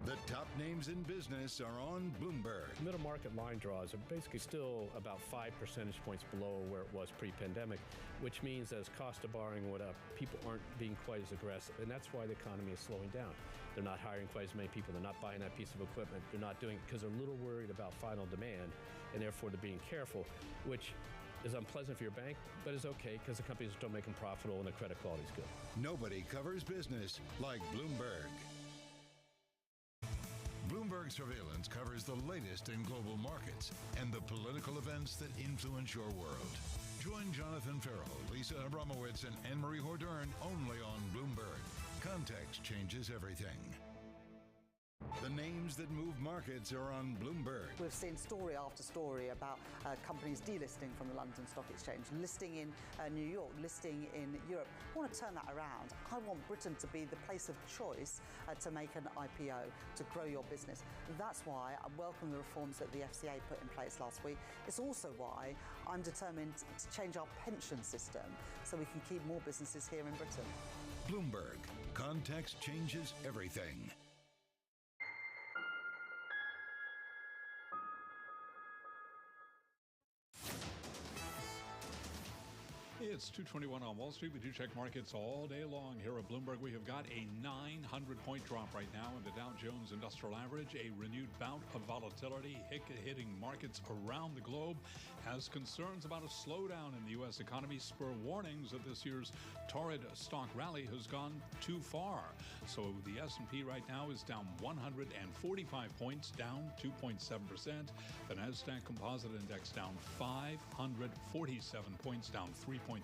The top names in business are on Bloomberg.
Middle market line draws are basically still about 5 percentage points below where it was pre-pandemic, which means as cost of borrowing went up, people aren't being quite as aggressive, and that's why the economy is slowing down. They're not hiring quite as many people. They're not buying that piece of equipment. They're not doing it because they're a little worried about final demand, and therefore they're being careful, which is unpleasant for your bank, but is okay because the companies are still making profitable and the credit quality is good.
Nobody covers business like Bloomberg. Bloomberg Surveillance covers the latest in global markets and the political events that influence your world. Join Jonathan Farrell, Lisa Abramowitz, and Anne-Marie Hordern only on Bloomberg. Context changes everything. The names that move markets are on Bloomberg.
We've seen story after story about companies delisting from the London Stock Exchange, listing in New York, listing in Europe. I want to turn that around. I want Britain to be the place of choice to make an IPO, to grow your business. That's why I welcome the reforms that the FCA put in place last week. It's also why I'm determined to change our pension system so we can keep more businesses here in Britain.
Bloomberg. Context changes everything.
It's 2:21 on Wall Street. We do check markets all day long. Here at Bloomberg, we have got a 900-point drop right now in the Dow Jones Industrial Average. A renewed bout of volatility hitting markets around the globe as concerns about a slowdown in the U.S. economy spur warnings that this year's torrid stock rally has gone too far. So the S&P right now is down 145 points, down 2.7%. The NASDAQ Composite Index down 547 points, down 3.3%.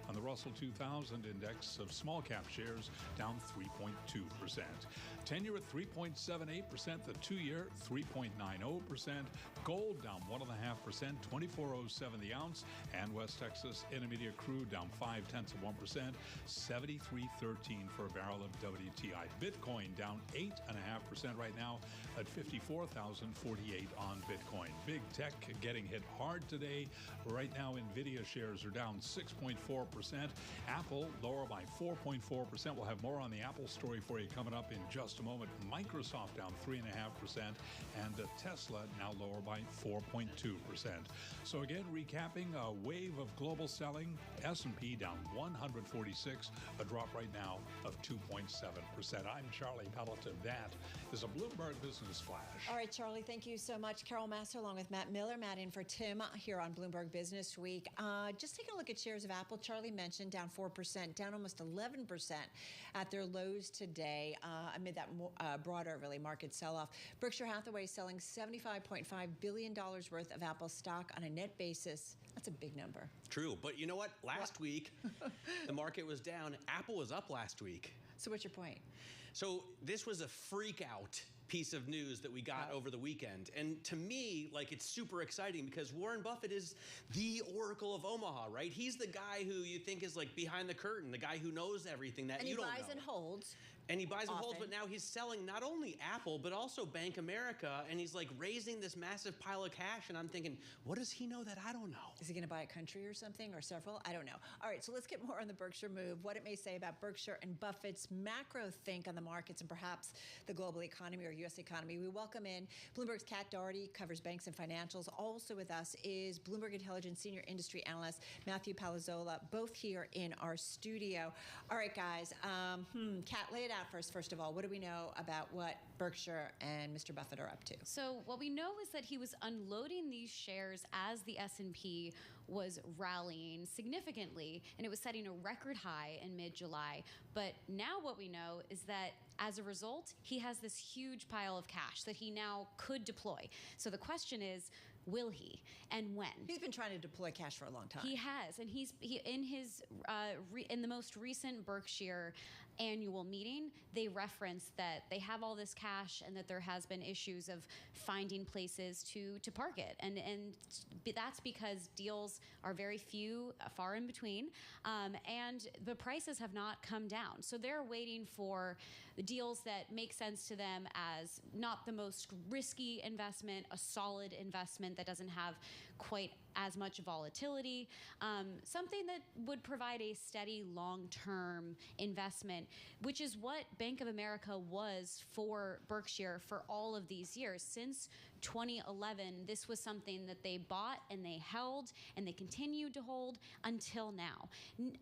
On the Russell 2000 Index of small cap shares down 3.2%. 10-year at 3.78%, the 2-year 3.90%. Gold down 1.5%, 24.07 the ounce, and West Texas Intermediate crude down 0.5%, 73.13 for a barrel of WTI. Bitcoin down 8.5% right now at 54,048 on Bitcoin. Big tech getting hit hard today. Right now, Nvidia shares are down down 6.4%. Apple lower by 4.4%. We'll have more on the Apple story for you coming up in just a moment. Microsoft down 3.5%, and Tesla now lower by 4.2%. So again, recapping a wave of global selling. S&P down 146, a drop right now of 2.7%. I'm Charlie Pelleton. That is a Bloomberg Business Flash.
All right, Charlie, thank you so much. Carol Massar along with Matt Miller. Matt in for Tim here on Bloomberg Business Week. Just taking a look at shares of Apple. Charlie mentioned down 4%, down almost 11% at their lows today amid that broader, really, market sell-off. Berkshire Hathaway selling $75.5 billion worth of Apple stock on a net basis. That's a big number.
True. But you know what? Last week, the market was down. Apple was up last week.
So what's your point?
So this was a freak out piece of news that we got over the weekend. And to me, like, it's super exciting because Warren Buffett is the Oracle of Omaha, right? He's the guy who you think is like behind the curtain, the guy who knows everything that you don't know.
And he buys and holds.
And he buys and holds, but now he's selling not only Apple, but also Bank America, and he's like raising this massive pile of cash, and I'm thinking, what does he know that I don't know?
Is he going to buy a country or something, or several? I don't know. All right, so let's get more on the Berkshire move, what it may say about Berkshire and Buffett's macro think on the markets and perhaps the global economy or U.S. economy. We welcome in Bloomberg's Kat Doherty, covers banks and financials. Also with us is Bloomberg Intelligence Senior Industry Analyst Matthew Palazzola, both here in our studio. All right, guys, Kat, lay it out first of all. What do we know about what Berkshire and Mr. Buffett are up to?
So what we know is that he was unloading these shares as the S&P was rallying significantly, and it was setting a record high in mid-July. But now what we know is that as a result, he has this huge pile of cash that he now could deploy. So the question is, will he, and when?
He's been trying to deploy cash for a long time.
He has, and in the most recent Berkshire annual meeting, they referenced that they have all this cash and that there has been issues of finding places to park it, and that's because deals are very few, far in between, and the prices have not come down. So they're waiting for the deals that make sense to them as not the most risky investment, a solid investment that doesn't have quite as much volatility, something that would provide a steady long-term investment, which is what Bank of America was for Berkshire for all of these years. Since 2011, this was something that they bought and they held and they continued to hold until now.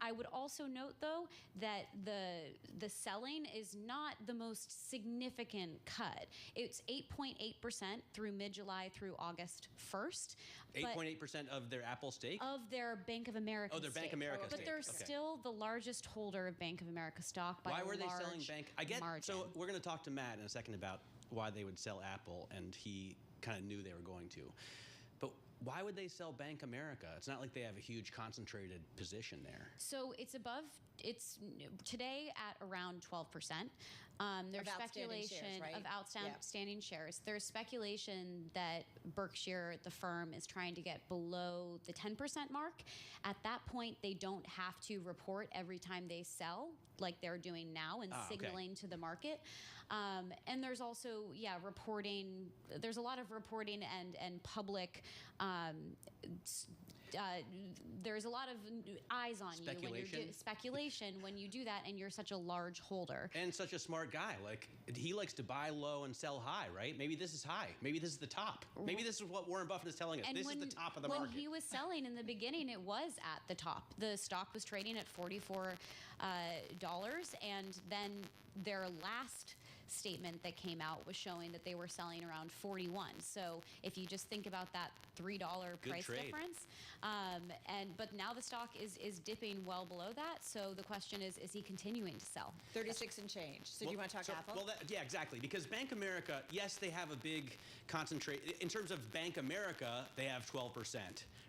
I would also note, though, that the selling is not the most significant cut. It's 8.8% through mid-July through August 1st.
8.8% of their Apple stake?
Of their Bank of America
stake. Bank America
stake. But they're still the largest holder of Bank of America stock by a large margin. Why were they selling Bank?
I get, so we're going to talk to Matt in a second about why they would sell Apple, and he kind of knew they were going to. But why would they sell Bank America? It's not like they have a huge concentrated position there.
So it's today at around 12%. There's speculation shares, right? Of outstanding shares. There's speculation that Berkshire, the firm, is trying to get below the 10% mark. At that point, they don't have to report every time they sell, like they're doing now, and signaling to the market. And there's also, reporting. There's a lot of reporting and public. There's a lot of eyes on you when you're speculation when you do that, and you're such a large holder
and such a smart guy. Like, he likes to buy low and sell high, right? Maybe this is high. Maybe this is the top. Maybe this is what Warren Buffett is telling us. And this is the top of the market.
When he was selling in the beginning, it was at the top. The stock was trading at $44, and then their last statement that came out was showing that they were selling around 41. So if you just think about that $3 price difference, but now the stock is dipping well below that. So the question is he continuing to sell?
36 and change. So do you want to talk Apple?
Well, yeah, exactly. Because Bank America, yes, they have a big concentrate. In terms of Bank America, they have 12%,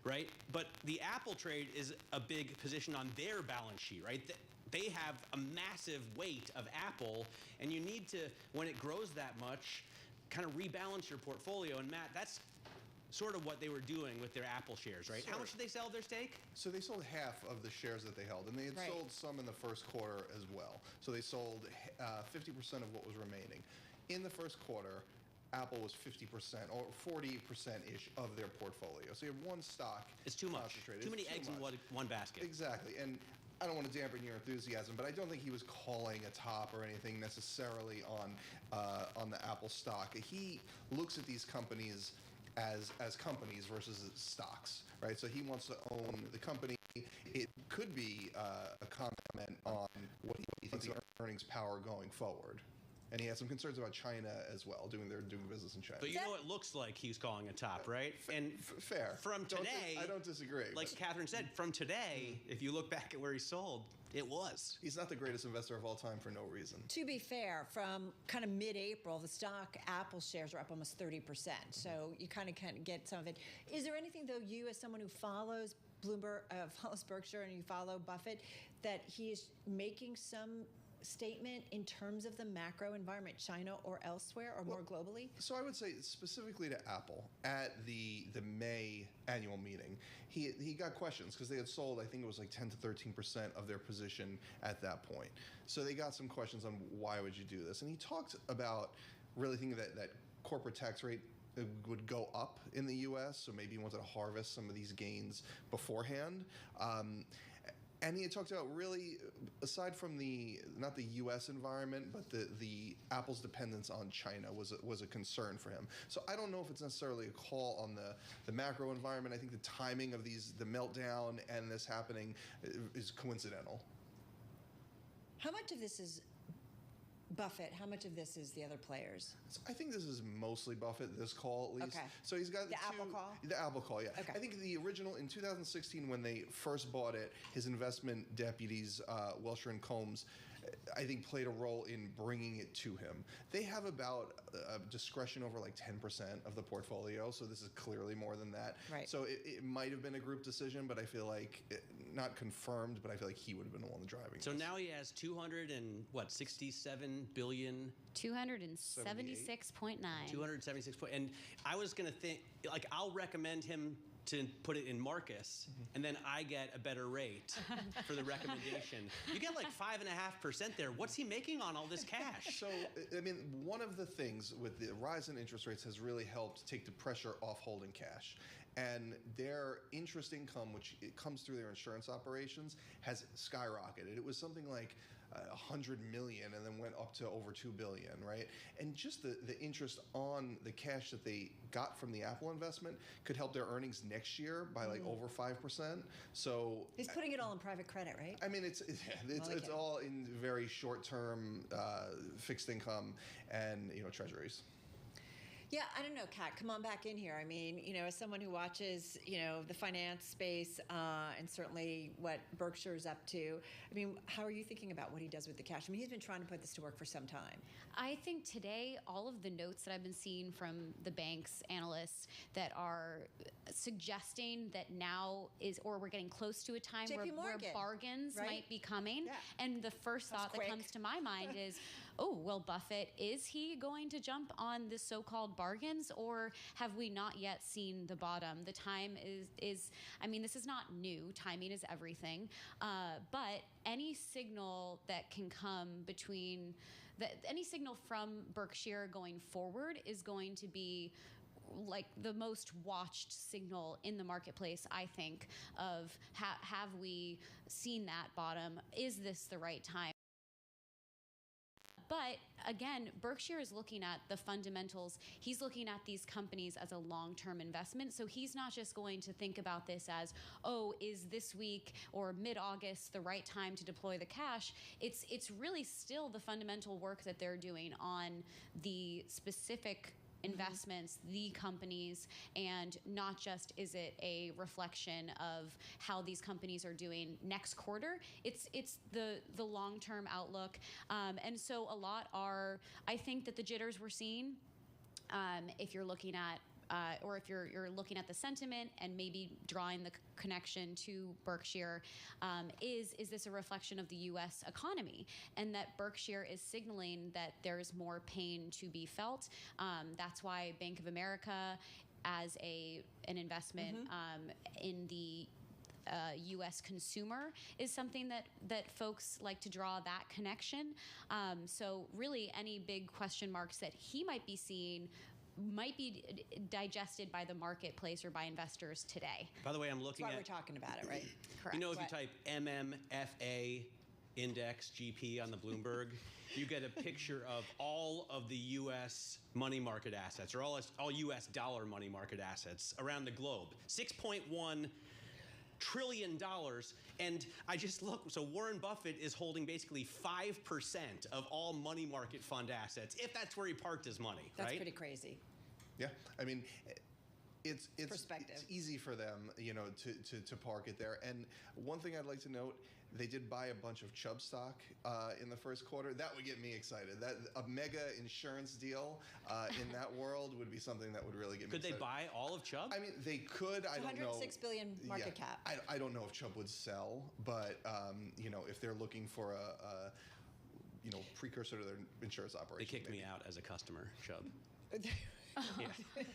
right? But the Apple trade is a big position on their balance sheet, right? They have a massive weight of Apple, and you need to, when it grows that much, kind of rebalance your portfolio. And Matt, that's sort of what they were doing with their Apple shares, right? How much did they sell their stake?
So they sold half of the shares that they held, and they had sold some in the first quarter as well. So they sold 50% of what was remaining. In the first quarter, Apple was 50% or 40%-ish of their portfolio. So you have one stock.
It's too much. Too many eggs in one basket.
Exactly. And I don't want to dampen your enthusiasm, but I don't think he was calling a top or anything necessarily on the Apple stock. He looks at these companies as companies versus stocks, right? So he wants to own the company. It could be a comment on what he thinks of earnings power going forward. And he has some concerns about China as well, doing business in China.
But you know, it looks like he's calling a top, right? And
fair.
From today,
I don't disagree.
Like Catherine said, from today, if you look back at where he sold, it was.
He's not the greatest investor of all time for no reason.
To be fair, from kind of mid-April, the stock Apple shares are up almost 30%. So you kind of get some of it. Is there anything, though, you as someone who follows follows Berkshire and you follow Buffett, that he is making some statement in terms of the macro environment, China or elsewhere, or more globally?
So I would say specifically to Apple, at the May annual meeting, he got questions because they had sold, I think it was like 10 to 13% of their position at that point. So they got some questions on why would you do this? And he talked about really thinking that corporate tax rate would go up in the U.S., so maybe he wanted to harvest some of these gains beforehand. And he had talked about really, aside from not the U.S. environment, but the Apple's dependence on China was a concern for him. So I don't know if it's necessarily a call on the macro environment. I think the timing of the meltdown and this happening is coincidental.
How much of this is Buffett? How much of this is the other players?
So I think this is mostly Buffett, this call at least.
Okay.
So he's got
the Apple call?
The Apple call, yeah.
Okay.
I think the original, in 2016, when they first bought it, his investment deputies, Welcher and Combs, I think played a role in bringing it to him. They have about discretion over like 10% of the portfolio, so this is clearly more than that.
Right.
So it might have been a group decision, but I feel like, not confirmed, but I feel like he would have been the one driving
So
this.
now he has 67 billion?
276.9.
276 point. And I was going to think, like, I'll recommend him to put it in Marcus, and then I get a better rate for the recommendation. You get like 5.5% there. What's he making on all this cash?
So, I mean, one of the things with the rise in interest rates has really helped take the pressure off holding cash. And their interest income, which it comes through their insurance operations, has skyrocketed. It was something like 100 million and then went up to over 2 billion, right? And just the interest on the cash that they got from the Apple investment could help their earnings next year by like over 5%. So
he's putting it all in private credit, right?
I mean, it's all in very short-term fixed income and treasuries.
Yeah, I don't know, Kat, come on back in here. I mean, as someone who watches, the finance space and certainly what Berkshire is up to, I mean, how are you thinking about what he does with the cash? I mean, he's been trying to put this to work for some time.
I think today, all of the notes that I've been seeing from the bank's analysts that are suggesting that now or we're getting close to a time where bargains might be coming. Yeah. And the first thought that comes to my mind is, oh, well, Buffett, is he going to jump on the so-called bargains, or have we not yet seen the bottom? The time is I mean, this is not new. Timing is everything. But any signal that can come any signal from Berkshire going forward is going to be like the most watched signal in the marketplace, I think, of have we seen that bottom? Is this the right time? But again, Berkshire is looking at the fundamentals. He's looking at these companies as a long-term investment. So he's not just going to think about this as, oh, is this week or mid-August the right time to deploy the cash? It's really still the fundamental work that they're doing on the specific investments, the companies, and not just is it a reflection of how these companies are doing next quarter. It's the long-term outlook. And so a lot are, I think that the jitters we're seeing, if you're looking at or if you're looking at the sentiment and maybe drawing the connection to Berkshire, is this a reflection of the U.S. economy, and that Berkshire is signaling that there's more pain to be felt. That's why Bank of America, as an investment in the U.S. consumer, is something that folks like to draw that connection. So really, any big question marks that he might be seeing might be digested by the marketplace or by investors today.
By the way, I'm looking
That's
at...
why we're talking about it, right?
Correct.
You know, if you type MMFA index GP on the Bloomberg, you get a picture of all of the U.S. money market assets, or all U.S. dollar money market assets around the globe. $6.1 trillion. And I just look, so Warren Buffett is holding basically 5% of all money market fund assets, if that's where he parked his money,
That's
right?
pretty crazy.
Yeah, I mean, it's
Perspective.
It's easy for them, you know, to park it there. And one thing I'd like to note, they did buy a bunch of Chubb stock in the first quarter. That would get me excited. That a mega insurance deal in that world would be something that would really get me excited.
Could they buy all of Chubb?
I mean, they could. I don't know.
$106 billion market cap.
I don't know if Chubb would sell, but you know, if they're looking for a you know, precursor to their insurance operation.
They kicked me out as a customer, Chubb. Yeah.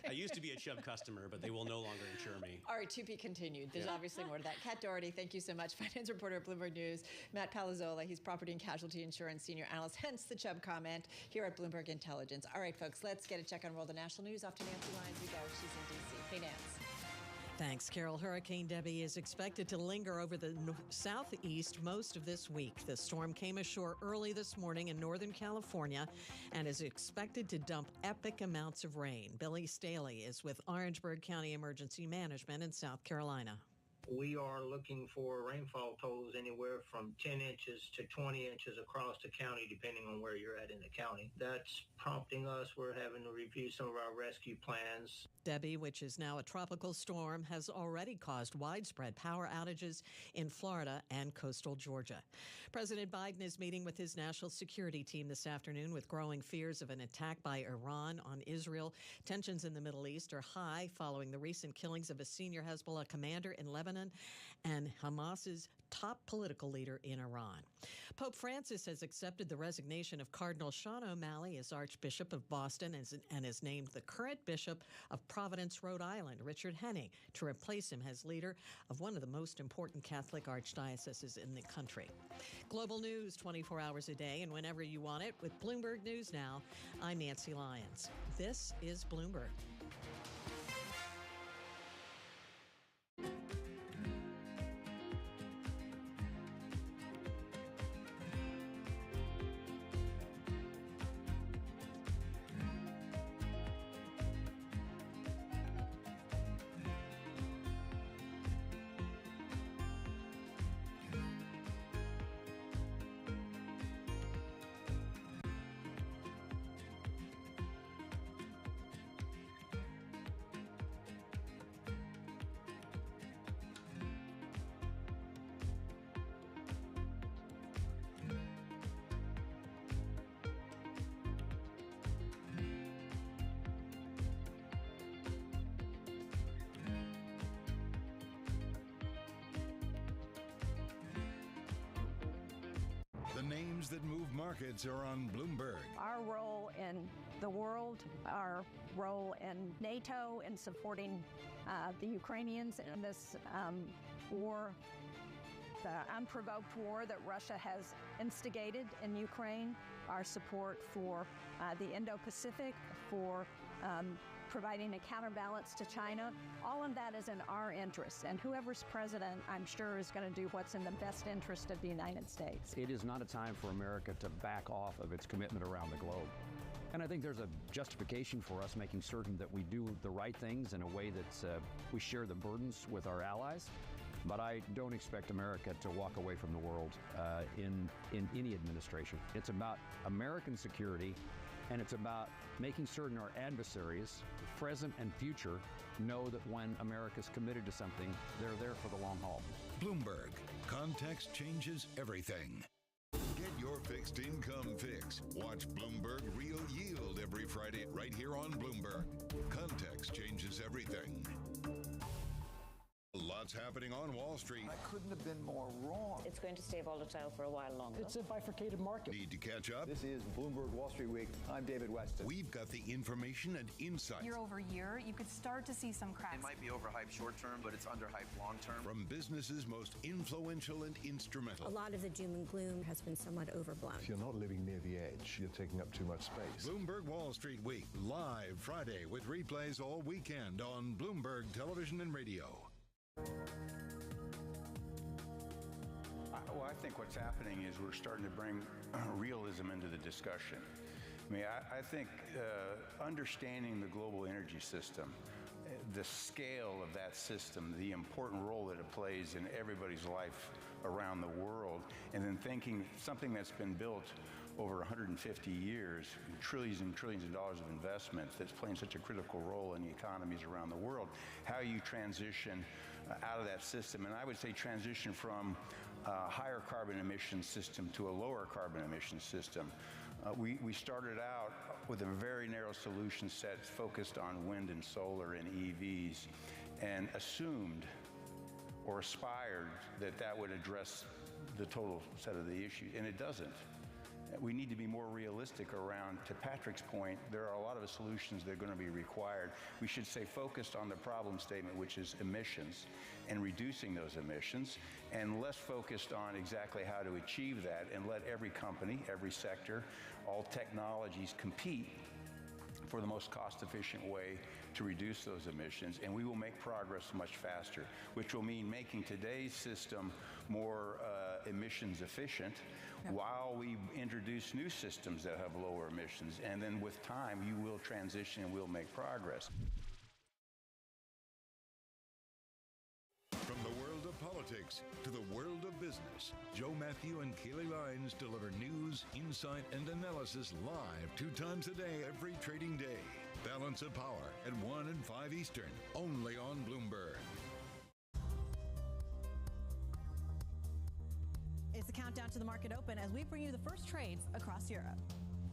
I used to be a Chubb customer, but they will no longer insure me.
All right, to be continued. There's obviously more to that. Kat Doherty, thank you so much. Finance reporter at Bloomberg News. Matt Palazzola, he's property and casualty insurance senior analyst, hence the Chubb comment here at Bloomberg Intelligence. All right, folks, let's get a check on world and national news. Off to Nancy Lyons we go. She's in D.C. Hey, Nance.
Thanks, Carol. Hurricane Debbie is expected to linger over the southeast most of this week. The storm came ashore early this morning in Northern California and is expected to dump epic amounts of rain. Billy Staley is with Orangeburg County Emergency Management in South Carolina.
We are looking for rainfall totals anywhere from 10 inches to 20 inches across the county, depending on where you're at in the county. That's prompting us. We're having to review some of our rescue plans.
Debbie, which is now a tropical storm, has already caused widespread power outages in Florida and coastal Georgia. President Biden is meeting with his national security team this afternoon with growing fears of an attack by Iran on Israel. Tensions in the Middle East are high following the recent killings of a senior Hezbollah commander in Lebanon and Hamas's top political leader in Iran. Pope Francis has accepted the resignation of Cardinal Sean O'Malley as Archbishop of Boston and has named the current Bishop of Providence, Rhode Island, Richard Henning, to replace him as leader of one of the most important Catholic archdioceses in the country. Global news 24 hours a day and whenever you want it with Bloomberg News Now. I'm Nancy Lyons. This is Bloomberg.
The names that move markets are on Bloomberg.
Our role in the world, our role in NATO in supporting the Ukrainians in this war, the unprovoked war that Russia has instigated in Ukraine, our support for the Indo-Pacific, for providing a counterbalance to China. All of that is in our interest, and whoever's president, I'm sure, is going to do what's in the best interest of the United States.
It is not a time for America to back off of its commitment around the globe. And I think there's a justification for us making certain that we do the right things in a way that we share the burdens with our allies. But I don't expect America to walk away from the world in any administration. It's about American security, and it's about making certain our adversaries, present and future, know that when America's committed to something, they're there for the long haul.
Bloomberg. Context changes everything. Get your fixed income fix. Watch Bloomberg Real Yield every Friday right here on Bloomberg. Context changes everything. Live Lots happening on Wall Street.
That couldn't have been more wrong.
It's going to stay volatile for a while longer.
It's a bifurcated market.
Need to catch up?
This is Bloomberg Wall Street Week. I'm David Weston.
We've got the information and insight.
Year over year, you could start to see some cracks.
It might be overhyped short term, but it's underhyped long term.
From businesses most influential and instrumental.
A lot of the doom and gloom has been somewhat overblown.
If you're not living near the edge, you're taking up too much space.
Bloomberg Wall Street Week, live Friday with replays all weekend on Bloomberg Television and Radio.
Well, I think what's happening is we're starting to bring realism into the discussion. I mean, I think understanding the global energy system, the scale of that system, the important role that it plays in everybody's life around the world, and then thinking something that's been built over 150 years, trillions and trillions of dollars of investment that's playing such a critical role in the economies around the world, how you transition out of that system. And I would say transition from a higher carbon emission system to a lower carbon emission system. We started out with a very narrow solution set focused on wind and solar and EVs, and assumed or aspired that that would address the total set of the issues, and it doesn't. We need to be more realistic around, to Patrick's point, there are a lot of solutions that are going to be required. We should stay focused on the problem statement, which is emissions, and reducing those emissions, and less focused on exactly how to achieve that, and let every company, every sector, all technologies compete for the most cost-efficient way to reduce those emissions, and we will make progress much faster, which will mean making today's system more emissions efficient, while we introduce new systems that have lower emissions. And then with time, you will transition and we'll make progress.
From the world of politics to the world of business, Joe Matthew and Kaylee Lines deliver news, insight, and analysis live 2 times a day every trading day. Balance of Power at 1 and 5 Eastern, only on Bloomberg.
It's the countdown to the market open as we bring you the first trades across Europe.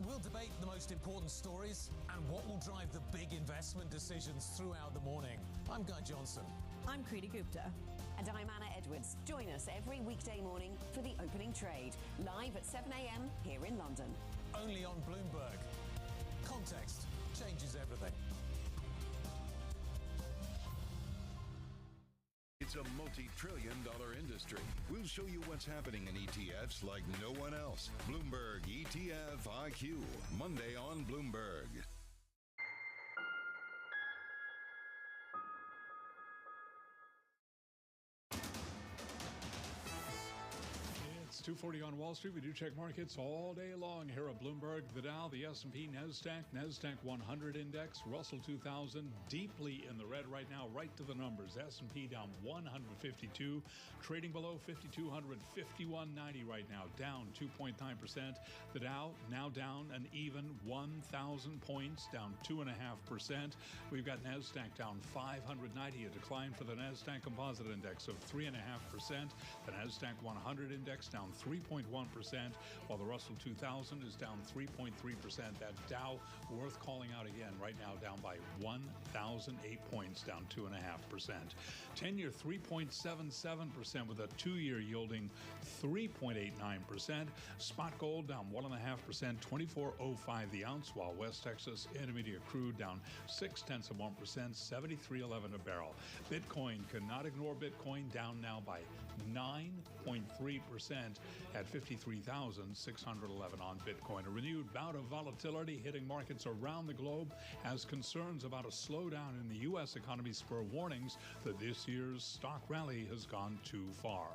We'll debate the most important stories and what will drive the big investment decisions throughout the morning. I'm Guy Johnson.
I'm Kriti Gupta.
And I'm Anna Edwards. Join us every weekday morning for the opening trade, live at 7 a.m. here in London.
Only on Bloomberg. Context changes everything.
It's a multi-trillion-dollar industry. We'll show you what's happening in ETFs like no one else. Bloomberg ETF IQ, Monday on Bloomberg.
It's 2:40 on Wall Street. We do check markets all day long here at Bloomberg. The Dow, the S&P, NASDAQ 100 index, Russell 2000 deeply in the red right now, right to the numbers. S&P down 152, trading below 5,200, 51.90 right now, down 2.9%. The Dow now down an even 1,000 points, down 2.5%. We've got NASDAQ down 590, a decline for the NASDAQ Composite Index of 3.5%. The NASDAQ 100 index down 3.1%, while the Russell 2000 is down 3.3%. That Dow, worth calling out again right now, down by 1,008 points, down 2.5%. 10-year 3.77% with a 2-year yielding 3.89%. Spot gold down 1.5%, 24.05 the ounce, while West Texas Intermediate crude down 0.6%, 73.11 a barrel. Bitcoin, cannot ignore Bitcoin, down now by 9.3% at 53,611 on Bitcoin. A renewed bout of volatility hitting markets around the globe as concerns about a slowdown in the U.S. economy spur warnings that this year's stock rally has gone too far.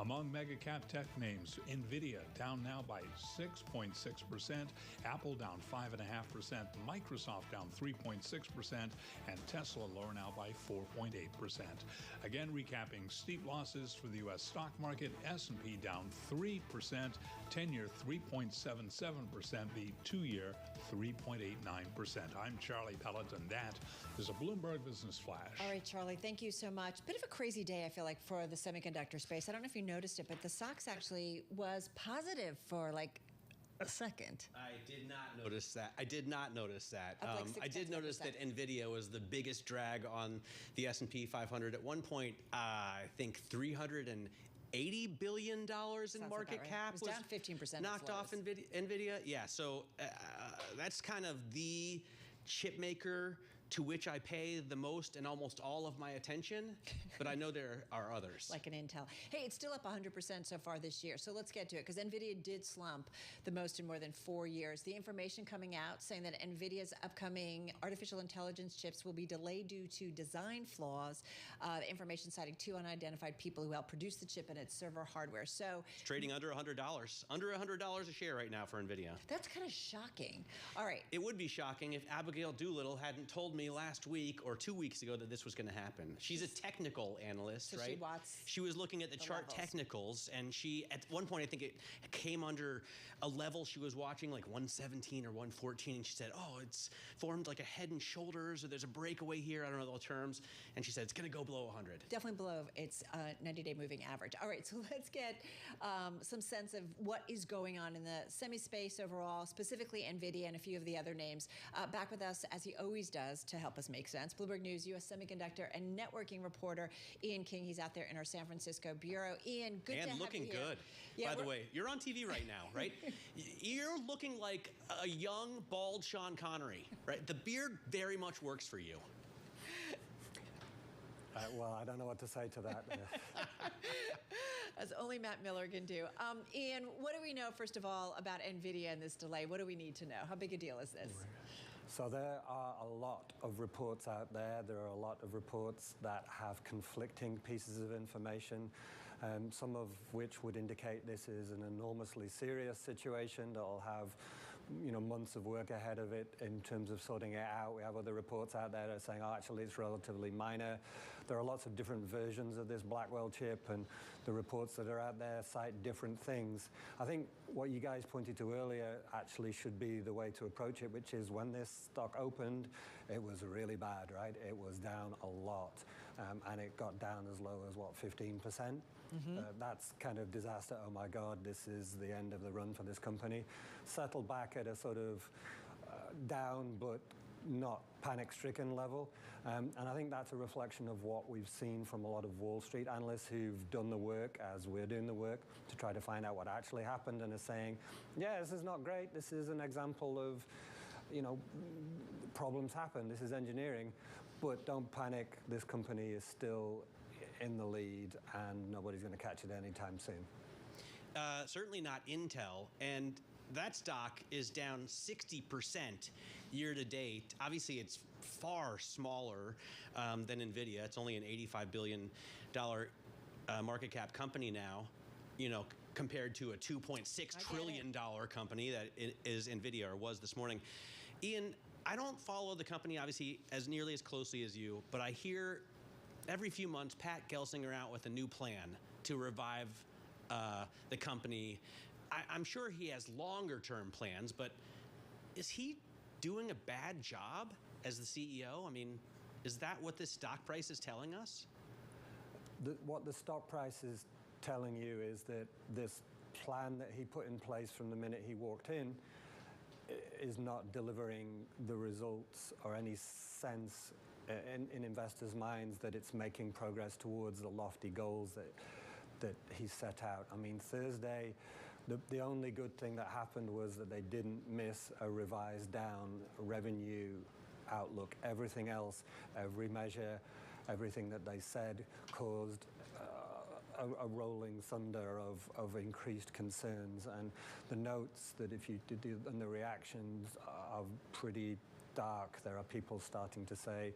Among mega cap tech names, NVIDIA down now by 6.6%, Apple down 5.5%, Microsoft down 3.6%, and Tesla lower now by 4.8%. Again, recapping steep losses for the U.S. stock market, S&P down 3%, 10-year 3.77%, the 2-year 3.89%. I'm Charlie Pellet, and that is a Bloomberg Business Flash.
All right, Charlie, thank you so much. Bit of a crazy day, I feel like, for the semiconductor space. I don't know if you noticed it, but the SOX actually was positive for like a second.
I did not notice that. I did not notice that.
Up like
I did notice that NVIDIA was the biggest drag on the S&P 500. At one point, I think $380 billion in market cap
was down 15%.
Knocked off NVIDIA. Yeah, so that's kind of the chip maker to which I pay the most and almost all of my attention, but I know there are others.
Like an Intel. Hey, it's still up 100% so far this year, so let's get to it, because NVIDIA did slump the most in more than 4 years. The information coming out saying that NVIDIA's upcoming artificial intelligence chips will be delayed due to design flaws. The information citing 2 unidentified people who helped produce the chip and its server hardware. So
it's trading under $100. Under $100 a share right now for NVIDIA.
That's kind of shocking. All right.
It would be shocking if Abigail Doolittle hadn't told me last week or 2 weeks ago that this was going to happen. She's a technical analyst,
so
right? She was looking at the chart
levels.
Technicals, and she, at one point, I think it came under a level she was watching, like 117 or 114, and she said, oh, it's formed like a head and shoulders, or there's a breakaway here, I don't know the terms, and she said it's going to go below 100.
Definitely below its 90-day moving average. All right, so let's get some sense of what is going on in the semi-space overall, specifically NVIDIA and a few of the other names. Back with us, as he always does, to help us make sense, Bloomberg News U.S. semiconductor and networking reporter Ian King. He's out there in our San Francisco bureau. Ian, good to have you here.
And looking good. Yeah, by the way, you're on TV right now, right? You're looking like a young, bald Sean Connery, right? The beard very much works for you.
Well, I don't know what to say to that.
As only Matt Miller can do. Ian, what do we know, first of all, about NVIDIA and this delay? What do we need to know? How big a deal is this?
So there are a lot of reports out there. There are a lot of reports that have conflicting pieces of information, some of which would indicate this is an enormously serious situation that will have months of work ahead of it in terms of sorting it out. We have other reports out there that are saying, oh, actually, it's relatively minor. There are lots of different versions of this Blackwell chip, and the reports that are out there cite different things. I think what you guys pointed to earlier actually should be the way to approach it, which is when this stock opened, it was really bad, right? It was down a lot, and it got down as low as, what, 15%? That's kind of disaster. Oh my God, this is the end of the run for this company. Settled back at a sort of down but not panic-stricken level. And I think that's a reflection of what we've seen from a lot of Wall Street analysts who've done the work, as we're doing the work, to try to find out what actually happened and are saying, yeah, this is not great. This is an example of, problems happen. This is engineering. But don't panic. This company is still in the lead, and nobody's going to catch it anytime soon.
Certainly not Intel, and that stock is down 60% year to date. Obviously, it's far smaller than NVIDIA. It's only an $85 billion market cap company now, compared to a $2.6 trillion company that is NVIDIA, or was this morning. Ian, I don't follow the company, obviously, as nearly as closely as you, but I hear every few months Pat Gelsinger out with a new plan to revive the company. I'm sure he has longer-term plans, but is he doing a bad job as the CEO? I mean, is that what this stock price is telling us?
What the stock price is telling you is that this plan that he put in place from the minute he walked in is not delivering the results or any sense in investors' minds that it's making progress towards the lofty goals that he set out. I mean, Thursday, the only good thing that happened was that they didn't miss a revised down revenue outlook. Everything else, every measure, everything that they said caused a rolling thunder of increased concerns. And the notes that if you did, and the reactions are pretty dark. There are people starting to say,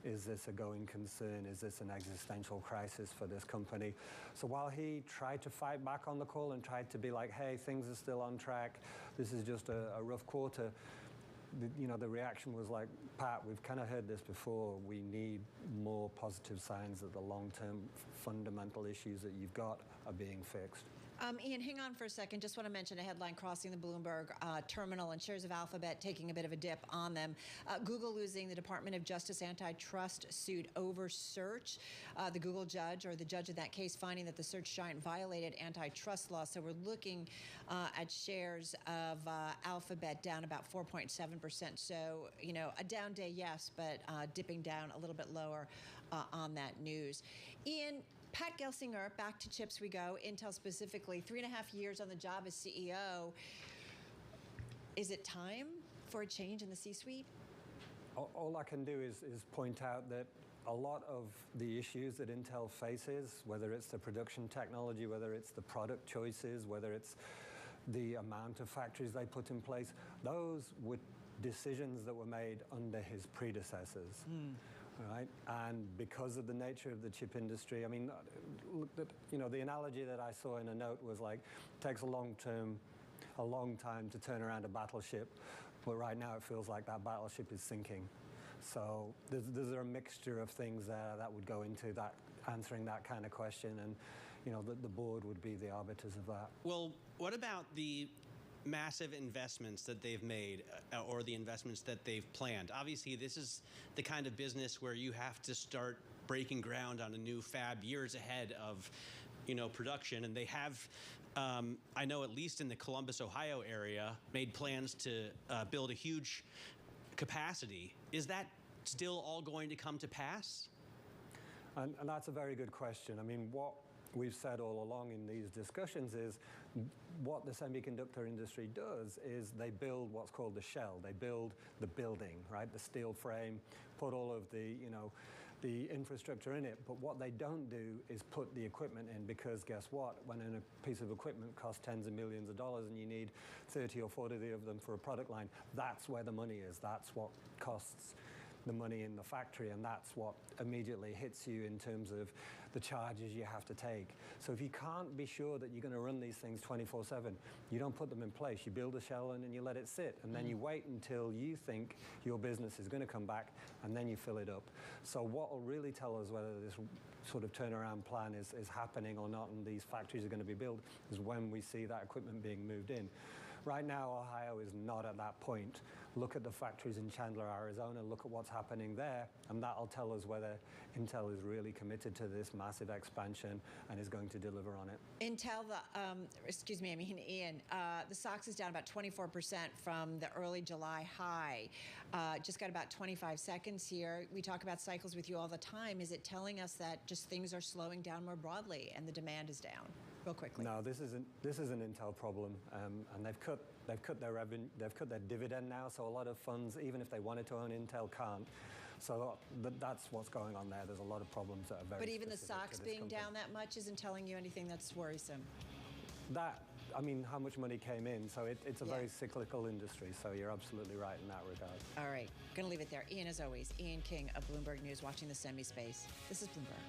is this a going concern? Is this an existential crisis for this company? So while he tried to fight back on the call and tried to be like, hey, things are still on track, this is just a rough quarter, the reaction was like, Pat, we've kind of heard this before. We need more positive signs that the long-term fundamental issues that you've got are being fixed.
Ian, hang on for a second. Just want to mention a headline crossing the Bloomberg terminal and shares of Alphabet taking a bit of a dip on them. Google losing the Department of Justice antitrust suit over search. The Google judge, or the judge in that case, finding that the search giant violated antitrust law. So we're looking at shares of Alphabet down about 4.7%. So, you know, a down day, yes, but dipping down a little bit lower on that news. Ian, Pat Gelsinger, back to chips we go. Intel specifically, 3.5 years on the job as CEO. Is it time for a change in the C-suite?
All I can do is point out that a lot of the issues that Intel faces, whether it's the production technology, whether it's the product choices, whether it's the amount of factories they put in place, those were decisions that were made under his predecessors. Right, and because of the nature of the chip industry, I mean, you know, the analogy that I saw in a note was like, it takes a long time to turn around a battleship, but right now it feels like that battleship is sinking. So there's a mixture of things there that would go into that, answering that kind of question, and you know, the board would be the arbiters of that.
Well, what about the massive investments that they've made or the investments that they've planned? Obviously, this is the kind of business where you have to start breaking ground on a new fab years ahead of, you know, production. And they have, I know at least in the Columbus, Ohio area, made plans to build a huge capacity. Is that still all going to come to pass?
And that's a very good question. I mean, what we've said all along in these discussions is what the semiconductor industry does is they build what's called the shell. They build the building, right? The steel frame, put all of the, you know, the infrastructure in it. But what they don't do is put the equipment in, because guess what? When a piece of equipment costs tens of millions of dollars and you need 30 or 40 of them for a product line, that's where the money is. That's what costs the money in the factory, and that's what immediately hits you in terms of the charges you have to take. So if you can't be sure that you're going to run these things 24/7, you don't put them in place. You build a shell and you let it sit, and then you wait until you think your business is going to come back, and then you fill it up. So what will really tell us whether this sort of turnaround plan is happening or not, and these factories are going to be built, is when we see that equipment being moved in. Right now, Ohio is not at that point. Look at the factories in Chandler, Arizona, look at what's happening there, and that'll tell us whether Intel is really committed to this massive expansion and is going to deliver on it.
Intel, Ian, the SOX is down about 24% from the early July high. Just got about 25 seconds here. We talk about cycles with you all the time. Is it telling us that just things are slowing down more broadly and the demand is down? Real quickly.
No, this is an Intel problem, and they've cut their revenue, they've cut their dividend now. So a lot of funds, even if they wanted to own Intel, can't. So that's what's going on there. There's a lot of problems that are very.
But even the
specific
SOX
to this
being
company.
down that much isn't telling you anything that's worrisome.
That, I mean, how much money came in? So it's a very cyclical industry. So you're absolutely right in that regard.
All right, gonna leave it there. Ian, as always, Ian King of Bloomberg News, watching the semi-space. This is Bloomberg.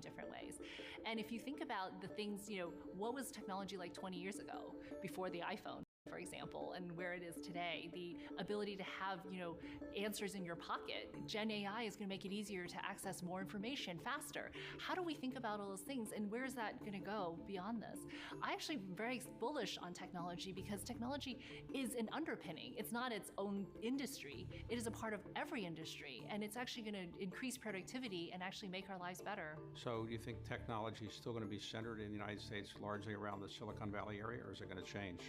Different ways. And if you think about the things, you know, what was technology like 20 years ago before the iPhone?
for example, and where it is today, the ability to have, answers in your pocket. Gen AI is going to make it easier to access more information faster. How do we think about all those things, and where is that going to go beyond this? I actually am very bullish on technology because technology is an underpinning. It's not its own industry. It is a part of every industry, and it's actually going to increase productivity and actually make our lives better.
So do you think technology is still going to be centered in the United States largely around the Silicon Valley area, or is it going to change?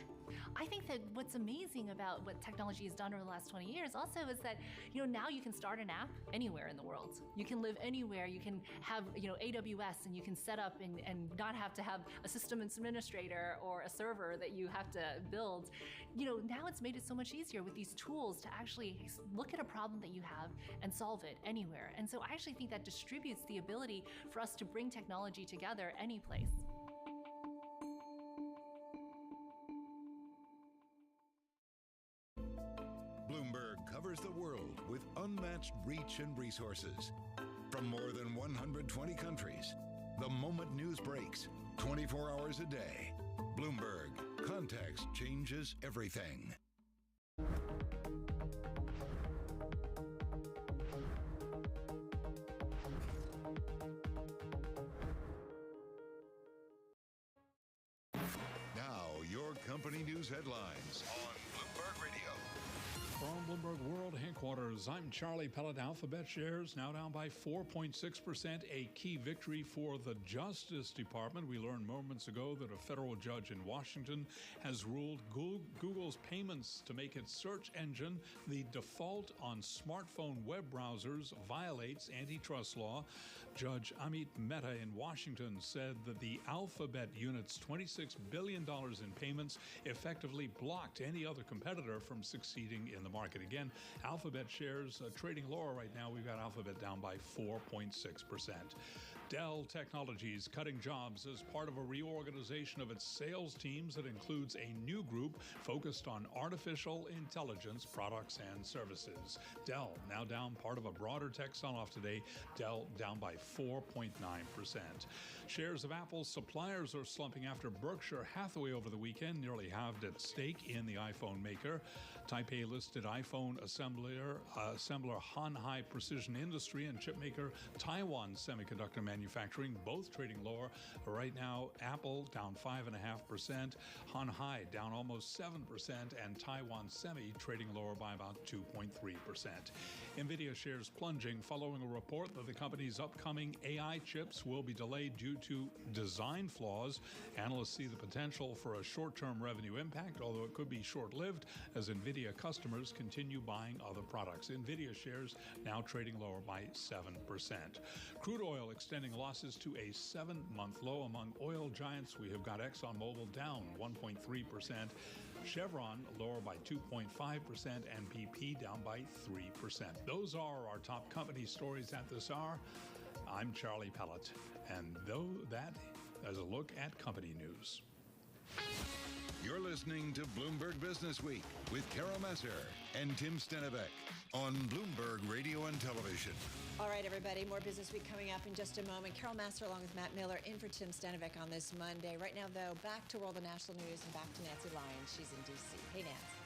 I think that what's amazing about what technology has done over the last 20 years also is that, now you can start an app anywhere in the world. You can live anywhere. You can have, AWS, and you can set up and not have to have a system administrator or a server that you have to build. Now it's made it so much easier with these tools to actually look at a problem that you have and solve it anywhere. And so I actually think that distributes the ability for us to bring technology together any place.
Bloomberg covers the world with unmatched reach and resources. From more than 120 countries, the moment news breaks, 24 hours a day. Bloomberg, context changes everything. Now, your company news headlines on Bloomberg Radio.
From Bloomberg World Headquarters, I'm Charlie Pellet. Alphabet shares now down by 4.6%, a key victory for the Justice Department. We learned moments ago that a federal judge in Washington has ruled Google's payments to make its search engine the default on smartphone web browsers violates antitrust law. Judge Amit Mehta in Washington said that the Alphabet unit's $26 billion in payments effectively blocked any other competitor from succeeding in the market. Again, Alphabet shares trading lower right now. We've got Alphabet down by 4.6%. Dell Technologies cutting jobs as part of a reorganization of its sales teams that includes a new group focused on artificial intelligence products and services. Dell now down part of a broader tech sell-off today. Dell down by 4.9%. Shares of Apple's suppliers are slumping after Berkshire Hathaway over the weekend nearly halved its stake in the iPhone maker. Taipei-listed iPhone assembler Han Hai Precision Industry and chipmaker Taiwan Semiconductor Manufacturing both trading lower. Right now, Apple down 5.5%, Han Hai down almost 7%, and Taiwan Semi trading lower by about 2.3%. NVIDIA shares plunging following a report that the company's upcoming AI chips will be delayed due to design flaws. Analysts see the potential for a short-term revenue impact, although it could be short-lived as NVIDIA customers continue buying other products. NVIDIA shares now trading lower by 7%. Crude oil extending losses to a 7-month low among oil giants. We have got ExxonMobil down 1.3%, Chevron lower by 2.5%, and BP down by 3%. Those are our top company stories at this hour. I'm Charlie Pellet, and that is a look at company news.
You're listening to Bloomberg Business Week with Carol Messer and Tim Stenivek on Bloomberg Radio and Television.
All right, everybody, more Business Week coming up in just a moment. Carol Master along with Matt Miller in for Tim Stenivek on this Monday. Right now, though, back to World of National News and back to Nancy Lyons. She's in D.C. Hey, Nancy.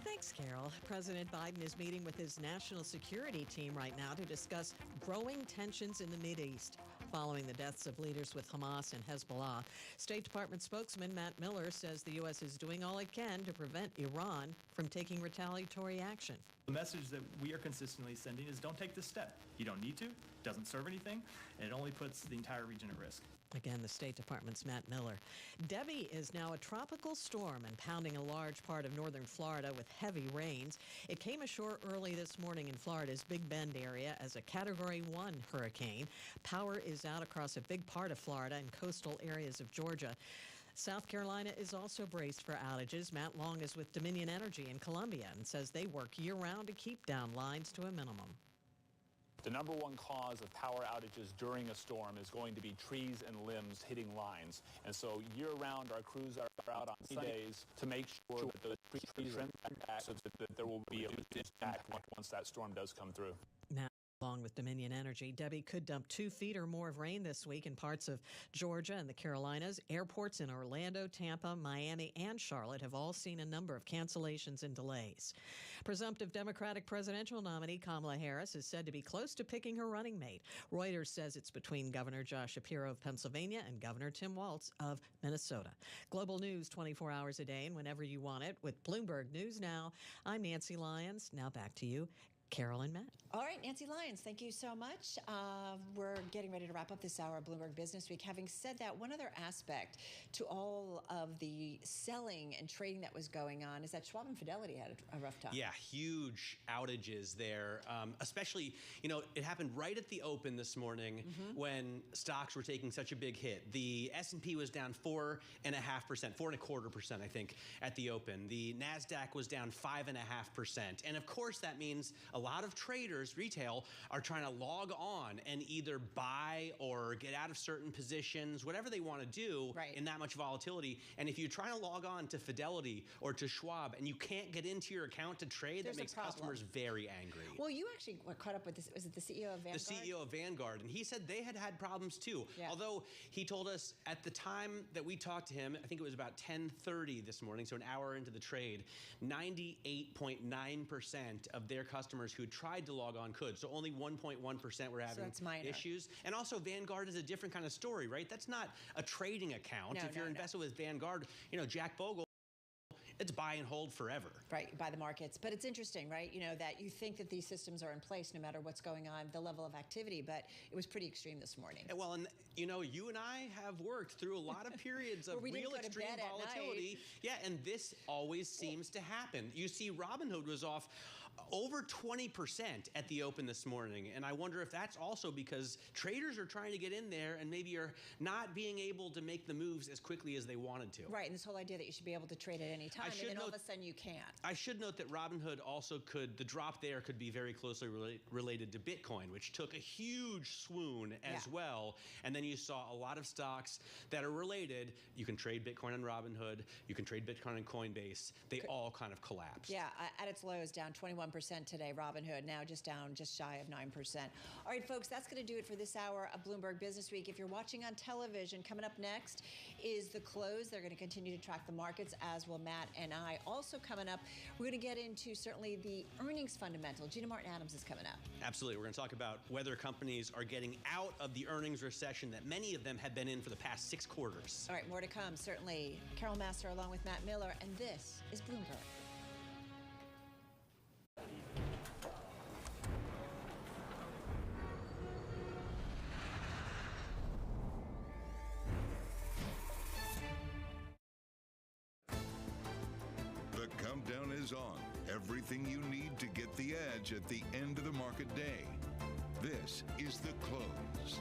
Thanks, Carol. President Biden is meeting with his national security team right now to discuss growing tensions in the Mideast following the deaths of leaders with Hamas and Hezbollah. State Department spokesman Matt Miller says the U.S. is doing all it can to prevent Iran from taking retaliatory action.
The message that we are consistently sending is don't take this step. You don't need to, it doesn't serve anything, and it only puts the entire region at risk.
Again, the State Department's Matt Miller. Debbie is now a tropical storm and pounding a large part of northern Florida with heavy rains. It came ashore early this morning in Florida's Big Bend area as a Category 1 hurricane. Power is out across a big part of Florida and coastal areas of Georgia. South Carolina is also braced for outages. Matt Long is with Dominion Energy in Columbia and says they work year-round to keep down lines to a minimum.
The number one cause of power outages during a storm is going to be trees and limbs hitting lines. And so year-round, our crews are out on sunny days to make sure that those trees are trimmed back so that there will be a reduced impact once that storm does come through.
Matt along with Dominion Energy. Debbie could dump 2 feet or more of rain this week in parts of Georgia and the Carolinas. Airports in Orlando, Tampa, Miami, and Charlotte have all seen a number of cancellations and delays. Presumptive Democratic presidential nominee Kamala Harris is said to be close to picking her running mate. Reuters says it's between Governor Josh Shapiro of Pennsylvania and Governor Tim Walz of Minnesota. Global news 24 hours a day and whenever you want it with Bloomberg News Now. I'm Nancy Lyons. Now back to you, Carol and Matt.
All right, Nancy Lyons, thank you so much. We're getting ready to wrap up this hour of Bloomberg Business Week. Having said that, one other aspect to all of the selling and trading that was going on is that Schwab and Fidelity had a rough time.
Yeah, huge outages there, especially, it happened right at the open this morning when stocks were taking such a big hit. The S&P was down 4.5%, 4.25%, I think, at the open. The NASDAQ was down 5.5%. And of course, that means a lot of traders, retail, are trying to log on and either buy or get out of certain positions, whatever they want to do in that much volatility. And if you're trying to log on to Fidelity or to Schwab and you can't get into your account to trade, that makes customers very angry.
Well, you actually were caught up with this. Was it the CEO of Vanguard?
The CEO of Vanguard. And he said they had problems too. Yeah. Although he told us at the time that we talked to him, I think it was about 10:30 this morning, so an hour into the trade, 98.9% of their customers who had tried to log on could. So only 1.1% were having issues. And also Vanguard is a different kind of story, right? That's not a trading account.
No,
if you're invested with Vanguard, Jack Bogle, it's buy and hold forever.
Right, by the markets. But it's interesting, right? That you think that these systems are in place no matter what's going on, the level of activity, but it was pretty extreme this morning.
Well, and you and I have worked through a lot of periods of real extreme volatility. Yeah, and this always seems to happen. You see Robinhood was off over 20% at the open this morning. And I wonder if that's also because traders are trying to get in there and maybe are not being able to make the moves as quickly as they wanted to.
Right, and this whole idea that you should be able to trade at any time, and then all of a sudden you can't.
I should note that Robinhood also the drop there could be very closely related to Bitcoin, which took a huge swoon as well. And then you saw a lot of stocks that are related. You can trade Bitcoin on Robinhood. You can trade Bitcoin on Coinbase. They all kind of collapsed.
Yeah, at its lows, down 21% today. Robinhood now just shy of 9%. All right, folks, that's going to do it for this hour of Bloomberg Business Week. If you're watching on television, coming up next is the close. They're going to continue to track the markets, as will Matt and I. Also coming up, we're going to get into certainly the earnings fundamental. Gina Martin Adams is coming up.
Absolutely. We're going to talk about whether companies are getting out of the earnings recession that many of them have been in for the past 6 quarters.
All right, more to come. Certainly, Carol Master along with Matt Miller, and this is Bloomberg.
Countdown is on. Everything you need to get the edge at the end of the market day. This is the close.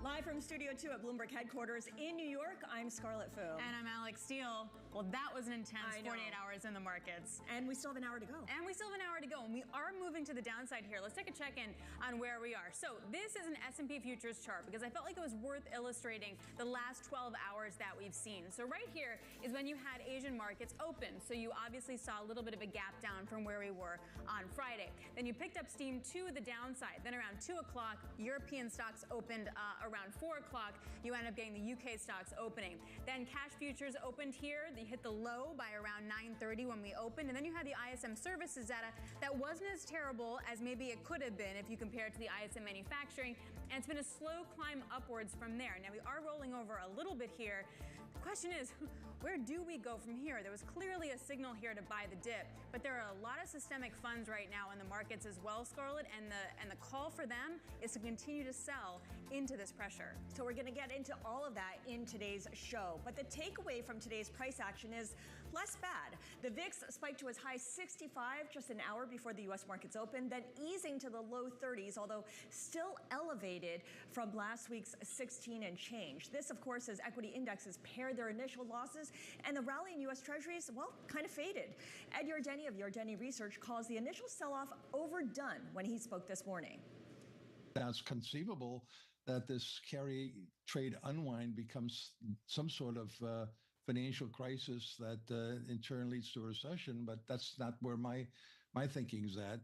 Live from Studio 2 at Bloomberg headquarters in New York, I'm Scarlett Fu.
And I'm Alex Steele. Well, that was an intense 48 hours in the markets.
And we still have an hour to go.
And we are moving to the downside here. Let's take a check-in on where we are. So this is an S&P futures chart because I felt like it was worth illustrating the last 12 hours that we've seen. So right here is when you had Asian markets open. So you obviously saw a little bit of a gap down from where we were on Friday. Then you picked up steam to the downside. Then around 2 o'clock, European stocks opened around 4 o'clock, you end up getting the UK stocks opening. Then cash futures opened here. They hit the low by around 9:30 when we opened. And then you had the ISM services data that wasn't as terrible as maybe it could have been if you compare it to the ISM manufacturing. And it's been a slow climb upwards from there. Now we are rolling over a little bit here. The question is, where do we go from here? There was clearly a signal here to buy the dip, but there are a lot of systemic funds right now in the markets as well, Scarlett, and the call for them is to continue to sell into this pressure.
So we're going to get into all of that in today's show. But the takeaway from today's price action is less bad. The VIX spiked to as high 65 just an hour before the U.S. markets opened, then easing to the low 30s, although still elevated from last week's 16 and change. This, of course, as equity indexes pared their initial losses, and the rally in U.S. Treasuries, well, kind of faded. Ed Yardeni of Yardeni Research calls the initial sell-off overdone when he spoke this morning.
Now, it's conceivable that this carry trade unwind becomes some sort of financial crisis that in turn leads to a recession, but that's not where my thinking's at.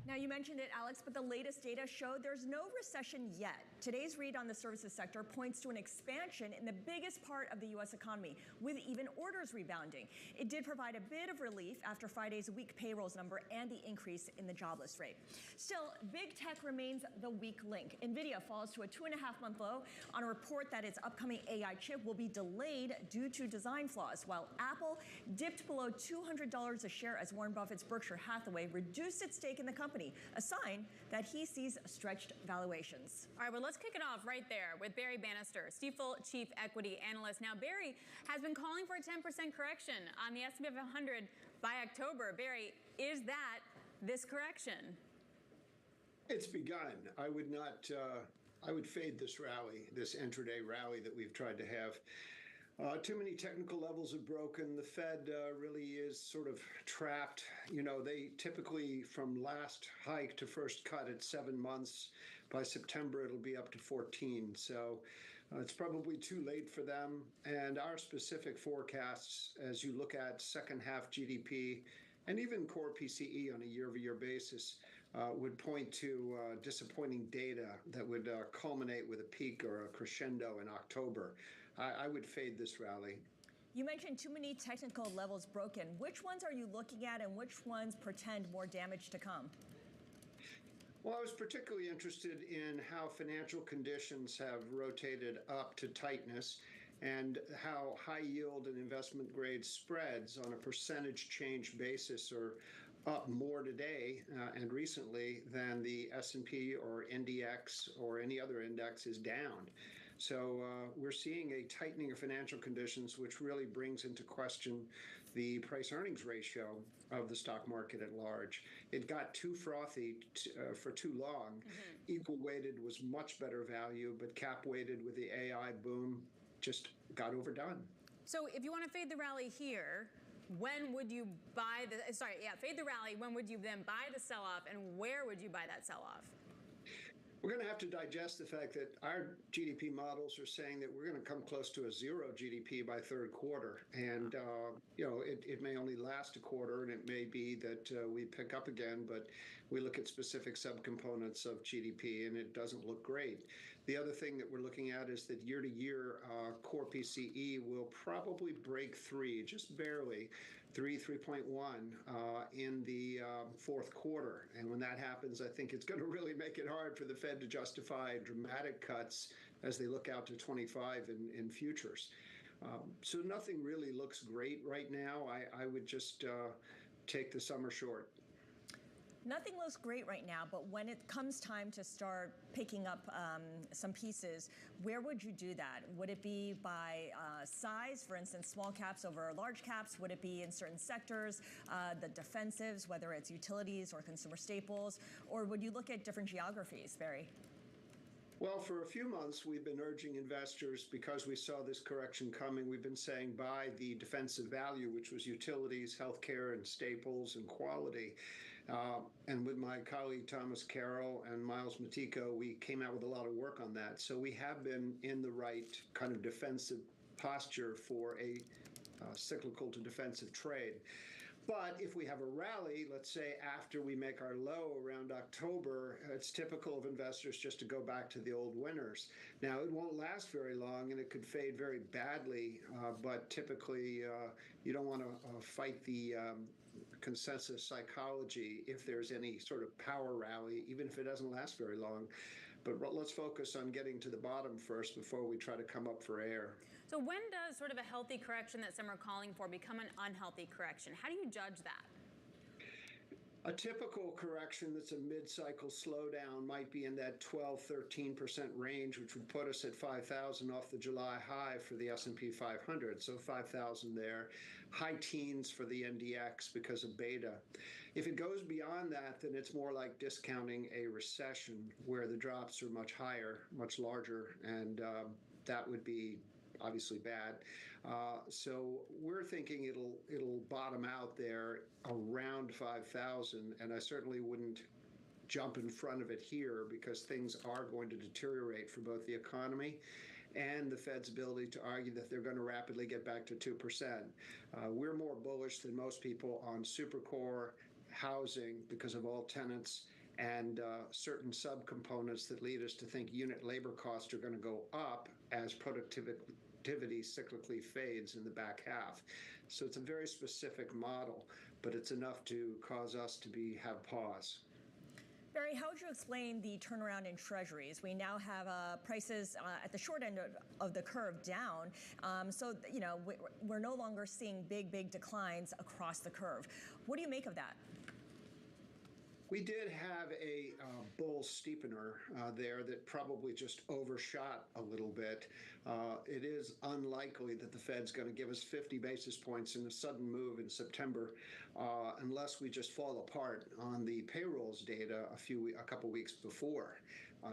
Now, you mentioned it, Alex, but the latest data showed there's no recession yet. Today's read on the services sector points to an expansion in the biggest part of the U.S. economy, with even orders rebounding. It did provide a bit of relief after Friday's weak payrolls number and the increase in the jobless rate. Still, big tech remains the weak link. NVIDIA falls to a 2.5-month low on a report that its upcoming AI chip will be delayed due to design flaws, while Apple dipped below $200 a share as Warren Buffett's Berkshire Hathaway reduced its stake in the company, a sign that he sees stretched valuations.
All right, well, let's kick it off right there with Barry Bannister, Stifel Chief Equity Analyst. Now, Barry has been calling for a 10% correction on the S&P 500 by October. Barry, is that this correction?
It's begun. I would not, I would fade this rally, this intraday rally that we've tried to have. Too many technical levels have broken. The Fed really is sort of trapped. You know, they typically, from last hike to first cut at 7 months, by September it'll be up to 14. So it's probably too late for them. And our specific forecasts, as you look at second half GDP and even core PCE on a year-over-year basis, would point to disappointing data that would culminate with a peak or a crescendo in October. I would fade this rally.
You mentioned too many technical levels broken. Which ones are you looking at and which ones portend more damage to come?
Well, I was particularly interested in how financial conditions have rotated up to tightness and how high yield and investment grade spreads on a percentage change basis are up more today and recently than the S&P or NDX or any other index is down. So we're seeing a tightening of financial conditions, which really brings into question the price-earnings ratio of the stock market at large. It got too frothy for too long. Equal weighted was much better value, but cap weighted with the AI boom just got overdone.
So if you want to fade the rally here, when would you buy the, fade the rally, when would you then buy the sell-off, and where would you buy that sell-off?
We're going to have to digest the fact that our GDP models are saying that we're going to come close to a zero GDP by third quarter. And, you know, it may only last a quarter, and it may be that we pick up again, but we look at specific subcomponents of GDP, and it doesn't look great. The other thing that we're looking at is that year-to-year core PCE will probably break 3, just barely, 3.1 in the fourth quarter. And when that happens, I think it's going to really make it hard for the Fed to justify dramatic cuts as they look out to 25 in futures. So nothing really looks great right now. I would just take the summer short.
Nothing looks great right now, but when it comes time to start picking up some pieces, where would you do that? Would it be by size, for instance, small caps over large caps? Would it be in certain sectors, the defensives, whether it's utilities or consumer staples? Or would you look at different geographies, Barry?
Well, for a few months, we've been urging investors, because we saw this correction coming, we've been saying buy the defensive value, which was utilities, healthcare, and staples, and quality. And with my colleague Thomas Carroll and Miles Matico, we came out with a lot of work on that. So we have been in the right kind of defensive posture for a cyclical to defensive trade. But if we have a rally, let's say after we make our low around October, it's typical of investors just to go back to the old winners. Now, it won't last very long and it could fade very badly, but typically you don't want to fight the consensus psychology if there's any sort of power rally, even if it doesn't last very long. But let's focus on getting to the bottom first before we try to come up for air.
So when does sort of a healthy correction that some are calling for become an unhealthy correction? How do you judge that?
A typical correction that's a mid-cycle slowdown might be in that 12-13% range, which would put us at 5,000 off the July high for the S&P 500. So 5,000 there. High teens for the NDX because of beta. If it goes beyond that, then it's more like discounting a recession where the drops are much higher, much larger, and that would be obviously bad. So we're thinking it'll bottom out there around 5,000, and I certainly wouldn't jump in front of it here because things are going to deteriorate for both the economy and the Fed's ability to argue that they're going to rapidly get back to 2%. We're more bullish than most people on supercore housing because of all tenants and certain subcomponents that lead us to think unit labor costs are going to go up as productivity cyclically fades in the back half. So it's a very specific model, but it's enough to cause us to have pause.
Barry, how would you explain the turnaround in Treasuries? We now have prices at the short end of the curve down. So, you know, we're no longer seeing big declines across the curve. What do you make of that?
We did have a bull steepener there that probably just overshot a little bit. It is unlikely that the Fed's going to give us 50 basis points in a sudden move in September unless we just fall apart on the payrolls data a couple weeks before.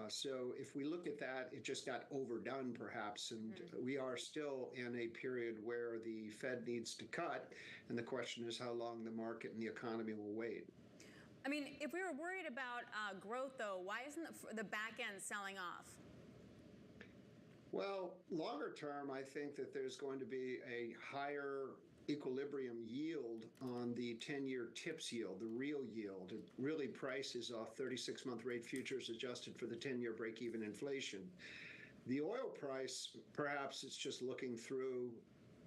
So if we look at that, it just got overdone perhaps, and we are still in a period where the Fed needs to cut, and the question is how long the market and the economy will wait.
I mean, if we were worried about growth, though, why isn't the back end selling off?
Well, longer term, I think that there's going to be a higher equilibrium yield on the 10-year TIPS yield, the real yield. It really prices off 36-month rate futures adjusted for the 10-year break-even inflation. The oil price, perhaps it's just looking through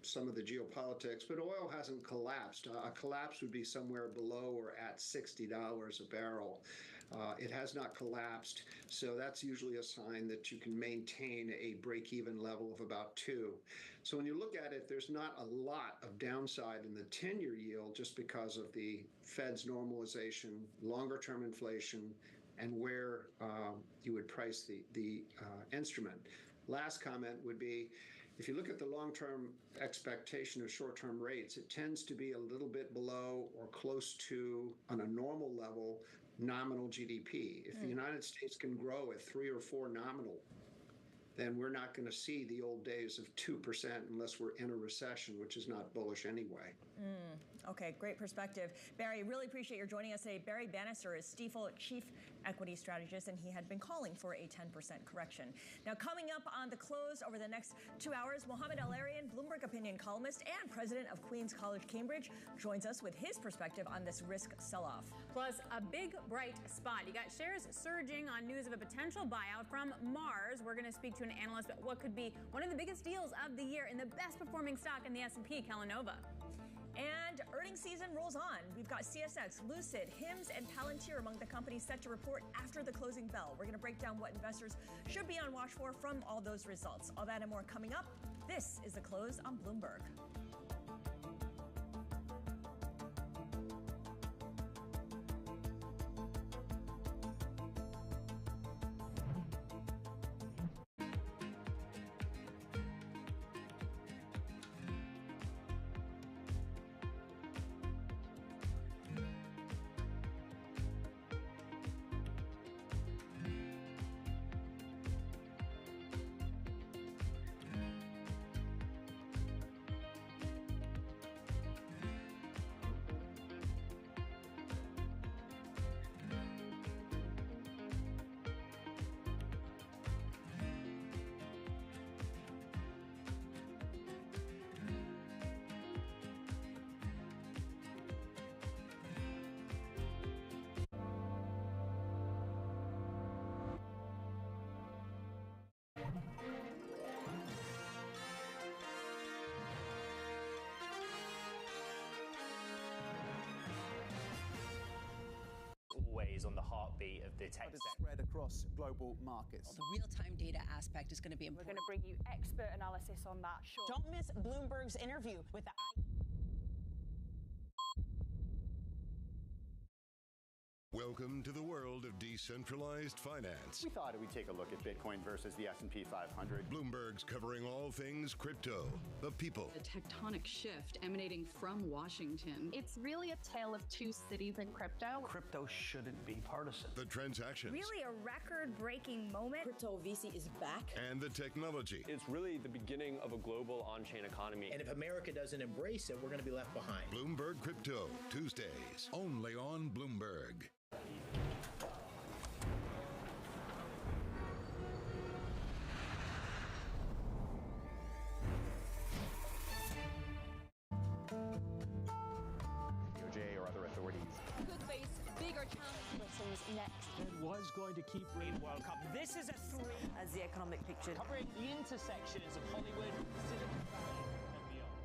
some of the geopolitics, but oil hasn't collapsed. A collapse would be somewhere below or at $60 a barrel. It has not collapsed, so that's usually a sign that you can maintain a break-even level of about 2. So when you look at it, there's not a lot of downside in the 10-year yield just because of the Fed's normalization, longer-term inflation, and where you would price the instrument. Last comment would be, if you look at the long-term expectation of short-term rates, it tends to be a little bit below or close to, on a normal level, nominal GDP. If the United States can grow at 3 or 4 nominal, then we're not going to see the old days of 2% unless we're in a recession, which is not bullish anyway.
Okay, great perspective. Barry, really appreciate your joining us today. Barry Bannister is Stifel Chief Equity Strategist, and he had been calling for a 10% correction. Now, coming up on the close over the next 2 hours, Mohamed El-Erian, Bloomberg opinion columnist and president of Queen's College Cambridge, joins us with his perspective on this risk sell-off.
Plus, a big, bright spot. You got shares surging on news of a potential buyout from Mars. We're going to speak to an analyst about what could be one of the biggest deals of the year in the best performing stock in the S&P, Kellanova.
And earnings season rolls on. We've got CSX, Lucid, Hims, and Palantir among the companies set to report after the closing bell. We're going to break down what investors should be on watch for from all those results. All that and more coming up. This is The Close on Bloomberg.
Always on the heartbeat of the tech sector.
Spread across global markets.
The real-time data aspect is going to be important.
We're going to bring you expert analysis on that. Sure.
Don't miss Bloomberg's interview with the
Welcome to the world of decentralized finance.
We thought we'd take a look at Bitcoin versus the S&P 500.
Bloomberg's covering all things crypto, the people.
A tectonic shift emanating from Washington.
It's really a tale of two cities in crypto.
Crypto shouldn't be partisan.
The transactions.
Really a record-breaking moment.
Crypto VC is back.
And the technology.
It's really the beginning of a global on-chain economy.
And if America doesn't embrace it, we're going to be left behind.
Bloomberg Crypto, Tuesdays, only on Bloomberg.
DOJ or other authorities.
Could face bigger challenges
next.
It was going to keep rain World Cup. This is a three.
As the economic picture.
Covering the intersections of Hollywood, Silicon Valley, and beyond.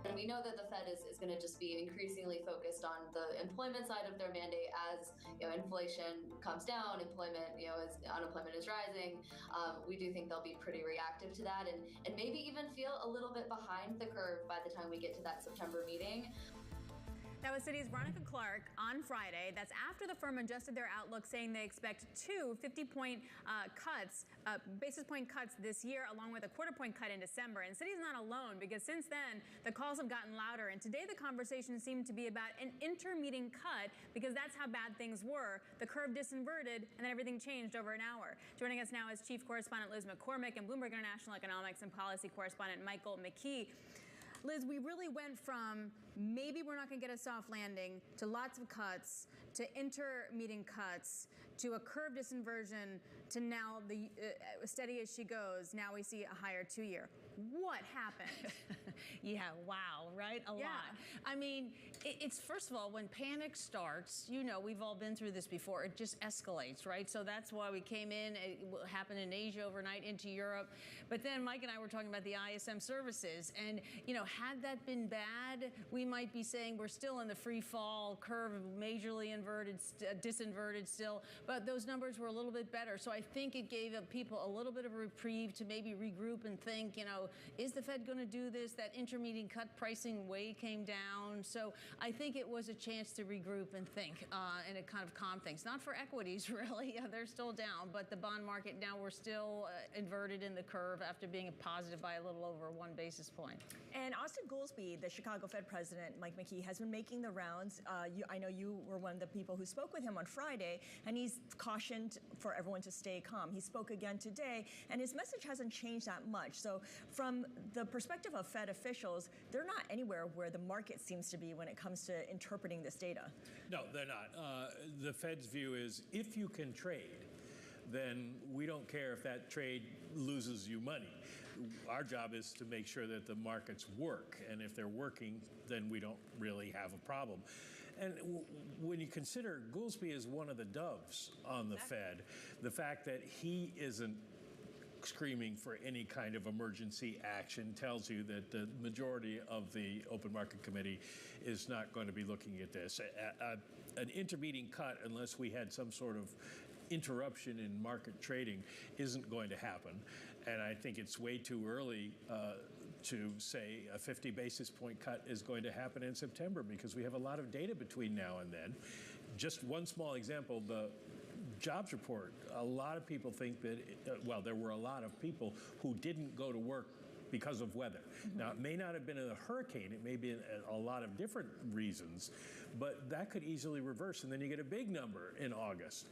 And we know that the Fed is going to just be increasingly focused on the employment side of their mandate as inflation comes down, as unemployment is rising. We do think they'll be pretty reactive to that and maybe even feel a little bit behind the curve by the time we get to that September meeting.
That was Citi's Veronica Clark on Friday. That's after the firm adjusted their outlook, saying they expect two 50-point basis point cuts this year, along with a quarter-point cut in December. And Citi's not alone, because since then, the calls have gotten louder. And today, the conversation seemed to be about an intermeeting cut, because that's how bad things were. The curve disinverted, and then everything changed over an hour. Joining us now is Chief Correspondent Liz McCormick and Bloomberg International Economics and Policy Correspondent Michael McKee. Liz, we really went from maybe we're not going to get a soft landing to lots of cuts to intermeeting cuts to a curve disinversion to now the steady as she goes. Now we see a higher 2-year. What happened?
Yeah, wow, right? A lot. I mean, it's first of all, when panic starts, we've all been through this before, it just escalates, right? So that's why we came in, it happened in Asia overnight into Europe. But then Mike and I were talking about the ISM services. And, had that been bad, we might be saying we're still in the free fall curve, majorly inverted, disinverted still. But those numbers were a little bit better. So I think it gave people a little bit of a reprieve to maybe regroup and think, is the Fed going to do this? That intermeeting cut pricing way came down. So I think it was a chance to regroup and think and it kind of calm things. Not for equities, really. They're still down. But the bond market, now we're still inverted in the curve after being positive by a little over 1 basis point.
And Austin Goolsbee, the Chicago Fed president, Mike McKee, has been making the rounds. I know you were one of the people who spoke with him on Friday, and he's cautioned for everyone to stay calm. He spoke again today, and his message hasn't changed that much. So from the perspective of Fed officials, they're not anywhere where the market seems to be when it comes to interpreting this data.
No, they're not. The Fed's view is if you can trade, then we don't care if that trade loses you money. Our job is to make sure that the markets work, and if they're working, then we don't really have a problem. And when you consider Goolsbee is one of the doves on the Fed, the fact that he isn't screaming for any kind of emergency action tells you that the majority of the Open Market Committee is not going to be looking at this. An intermeeting cut, unless we had some sort of interruption in market trading, isn't going to happen. And I think it's way too early to say a 50 basis point cut is going to happen in September, because we have a lot of data between now and then. Just one small example, the jobs report. A lot of people think that, there were a lot of people who didn't go to work because of weather. Mm-hmm. Now, it may not have been a hurricane. It may be a lot of different reasons, but that could easily reverse, and then you get a big number in August.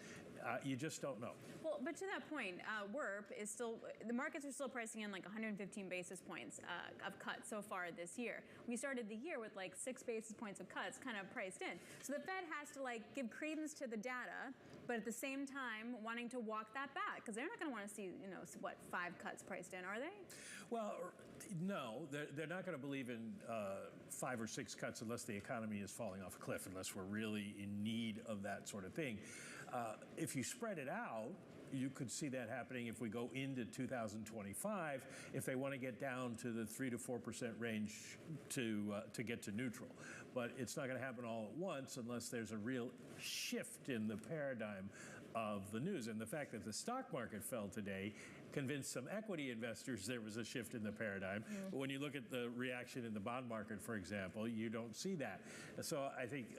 You just don't know.
Well, but to that point, WIRP is still, the markets are still pricing in like 115 basis points of cuts so far this year. We started the year with like 6 basis points of cuts kind of priced in. So the Fed has to give credence to the data, but at the same time wanting to walk that back, because they're not going to want to see, 5 cuts priced in, are they?
Well, no, they're not going to believe in 5 or 6 cuts unless the economy is falling off a cliff, unless we're really in need of that sort of thing. If you spread it out, you could see that happening if we go into 2025, if they want to get down to the 3 to 4% range to get to neutral. But it's not going to happen all at once unless there's a real shift in the paradigm of the news. And the fact that the stock market fell today convinced some equity investors there was a shift in the paradigm. Mm-hmm. But when you look at the reaction in the bond market, for example, you don't see that. So I think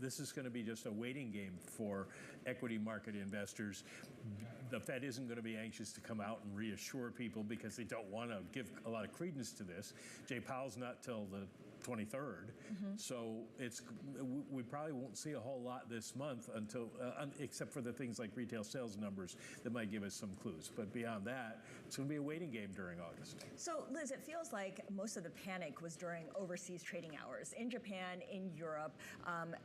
this is going to be just a waiting game for equity market investors. The Fed isn't going to be anxious to come out and reassure people because they don't want to give a lot of credence to this. Jay Powell's not till the 23rd. So we probably won't see a whole lot this month until, except for the things like retail sales numbers that might give us some clues. But beyond that, it's going to be a waiting game during August.
So, Liz, it feels like most of the panic was during overseas trading hours. In Japan, in Europe,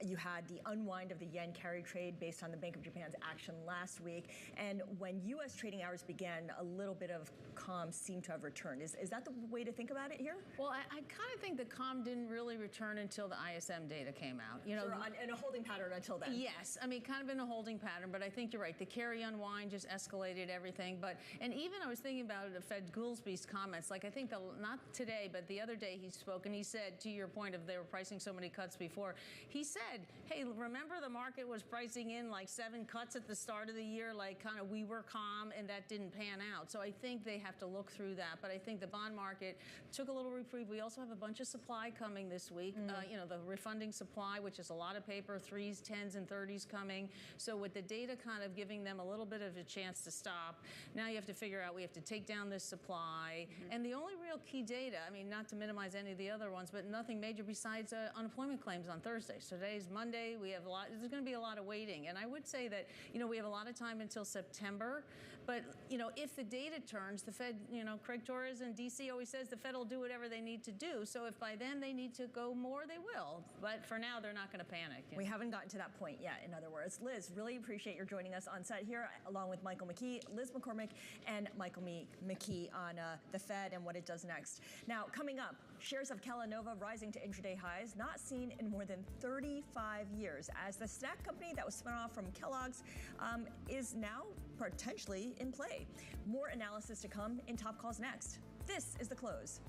you had the unwind of the yen carry trade based on the Bank of Japan's action last week. And when U.S. trading hours began, a little bit of calm seemed to have returned. Is that the way to think about it here?
Well, I kind of think the calm didn't really return until the ISM data came out. You know,
in a holding pattern until then.
Yes, I mean, kind of in a holding pattern, but I think you're right. The carry unwind just escalated everything. And even I was thinking about the Fed Goolsby's comments. Like, I think not today, but the other day he spoke and he said, to your point of they were pricing so many cuts before, he said, hey, remember the market was pricing in like 7 cuts at the start of the year, like kind of we were calm, and that didn't pan out. So I think they have to look through that. But I think the bond market took a little reprieve. We also have a bunch of supply coming this week. You know, the refunding supply, which is a lot of paper, 3s, 10s, and 30s coming. So with the data kind of giving them a little bit of a chance to stop, now you have to figure out we have to take down this supply. And the only real key data, I mean, not to minimize any of the other ones, but nothing major besides unemployment claims on Thursday. So today's Monday. We have there's going to be a lot of waiting. And I would say that, you know, we have a lot of time until September. But, you know, if the data turns, the Fed, you know, Craig Torres in D.C. always says the Fed will do whatever they need to do. So if by then they need to go more, they will. But for now, they're not going to panic.
We haven't gotten to that point yet, in other words. Liz, really appreciate your joining us on set here, along with Michael McKee, Liz McCormick, and Michael McKee on the Fed and what it does next. Now, coming up, shares of Kellanova rising to intraday highs not seen in more than 35 years, as the snack company that was spun off from Kellogg's is now potentially in play. More analysis to come in Top Calls next. This is The Close.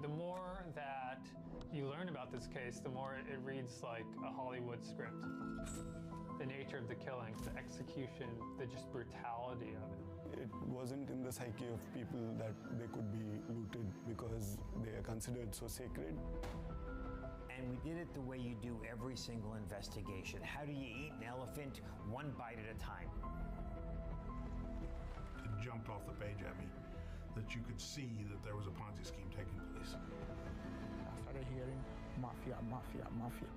The more that you learn about this case, the more it reads like a Hollywood script. The nature of the killings, the execution, the just brutality of it.
It wasn't in the psyche of people that they could be looted because they are considered so sacred.
And we did it the way you do every single investigation. How do you eat an elephant? One bite at a time.
It jumped off the page at me that you could see that there was a Ponzi scheme taking place.
I started hearing mafia, mafia, mafia.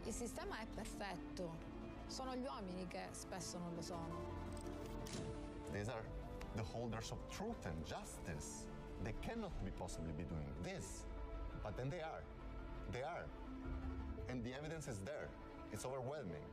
Il sistema è perfetto. Sono gli uomini che spesso non lo sono.
These are the holders of truth and justice. They cannot be possibly be doing this. But then they are. They are. And the evidence is there. It's overwhelming.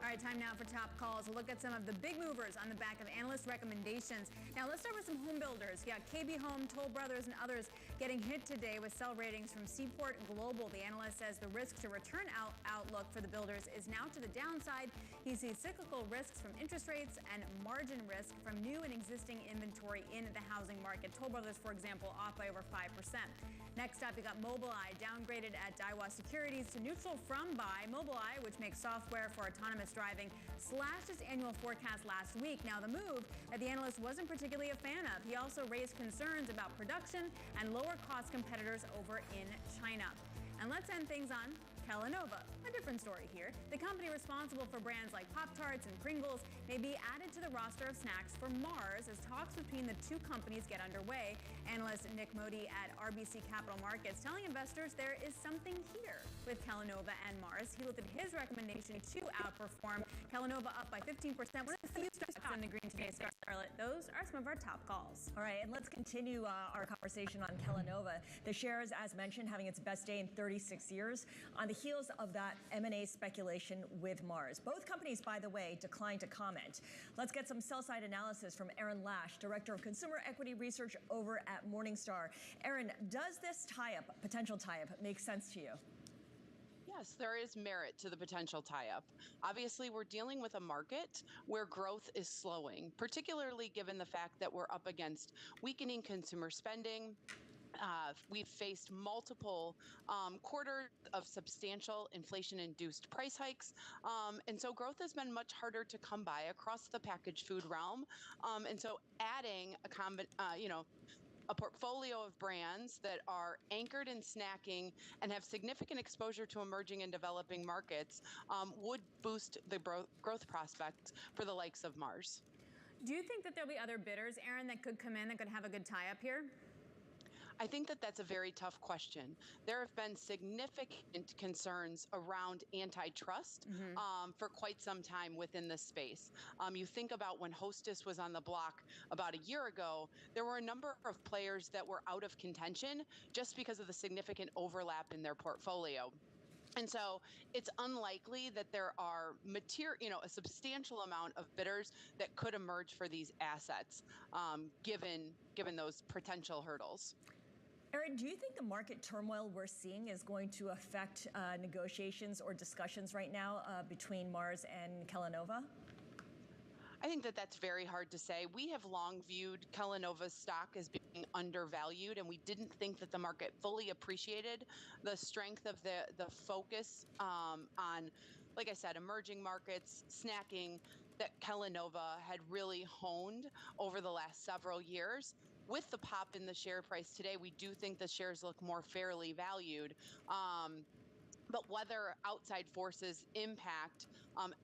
All right, time now for Top Calls. A look at some of the big movers on the back of analyst recommendations. Now, let's start with some home builders. Yeah, KB Home, Toll Brothers, and others getting hit today with sell ratings from Seaport Global. The analyst says the risk to return outlook for the builders is now to the downside. He sees cyclical risks from interest rates and margin risk from new and existing inventory in the housing market. Toll Brothers, for example, off by over 5%. Next up, you got Mobileye, downgraded at Daiwa Securities to neutral from buy. Mobileye, which makes software for autonomous driving, slashed its annual forecast last week. Now, the move that the analyst wasn't particularly a fan of. He also raised concerns about production and lower cost competitors over in China. And let's end things on Kellanova. A different story here. The company responsible for brands like Pop-Tarts and Pringles may be added to the roster of snacks for Mars as talks between the two companies get underway. Analyst Nick Modi at RBC Capital Markets telling investors there is something here with Kellanova and Mars. He looked at his recommendation to outperform. Kellanova up by 15%. One of the few stocks in the green today, Scarlett. Those are some of our top calls.
All right, and let's continue our conversation on Kellanova. The shares, as mentioned, having its best day in 36 years on the heels of that M&A speculation with Mars. Both companies, by the way, declined to comment. Let's get some sell-side analysis from Aaron Lash, Director of Consumer Equity Research over at Morningstar. Aaron, does this tie-up, potential tie-up, make sense to you?
Yes, there is merit to the potential tie-up. Obviously, we're dealing with a market where growth is slowing, particularly given the fact that we're up against weakening consumer spending. We've faced multiple quarters of substantial inflation-induced price hikes, and so growth has been much harder to come by across the packaged food realm. And so adding a portfolio of brands that are anchored in snacking and have significant exposure to emerging and developing markets would boost the growth prospects for the likes of Mars.
Do you think that there'll be other bidders, Aaron, that could come in that could have a good tie-up here?
I think that that's a very tough question. There have been significant concerns around antitrust for quite some time within this space. You think about when Hostess was on the block about a year ago, there were a number of players that were out of contention just because of the significant overlap in their portfolio. And so it's unlikely that there are a substantial amount of bidders that could emerge for these assets, given those potential hurdles.
Aaron, do you think the market turmoil we're seeing is going to affect negotiations or discussions right now between Mars and Kellanova?
I think that that's very hard to say. We have long viewed Kellanova's stock as being undervalued, and we didn't think that the market fully appreciated the strength of the focus on, like I said, emerging markets, snacking, that Kellanova had really honed over the last several years. With the pop in the share price today, we do think the shares look more fairly valued. But whether outside forces impact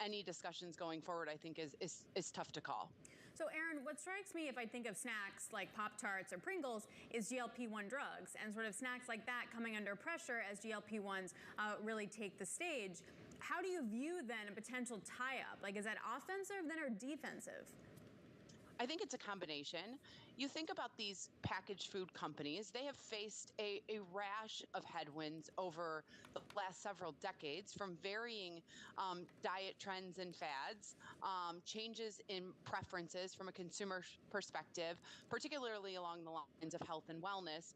any discussions going forward, I think is tough to call.
So, Aaron, what strikes me if I think of snacks like Pop-Tarts or Pringles is GLP-1 drugs and sort of snacks like that coming under pressure as GLP-1s really take the stage. How do you view then a potential tie-up? Like, is that offensive then or defensive?
I think it's a combination. You think about these packaged food companies, they have faced a rash of headwinds over the last several decades, from varying diet trends and fads, changes in preferences from a consumer perspective, particularly along the lines of health and wellness.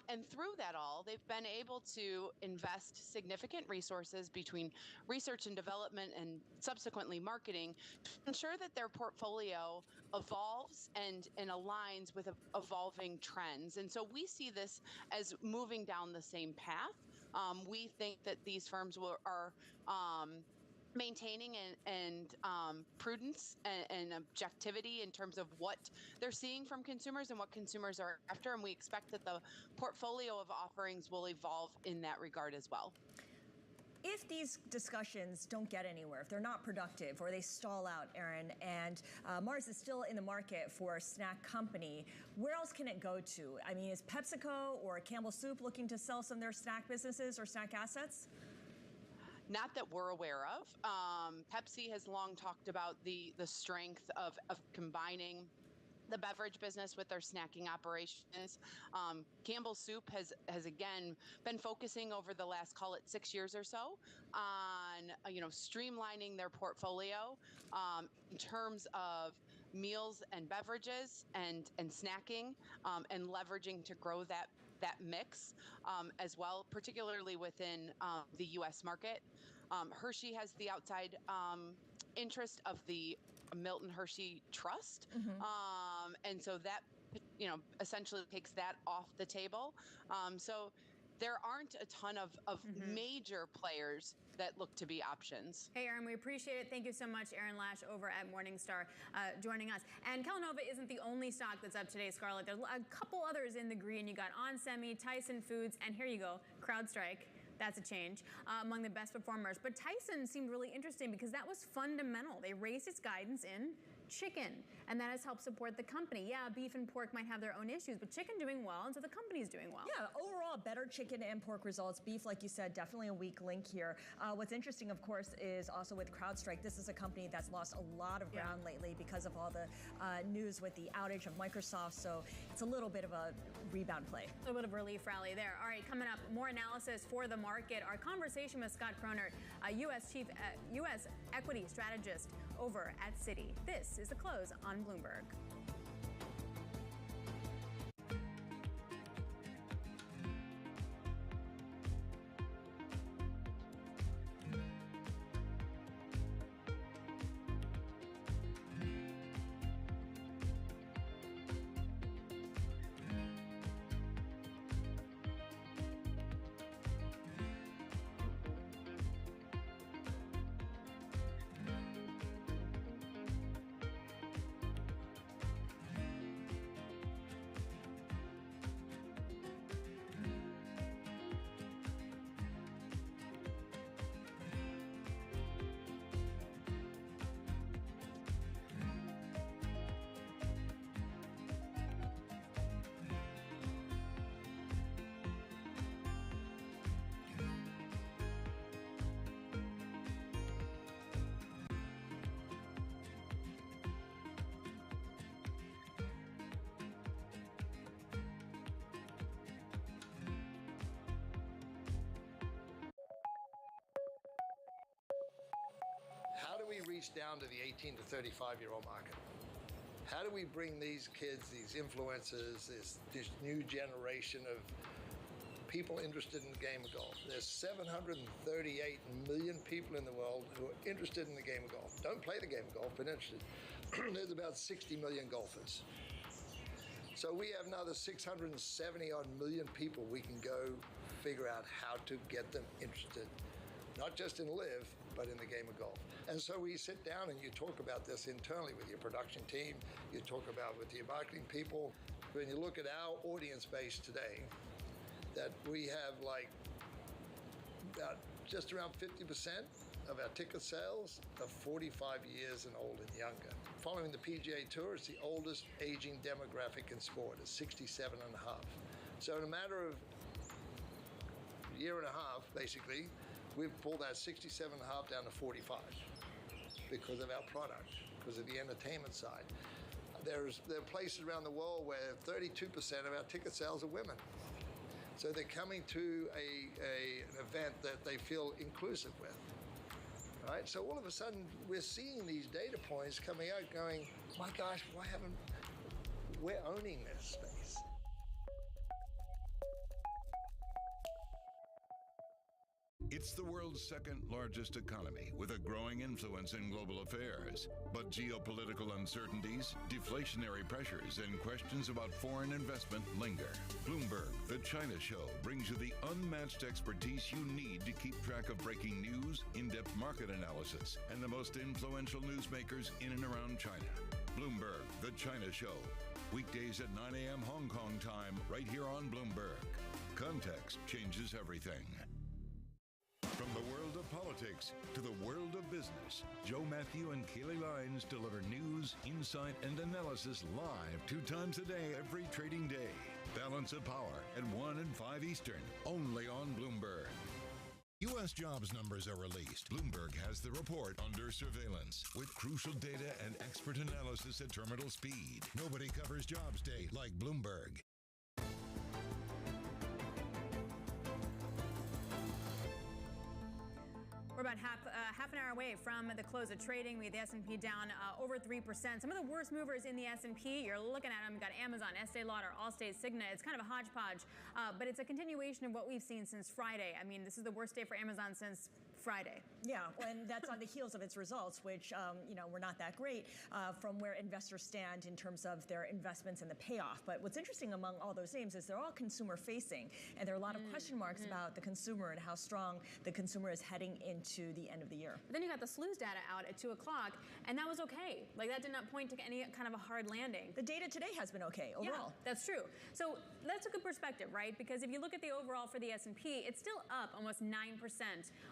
And through that all, they've been able to invest significant resources between research and development and subsequently marketing to ensure that their portfolio evolves and aligns with evolving trends. And so we see this as moving down the same path. We think that these firms are maintaining and prudence and objectivity in terms of what they're seeing from consumers and what consumers are after. And we expect that the portfolio of offerings will evolve in that regard as well.
If these discussions don't get anywhere, if they're not productive or they stall out, Aaron, and Mars is still in the market for a snack company, where else can it go to? I mean, is PepsiCo or Campbell Soup looking to sell some of their snack businesses or snack assets?
Not that we're aware of. Pepsi has long talked about the strength of combining the beverage business with their snacking operations. Campbell Soup has again been focusing over the last, call it 6 years or so, on streamlining their portfolio in terms of meals and beverages and snacking, and leveraging to grow that mix as well, particularly within the U.S. market. Hershey has the outside interest of the Milton Hershey Trust. And so that, essentially takes that off the table. So there aren't a ton of major players that look to be options.
Hey, Aaron, we appreciate it. Thank you so much, Aaron Lash over at Morningstar, joining us. And Kellanova isn't the only stock that's up today, Scarlett. There's a couple others in the green. You got onsemi, Tyson Foods, and here you go, CrowdStrike. That's a change among the best performers. But Tyson seemed really interesting because that was fundamental. They raised its guidance in chicken, and that has helped support the company. Yeah, beef and pork might have their own issues, but chicken doing well, and so the company's doing well.
Yeah, overall, better chicken and pork results. Beef, like you said, definitely a weak link here. What's interesting, of course, is also with CrowdStrike. This is a company that's lost a lot of ground lately because of all the news with the outage of Microsoft, so it's a little bit of a rebound play.
A little bit of relief rally there. All right, coming up, more analysis for the market. Our conversation with Scott Cronert, U.S. equity strategist over at Citi. This is The Close on Bloomberg.
How do we reach down to the 18 to 35-year-old market? How do we bring these kids, these influencers, this new generation of people interested in the game of golf? There's 738 million people in the world who are interested in the game of golf. Don't play the game of golf, but interested. There's about 60 million golfers. So we have another 670-odd million people we can go figure out how to get them interested, not just in live, but in the game of golf. And so we sit down and you talk about this internally with your production team, you talk about with your marketing people. When you look at our audience base today, that we have like about just around 50% of our ticket sales are 45 years and old and younger. Following the PGA Tour, it's the oldest aging demographic in sport, it's 67 and a half. So in a matter of a year and a half, basically, we've pulled that 67 and a half down to 45 because of our product, because of the entertainment side. There are places around the world where 32% of our ticket sales are women. So they're coming to an event that they feel inclusive with. Right? So all of a sudden, we're seeing these data points coming out going, my gosh, we're owning this space.
It's the world's second largest economy with a growing influence in global affairs. But geopolitical uncertainties, deflationary pressures, and questions about foreign investment linger. Bloomberg, The China Show, brings you the unmatched expertise you need to keep track of breaking news, in-depth market analysis, and the most influential newsmakers in and around China. Bloomberg, The China Show. Weekdays at 9 a.m. Hong Kong time, right here on Bloomberg. Context changes everything. From the world of politics to the world of business, Joe Matthew and Keely Lines deliver news, insight, and analysis live 2 times a day every trading day. Balance of Power at 1 and 5 Eastern, only on Bloomberg. U.S. jobs numbers are released. Bloomberg has the report under surveillance with crucial data and expert analysis at terminal speed. Nobody covers Jobs Day like Bloomberg.
We're about half an hour away from the close of trading. We had the S&P down over 3%. Some of the worst movers in the S&P, you're looking at them. You've got Amazon, Estee Lauder, Allstate, Cigna. It's kind of a hodgepodge, but it's a continuation of what we've seen since Friday. I mean, this is the worst day for Amazon since Friday.
Yeah, and that's on the heels of its results, which were not that great from where investors stand in terms of their investments and the payoff. But what's interesting among all those names is they're all consumer facing, and there are a lot of question marks about the consumer and how strong the consumer is heading into the end of the year.
But then you got the SLOOS data out at 2 o'clock, and that was okay. Like, that did not point to any kind of a hard landing.
The data today has been okay overall.
Yeah, that's true. So that's a good perspective, right? Because if you look at the overall for the S&P, it's still up almost 9%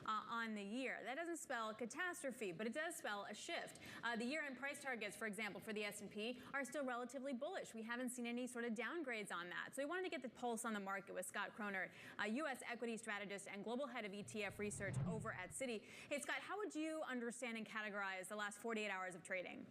on the year. That doesn't spell catastrophe, but it does spell a shift. The year-end price targets, for example, for the S&P are still relatively bullish. We haven't seen any sort of downgrades on that. So we wanted to get the pulse on the market with Scott Kroner, U.S. equity strategist and global head of ETF research over at Citi. Hey, Scott, how would you understand and categorize the last 48 hours of trading?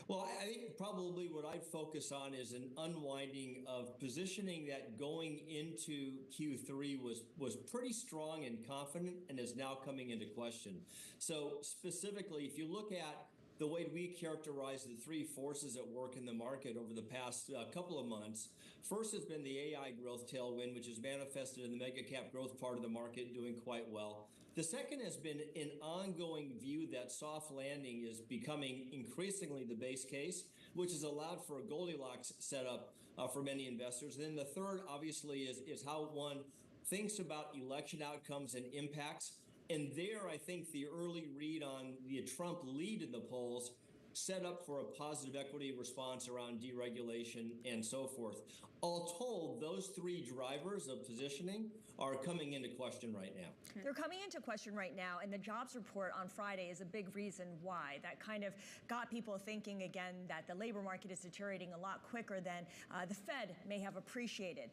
Well, I think probably what I'd focus on is an unwinding of positioning that going into Q3 was pretty strong and confident and is now coming into question. So specifically, if you look at the way we characterize the three forces at work in the market over the past couple of months, first has been the AI growth tailwind, which is manifested in the mega cap growth part of the market doing quite well. The second has been an ongoing view that soft landing is becoming increasingly the base case, which has allowed for a Goldilocks setup for many investors. And then the third, obviously, is how one thinks about election outcomes and impacts. And there, I think the early read on the Trump lead in the polls set up for a positive equity response around deregulation and so forth. All told, those three drivers of positioning are coming into question right now.
They're coming into question right now, and the jobs report on Friday is a big reason why. That kind of got people thinking again that the labor market is deteriorating a lot quicker than the Fed may have appreciated.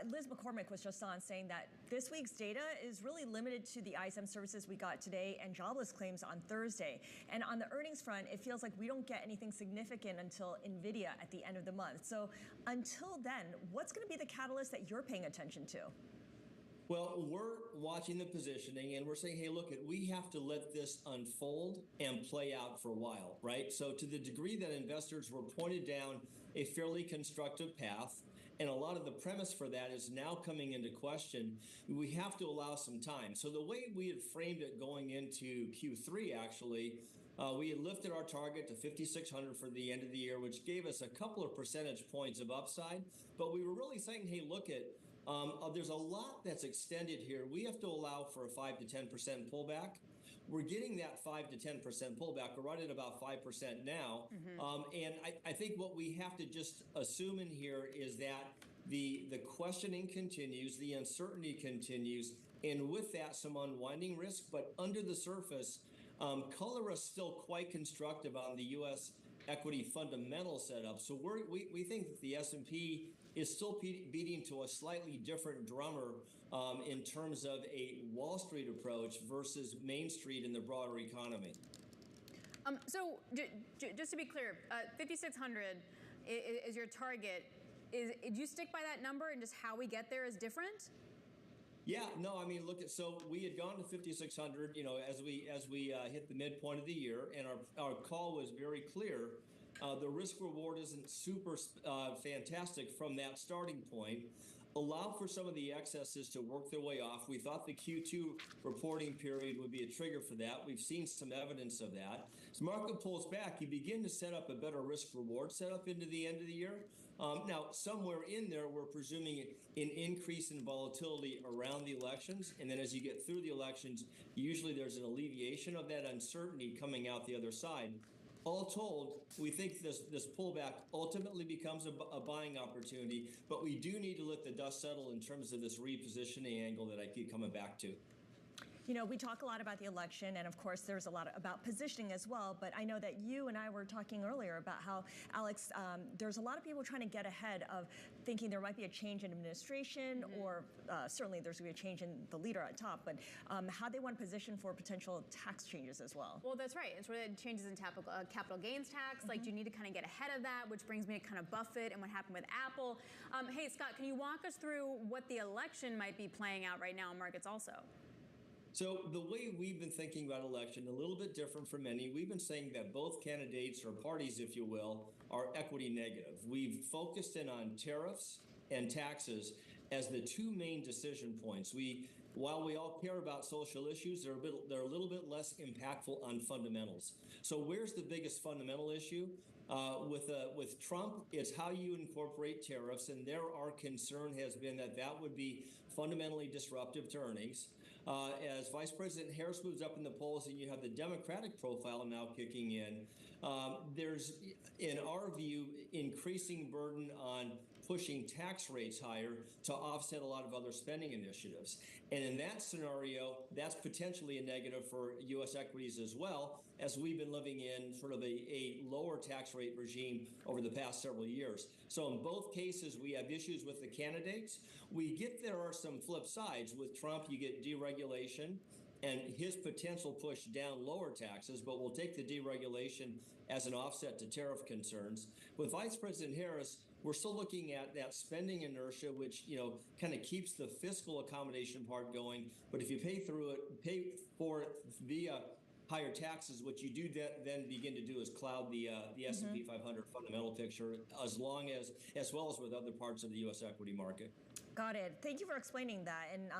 Liz McCormick was just on saying that this week's data is really limited to the ISM services we got today and jobless claims on Thursday. And on the earnings front, it feels like we don't get anything significant until NVIDIA at the end of the month. So until then, what's going to be the catalyst that you're paying attention to?
Well, we're watching the positioning and we're saying, hey, look, we have to let this unfold and play out for a while, right? So to the degree that investors were pointed down a fairly constructive path, and a lot of the premise for that is now coming into question, we have to allow some time. So the way we had framed it going into Q3, actually, we had lifted our target to 5,600 for the end of the year, which gave us a couple of percentage points of upside. But we were really saying, hey, look, there's a lot that's extended here. We have to allow for a 5 to 10% pullback. We're getting that 5 to 10% pullback. We're right at about 5% now. And I think what we have to just assume in here is that the questioning continues, the uncertainty continues, and with that, some unwinding risk. But under the surface, color is still quite constructive on the U.S. equity fundamental setup. So we think that the S&P is still beating to a slightly different drummer in terms of a Wall Street approach versus Main Street in the broader economy.
So just to be clear, 5,600 is your target. Do you stick by that number and just how we get there is different?
Yeah, no, I mean, look, so we had gone to 5,600, as we hit the midpoint of the year, and our call was very clear. The risk reward isn't super fantastic from that starting point. Allow for some of the excesses to work their way off. We thought the Q2 reporting period would be a trigger for that. We've seen some evidence of that. As market pulls back, you begin to set up a better risk reward setup into the end of the year. Now, somewhere in there, we're presuming an increase in volatility around the elections. And then as you get through the elections, usually there's an alleviation of that uncertainty coming out the other side. All told, we think this pullback ultimately becomes a buying opportunity, but we do need to let the dust settle in terms of this repositioning angle that I keep coming back to.
We talk a lot about the election, and of course, there's a lot about positioning as well. But I know that you and I were talking earlier about how, Alex, there's a lot of people trying to get ahead of thinking there might be a change in administration, or certainly there's going to be a change in the leader at top, but how they want to position for potential tax changes as well.
Well, that's right. It's where the changes in capital gains tax. Like, do you need to kind of get ahead of that, which brings me to kind of Buffett and what happened with Apple. Hey, Scott, can you walk us through what the election might be playing out right now in markets also?
So the way we've been thinking about election, a little bit different from many. We've been saying that both candidates, or parties, if you will, are equity negative. We've focused in on tariffs and taxes as the two main decision points. We while we all care about social issues, they're a little bit less impactful on fundamentals. So where's the biggest fundamental issue? With Trump, it's how you incorporate tariffs, and there our concern has been that would be fundamentally disruptive to earnings. As Vice President Harris moves up in the polls and you have the Democratic profile now kicking in, there's, in our view, increasing burden on pushing tax rates higher to offset a lot of other spending initiatives. And in that scenario, that's potentially a negative for U.S. equities as well, as we've been living in sort of a lower tax rate regime over the past several years. So in both cases, we have issues with the candidates. There are some flip sides. With Trump, you get deregulation and his potential push down lower taxes, but we'll take the deregulation as an offset to tariff concerns. With Vice President Harris, we're still looking at that spending inertia, which, kind of keeps the fiscal accommodation part going. But if you pay for it via higher taxes, what you do then begin to do is cloud the S&P 500 fundamental picture, as well as with other parts of the U.S. equity market.
Got it. Thank you for explaining that. And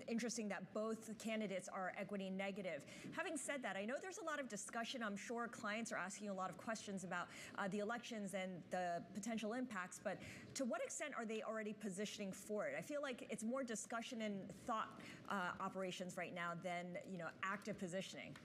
interesting that both candidates are equity negative. Having said that, I know there's a lot of discussion. I'm sure clients are asking a lot of questions about the elections and the potential impacts. But to what extent are they already positioning for it? I feel like it's more discussion and thought operations right now than active positioning.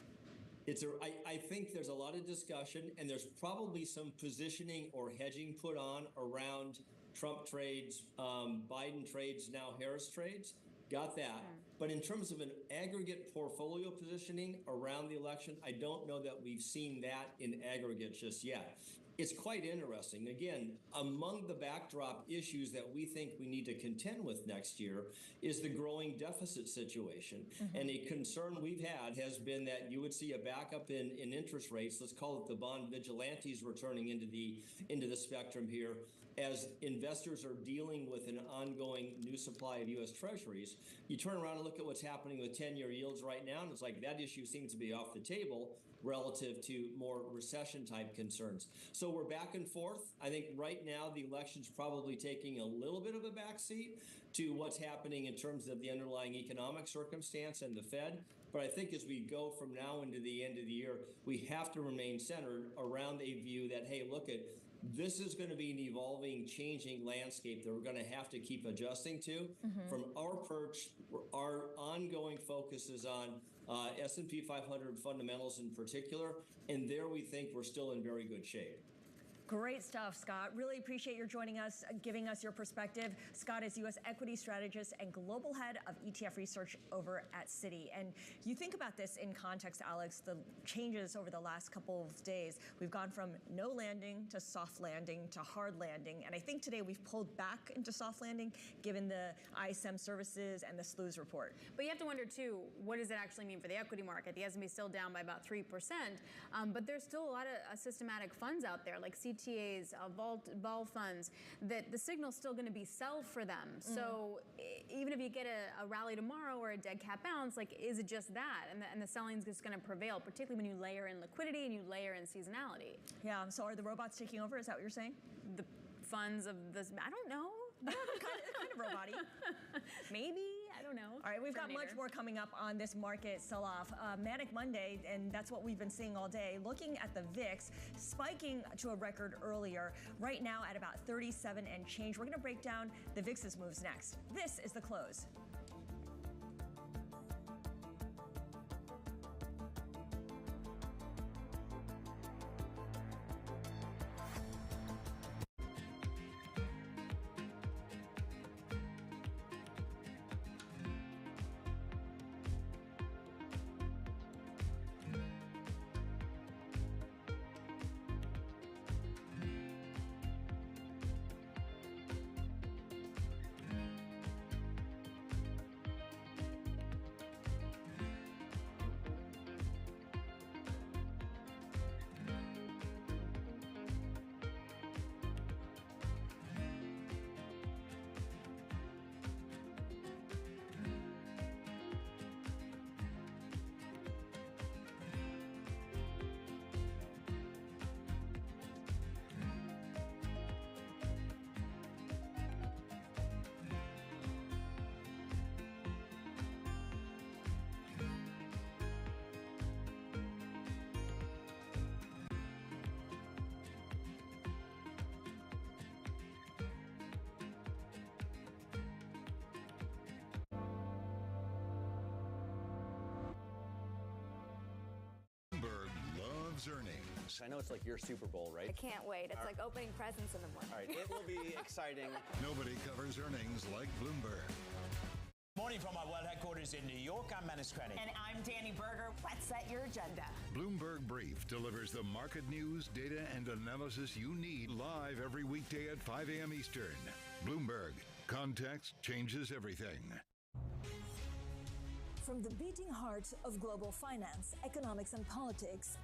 I think there's a lot of discussion, and there's probably some positioning or hedging put on around Trump trades, Biden trades, now Harris trades. Got that. But in terms of an aggregate portfolio positioning around the election, I don't know that we've seen that in aggregate just yet. It's quite interesting. Again, among the backdrop issues that we think we need to contend with next year is the growing deficit situation. And a concern we've had has been that you would see a backup in interest rates. Let's call it the bond vigilantes returning into the spectrum here, as investors are dealing with an ongoing new supply of U.S. Treasuries. You turn around and look at what's happening with 10-year yields right now, and it's like that issue seems to be off the table relative to more recession-type concerns. So we're back and forth. I think right now the election's probably taking a little bit of a backseat to what's happening in terms of the underlying economic circumstance and the Fed. But I think as we go from now into the end of the year, we have to remain centered around a view that, hey, look at this is going to be an evolving, changing landscape that we're going to have to keep adjusting to. From our perch, our ongoing focus is on S&P 500 fundamentals in particular, and there we think we're still in very good shape.
Great stuff, Scott. Really appreciate your joining us, giving us your perspective. Scott is U.S. equity strategist and global head of ETF research over at Citi. And you think about this in context, Alex, the changes over the last couple of days. We've gone from no landing to soft landing to hard landing. And I think today we've pulled back into soft landing given the ISM services and the SLUs report.
But you have to wonder, too, what does it actually mean for the equity market? The S&P is still down by about 3%, but there's still a lot of systematic funds out there, like CTAs, vol funds, that the signal's still going to be sell for them. So even if you get a rally tomorrow or a dead cat bounce, like, is it just that? And the selling's just going to prevail, particularly when you layer in liquidity and you layer in seasonality.
Yeah, so are the robots taking over? Is that what you're saying?
The funds of this, I don't know.
kind of robot-y.
Maybe, I don't know.
All right, we've got much more coming up on this market sell-off. Manic Monday, and that's what we've been seeing all day. Looking at the VIX, spiking to a record earlier, right now at about 37 and change. We're going to break down the VIX's moves next. This is The Close.
loves earnings.
I know it's like your Super Bowl, right?
I can't wait. It's like opening presents in the morning.
All right, it will be exciting.
Nobody covers earnings like Bloomberg.
Morning from our world headquarters in New York, I'm Menace Crennick.
And I'm Danny Berger. Let's set your agenda.
Bloomberg Brief delivers the market news, data, and analysis you need live every weekday at 5 a.m. Eastern. Bloomberg. Context changes everything.
From the beating heart of global finance, economics, and politics,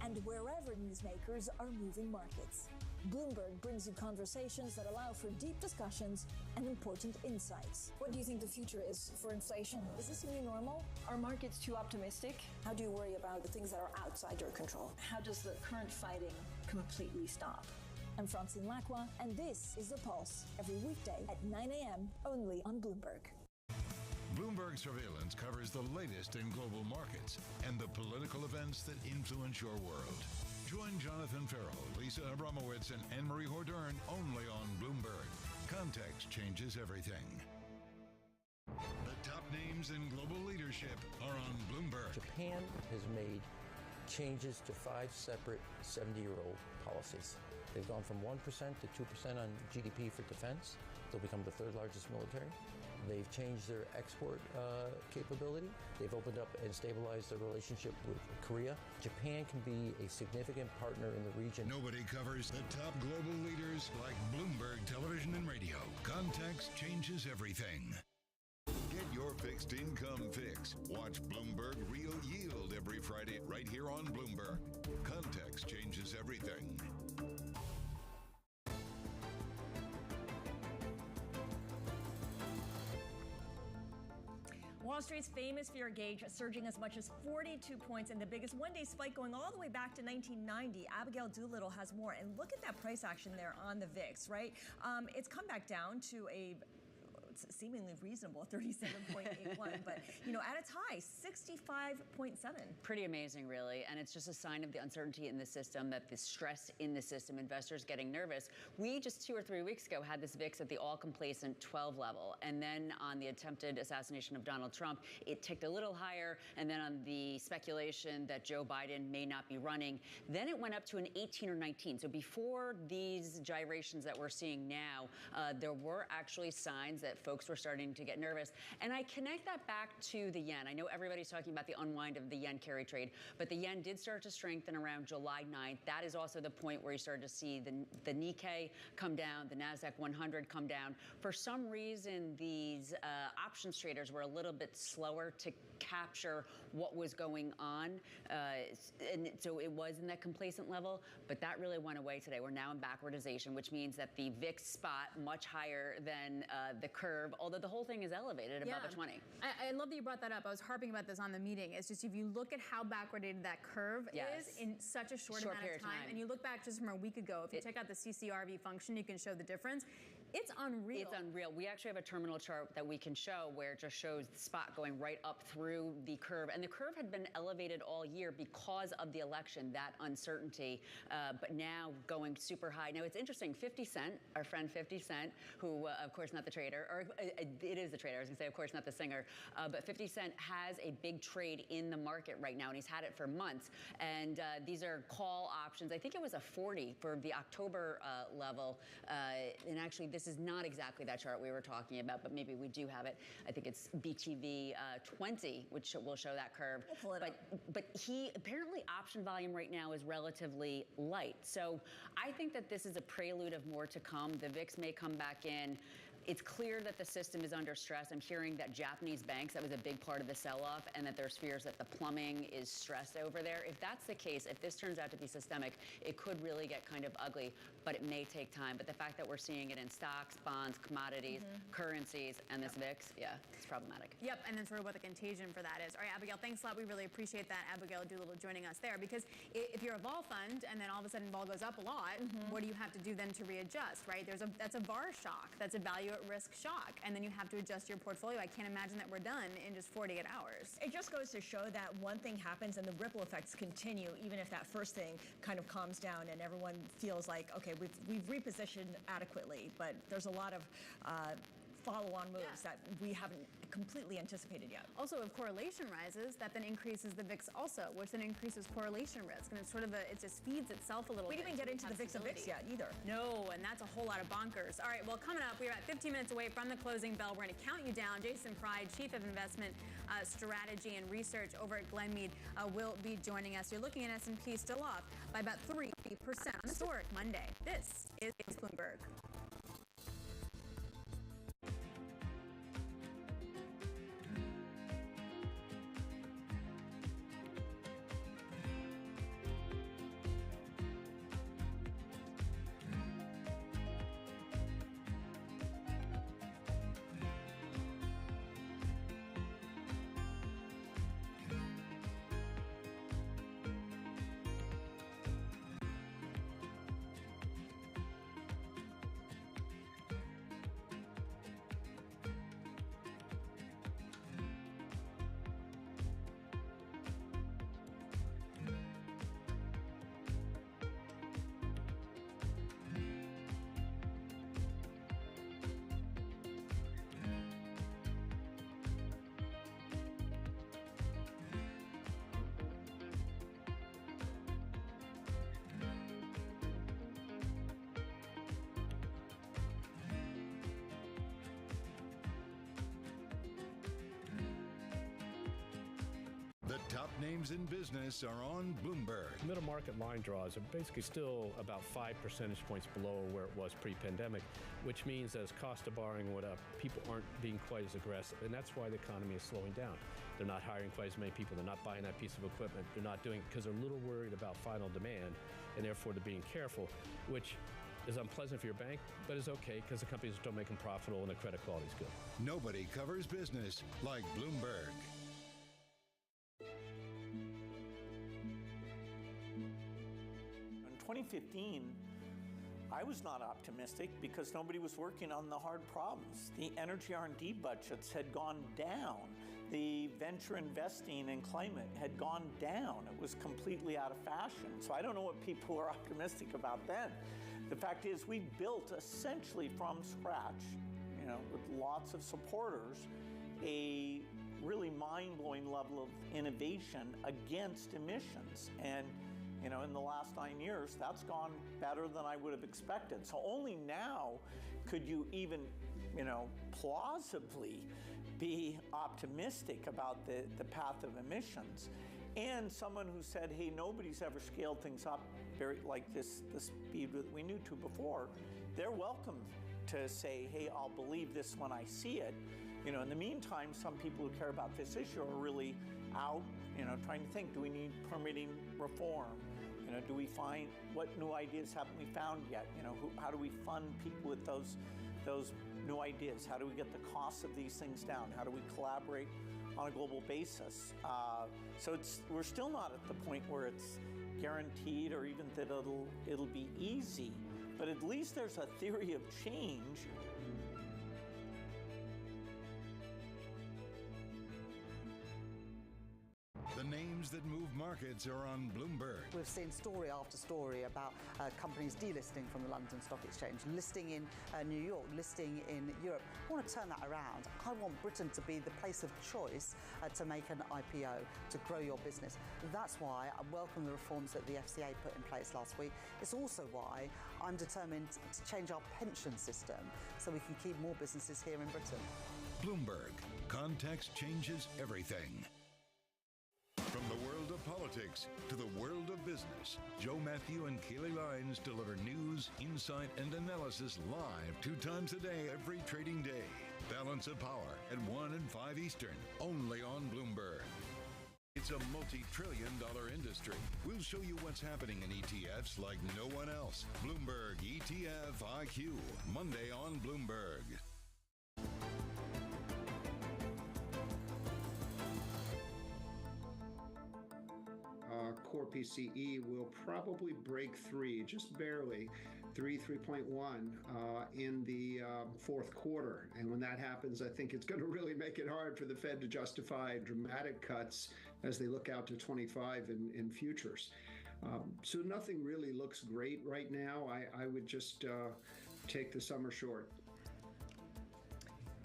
and wherever newsmakers are moving markets, Bloomberg brings you conversations that allow for deep discussions and important insights. What do you think the future is for inflation? Is this a new normal? Are markets too optimistic? How do you worry about the things that are outside your control? How does the current fighting completely stop? I'm Francine Lacqua, and this is The Pulse, every weekday at 9 a.m. only on Bloomberg.
Bloomberg Surveillance covers the latest in global markets and the political events that influence your world. Join Jonathan Farrell, Lisa Abramowitz, and Anne-Marie Hordern only on Bloomberg. Context changes everything. The top names in global leadership are on Bloomberg.
Japan has made changes to 5 separate 70-year-old policies. They've gone from 1% to 2% on GDP for defense. They'll become the 3rd largest military. They've changed their export capability. They've opened up and stabilized their relationship with Korea. Japan can be a significant partner in the region.
Nobody covers the top global leaders like Bloomberg Television and Radio. Context changes everything. Get your fixed income fix. Watch Bloomberg Real Yield every Friday right here on Bloomberg. Context changes everything.
Wall Street's famous fear gauge surging as much as 42 points, and the biggest one-day spike going all the way back to 1990. Abigail Doolittle has more, and look at that price action there on the VIX, right? It's come back down to a seemingly reasonable 37.81, but at its high 65.7.
Pretty amazing, really, and it's just a sign of the uncertainty in the system, that the stress in the system, investors getting nervous. We just 2 or 3 weeks ago had this VIX at the all-complacent 12 level, and then on the attempted assassination of Donald Trump, it ticked a little higher, and then on the speculation that Joe Biden may not be running, then it went up to an 18 or 19. So before these gyrations that we're seeing now, there were actually signs that folks were starting to get nervous. And I connect that back to the yen. I know everybody's talking about the unwind of the yen carry trade, but the yen did start to strengthen around July 9th. That is also the point where you started to see the Nikkei come down, the NASDAQ 100 come down. For some reason, these options traders were a little bit slower to capture what was going on. And so it was in that complacent level, but that really went away today. We're now in backwardization, which means that the VIX spot much higher than the curve, although the whole thing is elevated above a 20.
I love that you brought that up. I was harping about this on the meeting. It's just if you look at how backwardated that curve is in such a short amount of time, and you look back just from a week ago, if you check out the CCRV function, you can show the difference. It's unreal.
It's unreal. We actually have a terminal chart that we can show where it just shows the spot going right up through the curve. And the curve had been elevated all year because of the election, that uncertainty, but now going super high. Now, it's interesting. 50 Cent, our friend 50 Cent, who, of course, not the trader, or it is the trader. I was going to say, of course, not the singer. But 50 Cent has a big trade in the market right now, and he's had it for months. And these are call options. I think it was a 40 for the October level. And actually, this is not exactly that chart we were talking about, but maybe we do have it. I think it's BTV 20, which will show that curve.
We'll pull it up.
But he apparently option volume right now is relatively light. So I think that this is a prelude of more to come. The VIX may come back in. It's clear that the system is under stress. I'm hearing that Japanese banks, that was a big part of the sell-off, and that there's fears that the plumbing is stressed over there. If that's the case, if this turns out to be systemic, it could really get kind of ugly, but it may take time. But the fact that we're seeing it in stocks, bonds, commodities, currencies, and this VIX, it's problematic.
Yep, and then sort of what the contagion for that is. All right, Abigail, thanks a lot. We really appreciate that. Abigail Doolittle joining us there, because if you're a vol fund and then all of a sudden vol goes up a lot, what do you have to do then to readjust, right? That's a VAR shock. That's a value at risk shock, and then you have to adjust your portfolio. I can't imagine that we're done in just 48 hours.
It just goes to show that one thing happens and the ripple effects continue, even if that first thing kind of calms down and everyone feels like, okay, we've repositioned adequately. But there's a lot of follow-on moves that we haven't completely anticipated yet.
Also, if correlation rises, that then increases the VIX also, which then increases correlation risk. And it's sort of it just feeds itself a little bit.
We didn't even get into the VIX of VIX yet either.
No, and that's a whole lot of bonkers. All right, well, coming up, we're about 15 minutes away from the closing bell. We're going to count you down. Jason Pride, Chief of Investment Strategy and Research over at Glenmead, will be joining us. You're looking at S&P still off by about 3% on historic Monday. This is Bloomberg.
The top names in business are on Bloomberg.
Middle market line draws are basically still about 5 percentage points below where it was pre-pandemic, which means as cost of borrowing went up, people aren't being quite as aggressive, and that's why the economy is slowing down. They're not hiring quite as many people. They're not buying that piece of equipment. They're not doing it because they're a little worried about final demand, and therefore they're being careful, which is unpleasant for your bank, but is okay because the companies are still making profitable and the credit quality is good.
Nobody covers business like Bloomberg.
In 2015, I was not optimistic because nobody was working on the hard problems. The energy R&D budgets had gone down. The venture investing in climate had gone down. It was completely out of fashion. So I don't know what people were optimistic about then. The fact is we built essentially from scratch, with lots of supporters, a really mind-blowing level of innovation against emissions. And in the last 9 years, that's gone better than I would have expected. So only now could you even, plausibly be optimistic about the path of emissions. And someone who said, hey, nobody's ever scaled things up like the speed that we knew to before, they're welcome to say, hey, I'll believe this when I see it. In the meantime, some people who care about this issue are really out, trying to think, do we need permitting reform? Do we find, what new ideas haven't we found yet? How do we fund people with those new ideas? How do we get the costs of these things down? How do we collaborate on a global basis? So we're still not at the point where it's guaranteed or even that it'll be easy, but at least there's a theory of change.
The names that move markets are on Bloomberg.
We've seen story after story about companies delisting from the London Stock Exchange, listing in New York, listing in Europe. I want to turn that around. I want Britain to be the place of choice to make an IPO, to grow your business. That's why I welcome the reforms that the FCA put in place last week. It's also why I'm determined to change our pension system so we can keep more businesses here in Britain.
Bloomberg. Context changes everything. From the world of politics to the world of business, Joe Matthew and Keely Lines deliver news, insight, and analysis live 2 times a day every trading day. Balance of Power at 1 and 5 Eastern, only on Bloomberg. It's a multi-trillion-dollar industry. We'll show you what's happening in ETFs like no one else. Bloomberg ETF IQ, Monday on Bloomberg.
Core PCE will probably break 3, just barely, 3.1 in the fourth quarter. And when that happens, I think it's going to really make it hard for the Fed to justify dramatic cuts as they look out to 25 in futures. So nothing really looks great right now. I would just take the summer short.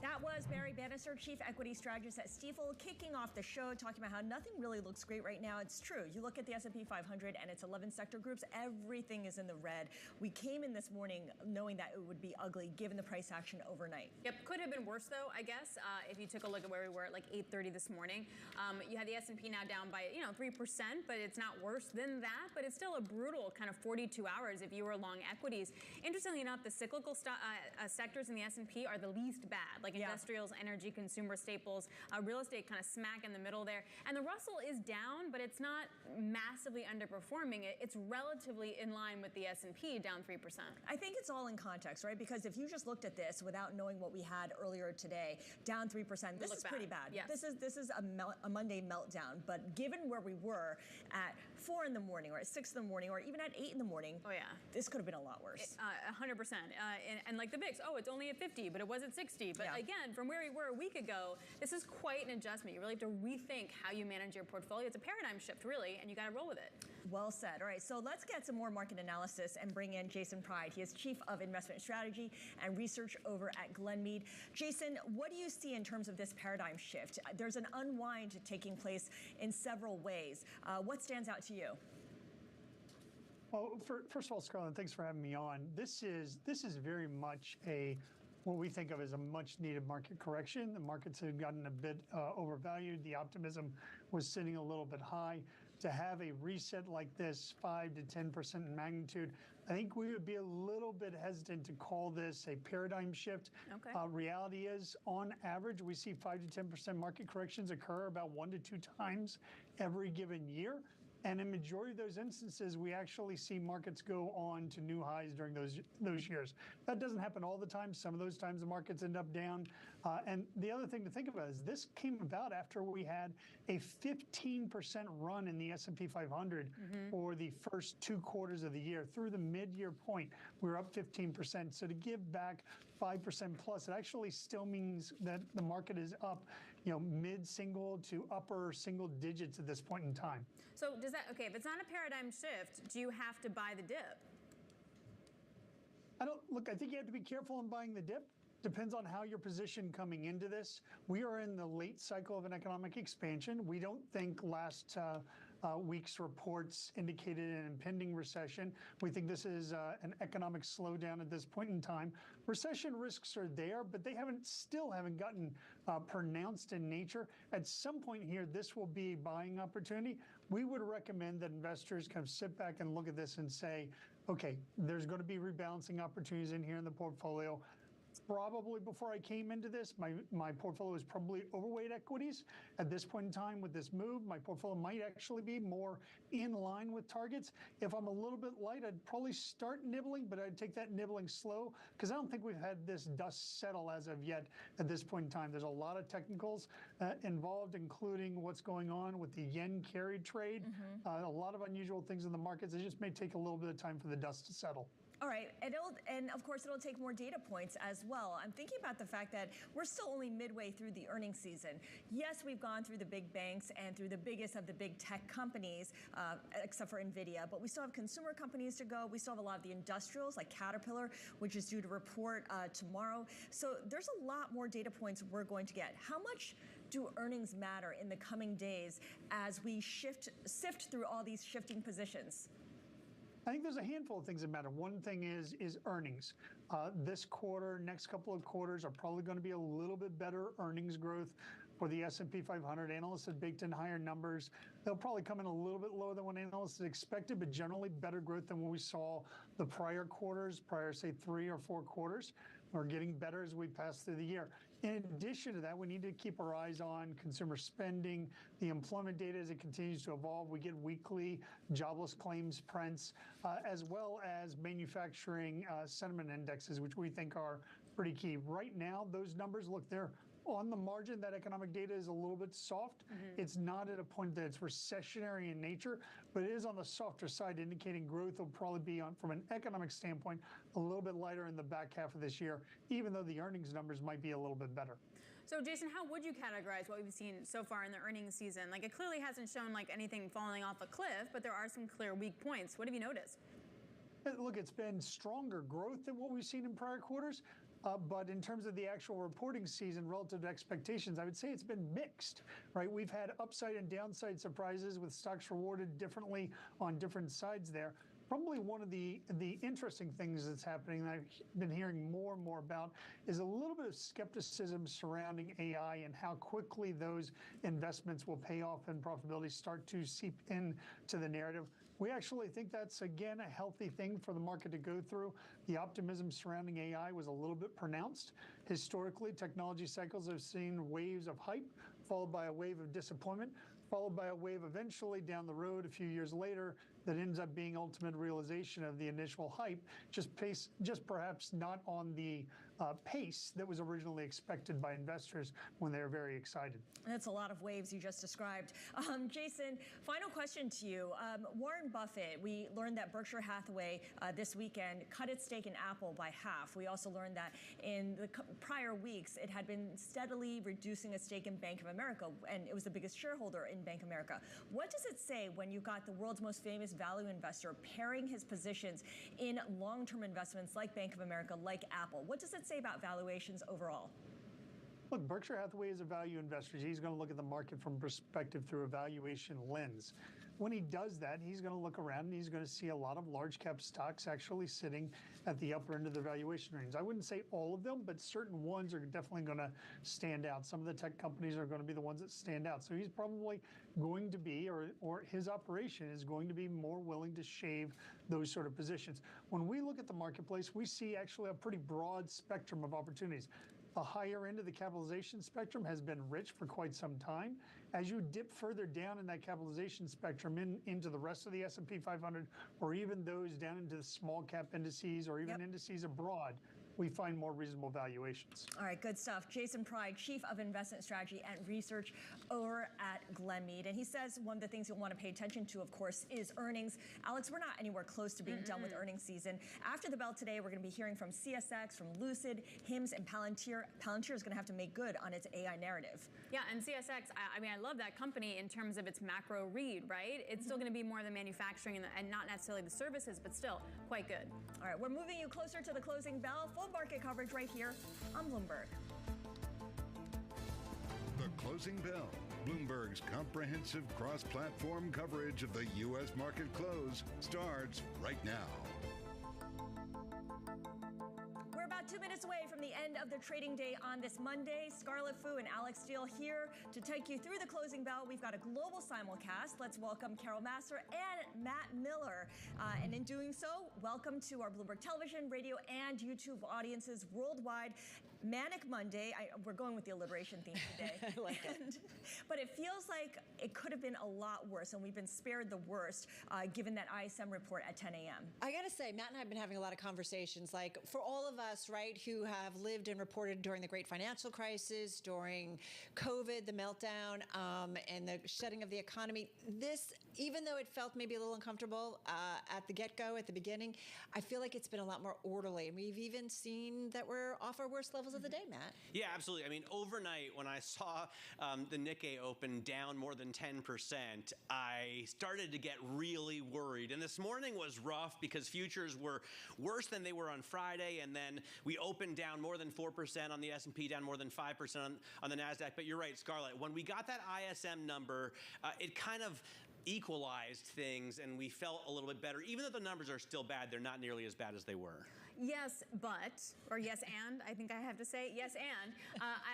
That was Barry Bannister, Chief Equity Strategist at Stifel, kicking off the show, talking about how nothing really looks great right now. It's true. You look at the S&P 500 and its 11 sector groups, everything is in the red. We came in this morning knowing that it would be ugly given the price action overnight.
Yep, could have been worse though, I guess, if you took a look at where we were at like 8:30 this morning. You had the S&P now down by 3%, but it's not worse than that. But it's still a brutal kind of 42 hours if you were long equities. Interestingly enough, the cyclical sectors in the S&P are the least bad, like industrials, energy, consumer staples, real estate kind of smack in the middle there. And the Russell is down, but it's not massively underperforming. It's relatively in line with the S&P, down 3%.
I think it's all in context, right? Because if you just looked at this without knowing what we had earlier today, down 3%, this is pretty bad.
Yes.
This is a Monday meltdown. But given where we were at 4 in the morning or at 6 in the morning or even at 8 in the morning, this could have been a lot worse.
100%. And like the VIX, it's only at 50, but it was at 60. But again, from where we were a week ago, this is quite an adjustment. You really have to rethink how you manage your portfolio. It's a paradigm shift, really, and you got to roll with it.
Well said. All right, so let's get some more market analysis and bring in Jason Pride. He is Chief of Investment Strategy and Research over at Glenmead. Jason, what do you see in terms of this paradigm shift? There's an unwind taking place in several ways. What stands out to you?
Well, first of all, Scarlett, thanks for having me on. This is very much what we think of as a much-needed market correction. The markets have gotten a bit overvalued. The optimism was sitting a little bit high. To have a reset like this, 5 to 10% in magnitude, I think we would be a little bit hesitant to call this a paradigm shift.
Okay.
Reality is, on average, we see 5 to 10% market corrections occur about 1 to 2 times every given year. And in majority of those instances, we actually see markets go on to new highs during those years. That doesn't happen all the time. Some of those times the markets end up down. And the other thing to think about is this came about after we had a 15% run in the S&P 500 for the first 2 quarters of the year. Through the mid-year point, we were up 15%. So to give back 5% plus, it actually still means that the market is up, mid-single to upper single digits at this point in time.
So does that, if it's not a paradigm shift, do you have to buy the dip?
I think you have to be careful in buying the dip. Depends on how you're positioned coming into this. We are in the late cycle of an economic expansion. We don't think last week's reports indicated an impending recession. We think this is an economic slowdown at this point in time. Recession risks are there, but they still haven't gotten pronounced in nature. At some point here, this will be a buying opportunity. We would recommend that investors kind of sit back and look at this and say, okay, there's going to be rebalancing opportunities in here in the portfolio. Probably before I came into this, my portfolio is probably overweight equities. At this point in time with this move, my portfolio might actually be more in line with targets. If I'm a little bit light, I'd probably start nibbling, but I'd take that nibbling slow because I don't think we've had this dust settle as of yet at this point in time. There's a lot of technicals involved, including what's going on with the yen carried trade. A lot of unusual things in the markets. It just may take a little bit of time for the dust to settle.
All right, and of course it'll take more data points as well. I'm thinking about the fact that we're still only midway through the earnings season. Yes, we've gone through the big banks and through the biggest of the big tech companies, except for NVIDIA, but we still have consumer companies to go. We still have a lot of the industrials like Caterpillar, which is due to report tomorrow. So there's a lot more data points we're going to get. How much do earnings matter in the coming days as we sift through all these shifting positions?
I think there's a handful of things that matter. One thing is earnings. This quarter, next couple of quarters are probably going to be a little bit better earnings growth for the S&P 500. Analysts have baked in higher numbers. They'll probably come in a little bit lower than what analysts expected, but generally better growth than what we saw the prior quarters, say 3 or 4 quarters. We're getting better as we pass through the year. In addition to that, we need to keep our eyes on consumer spending, the employment data as it continues to evolve. We get weekly jobless claims prints, as well as manufacturing sentiment indexes, which we think are pretty key. Right now, those numbers, look, they're on the margin. That economic data is a little bit soft. It's not at a point that it's recessionary in nature, but it is on the softer side, indicating growth will probably be from an economic standpoint, a little bit lighter in the back half of this year, even though the earnings numbers might be a little bit better.
So, Jason, how would you categorize what we've seen so far in the earnings season? Like, it clearly hasn't shown like anything falling off a cliff, but there are some clear weak points. What have you noticed?
Look, it's been stronger growth than what we've seen in prior quarters. But in terms of the actual reporting season relative to expectations, I would say it's been mixed, right? We've had upside and downside surprises with stocks rewarded differently on different sides there. Probably one of the interesting things that's happening that I've been hearing more and more about is a little bit of skepticism surrounding AI and how quickly those investments will pay off and profitability start to seep into the narrative. We actually think that's, again, a healthy thing for the market to go through. The optimism surrounding AI was a little bit pronounced. Historically, technology cycles have seen waves of hype, followed by a wave of disappointment, followed by a wave eventually down the road a few years later that ends up being ultimate realization of the initial hype, just perhaps not on the pace that was originally expected by investors when they were very excited.
That's a lot of waves you just described. Jason, final question to you. Warren Buffett, we learned that Berkshire Hathaway this weekend cut its stake in Apple by half. We also learned that in the prior weeks, it had been steadily reducing its stake in Bank of America, and it was the biggest shareholder in Bank of America. What does it say when you've got the world's most famous value investor pairing his positions in long-term investments like Bank of America, like Apple? What does it say about valuations overall?
Look, Berkshire Hathaway is a value investor. He's going to look at the market from perspective through a valuation lens. When he does that, he's going to look around and he's going to see a lot of large cap stocks actually sitting at the upper end of the valuation range. I wouldn't say all of them, but certain ones are definitely going to stand out. Some of the tech companies are going to be the ones that stand out. So he's probably going to be, or his operation is going to be more willing to shave those sort of positions. When we look at the marketplace, we see actually a pretty broad spectrum of opportunities. The higher end of the capitalization spectrum has been rich for quite some time. As you dip further down in that capitalization spectrum into the rest of the S&P 500, or even those down into the small cap indices or even indices abroad, we find more reasonable valuations.
All right, good stuff. Jason Pride, Chief of Investment Strategy and Research over at Glenmead. And he says one of the things you'll want to pay attention to, of course, is earnings. Alex, we're not anywhere close to being done with earnings season. After the bell today, we're going to be hearing from CSX, from Lucid, HIMS, and Palantir. Palantir is going to have to make good on its AI narrative.
Yeah, and CSX, I mean, I love that company in terms of its macro read, right? It's still going to be more the manufacturing and not necessarily the services, but still quite good.
All right, we're moving you closer to the closing bell. Full market coverage right here on Bloomberg.
The Closing Bell, Bloomberg's comprehensive cross-platform coverage of the U.S. market close, starts right now.
We're about 2 minutes away from the end of the trading day on this Monday. Scarlett Fu and Alex Steele here to take you through the closing bell. We've got a global simulcast. Let's welcome Carol Massar and Matt Miller. And in doing so, welcome to our Bloomberg television, radio, and YouTube audiences worldwide. Manic Monday. We're going with the alliteration theme today.
I like it.
But it feels like it could have been a lot worse, and we've been spared the worst, given that ISM report at 10 a.m.
I got to say, Matt and I have been having a lot of conversations, like for all of us, right, who have lived and reported during the great financial crisis, during COVID, the meltdown, and the shutting of the economy. This, even though it felt maybe a little uncomfortable at the get-go, at the beginning, I feel like it's been a lot more orderly. And we've even seen that we're off our worst levels of the day, Matt.
Yeah, absolutely. I mean, overnight, when I saw the Nikkei open down more than 10%, I started to get really worried. And this morning was rough because futures were worse than they were on Friday, and then we opened down more than 4% on the S&P, down more than 5% on the NASDAQ. But you're right, Scarlett, when we got that ISM number, it kind of equalized things, and we felt a little bit better. Even though the numbers are still bad, they're not nearly as bad as they were.
Yes, but, or yes, and, I think I have to say, yes, and.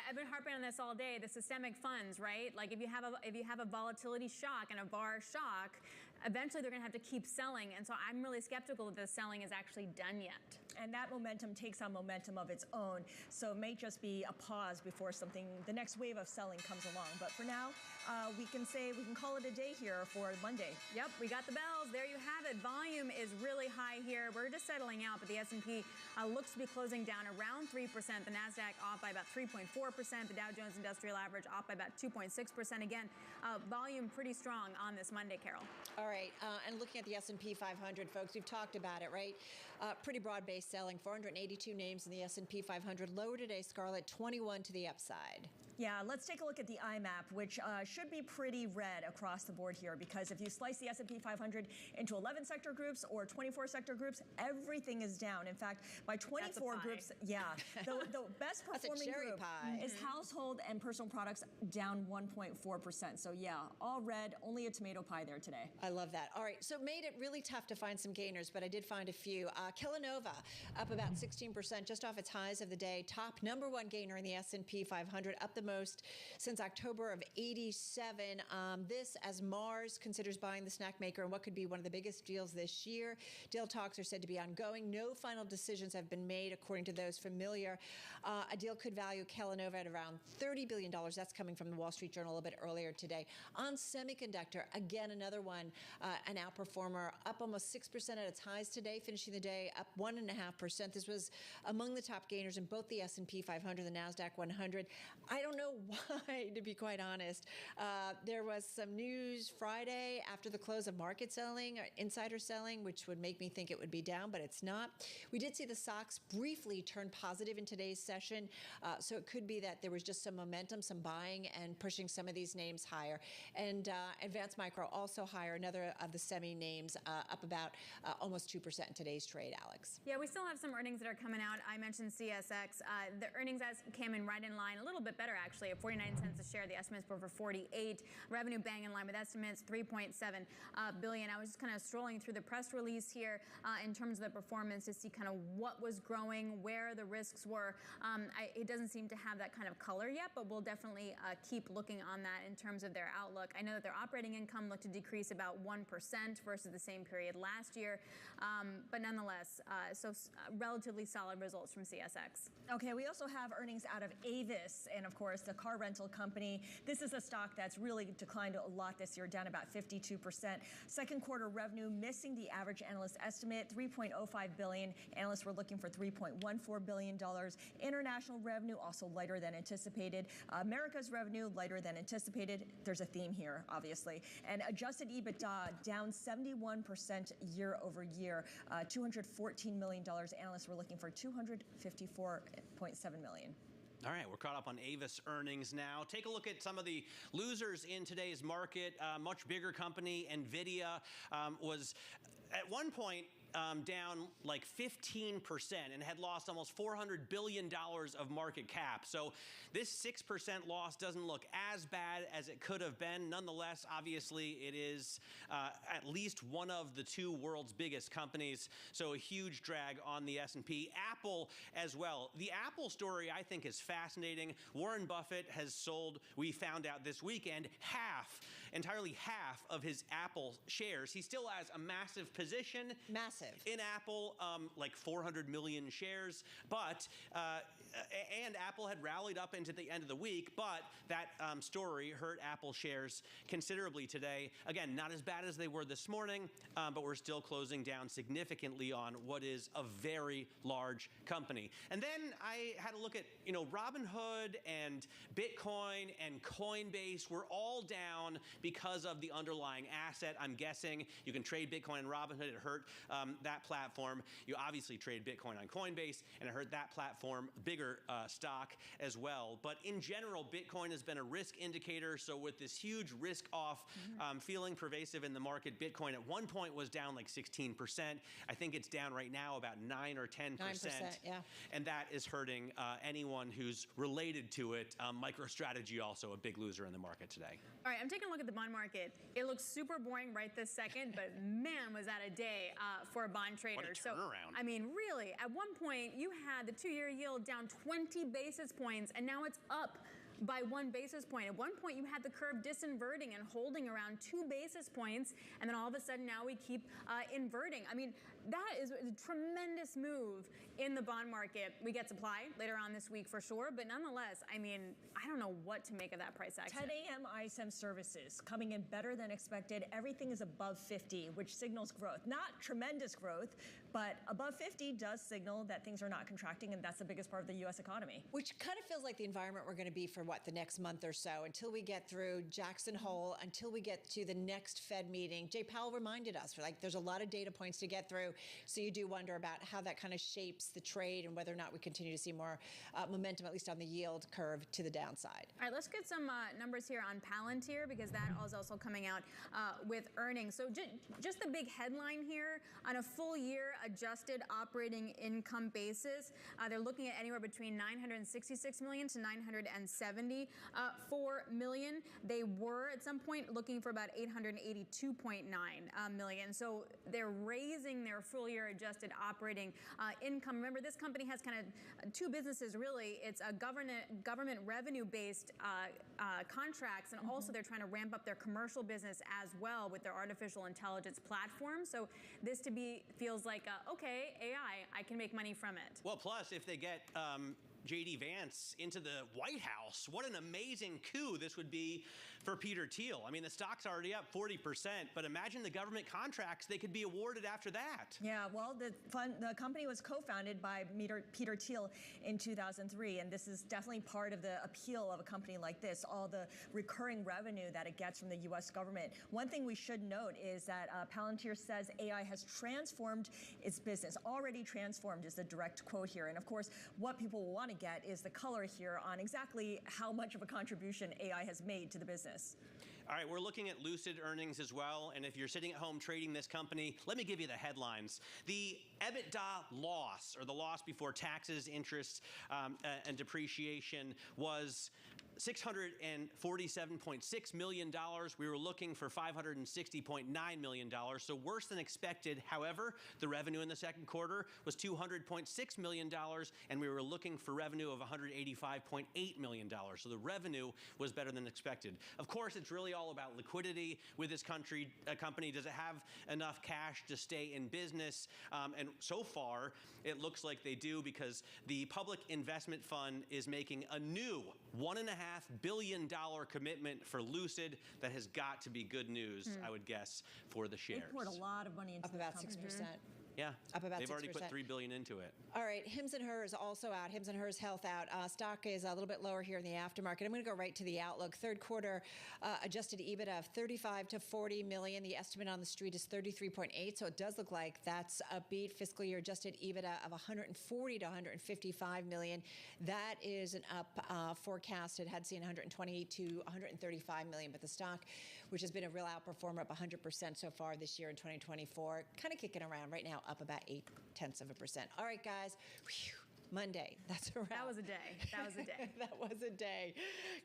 I've been harping on this all day, the systemic funds, right? Like if you have a volatility shock and a VAR shock, eventually they're going to have to keep selling. And so I'm really skeptical that the selling is actually done yet.
And that momentum takes on momentum of its own. So it may just be a pause before the next wave of selling comes along. But for now, we can call it a day here for Monday.
Yep, we got the bells. There you have it. Volume is really high here. We're just settling out, but the S&P looks to be closing down around 3%. The NASDAQ off by about 3.4%. The Dow Jones Industrial Average off by about 2.6%. Again, volume pretty strong on this Monday, Carol.
All right, and looking at the S&P 500, folks, we've talked about it, right? Pretty broad-based selling, 482 names in the S&P 500. Lower today, Scarlett, 21 to the upside.
Yeah, let's take a look at the IMAP, which should be pretty red across the board here, because if you slice the S&P 500 into 11 sector groups or 24 sector groups, everything is down. In fact, by 24 groups, the best performing group is household and personal products, down 1.4%. So yeah, all red, only a tomato pie there today.
I love that. All right, so it made it really tough to find some gainers, but I did find a few. Kellanova up about 16%, just off its highs of the day. Top #1 gainer in the S&P 500, up the most since October of '87. This as Mars considers buying the snack maker and what could be one of the biggest deals this year. Deal talks are said to be ongoing. No final decisions have been made, according to those familiar. A deal could value Kellanova at around $30 billion. That's coming from the Wall Street Journal a little bit earlier today. On semiconductor, again, another one, an outperformer, up almost 6% at its highs today, finishing the day up 1.5%. This was among the top gainers in both the S&P 500 and the NASDAQ 100. I don't know why, to be quite honest. There was some news Friday after the close of market selling, or insider selling, which would make me think it would be down, but it's not. We did see the stocks briefly turn positive in today's session, so it could be that there was just some momentum, some buying, and pushing some of these names higher. And Advanced Micro also higher, another of the semi names, up about almost 2% in today's trade, Alex.
Yeah, we still have some earnings that are coming out. I mentioned CSX. The earnings came in right in line, a little bit better actually, at 49 cents a share. The estimates were for 48. Revenue bang in line with estimates, 3.7 billion. I was just kind of strolling through the press release here in terms of the performance to see kind of what was growing, where the risks were. It doesn't seem to have that kind of color yet, but we'll definitely keep looking on that in terms of their outlook. I know that their operating income looked to decrease about 1% versus the same period last year, but nonetheless, relatively solid results from CSX.
Okay, we also have earnings out of Avis, and of course, the car rental company. This is a stock that's really declined a lot this year, down about 52%. Second quarter revenue missing the average analyst estimate, $3.05 billion. Analysts were looking for $3.14 billion. International revenue also lighter than anticipated. America's revenue lighter than anticipated. There's a theme here, obviously. And adjusted EBITDA down 71% year over year, $214 million. Analysts were looking for $254.7 million.
All right, we're caught up on Avis earnings now. Take a look at some of the losers in today's market. Much bigger company, NVIDIA, was at one point down like 15% and had lost almost $400 billion of market cap. So this 6% loss doesn't look as bad as it could have been. Nonetheless, obviously, it is at least one of the two world's biggest companies. So a huge drag on the S&P. Apple as well. The Apple story, I think, is fascinating. Warren Buffett has sold, we found out this weekend, entirely half of his Apple shares. He still has a massive position. In Apple, like 400 million shares, but and Apple had rallied up into the end of the week, but that story hurt Apple shares considerably today. Again, not as bad as they were this morning, but we're still closing down significantly on what is a very large company. And then I had a look at, Robinhood and Bitcoin and Coinbase were all down because of the underlying asset. I'm guessing you can trade Bitcoin and Robinhood. It hurt that platform. You obviously trade Bitcoin on Coinbase, and it hurt that platform, bigger stock as well. But in general, Bitcoin has been a risk indicator. So with this huge risk off feeling pervasive in the market, Bitcoin at one point was down like 16%. I think it's down right now about 9 or 10%.
9%, yeah.
And that is hurting anyone who's related to it. MicroStrategy also a big loser in the market today.
All right, I'm taking a look at the bond market. It looks super boring right this second, but man, was that a day for a bond trader.
What a turnaround.
So, I mean, really, at one point, you had the 2-year yield down 20 basis points, and now it's up by 1 basis point. At one point, you had the curve disinverting and holding around 2 basis points, and then all of a sudden now we keep inverting. I mean, that is a tremendous move in the bond market. We get supply later on this week for sure, but nonetheless, I mean, I don't know what to make of that price action.
10 a.m. ISM services coming in better than expected. Everything is above 50, which signals growth. Not tremendous growth, but above 50 does signal that things are not contracting, and that's the biggest part of the U.S. economy.
Which kind of feels like the environment we're going to be for the next month or so, until we get through Jackson Hole, until we get to the next Fed meeting. Jay Powell reminded us, there's a lot of data points to get through. through. So you do wonder about how that kind of shapes the trade and whether or not we continue to see more momentum, at least on the yield curve, to the downside.
All right, let's get some numbers here on Palantir, because that is also coming out with earnings. So just the big headline here, on a full year adjusted operating income basis, they're looking at anywhere between 966 million to 974 million. They were at some point looking for about 882.9 million. So they're raising their full year adjusted operating income. Remember, this company has kind of two businesses, really. It's a government revenue-based contracts, and also they're trying to ramp up their commercial business as well with their artificial intelligence platform. So this to be feels like, okay, AI, I can make money from it.
Well, plus if they get J.D. Vance into the White House, what an amazing coup this would be for Peter Thiel. I mean, the stock's already up 40%, but imagine the government contracts they could be awarded after that.
Yeah, well, the company was co-founded by Peter Thiel in 2003, and this is definitely part of the appeal of a company like this, all the recurring revenue that it gets from the U.S. government. One thing we should note is that Palantir says AI has transformed its business, already transformed is the direct quote here. And of course, what people will want to get is the color here on exactly how much of a contribution AI has made to the business.
All right, we're looking at Lucid earnings as well, and if you're sitting at home trading this company, let me give you the headlines. The EBITDA loss, or the loss before taxes, interest, and depreciation, was $647.6 million. We were looking for $560.9 million, so worse than expected. However, the revenue in the second quarter was $200.6 million, and we were looking for revenue of $185.8 million. So the revenue was better than expected. Of course, it's really all about liquidity with this company. Does it have enough cash to stay in business? And so far, it looks like they do, because the Public Investment Fund is making a new $1.5 billion commitment for Lucid. That has got to be good news, I would guess, for the shares.
They poured a lot of money into
up about 6%.
Yeah,
up about 6%.
They've already put $3 billion into it.
All right, Hims & Hers also out. Hims & Hers Health out. Stock is a little bit lower here in the aftermarket. I'm going to go right to the outlook. Third quarter adjusted EBITDA of 35 to 40 million. The estimate on the street is 33.8, so it does look like that's a beat. Fiscal year adjusted EBITDA of 140 to 155 million. That is an up forecast. It had seen 120 to 135 million, but the stock, which has been a real outperformer, up 100% so far this year in 2024, kind of kicking around right now, up about 0.8%. All right, guys. Whew. Monday. That's a wrap.
That was a day. That was a day.
That was a day.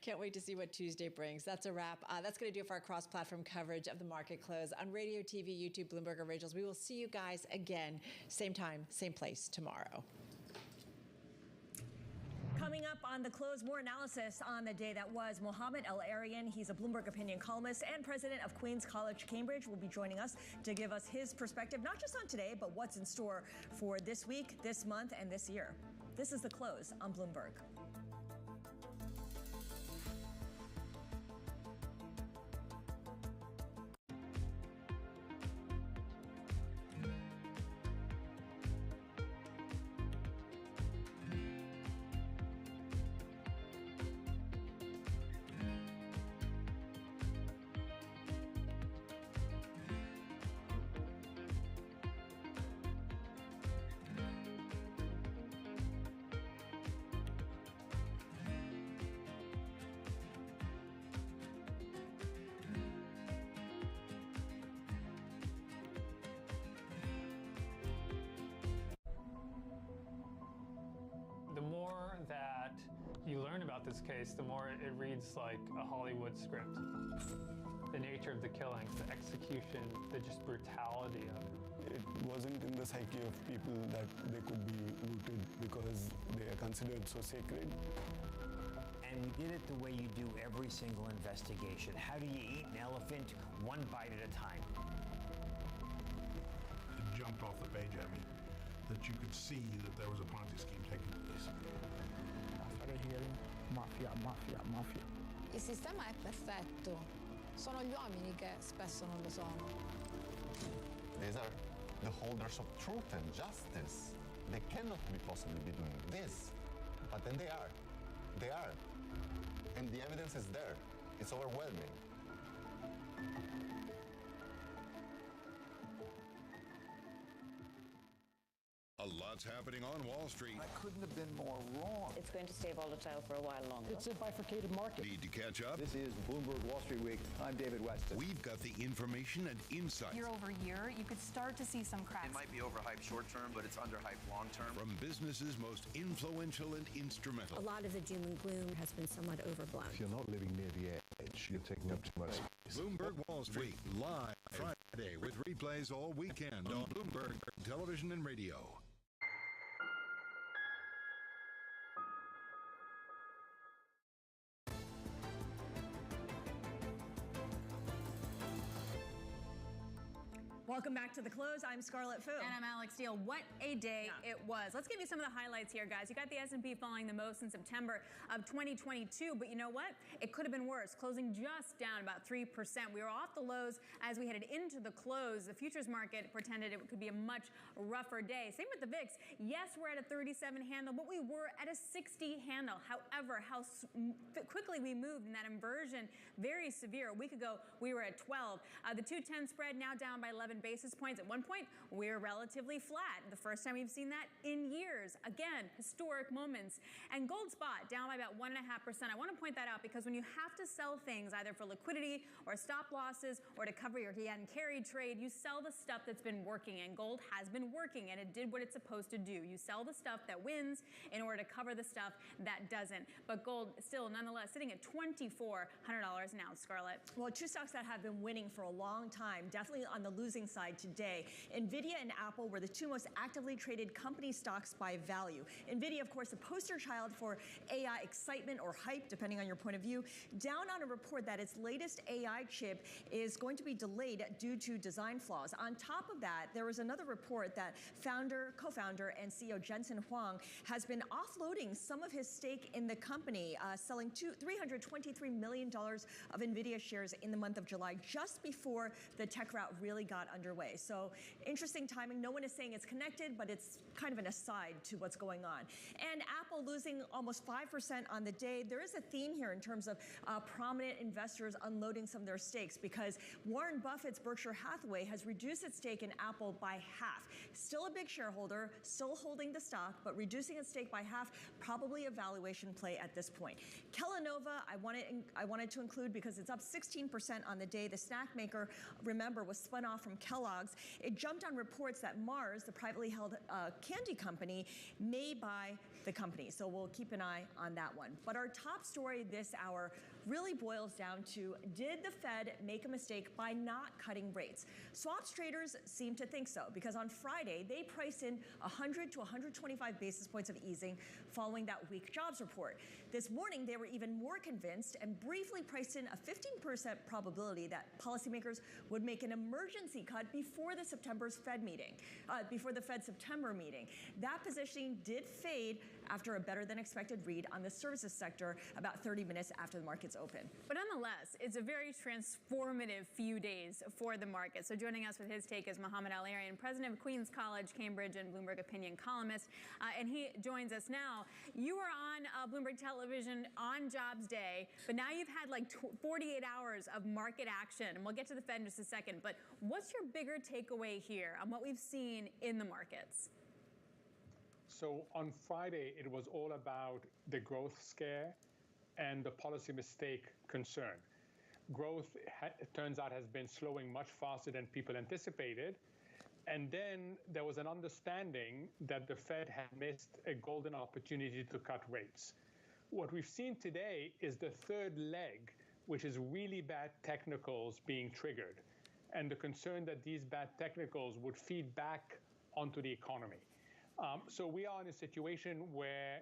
Can't wait to see what Tuesday brings. That's a wrap. That's going to do it for our cross-platform coverage of the market close on radio, TV, YouTube, Bloomberg Originals. We will see you guys again, same time, same place tomorrow.
Coming up on The Close, more analysis on the day that was. Mohammed El-Arian, he's a Bloomberg opinion columnist and president of Queens College, Cambridge, will be joining us to give us his perspective, not just on today, but what's in store for this week, this month, and this year. This is The Close on Bloomberg.
The more that you learn about this case, the more it reads like a Hollywood script. The nature of the killings, the execution, the just brutality of it.
It wasn't in the psyche of people that they could be looted because they are considered so sacred.
And we did it the way you do every single investigation. How do you eat an elephant? One bite at a time.
It jumped off the page at me that you could see that there was a Ponzi scheme taking place.
I started hearing mafia, mafia, mafia.
Il sistema è perfetto. Sono gli uomini che spesso non lo sono.
These are the holders of truth and justice. They cannot be possibly be doing this. But then they are. They are. And the evidence is there. It's overwhelming.
What's happening on Wall Street?
I couldn't have been more wrong.
It's going to stay volatile for a while longer.
It's a bifurcated market.
Need to catch up?
This is Bloomberg Wall Street Week. I'm David Weston.
We've got the information and insight.
Year over year, you could start to see some cracks.
It might be overhyped short term, but it's underhyped long term.
From businesses most influential and instrumental.
A lot of the doom and gloom has been somewhat overblown.
If you're not living near the edge, you're taking up too much space.
Bloomberg Wall Street, live Friday with replays all weekend on Bloomberg Television and Radio.
Welcome back to The Close. I'm Scarlett Fu.
And I'm Alex Steele. What a day it was. Let's give you some of the highlights here, guys. You got the S&P falling the most in September of 2022, but you know what? It could have been worse, closing just down about 3%. We were off the lows as we headed into the close. The futures market pretended it could be a much rougher day. Same with the VIX. Yes, we're at a 37 handle, but we were at a 60 handle. However, how quickly we moved in that inversion, very severe. A week ago, we were at 12. The 210 spread now down by 11 basis points. At one point, we're relatively flat. The first time we've seen that in years. Again, historic moments. And gold spot down by about 1.5%. I want to point that out because when you have to sell things either for liquidity or stop losses or to cover your yen carry trade, you sell the stuff that's been working, and gold has been working, and it did what it's supposed to do. You sell the stuff that wins in order to cover the stuff that doesn't. But gold still, nonetheless, sitting at $2,400 an ounce, Scarlett.
Well, two stocks that have been winning for a long time, definitely on the losing side today. Nvidia and Apple were the two most actively traded company stocks by value. Nvidia, of course, the poster child for AI excitement or hype, depending on your point of view, down on a report that its latest AI chip is going to be delayed due to design flaws. On top of that, there was another report that co-founder and CEO Jensen Huang has been offloading some of his stake in the company, selling $323 million of Nvidia shares in the month of July, just before the tech rout really got underway. So interesting timing. No one is saying it's connected, but it's kind of an aside to what's going on. And Apple losing almost 5% on the day. There is a theme here in terms of prominent investors unloading some of their stakes, because Warren Buffett's Berkshire Hathaway has reduced its stake in Apple by half. Still a big shareholder, still holding the stock, but reducing its stake by half, probably a valuation play at this point. Kellanova, I wanted to include because it's up 16% on the day. The snack maker, remember, was spun off from Kellogg's. It jumped on reports that Mars, the privately held candy company, may buy the company. So we'll keep an eye on that one. But our top story this hour really boils down to, did the Fed make a mistake by not cutting rates? Swaps traders seem to think so, because on Friday, they priced in 100 to 125 basis points of easing following that weak jobs report. This morning, they were even more convinced and briefly priced in a 15% probability that policymakers would make an emergency cut before the Fed September meeting. That positioning did fade after a better than expected read on the services sector about 30 minutes after the markets open.
But nonetheless, it's a very transformative few days for the market. So joining us with his take is Mohammed Al-Arian, president of Queens College, Cambridge, and Bloomberg opinion columnist. And he joins us now. You were on Bloomberg Television on Jobs Day, but now you've had like 48 hours of market action. And we'll get to the Fed in just a second. But what's your bigger takeaway here on what we've seen in the markets?
So on Friday, it was all about the growth scare and the policy mistake concern. Growth, it turns out, has been slowing much faster than people anticipated. And then there was an understanding that the Fed had missed a golden opportunity to cut rates. What we've seen today is the third leg, which is really bad technicals being triggered, and the concern that these bad technicals would feed back onto the economy. So we are in a situation where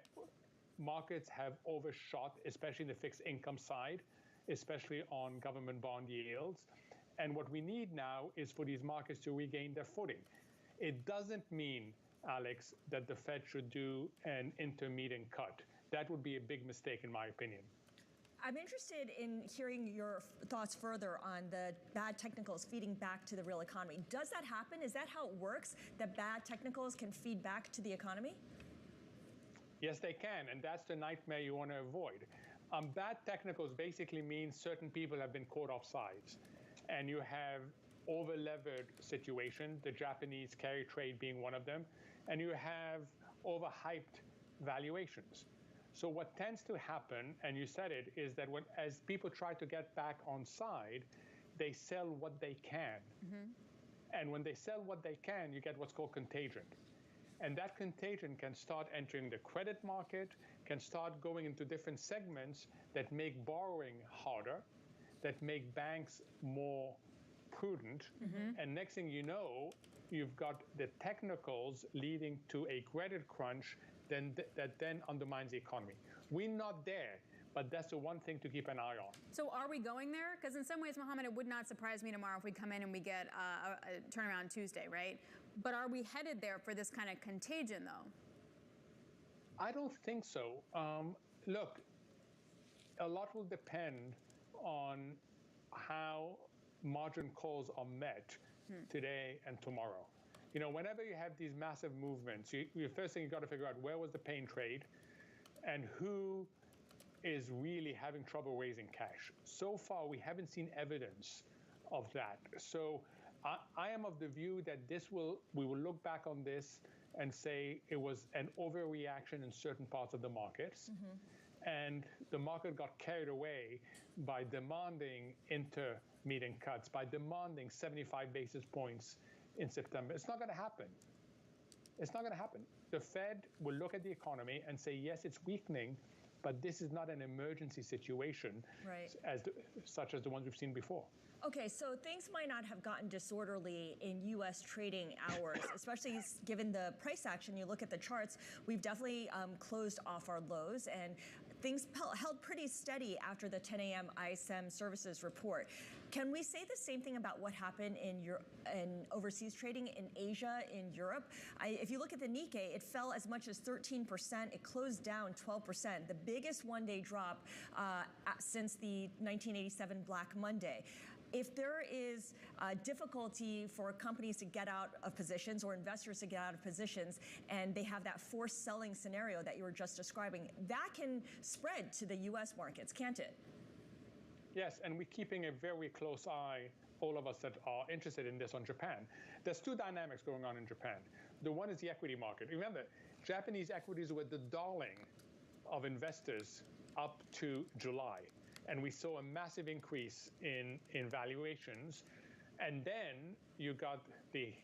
markets have overshot, especially in the fixed income side, especially on government bond yields. And what we need now is for these markets to regain their footing. It doesn't mean, Alex, that the Fed should do an intermediate cut. That would be a big mistake, in my opinion.
I'm interested in hearing your thoughts further on the bad technicals feeding back to the real economy. Does that happen? Is that how it works, that bad technicals can feed back to the economy?
Yes, they can, and that's the nightmare you want to avoid. Bad technicals basically means certain people have been caught off sides, and you have over-levered situation, the Japanese carry trade being one of them, and you have overhyped valuations. So what tends to happen, and you said it, is that as people try to get back on side, they sell what they can. And when they sell what they can, you get what's called contagion. And that contagion can start entering the credit market, can start going into different segments that make borrowing harder, that make banks more prudent. And next thing you know, you've got the technicals leading to a credit crunch that then undermines the economy. We're not there, but that's the one thing to keep an eye on.
So are we going there? Because in some ways, Mohammed, it would not surprise me tomorrow if we come in and we get a turnaround Tuesday, right? But are we headed there for this kind of contagion, though?
I don't think so. Look, a lot will depend on how margin calls are met today and tomorrow. You know, whenever you have these massive movements, the first thing you got to figure out, where was the pain trade and who is really having trouble raising cash. So far, we haven't seen evidence of that. So I am of the view that we will look back on this and say it was an overreaction in certain parts of the markets. And the market got carried away by demanding inter-meeting cuts, by demanding 75 basis points in September. It's not going to happen. It's not going to happen. The Fed will look at the economy and say, yes, it's weakening, but this is not an emergency situation such as the ones we've seen before.
Okay, so things might not have gotten disorderly in U.S. trading hours, especially given the price action. You look at the charts, we've definitely closed off our lows, and things held pretty steady after the 10 a.m. ISM services report. Can we say the same thing about what happened in overseas trading in Asia, in Europe? If you look at the Nikkei, it fell as much as 13%. It closed down 12%, the biggest one-day drop since the 1987 Black Monday. If there is difficulty for companies to get out of positions or investors to get out of positions, and they have that forced selling scenario that you were just describing, that can spread to the U.S. markets, can't it?
Yes, and we're keeping a very close eye, all of us that are interested in this, on Japan. There's two dynamics going on in Japan. The one is the equity market. Remember, Japanese equities were the darling of investors up to July. And we saw a massive increase in valuations. And then you got the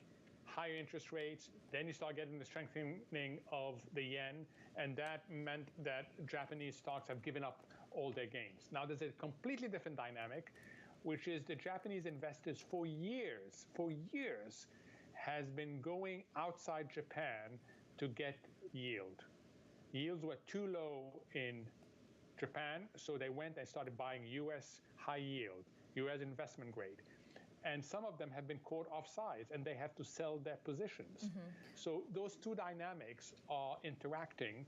higher interest rates. Then you start getting the strengthening of the yen. And that meant that Japanese stocks have given up all their gains. Now, there's a completely different dynamic, which is the Japanese investors for years, has been going outside Japan to get yield. Yields were too low in Japan, so they went and started buying U.S. high yield, U.S. investment grade. And some of them have been caught offside, and they have to sell their positions. So those two dynamics are interacting,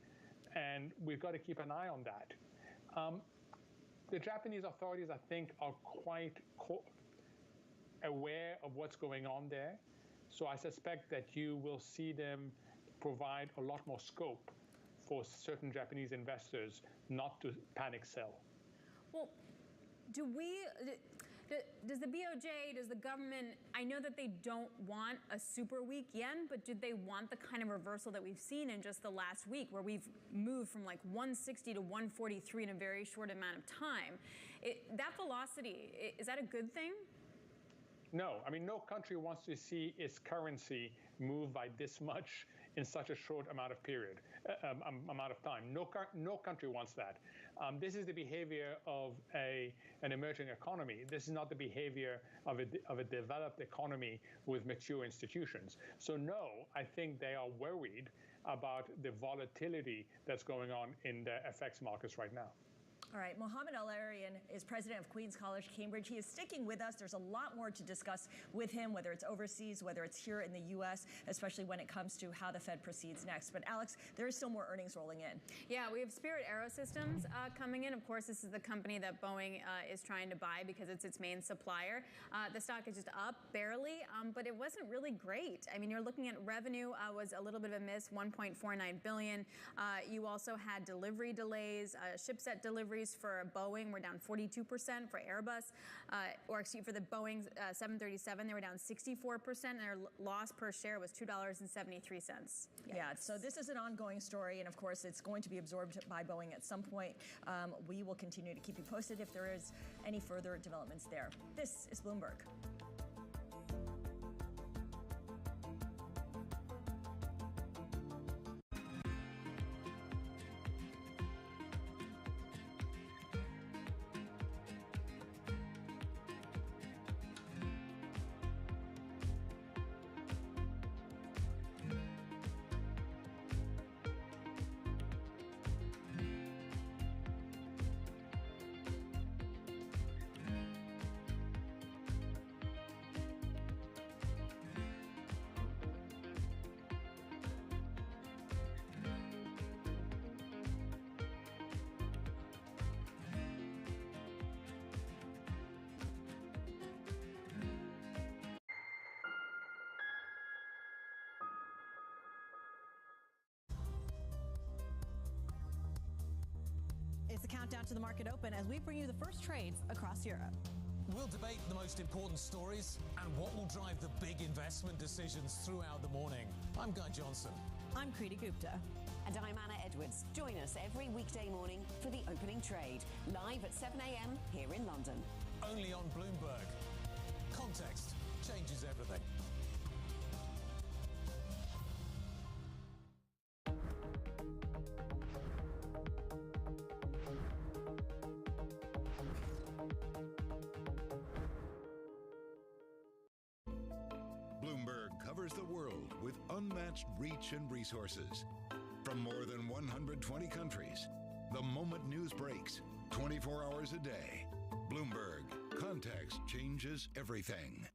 and we've got to keep an eye on that. The Japanese authorities, I think, are quite aware of what's going on there. So I suspect that you will see them provide a lot more scope for certain Japanese investors not to panic sell.
Well, does the BOJ, does the government, I know that they don't want a super weak yen, but do they want the kind of reversal that we've seen in just the last week, where we've moved from like 160 to 143 in a very short amount of time? That velocity, is that a good thing?
No, I mean, no country wants to see its currency move by this much in such a short amount of time. No country wants that. This is the behavior of an emerging economy. This is not the behavior of a developed economy with mature institutions. So no, I think they are worried about the volatility that's going on in the FX markets right now.
All right, Mohammed Al-Arian is president of Queen's College, Cambridge. He is sticking with us. There's a lot more to discuss with him, whether it's overseas, whether it's here in the U.S., especially when it comes to how the Fed proceeds next. But Alex, there is still more earnings rolling in.
Yeah, we have Spirit AeroSystems coming in. Of course, this is the company that Boeing is trying to buy because it's its main supplier. The stock is just up barely, but it wasn't really great. I mean, you're looking at revenue was a little bit of a miss, $1.49 billion. You also had delivery delays, shipset deliveries increase for Boeing were down 42%, for Airbus, for the Boeing 737, they were down 64%, and their loss per share was $2.73.
Yeah, so this is an ongoing story, and of course, it's going to be absorbed by Boeing at some point. We will continue to keep you posted if there is any further developments there. This is Bloomberg.
It's the countdown to the market open as we bring you the first trades across Europe.
We'll debate the most important stories and what will drive the big investment decisions throughout the morning. I'm Guy Johnson.
I'm Kriti Gupta.
And I'm Anna Edwards. Join us every weekday morning for the opening trade, live at 7 a.m. here in London.
Only on Bloomberg. Context changes everything.
Bloomberg covers the world with unmatched reach and resources. From more than 120 countries, the moment news breaks, 24 hours a day. Bloomberg, context changes everything.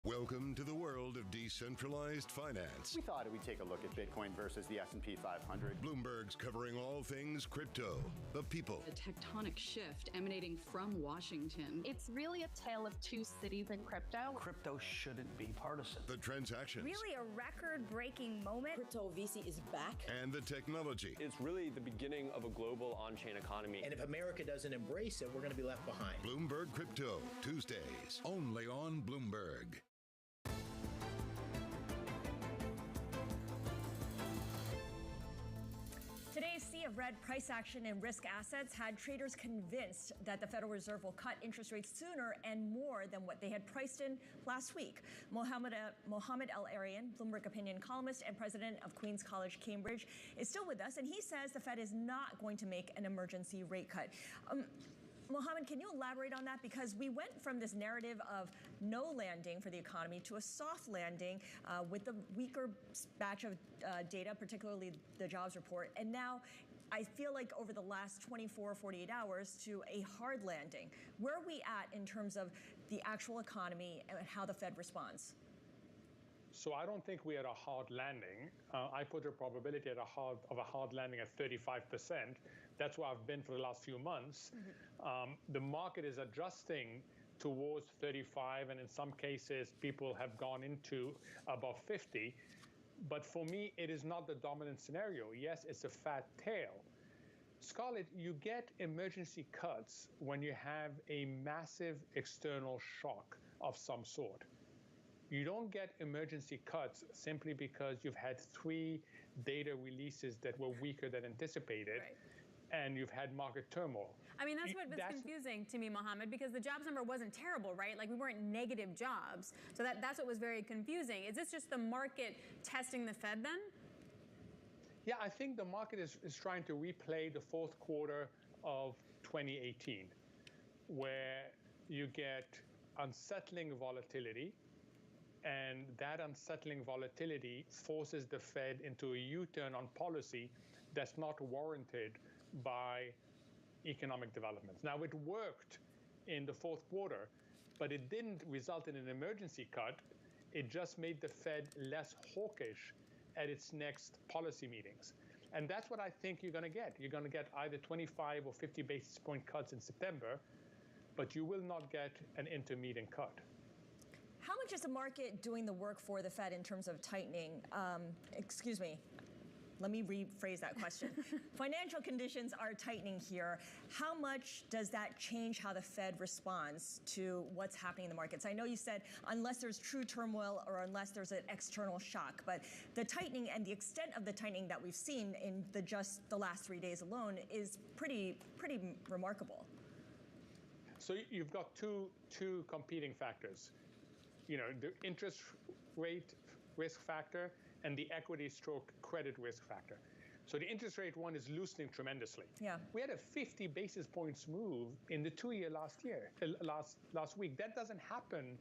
Welcome to the world of decentralized finance.
We thought we'd take a look at Bitcoin versus the S&P 500.
Bloomberg's covering all things crypto, the people.
A tectonic shift emanating from Washington.
It's really a tale of two cities in crypto.
Crypto shouldn't be partisan.
The transactions.
Really a record-breaking moment.
Crypto VC is back.
And the technology.
It's really the beginning of a global on-chain economy.
And if America doesn't embrace it, we're going to be left behind.
Bloomberg Crypto, Tuesdays, only on Bloomberg.
Today's sea of red price action in risk assets had traders convinced that the Federal Reserve will cut interest rates sooner and more than what they had priced in last week. Mohammed El-Arian, Bloomberg opinion columnist and president of Queen's College, Cambridge, is still with us, and he says the Fed is not going to make an emergency rate cut. Mohammed, can you elaborate on that? Because we went from this narrative of no landing for the economy to a soft landing with the weaker batch of data, particularly the jobs report. And now I feel like over the last 24, 48 hours to a hard landing. Where are we at in terms of the actual economy and how the Fed responds?
So I don't think we're at a hard landing. I put a probability of a hard landing at 35%. That's where I've been for the last few months. The market is adjusting towards 35, and in some cases, people have gone into above 50. But for me, it is not the dominant scenario. Yes, it's a fat tail. Scarlett, you get emergency cuts when you have a massive external shock of some sort. You don't get emergency cuts simply because you've had 3 data releases that were weaker than anticipated, and you've had market turmoil.
I mean, that's what was confusing to me, Mohammed, because the jobs number wasn't terrible, right? Like, we weren't negative jobs. So that's what was very confusing. Is this just the market testing the Fed then?
Yeah, I think the market is trying to replay the fourth quarter of 2018, where you get unsettling volatility, and that unsettling volatility forces the Fed into a U-turn on policy that's not warranted by economic developments. Now, it worked in the fourth quarter, but it didn't result in an emergency cut. It just made the Fed less hawkish at its next policy meetings. And that's what I think you're going to get. You're going to get either 25 or 50 basis point cuts in September, but you will not get an intermediate cut.
How much is the market doing the work for the Fed in terms of tightening? let me rephrase that question. Financial conditions are tightening here. How much does that change how the Fed responds to what's happening in the markets? I know you said unless there's true turmoil or unless there's an external shock, but the tightening and the extent of the tightening that we've seen in just the last 3 days alone is pretty remarkable.
So you've got two competing factors. You know, the interest rate risk factor and the equity stroke credit risk factor. So the interest rate one is loosening tremendously.
Yeah.
We had a 50 basis points move in the 2-year last week. That doesn't happen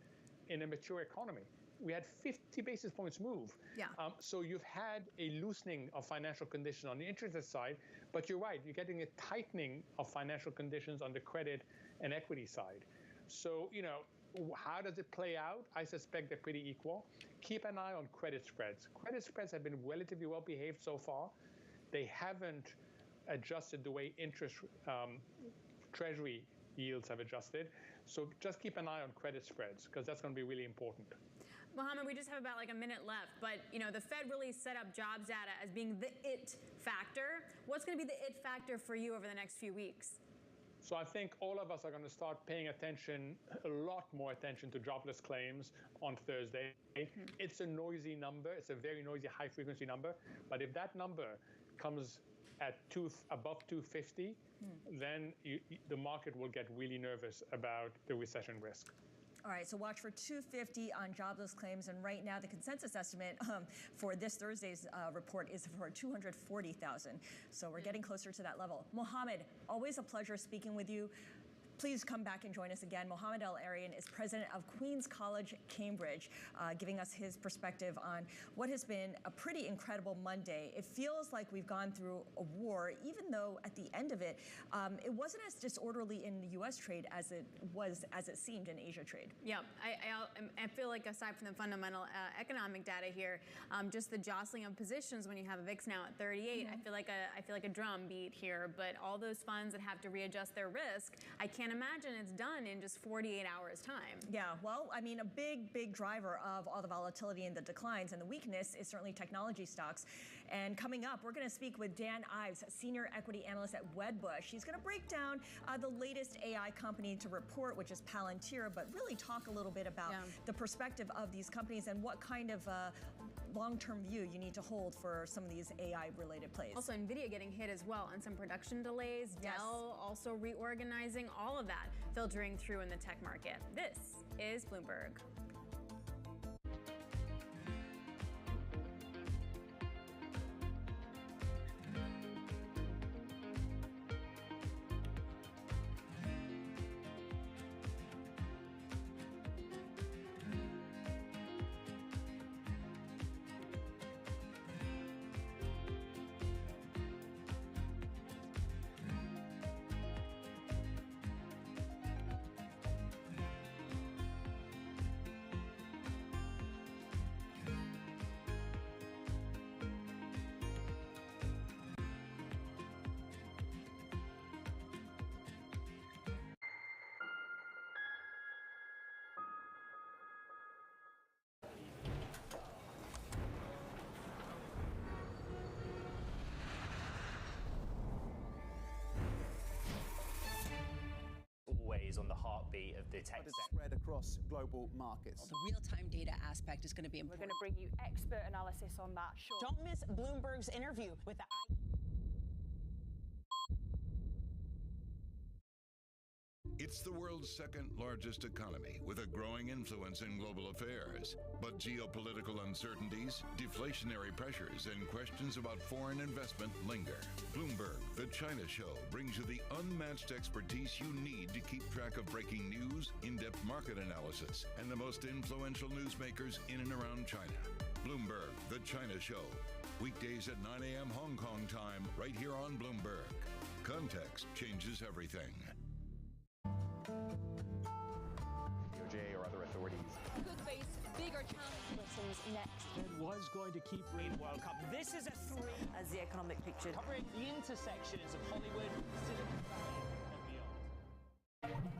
in a mature economy. We had 50 basis points move.
Yeah.
So you've had a loosening of financial conditions on the interest side, but you're right, you're getting a tightening of financial conditions on the credit and equity side. So, you know, how does it play out? I suspect they're pretty equal. Keep an eye on credit spreads. Credit spreads have been relatively well behaved so far. They haven't adjusted the way Treasury yields have adjusted. So just keep an eye on credit spreads because that's going to be really important.
Mohammed, we just have about like a minute left, but you know the Fed really set up jobs data as being the it factor. What's going to be the it factor for you over the next few weeks?
So I think all of us are going to start paying attention, a lot more attention to jobless claims on Thursday. It's a noisy number. It's a very noisy, high-frequency number. But if that number comes at above 250, then the market will get really nervous about the recession risk.
All right, so watch for 250 on jobless claims, and right now the consensus estimate for this Thursday's report is for 240,000. So we're getting closer to that level. Mohammed, always a pleasure speaking with you. Please come back and join us again. Mohammed El-Arian is president of Queen's College, Cambridge, giving us his perspective on what has been a pretty incredible Monday. It feels like we've gone through a war, even though at the end of it, it wasn't as disorderly in the U.S. trade as it seemed in Asia trade.
Yeah, I feel like aside from the fundamental economic data here, just the jostling of positions when you have a VIX now at 38, I feel like a drum beat here. But all those funds that have to readjust their risk, I can't imagine it's done in just 48 hours time.
Yeah, well, I mean, a big driver of all the volatility and the declines and the weakness is certainly technology stocks. And coming up, we're going to speak with Dan Ives, senior equity analyst at Wedbush. He's going to break down the latest AI company to report, which is Palantir, but really talk a little bit about the perspective of these companies and what kind of long-term view you need to hold for some of these AI-related plays.
Also, NVIDIA getting hit as well on some production delays. Dell also reorganizing, all of that filtering through in the tech market. This is Bloomberg.
Always on the heartbeat of the tech sector.
Spread across global markets.
The real-time data aspect is going to be important.
We're going to bring you expert analysis on that.
Don't miss Bloomberg's interview with the
It's the world's second largest economy with a growing influence in global affairs. But geopolitical uncertainties, deflationary pressures, and questions about foreign investment linger. Bloomberg, the China Show, brings you the unmatched expertise you need to keep track of breaking news, in-depth market analysis, and the most influential newsmakers in and around China. Bloomberg, the China Show. Weekdays at 9 a.m. Hong Kong time, right here on Bloomberg. Context changes everything.
DOJ or other authorities.
could face bigger challenges next.
It was going to keep Green World Cup. This is a three.
As the economic picture.
Covering the intersections of Hollywood, Silicon Valley, and beyond.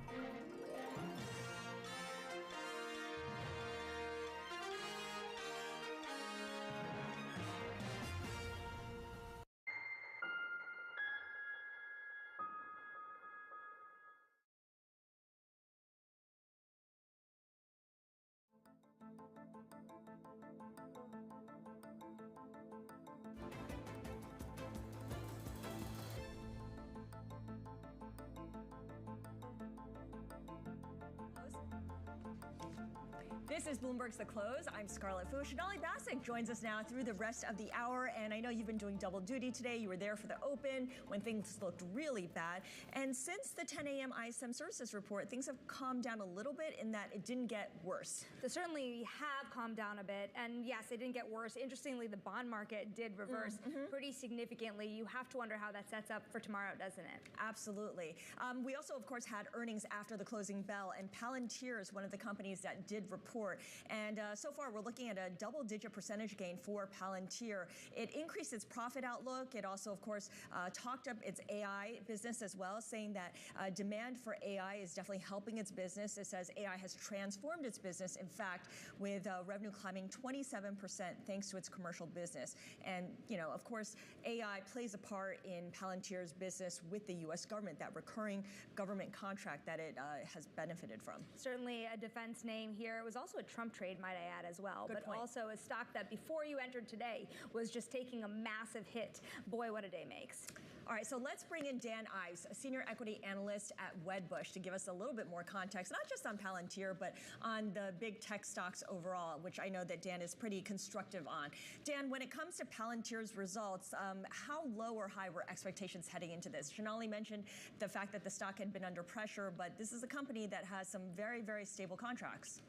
This is Bloomberg's The Close. I'm Scarlett Fu. Shonali Bassick joins us now through the rest of the hour. And I know you've been doing double duty today. You were there for the open when things looked really bad. And since the 10 a.m. ISM services report, things have calmed down a little bit in that it didn't get worse.
They certainly have calmed down a bit. And yes, it didn't get worse. Interestingly, the bond market did reverse pretty significantly. You have to wonder how that sets up for tomorrow, doesn't it?
Absolutely. We also, of course, had earnings after the closing bell. And Palantir is one of the companies that did report. And so far, we're looking at a double-digit percentage gain for Palantir. It increased its profit outlook. It also, of course, talked up its AI business as well, saying that demand for AI is definitely helping its business. It says AI has transformed its business, in fact, with revenue climbing 27% thanks to its commercial business. And, you know, of course, AI plays a part in Palantir's business with the U.S. government, that recurring government contract that it has benefited from.
Certainly a defense name here. It was also a Trump trade, might I add, as well.
Good point.
Also a stock that before you entered today was just taking a massive hit. Boy, what a day makes.
All right, so let's bring in Dan Ives, a senior equity analyst at Wedbush, to give us a little bit more context, not just on Palantir, but on the big tech stocks overall, which I know that Dan is pretty constructive on. Dan, when it comes to Palantir's results, how low or high were expectations heading into this? Shonali mentioned the fact that the stock had been under pressure, but this is a company that has some very, very stable contracts.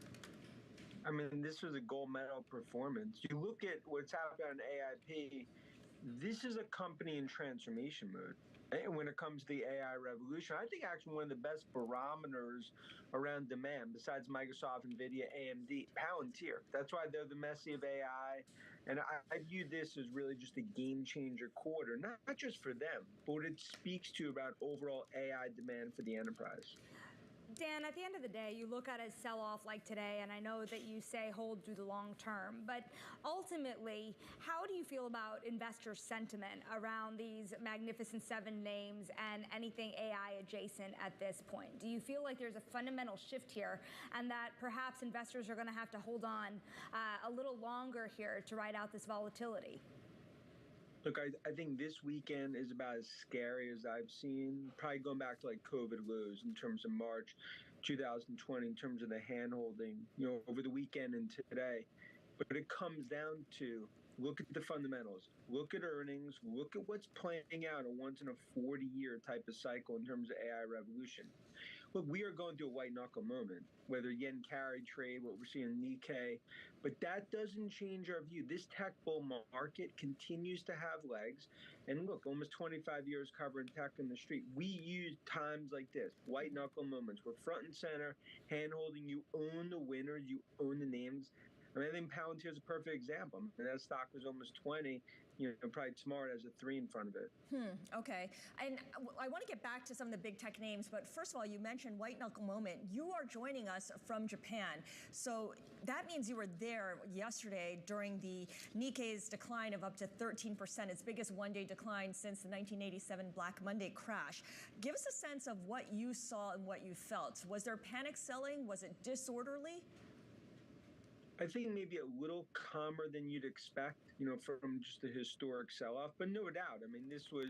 I mean, this was a gold medal performance. You look at what's happened on AIP, this is a company in transformation mode. And when it comes to the AI revolution, I think actually one of the best barometers around demand, besides Microsoft, NVIDIA, AMD, Palantir. That's why they're the Messi of AI. And I view this as really just a game changer quarter, not just for them, but what it speaks to about overall AI demand for the enterprise.
Dan, at the end of the day, you look at a sell-off like today, and I know that you say hold through the long term, but ultimately, how do you feel about investor sentiment around these Magnificent Seven names and anything AI adjacent at this point? Do you feel like there's a fundamental shift here and that perhaps investors are going to have to hold on a little longer here to ride out this volatility?
Look, I think this weekend is about as scary as I've seen, probably going back to like COVID lows in terms of March 2020, in terms of the hand-holding, you know, over the weekend and today. But it comes down to look at the fundamentals, look at earnings, look at what's playing out a once-in-a-40-year type of cycle in terms of AI revolution. Look, we are going through a white knuckle moment, whether yen carry trade, what we're seeing in Nikkei, but that doesn't change our view. This tech bull market continues to have legs. And look, almost 25 years covering tech in the street. We use times like this, white knuckle moments. We're front and center, hand holding. You own the winners, you own the names. I mean, I think Palantir is a perfect example. I mean, that stock was almost 20. You know, probably tomorrow it has a 3 in front of it.
Okay. And I want to get back to some of the big tech names, but first of all, you mentioned white knuckle moment. You are joining us from Japan. So that means you were there yesterday during the Nikkei's decline of up to 13%, its biggest one-day decline since the 1987 Black Monday crash. Give us a sense of what you saw and what you felt. Was there panic selling? Was it disorderly?
I think maybe a little calmer than you'd expect, you know, from just a historic sell-off. But no doubt, I mean, this was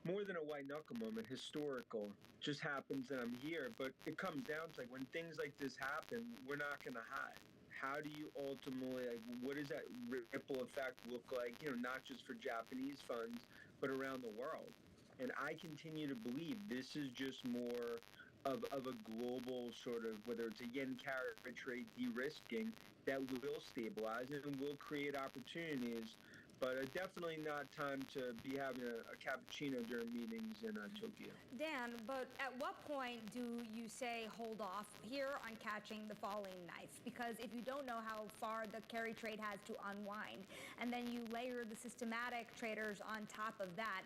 more than a white knuckle moment, historical. Just happens that I'm here. But it comes down to, like, when things like this happen, we're not going to hide. How do you ultimately, like, what does that ripple effect look like, you know, not just for Japanese funds, but around the world? And I continue to believe this is just more of a global sort of, whether it's a yen carry trade de-risking, that will stabilize and will create opportunities. But definitely not time to be having a cappuccino during meetings in Tokyo.
Dan, but at what point do you say hold off here on catching the falling knife? Because if you don't know how far the carry trade has to unwind, and then you layer the systematic traders on top of that,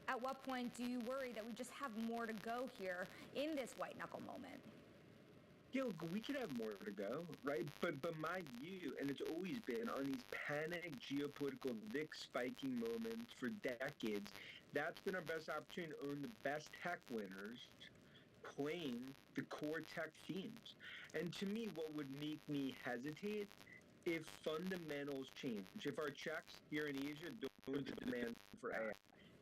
at what point do you worry that we just have more to go here in this white knuckle moment?
You know, we could have more to go, right? But my view, and it's always been on these panic geopolitical VIX spiking moments for decades, that's been our best opportunity to own the best tech winners playing the core tech themes. And to me, what would make me hesitate if fundamentals change, if our checks here in Asia don't demand for AI.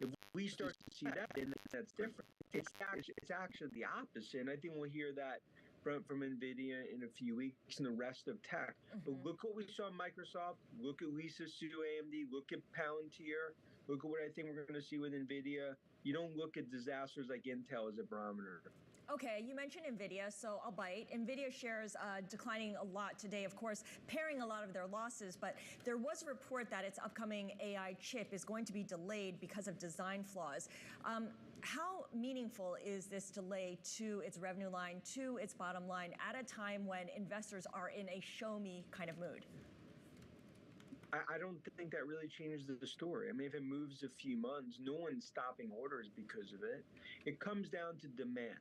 If we start to see that, then that's different. It's actually the opposite. And I think we'll hear that from NVIDIA in a few weeks and the rest of tech. But look what we saw in Microsoft. Look at Lisa Su AMD. Look at Palantir. Look at what I think we're going to see with NVIDIA. You don't look at disasters like Intel as a barometer.
Okay, you mentioned NVIDIA, so I'll bite. NVIDIA shares declining a lot today, of course, pairing a lot of their losses, but there was a report that its upcoming AI chip is going to be delayed because of design flaws. How meaningful is this delay to its revenue line, to its bottom line, at a time when investors are in a show-me kind of mood?
I don't think that really changes the story. I mean, if it moves a few months, no one's stopping orders because of it. It comes down to demand.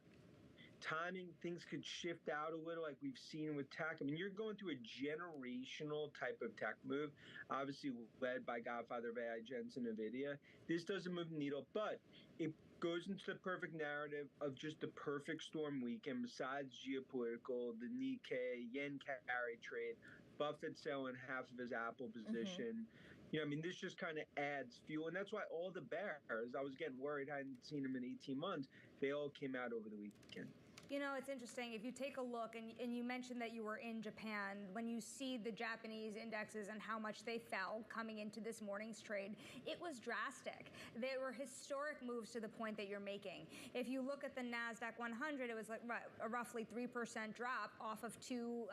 Timing, things could shift out a little like we've seen with tech. I mean, you're going through a generational type of tech move, obviously led by Godfather of AI, Jensen, NVIDIA. This doesn't move the needle, but it goes into the perfect narrative of just the perfect storm weekend besides geopolitical, the Nikkei, yen carry trade, Buffett selling half of his Apple position. You know, I mean, this just kind of adds fuel. And that's why all the bears, I was getting worried, I hadn't seen them in 18 months, they all came out over the weekend.
You know, it's interesting. If you take a look, and you mentioned that you were in Japan, when you see the Japanese indexes and how much they fell coming into this morning's trade, it was drastic. There were historic moves to the point that you're making. If you look at the NASDAQ 100, it was like a roughly 3% drop off of 2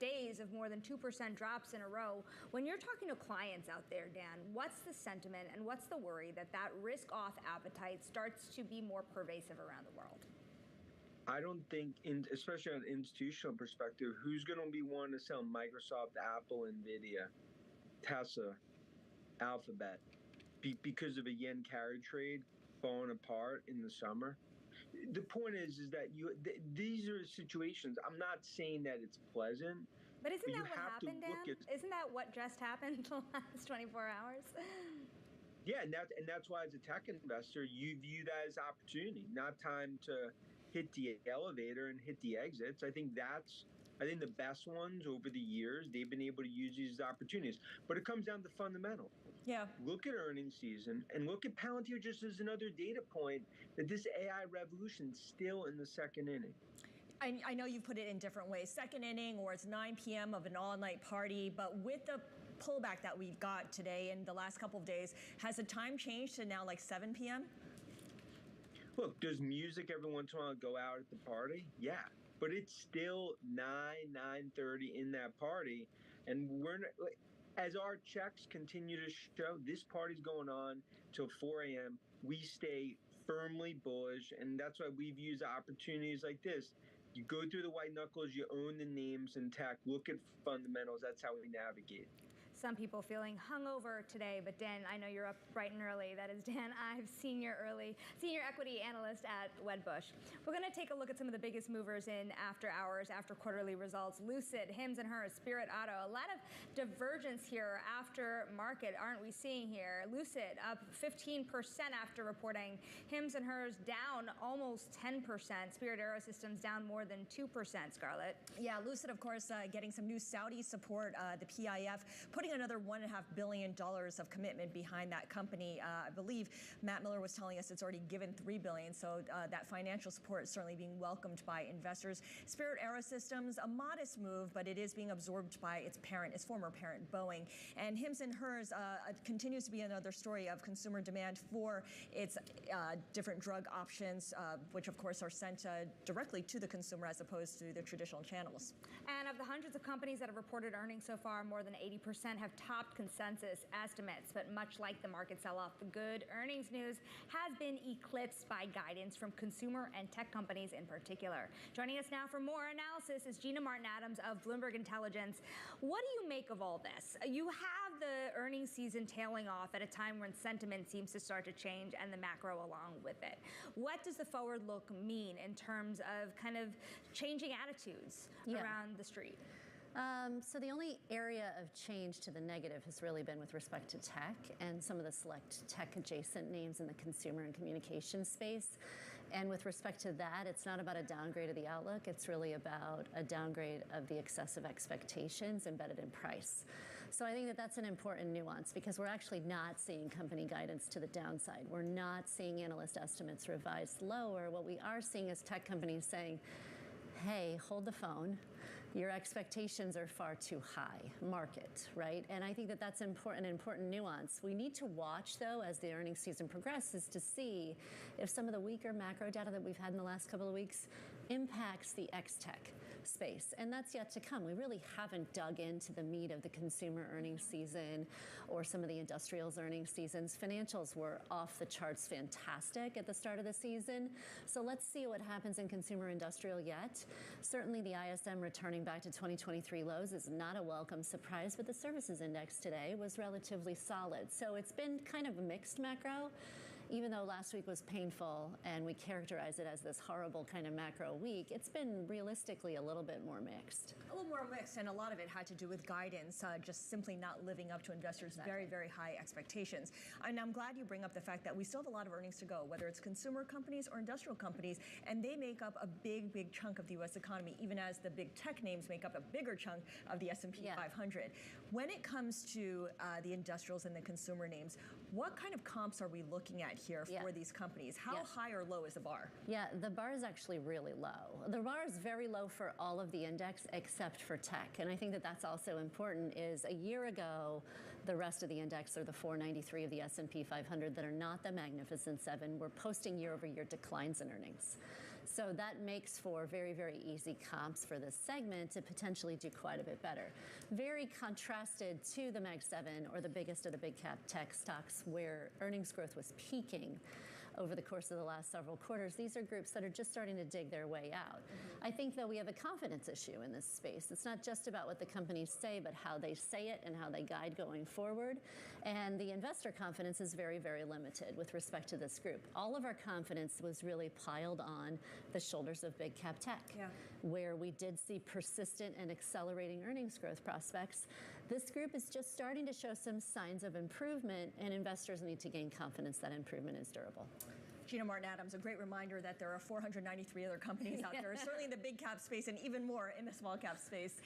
days of more than 2% drops in a row. When you're talking to clients out there, Dan, what's the sentiment and what's the worry that that risk-off appetite starts to be more pervasive around the world?
I don't think, especially on an institutional perspective, who's going to be wanting to sell Microsoft, Apple, NVIDIA, Tesla, Alphabet, because of a yen carry trade falling apart in the summer? The point is that these are situations. I'm not saying that it's pleasant.
But isn't that what happened, Dan? Isn't that what just happened the last 24 hours?
Yeah, and that's why as a tech investor, you view that as opportunity, not time to hit the elevator and hit the exits. I think the best ones over the years, they've been able to use these opportunities. But it comes down to fundamental.
Yeah.
Look at earnings season and look at Palantir just as another data point that this AI revolution is still in the second inning.
I know you've put it in different ways, second inning, or it's 9 p.m. of an all-night party, but with the pullback that we've got today in the last couple of days, has the time changed to now like 7 p.m.?
Look, does music every once in a while go out at the party? Yeah, but it's still 9:30 in that party, and we're not, as our checks continue to show, this party's going on till 4 a.m. We stay firmly bullish, and that's why we've used opportunities like this. You go through the white knuckles, you own the names in tech, look at fundamentals. That's how we navigate.
Some people feeling hungover today, but Dan, I know you're up bright and early. That is Dan Ives, Senior Equity Analyst at Wedbush. We're going to take a look at some of the biggest movers in after hours, after quarterly results. Lucid, Hims and Hers, Spirit Auto. A lot of divergence here after market, aren't we seeing here? Lucid up 15% after reporting. Hims and Hers down almost 10%. Spirit Aerosystems down more than 2%, Scarlett.
Yeah, Lucid, of course, getting some new Saudi support. The PIF putting another $1.5 billion of commitment behind that company. I believe Matt Miller was telling us it's already given $3 billion, so that financial support is certainly being welcomed by investors. Spirit Aerosystems, a modest move, but it is being absorbed by its former parent, Boeing. And Hims and Hers continues to be another story of consumer demand for its different drug options, which of course are sent directly to the consumer as opposed to the traditional channels.
And of the hundreds of companies that have reported earnings so far, more than 80% have topped consensus estimates. But much like the market sell-off, the good earnings news has been eclipsed by guidance from consumer and tech companies in particular. Joining us now for more analysis is Gina Martin-Adams of Bloomberg Intelligence. What do you make of all this? You have the earnings season tailing off at a time when sentiment seems to start to change and the macro along with it. What does the forward look mean in terms of kind of changing attitudes around the street?
So the only area of change to the negative has really been with respect to tech and some of the select tech adjacent names in the consumer and communication space. And with respect to that, it's not about a downgrade of the outlook. It's really about a downgrade of the excessive expectations embedded in price. So I think that that's an important nuance because we're actually not seeing company guidance to the downside. We're not seeing analyst estimates revised lower. What we are seeing is tech companies saying, hey, hold the phone. Your expectations are far too high, market, right? And I think that that's an important nuance. We need to watch, though, as the earnings season progresses to see if some of the weaker macro data that we've had in the last couple of weeks impacts the X-Tech space. And that's yet to come. We really haven't dug into the meat of the consumer earnings season or some of the industrials earnings seasons. Financials were off the charts fantastic at the start of the season. So let's see what happens in consumer industrial yet. Certainly the ISM returning back to 2023 lows is not a welcome surprise, but the services index today was relatively solid. So it's been kind of a mixed macro. Even though last week was painful and we characterize it as this horrible kind of macro week, it's been realistically a little bit more mixed.
A little more mixed, and a lot of it had to do with guidance, just simply not living up to investors' very, very high expectations. And I'm glad you bring up the fact that we still have a lot of earnings to go, whether it's consumer companies or industrial companies, and they make up a big, big chunk of the U.S. economy, even as the big tech names make up a bigger chunk of the S&P 500. When it comes to the industrials and the consumer names, what kind of comps are we looking at here for these companies? How high or low is the bar?
Yeah, the bar is actually really low. The bar is very low for all of the index except for tech. And I think that that's also important is a year ago, the rest of the index, or the 493 of the S&P 500 that are not the Magnificent Seven, were posting year-over-year declines in earnings. So that makes for very, very easy comps for this segment to potentially do quite a bit better. Very contrasted to the Mag 7 or the biggest of the big cap tech stocks where earnings growth was peaking over the course of the last several quarters. These are groups that are just starting to dig their way out. I think, though, we have a confidence issue in this space. It's not just about what the companies say, but how they say it and how they guide going forward. And the investor confidence is very, very limited with respect to this group. All of our confidence was really piled on the shoulders of big cap tech, where we did see persistent and accelerating earnings growth prospects. This group is just starting to show some signs of improvement, and investors need to gain confidence that improvement is durable.
Gina Martin Adams, a great reminder that there are 493 other companies out there, certainly in the big cap space and even more in the small cap space.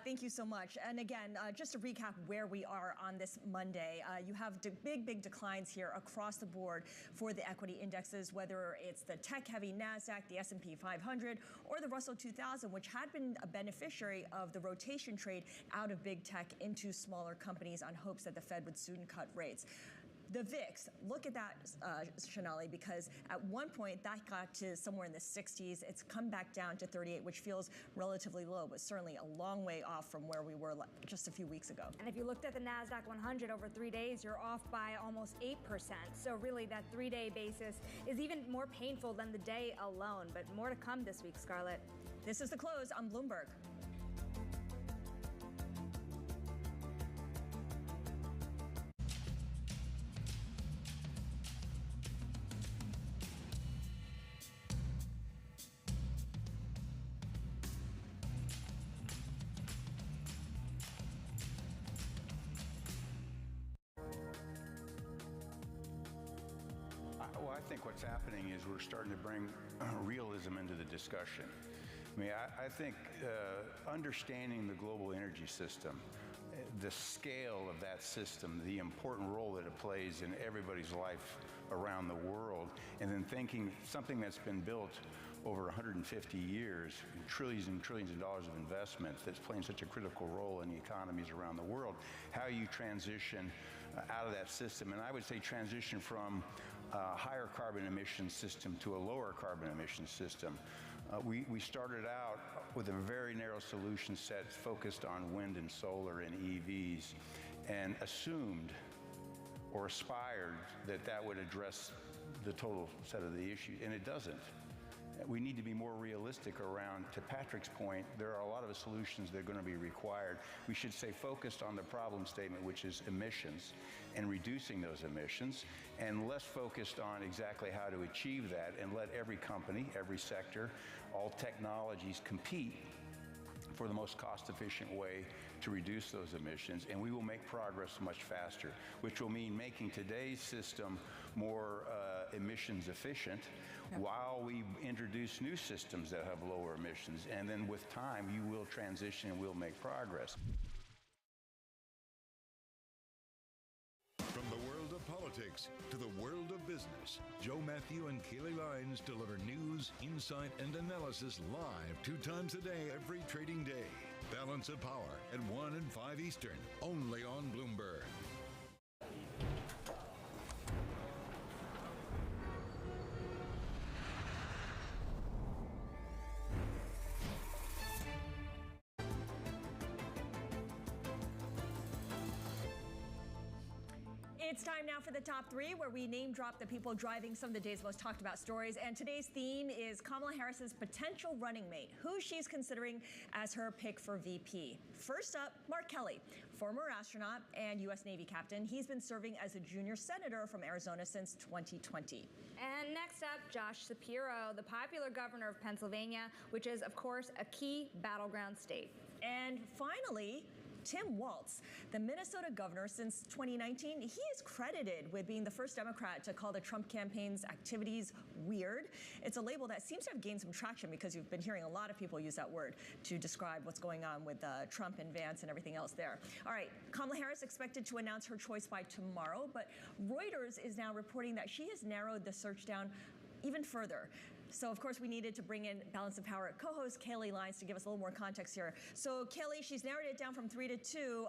Thank you so much. And again, just to recap where we are on this Monday, you have big declines here across the board for the equity indexes, whether it's the tech-heavy NASDAQ, the S&P 500, or the Russell 2000, which had been a beneficiary of the rotation trade out of big tech into smaller companies on hopes that the Fed would soon cut rates. The VIX, look at that, Shanali, because at one point that got to somewhere in the 60s. It's come back down to 38, which feels relatively low, but certainly a long way off from where we were just a few weeks ago.
And if you looked at the NASDAQ 100 over 3 days, you're off by almost 8%. So really that 3-day basis is even more painful than the day alone. But more to come this week, Scarlett.
This is The Close on Bloomberg.
Well, I think what's happening is we're starting to bring realism into the discussion. I mean, I think understanding the global energy system, the scale of that system, the important role that it plays in everybody's life around the world, and then thinking something that's been built over 150 years, trillions and trillions of dollars of investment that's playing such a critical role in the economies around the world, how you transition out of that system. And I would say transition from a higher carbon emission system to a lower carbon emission system. We started out with a very narrow solution set focused on wind and solar and EVs, and assumed or aspired that that would address the total set of the issues, and it doesn't. We need to be more realistic around, to Patrick's point, there are a lot of solutions that are going to be required. We should stay focused on the problem statement, which is emissions, and reducing those emissions, and less focused on exactly how to achieve that, and let every company, every sector, all technologies compete for the most cost-efficient way to reduce those emissions, and we will make progress much faster, which will mean making today's system more emissions efficient, while we introduce new systems that have lower emissions. And then with time, you will transition and we'll make progress.
From the world of politics to the world of business. business. Joe Matthew and Kaylee Lyons deliver news, insight, and analysis live 2 times a day every trading day. Balance of Power at 1 and 5 Eastern, only on Bloomberg.
It's time now for the top 3, where we name drop the people driving some of the day's most talked about stories. And today's theme is Kamala Harris's potential running mate, who she's considering as her pick for VP. First up, Mark Kelly, former astronaut and U.S. Navy captain. He's been serving as a junior senator from Arizona since 2020.
And next up, Josh Shapiro, the popular governor of Pennsylvania, which is, of course, a key battleground state.
And finally, Tim Walz, the Minnesota governor since 2019. He is credited with being the first Democrat to call the Trump campaign's activities weird. It's a label that seems to have gained some traction because you've been hearing a lot of people use that word to describe what's going on with Trump and Vance and everything else there. All right, Kamala Harris expected to announce her choice by tomorrow, but Reuters is now reporting that she has narrowed the search down even further. So, of course, we needed to bring in Balance of Power co-host Kaylee Lyons to give us a little more context here. So, Kaylee, she's narrowed it down from 3 to 2.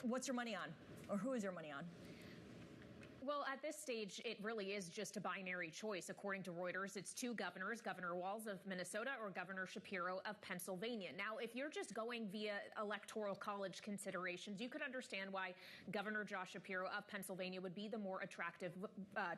What's your money on? Or who is your money on?
Well, at this stage, it really is just a binary choice. According to Reuters, it's 2 governors, Governor Walz of Minnesota or Governor Shapiro of Pennsylvania. Now, if you're just going via electoral college considerations, you could understand why Governor Josh Shapiro of Pennsylvania would be the more attractive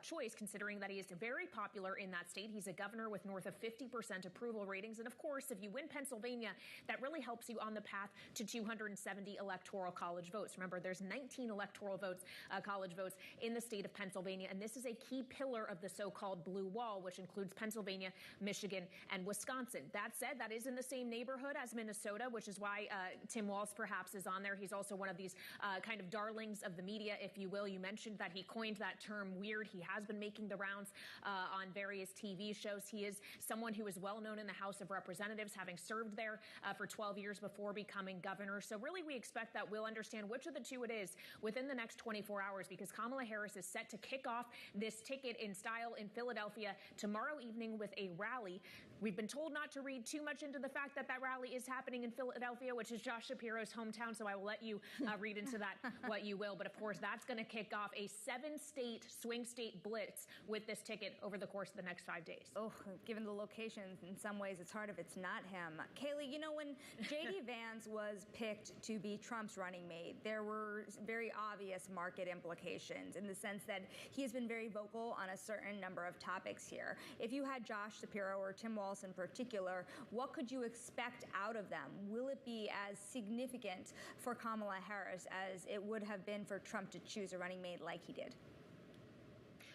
choice, considering that he is very popular in that state. He's a governor with north of 50% approval ratings. And of course, if you win Pennsylvania, that really helps you on the path to 270 electoral college votes. Remember, there's 19 electoral votes, college votes in the state of Pennsylvania, and this is a key pillar of the so-called blue wall, which includes Pennsylvania, Michigan, and Wisconsin. That said, that is in the same neighborhood as Minnesota, which is why Tim Walz perhaps is on there. He's also one of these kind of darlings of the media, if you will. You mentioned that he coined that term weird. He has been making the rounds on various TV shows. He is someone who is well known in the House of Representatives, having served there for 12 years before becoming governor. So really, we expect that we'll understand which of the 2 it is within the next 24 hours, because Kamala Harris is set to kick off this ticket in style in Philadelphia tomorrow evening with a rally. We've been told not to read too much into the fact that that rally is happening in Philadelphia, which is Josh Shapiro's hometown, so I will let you read into that what you will. But of course, that's going to kick off a 7-state swing state blitz with this ticket over the course of the next 5 days.
Oh, given the locations, in some ways, it's hard if it's not him. Kaylee, you know, when J.D. Vance was picked to be Trump's running mate, there were very obvious market implications in the sense that he has been very vocal on a certain number of topics here. If you had Josh Shapiro or Tim Walz in particular, what could you expect out of them? Will it be as significant for Kamala Harris as it would have been for Trump to choose a running mate like he did?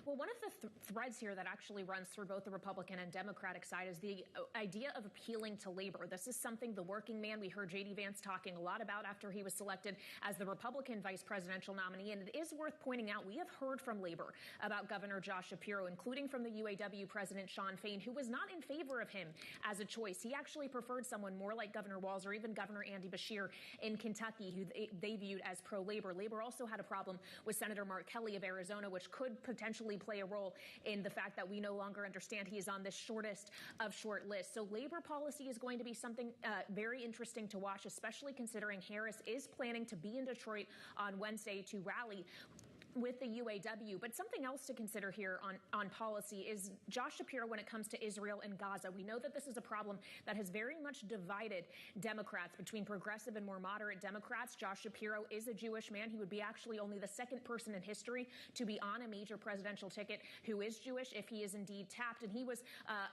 Well, one of the threads here that actually runs through both the Republican and Democratic side is the idea of appealing to labor. This is something the working man, we heard J.D. Vance talking a lot about after he was selected as the Republican vice presidential nominee. And it is worth pointing out, we have heard from labor about Governor Josh Shapiro, including from the UAW president Sean Fain, who was not in favor of him as a choice. He actually preferred someone more like Governor Walz or even Governor Andy Beshear in Kentucky, who they viewed as pro-labor. Labor also had a problem with Senator Mark Kelly of Arizona, which could potentially play a role in the fact that we no longer understand he is on this shortest of short lists. So labor policy is going to be something very interesting to watch, especially considering Harris is planning to be in Detroit on Wednesday to rally with the UAW. But something else to consider here on policy is Josh Shapiro when it comes to Israel and Gaza. We know that this is a problem that has very much divided Democrats between progressive and more moderate Democrats. Josh Shapiro is a Jewish man. He would be actually only the 2nd person in history to be on a major presidential ticket who is Jewish if he is indeed tapped. And he was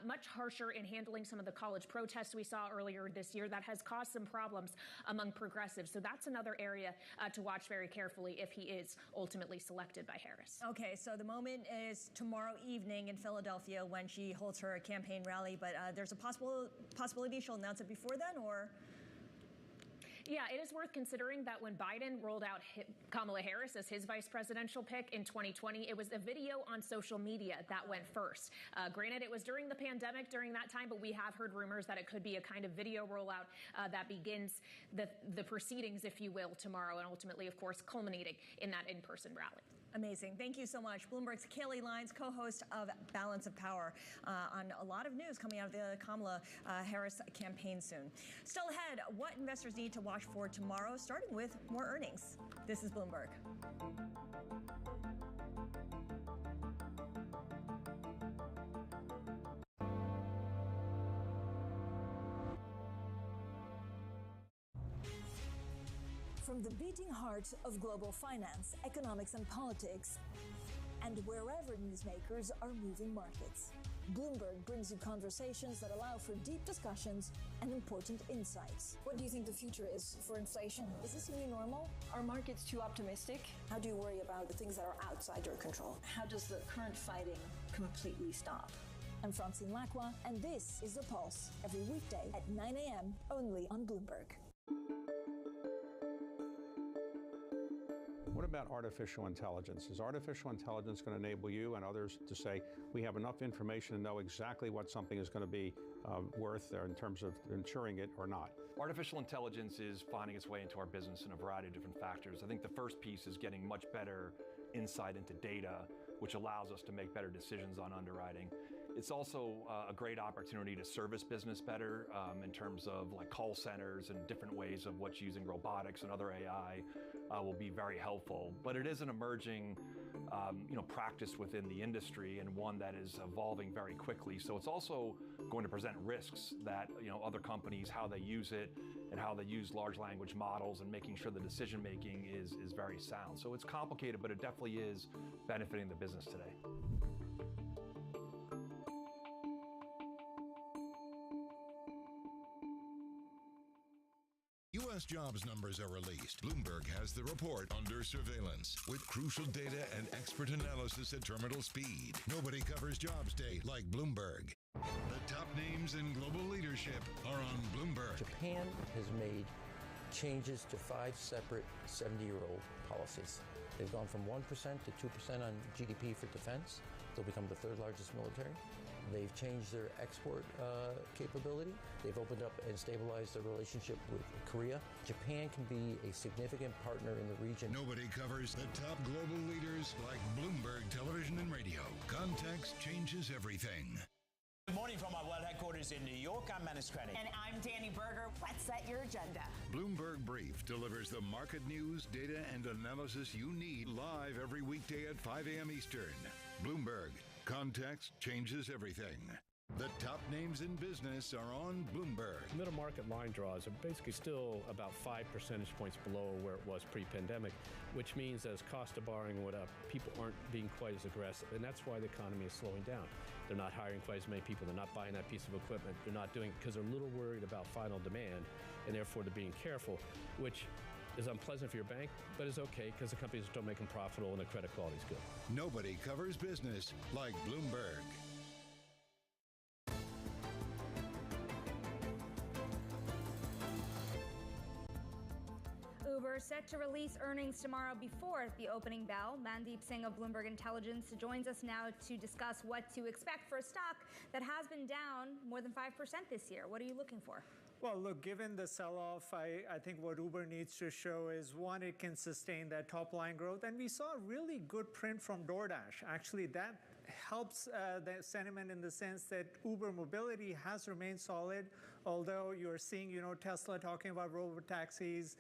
much harsher in handling some of the college protests we saw earlier this year that has caused some problems among progressives. So that's another area to watch very carefully if he is ultimately selected by Harris.
Okay, so the moment is tomorrow evening in Philadelphia when she holds her campaign rally, but there's a possibility she'll announce it before then, or?
Yeah, it is worth considering that when Biden rolled out Kamala Harris as his vice presidential pick in 2020, it was a video on social media that went first. Granted, it was during the pandemic during that time, but we have heard rumors that it could be a kind of video rollout that begins the proceedings, if you will, tomorrow, and ultimately, of course, culminating in that in-person rally.
Amazing. Thank you so much. Bloomberg's Kaylee Lyons, co-host of Balance of Power, on a lot of news coming out of the Kamala Harris campaign soon. Still ahead, what investors need to watch for tomorrow, starting with more earnings. This is Bloomberg.
From the beating heart of global finance, economics, and politics, and wherever newsmakers are moving markets, Bloomberg brings you conversations that allow for deep discussions and important insights. What do you think the future is for inflation? Is this a new normal? Are markets too optimistic? How do you worry about the things that are outside your control? How does the current fighting completely stop? I'm Francine Lacqua, and this is The Pulse, every weekday at 9 a.m. only on Bloomberg.
What about artificial intelligence? Is artificial intelligence going to enable you and others to say, we have enough information to know exactly what something is going to be worth in terms of insuring it or not?
Artificial intelligence is finding its way into our business in a variety of different factors. I think the first piece is getting much better insight into data, which allows us to make better decisions on underwriting. It's also a great opportunity to service business better in terms of like call centers and different ways of what's using robotics and other AI will be very helpful. But it is an emerging practice within the industry and one that is evolving very quickly. So it's also going to present risks that other companies, how they use it and how they use large language models and making sure the decision making is very sound. So it's complicated, but it definitely is benefiting the business today.
U.S. jobs numbers are released. Bloomberg has the report under surveillance with crucial data and expert analysis at terminal speed. Nobody covers jobs day like Bloomberg. The top names in global leadership are on Bloomberg.
Japan has made changes to 5 separate 70-year-old policies. They've gone from 1% to 2% on GDP for defense. They'll become the 3rd largest military. They've changed their export capability. They've opened up and stabilized their relationship with Korea. Japan can be a significant partner in the region.
Nobody covers the top global leaders like Bloomberg Television and Radio. Context changes everything.
Good morning from our world headquarters in New York. I'm Menace Credit.
And I'm Danny Berger. Let's set your agenda.
Bloomberg Brief delivers the market news, data, and analysis you need live every weekday at 5 a.m. Eastern. Bloomberg. Context changes everything. The top names in business are on Bloomberg.
Middle market line draws are basically still about 5 percentage points below where it was pre-pandemic, which means as cost of borrowing went up, people aren't being quite as aggressive, and that's why the economy is slowing down. They're not hiring quite as many people. They're not buying that piece of equipment. They're not doing it because they're a little worried about final demand, and therefore they're being careful, which is unpleasant for your bank, but is okay because the companies are still making profitable and the credit quality is good.
Nobody covers business like Bloomberg.
Uber set to release earnings tomorrow before the opening bell. Mandeep Singh of Bloomberg Intelligence joins us now to discuss what to expect for a stock that has been down more than 5% this year. What are you looking for?
Well, look, given the sell-off, I think what Uber needs to show is, one, it can sustain that top-line growth. And we saw a really good print from DoorDash. Actually, that helps the sentiment in the sense that Uber mobility has remained solid, although you're seeing, Tesla talking about robotaxis,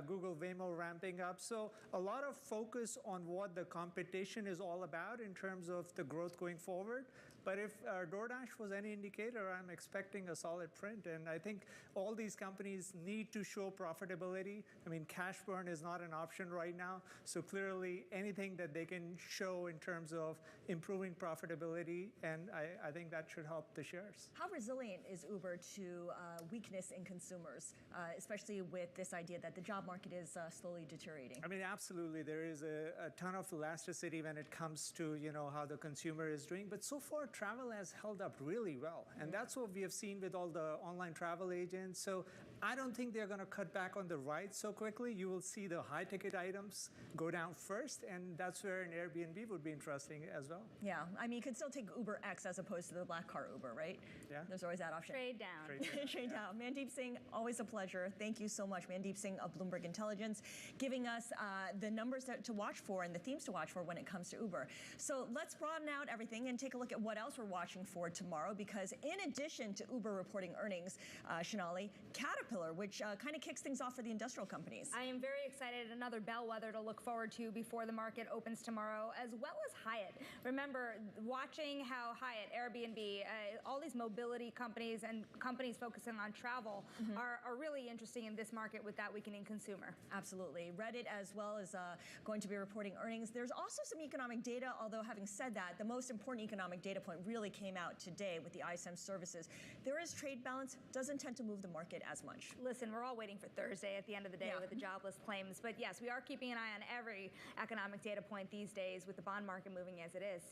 Google Waymo ramping up. So a lot of focus on what the competition is all about in terms of the growth going forward. But if DoorDash was any indicator, I'm expecting a solid print. And I think all these companies need to show profitability. I mean, cash burn is not an option right now. So clearly, anything that they can show in terms of improving profitability, and I think that should help the shares.
How resilient is Uber to weakness in consumers, especially with this idea that the job market is slowly deteriorating?
I mean, absolutely. There is a ton of elasticity when it comes to, how the consumer is doing. But so far, travel has held up really well. And that's what we have seen with all the online travel agents. So I don't think they're going to cut back on the rides so quickly. You will see the high ticket items go down first, and that's where an Airbnb would be interesting as well.
Yeah, I mean, you could still take Uber X as opposed to the black car Uber, right?
Yeah.
There's always that option.
Trade down.
Trade down. Mandeep Singh, always a pleasure. Thank you so much. Mandeep Singh of Bloomberg Intelligence, giving us the numbers to watch for and the themes to watch for when it comes to Uber. So let's broaden out everything and take a look at what else we're watching for tomorrow, because in addition to Uber reporting earnings, Shonali, Caterpillar, which kind of kicks things off for the industrial companies.
I am very excited. Another bellwether to look forward to before the market opens tomorrow, as well as Hyatt. Remember, watching how Hyatt, Airbnb, all these mobility companies and companies focusing on travel are really interesting in this market with that weakening consumer.
Absolutely. Reddit as well is going to be reporting earnings. There's also some economic data, although having said that, the most important economic data point really came out today with the ISM services. There is trade balance, doesn't tend to move the market as much.
Listen, we're all waiting for Thursday at the end of the day with the jobless claims. But yes, we are keeping an eye on every economic data point these days with the bond market moving as it is.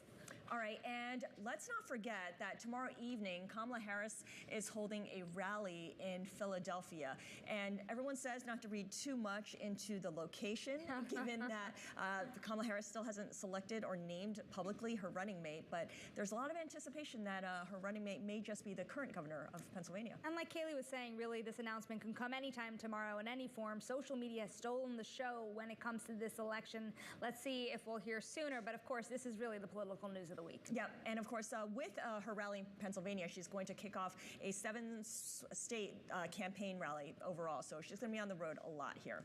All right, and let's not forget that tomorrow evening, Kamala Harris is holding a rally in Philadelphia. And everyone says not to read too much into the location, given that Kamala Harris still hasn't selected or named publicly her running mate. But there's a lot of anticipation that her running mate may just be the current governor of Pennsylvania.
And like Kaylee was saying, really, this announcement can come anytime tomorrow in any form. Social media has stolen the show when it comes to this election. Let's see if we'll hear sooner. But of course, this is really the political news of the week.
Yeah, and of course, with her rally in Pennsylvania, she's going to kick off a 7-state campaign rally overall. So she's going to be on the road a lot here.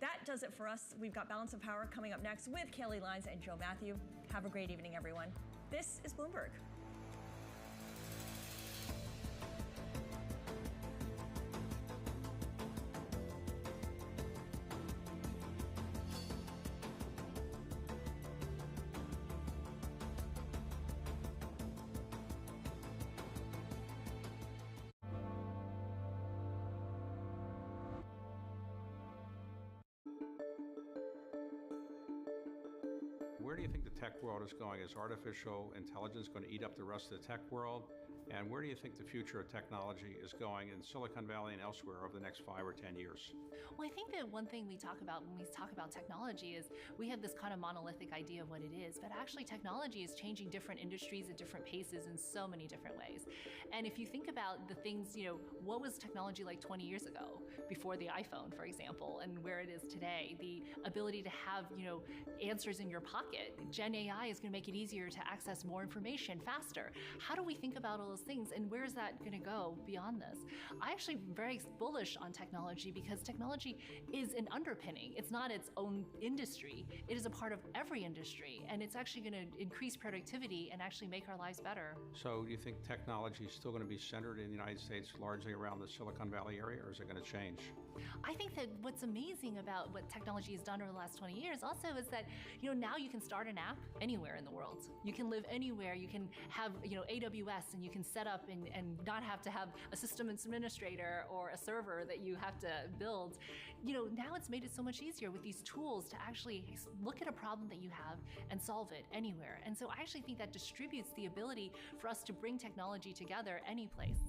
That does it for us. We've got Balance of Power coming up next with Kaylee Lines and Joe Matthew. Have a great evening, everyone. This is Bloomberg.
Where do you think the tech world is going? Is artificial intelligence going to eat up the rest of the tech world? And where do you think the future of technology is going in Silicon Valley and elsewhere over the next 5 or 10 years?
Well, I think that one thing we talk about when we talk about technology is we have this kind of monolithic idea of what it is, but actually technology is changing different industries at different paces in so many different ways. And if you think about the things, what was technology like 20 years ago before the iPhone, for example, and where it is today, the ability to have, answers in your pocket. Gen AI is going to make it easier to access more information faster. How do we think about all those things, and where is that going to go beyond this? I actually am very bullish on technology because technology is an underpinning. It's not its own industry. It is a part of every industry, and it's actually going to increase productivity and actually make our lives better.
So do you think technology is still going to be centered in the United States largely around the Silicon Valley area, or is it going to change?
I think that what's amazing about what technology has done over the last 20 years also is that, now you can start an app anywhere in the world. You can live anywhere. You can have, AWS, and you can set up and not have to have a system administrator or a server that you have to build. Now it's made it so much easier with these tools to actually look at a problem that you have and solve it anywhere. And so I actually think that distributes the ability for us to bring technology together any place.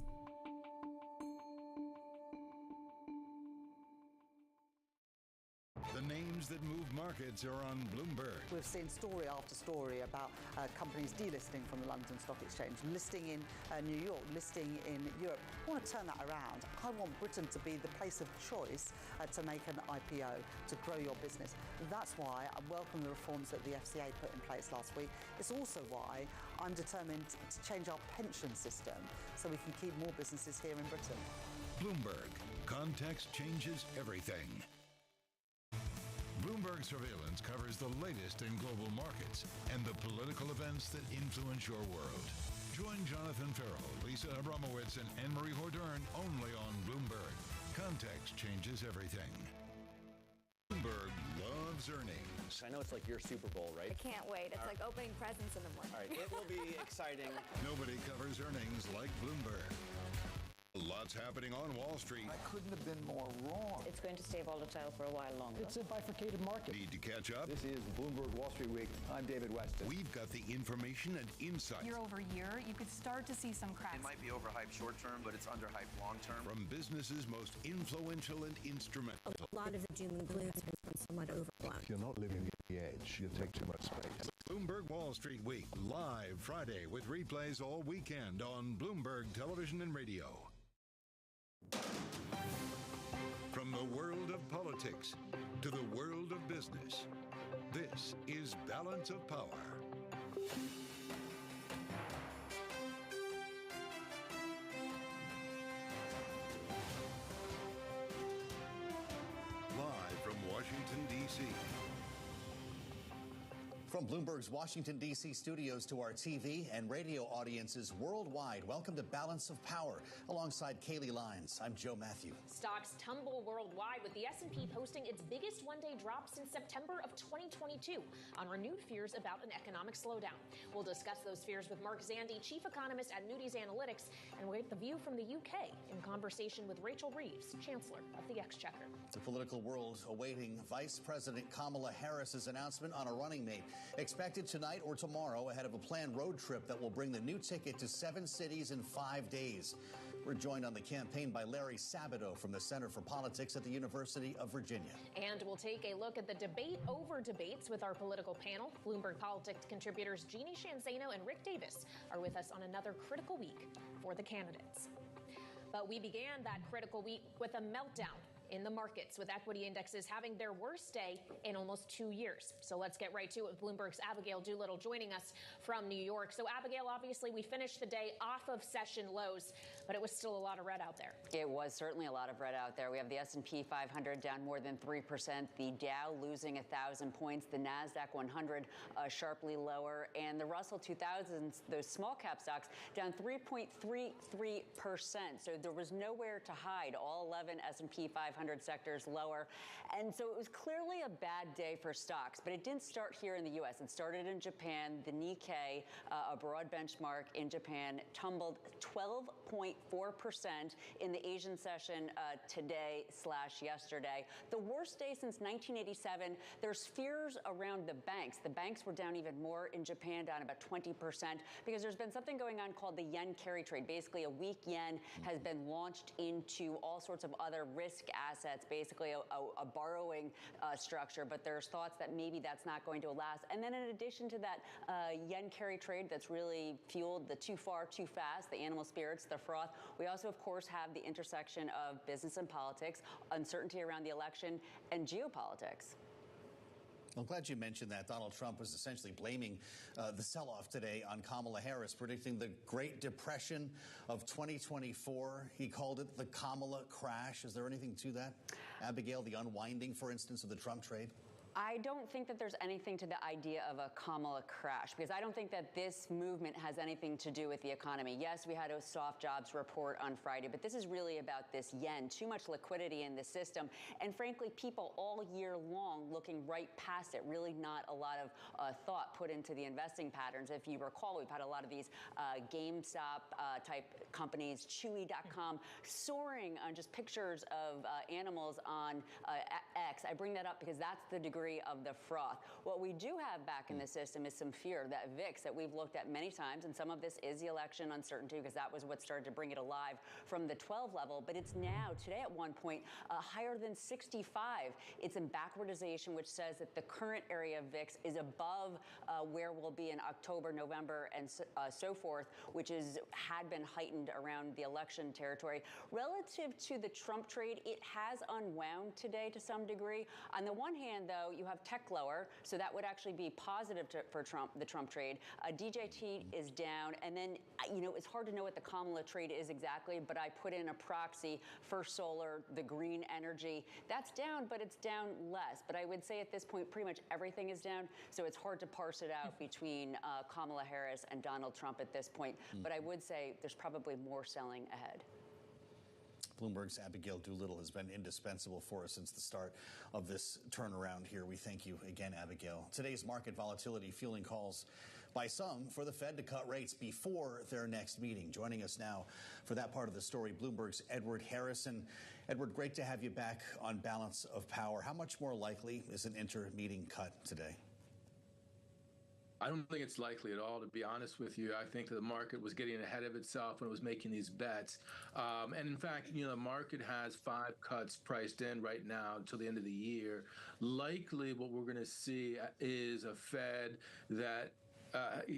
The names that move markets are on Bloomberg.
We've seen story after story about companies delisting from the London Stock Exchange, listing in New York, listing in Europe. I want to turn that around. I want Britain to be the place of choice to make an IPO, to grow your business. That's why I welcome the reforms that the FCA put in place last week. It's also why I'm determined to change our pension system so we can keep more businesses here in Britain.
Bloomberg. Context changes everything. Bloomberg Surveillance covers the latest in global markets and the political events that influence your world. Join Jonathan Farrell, Lisa Abramowitz, and Anne-Marie Hordern only on Bloomberg. Context changes everything. Bloomberg loves earnings.
I know it's like your Super Bowl, right?
I can't wait. It's like opening presents in the morning.
All right, it will be exciting.
Nobody covers earnings like Bloomberg. Lots what's happening on Wall Street.
I couldn't have been more wrong.
It's going to stay volatile for a while longer.
It's a bifurcated market.
Need to catch up?
This is Bloomberg Wall Street Week. I'm David Weston.
We've got the information and insight.
Year over year, you could start to see some cracks.
It might be overhyped short term, but it's underhyped long term.
From businesses most influential and instrumental.
A lot of the doom and gloom has been somewhat overblown.
If you're not living the edge, you take too much space.
Bloomberg Wall Street Week, live Friday with replays all weekend on Bloomberg Television and Radio. From the world of politics to the world of business, this is Balance of Power. Live from Washington, D.C.
From Bloomberg's Washington, D.C. studios to our TV and radio audiences worldwide, welcome to Balance of Power. Alongside Kaylee Lines, I'm Joe Matthew.
Stocks tumble worldwide with the S&P posting its biggest one-day drop since September of 2022 on renewed fears about an economic slowdown. We'll discuss those fears with Mark Zandi, chief economist at Moody's Analytics, and we'll get the view from the UK in conversation with Rachel Reeves, Chancellor of the Exchequer.
The political world awaiting Vice President Kamala Harris's announcement on a running mate. Expected tonight or tomorrow ahead of a planned road trip that will bring the new ticket to 7 cities in 5 days. We're joined on the campaign by Larry Sabato from the Center for Politics at the University of Virginia.
And we'll take a look at the debate over debates with our political panel. Bloomberg Politics contributors Jeannie Shanzano and Rick Davis are with us on another critical week for the candidates. But we began that critical week with a meltdown in the markets, with equity indexes having their worst day in almost 2 years. So let's get right to it. Bloomberg's Abigail Doolittle joining us from New York. So Abigail, obviously we finished the day off of session lows, but it was still a lot of red out there.
It was certainly a lot of red out there. We have the S&P 500 down more than 3%, the Dow losing 1,000 points, the NASDAQ 100 sharply lower, and the Russell 2000, those small cap stocks, down 3.33%. So there was nowhere to hide. All 11 S&P 500 sectors lower. And so it was clearly a bad day for stocks, but it didn't start here in the U.S. It started in Japan. The Nikkei, a broad benchmark in Japan, tumbled 12.4% in the Asian session today/yesterday. The worst day since 1987. There's fears around the banks. The banks were down even more in Japan, down about 20%, because there's been something going on called the yen carry trade. Basically, a weak yen has been launched into all sorts of other risk assets, basically a borrowing structure, but there's thoughts that maybe that's not going to last. And then in addition to that yen carry trade that's really fueled the too far, too fast, the animal spirits, the froth, we also, of course, have the intersection of business and politics, uncertainty around the election, and geopolitics.
I'm glad you mentioned that. Donald Trump was essentially blaming the sell-off today on Kamala Harris, predicting the Great Depression of 2024. He called it the Kamala crash. Is there anything to that? Abigail, the unwinding, for instance, of the Trump trade?
I don't think that there's anything to the idea of a Kamala crash, because I don't think that this movement has anything to do with the economy. Yes, we had a soft jobs report on Friday, but this is really about this yen, too much liquidity in the system, and frankly, people all year long looking right past it, really not a lot of thought put into the investing patterns. If you recall, we've had a lot of these GameStop type companies, Chewy.com, soaring on just pictures of animals on X. I bring that up because that's the degree of the froth. What we do have back in the system is some fear that VIX that we've looked at many times, and some of this is the election uncertainty because that was what started to bring it alive from the 12 level, but it's now, today at one point, higher than 65. It's in backwardization, which says that the current area of VIX is above where we'll be in October, November, and so forth, which had been heightened around the election territory. Relative to the Trump trade, it has unwound today to some degree. On the one hand, though, you have tech lower, so that would actually be positive for Trump, the Trump trade. DJT is down, and then, it's hard to know what the Kamala trade is exactly, but I put in a proxy for solar, the green energy. That's down, but it's down less. But I would say at this point, pretty much everything is down, so it's hard to parse it out between Kamala Harris and Donald Trump at this point. But I would say there's probably more selling ahead.
Bloomberg's Abigail Doolittle has been indispensable for us since the start of this turnaround here. We thank you again, Abigail. Today's market volatility fueling calls by some for the Fed to cut rates before their next meeting. Joining us now for that part of the story, Bloomberg's Edward Harrison. Edward, great to have you back on Balance of Power. How much more likely is an inter-meeting cut today?
I don't think it's likely at all, to be honest with you. I think the market was getting ahead of itself when it was making these bets. And in fact, the market has 5 cuts priced in right now until the end of the year. Likely what we're going to see is a Fed that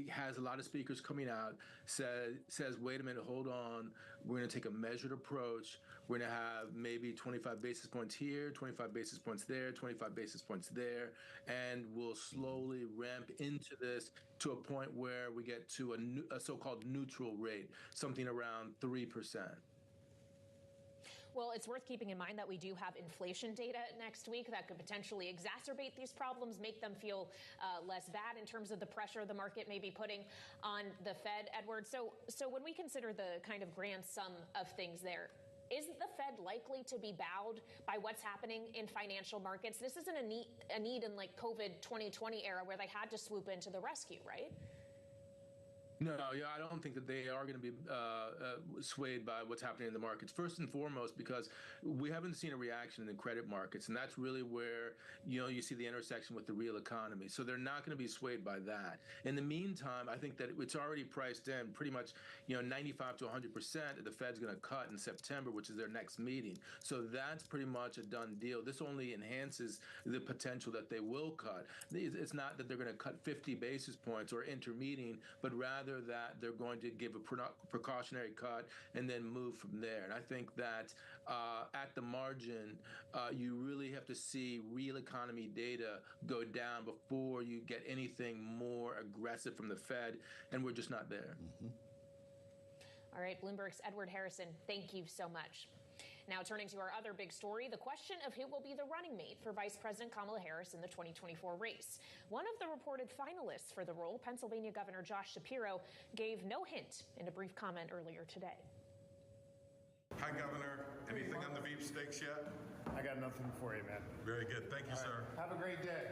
has a lot of speakers coming out, says, wait a minute, hold on. We're going to take a measured approach. We're going to have maybe 25 basis points here, 25 basis points there, 25 basis points there, and we'll slowly ramp into this to a point where we get to a so-called neutral rate, something around 3%.
Well, it's worth keeping in mind that we do have inflation data next week that could potentially exacerbate these problems, make them feel less bad in terms of the pressure the market may be putting on the Fed, Edward. So when we consider the kind of grand sum of things there, is the Fed likely to be bowed by what's happening in financial markets? This isn't a need in like COVID 2020 era where they had to swoop into the rescue, right?
No, I don't think that they are going to be swayed by what's happening in the markets. First and foremost, because we haven't seen a reaction in the credit markets, and that's really where you see the intersection with the real economy. So they're not going to be swayed by that. In the meantime, I think that it's already priced in pretty much 95 to 100% that the Fed's going to cut in September, which is their next meeting. So that's pretty much a done deal. This only enhances the potential that they will cut. It's not that they're going to cut 50 basis points or intermeeting, but rather that they're going to give a precautionary cut and then move from there. And I think that at the margin, you really have to see real economy data go down before you get anything more aggressive from the Fed, and we're just not there.
Mm-hmm.
All right, Bloomberg's Edward Harrison, thank you so much. Now turning to our other big story, the question of who will be the running mate for Vice President Kamala Harris in the 2024 race. One of the reported finalists for the role, Pennsylvania Governor Josh Shapiro, gave no hint in a brief comment earlier today.
Hi, Governor. Anything on the beef steaks yet?
I got nothing for you, man.
Very good. Thank you, sir.
Have a great day.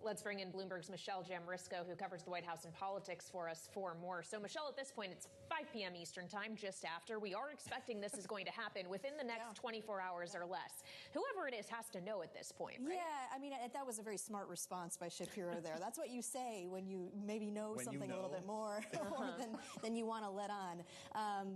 Let's bring in Bloomberg's Michelle Jamrisco, who covers the White House and politics for us for more. So, Michelle, at this point, it's 5 p.m. Eastern time, just after. We are expecting this is going to happen within the next 24 hours or less. Whoever it is has to know at this point, right?
Yeah, I mean, that was a very smart response by Shapiro there. That's what you say when you maybe know something a little bit more than you want to let on.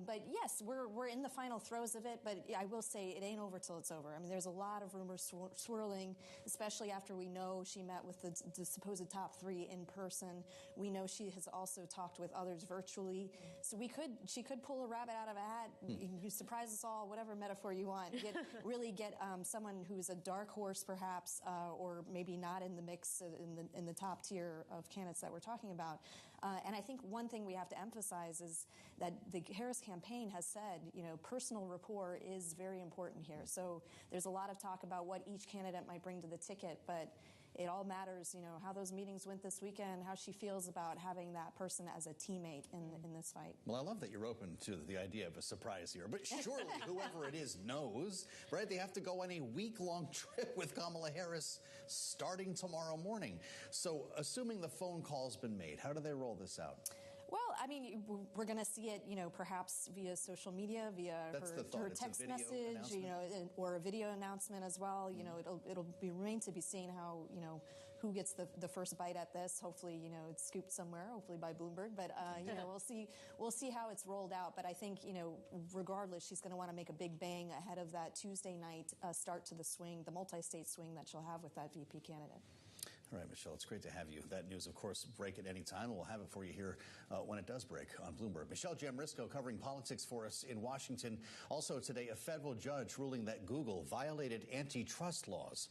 But yes, we're in the final throes of it, but I will say it ain't over till it's over. I mean, there's a lot of rumors swirling, especially after we know she met with the supposed top 3 in person. We know she has also talked with others virtually. So she could pull a rabbit out of a hat. You surprise us all, whatever metaphor you want. Really get someone who's a dark horse, perhaps, or maybe not in the mix in the top tier of candidates that we're talking about. And I think one thing we have to emphasize is that the Harris campaign has said, personal rapport is very important here. So there's a lot of talk about what each candidate might bring to the ticket, but it all matters, how those meetings went this weekend, how she feels about having that person as a teammate in this fight.
Well, I love that you're open to the idea of a surprise here, but surely whoever it is knows, right? They have to go on a week-long trip with Kamala Harris starting tomorrow morning. So assuming the phone call's been made, how do they roll this out?
Well, I mean, we're going to see it, perhaps via social media, via her text message, or a video announcement as well. It'll remain to be seen how, who gets the first bite at this. Hopefully, it's scooped somewhere, hopefully by Bloomberg. But, we'll see how it's rolled out. But I think, regardless, she's going to want to make a big bang ahead of that Tuesday night start to the swing, the multi-state swing that she'll have with that VP candidate.
All right, Michelle, it's great to have you. That news, of course, break at any time, and we'll have it for you here when it does break on Bloomberg. Michelle Jamrisco covering politics for us in Washington. Also today, a federal judge ruling that Google violated antitrust laws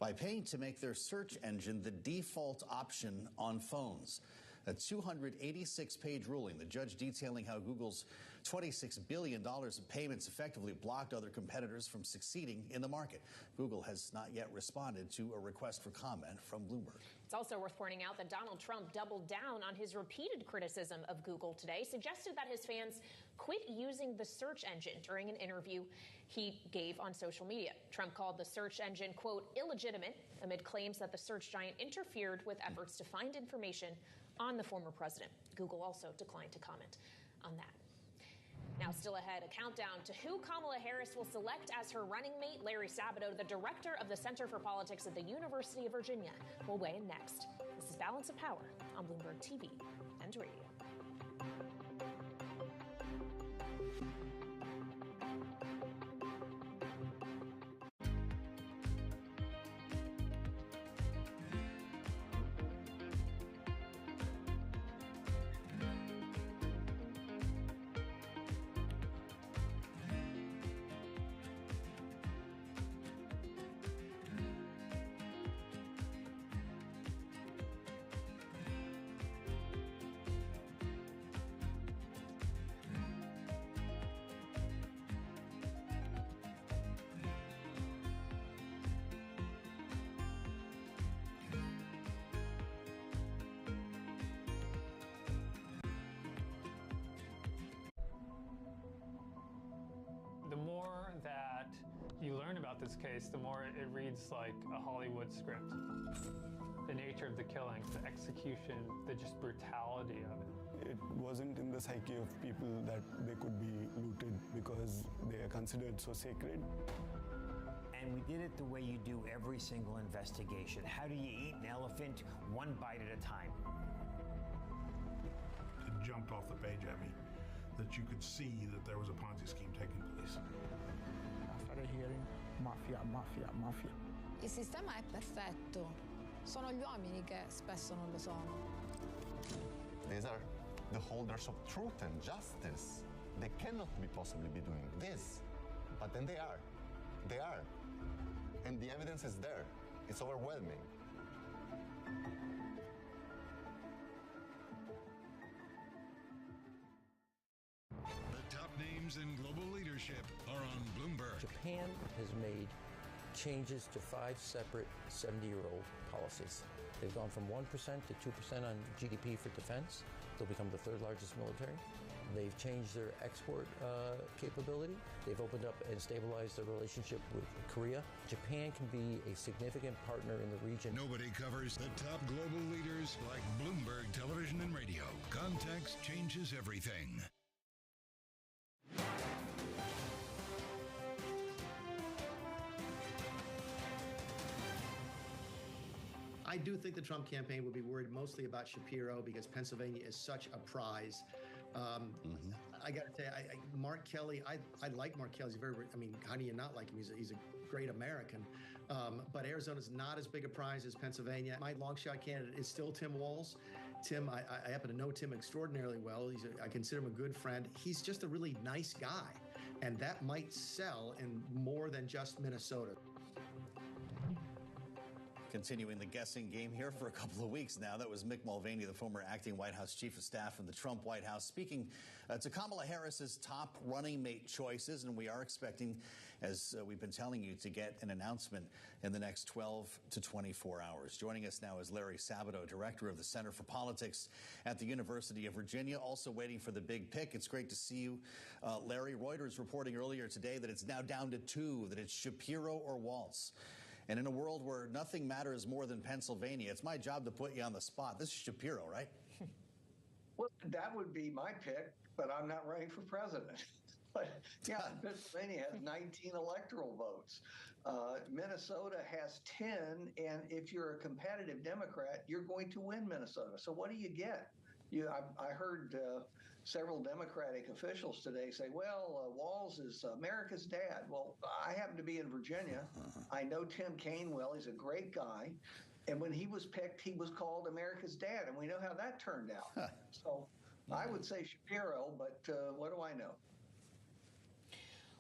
by paying to make their search engine the default option on phones. A 286-page ruling, the judge detailing how Google's $26 billion of payments effectively blocked other competitors from succeeding in the market. Google has not yet responded to a request for comment from Bloomberg.
It's also worth pointing out that Donald Trump doubled down on his repeated criticism of Google today, suggested that his fans quit using the search engine during an interview he gave on social media. Trump called the search engine, quote, illegitimate, amid claims that the search giant interfered with efforts to find information on the former president. Google also declined to comment on that. Now, still ahead, a countdown to who Kamala Harris will select as her running mate. Larry Sabato, the director of the Center for Politics at the University of Virginia, will weigh in next. This is Balance of Power on Bloomberg TV and Radio.
The more that you learn about this case, the more it reads like a Hollywood script. The nature of the killings, the execution, the just brutality of it.
It wasn't in the psyche of people that they could be looted because they are considered so sacred.
And we did it the way you do every single investigation. How do you eat an elephant? One bite at a time.
It jumped off the page at me that you could see that there was a Ponzi scheme taking place.
I started hearing mafia, mafia, mafia.
Il sistema è perfetto. Sono gli uomini che spesso non lo sono.
These are the holders of truth and justice. They cannot be possibly be doing this. But then they are. They are. And the evidence is there. It's overwhelming.
The top names in global leadership are on Bloomberg.
Japan has made changes to 5 separate 70-year-old policies. They've gone from 1% to 2% on GDP for defense. They'll become the 3rd largest military. They've changed their export capability. They've opened up and stabilized their relationship with Korea. Japan can be a significant partner in the region.
Nobody covers the top global leaders like Bloomberg Television and Radio. Context changes everything.
I do think the Trump campaign will be worried mostly about Shapiro because Pennsylvania is such a prize. I got to say, Mark Kelly, I like Mark Kelly. He's very, I mean, how do you not like him? He's a great American. But Arizona's not as big a prize as Pennsylvania. My long shot candidate is still Tim Walz. Tim, I happen to know Tim extraordinarily well. I consider him a good friend. He's just a really nice guy. And that might sell in more than just Minnesota.
Continuing the guessing game here for a couple of weeks now. That was Mick Mulvaney, the former acting White House chief of staff from the Trump White House, speaking to Kamala Harris's top running mate choices. And we are expecting, as we've been telling you, to get an announcement in the next 12 to 24 hours. Joining us now is Larry Sabato, director of the Center for Politics at the University of Virginia, also waiting for the big pick. It's great to see you, Larry. Reuters reporting earlier today that it's now down to 2, that it's Shapiro or Walz. And in a world where nothing matters more than Pennsylvania, it's my job to put you on the spot. This is Shapiro, right?
Well, that would be my pick, but I'm not running for president. But yeah, Pennsylvania has 19 electoral votes. Minnesota has 10, and if you're a competitive Democrat, you're going to win Minnesota. So what do you get? I heard several Democratic officials today say, well, Walz is America's dad. Well, I happen to be in Virginia. I know Tim Kaine well. He's a great guy. And when he was picked, he was called America's dad. And we know how that turned out. So I would say Shapiro, but what do I know?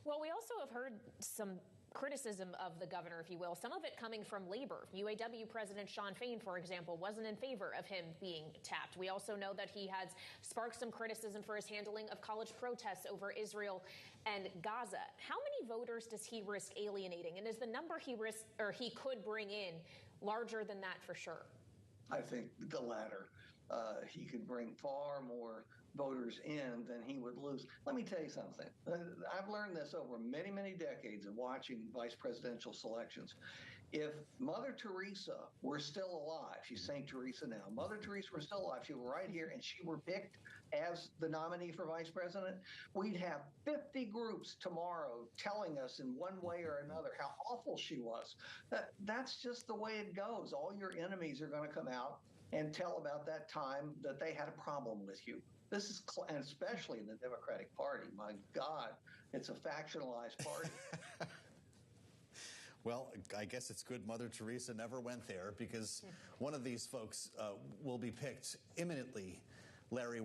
Well, we also have heard some criticism of the governor, if you will, some of it coming from labor. UAW President Shawn Fain, for example, wasn't in favor of him being tapped. We also know that he has sparked some criticism for his handling of college protests over Israel and Gaza. How many voters does he risk alienating? And is the number he could bring in larger than that for sure?
I think the latter. He could bring far more voters in than he would lose. Let me tell you something. I've learned this over many, many decades of watching vice presidential selections. If Mother Teresa were still alive, she's St. Teresa now, Mother Teresa were still alive, she were right here, and she were picked as the nominee for vice president, we'd have 50 groups tomorrow telling us in one way or another how awful she was. That's just the way it goes. All your enemies are going to come out and tell about that time that they had a problem with you. This is, and especially in the Democratic Party, my God, it's a factionalized party.
Well, I guess it's good Mother Teresa never went there, because one of these folks will be picked imminently. Larry,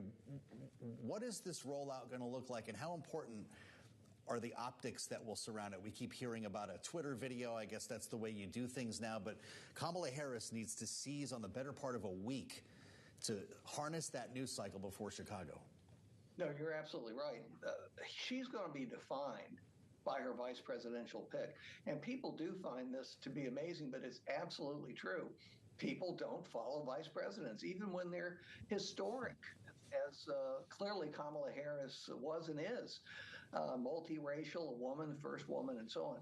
what is this rollout going to look like, and how important are the optics that will surround it? We keep hearing about a Twitter video. I guess that's the way you do things now. But Kamala Harris needs to seize on the better part of a week to harness that news cycle before Chicago.
No, you're absolutely right. She's going to be defined by her vice presidential pick. And people do find this to be amazing, but it's absolutely true. People don't follow vice presidents, even when they're historic, as clearly Kamala Harris was and is. Multiracial, a woman, first woman, and so on.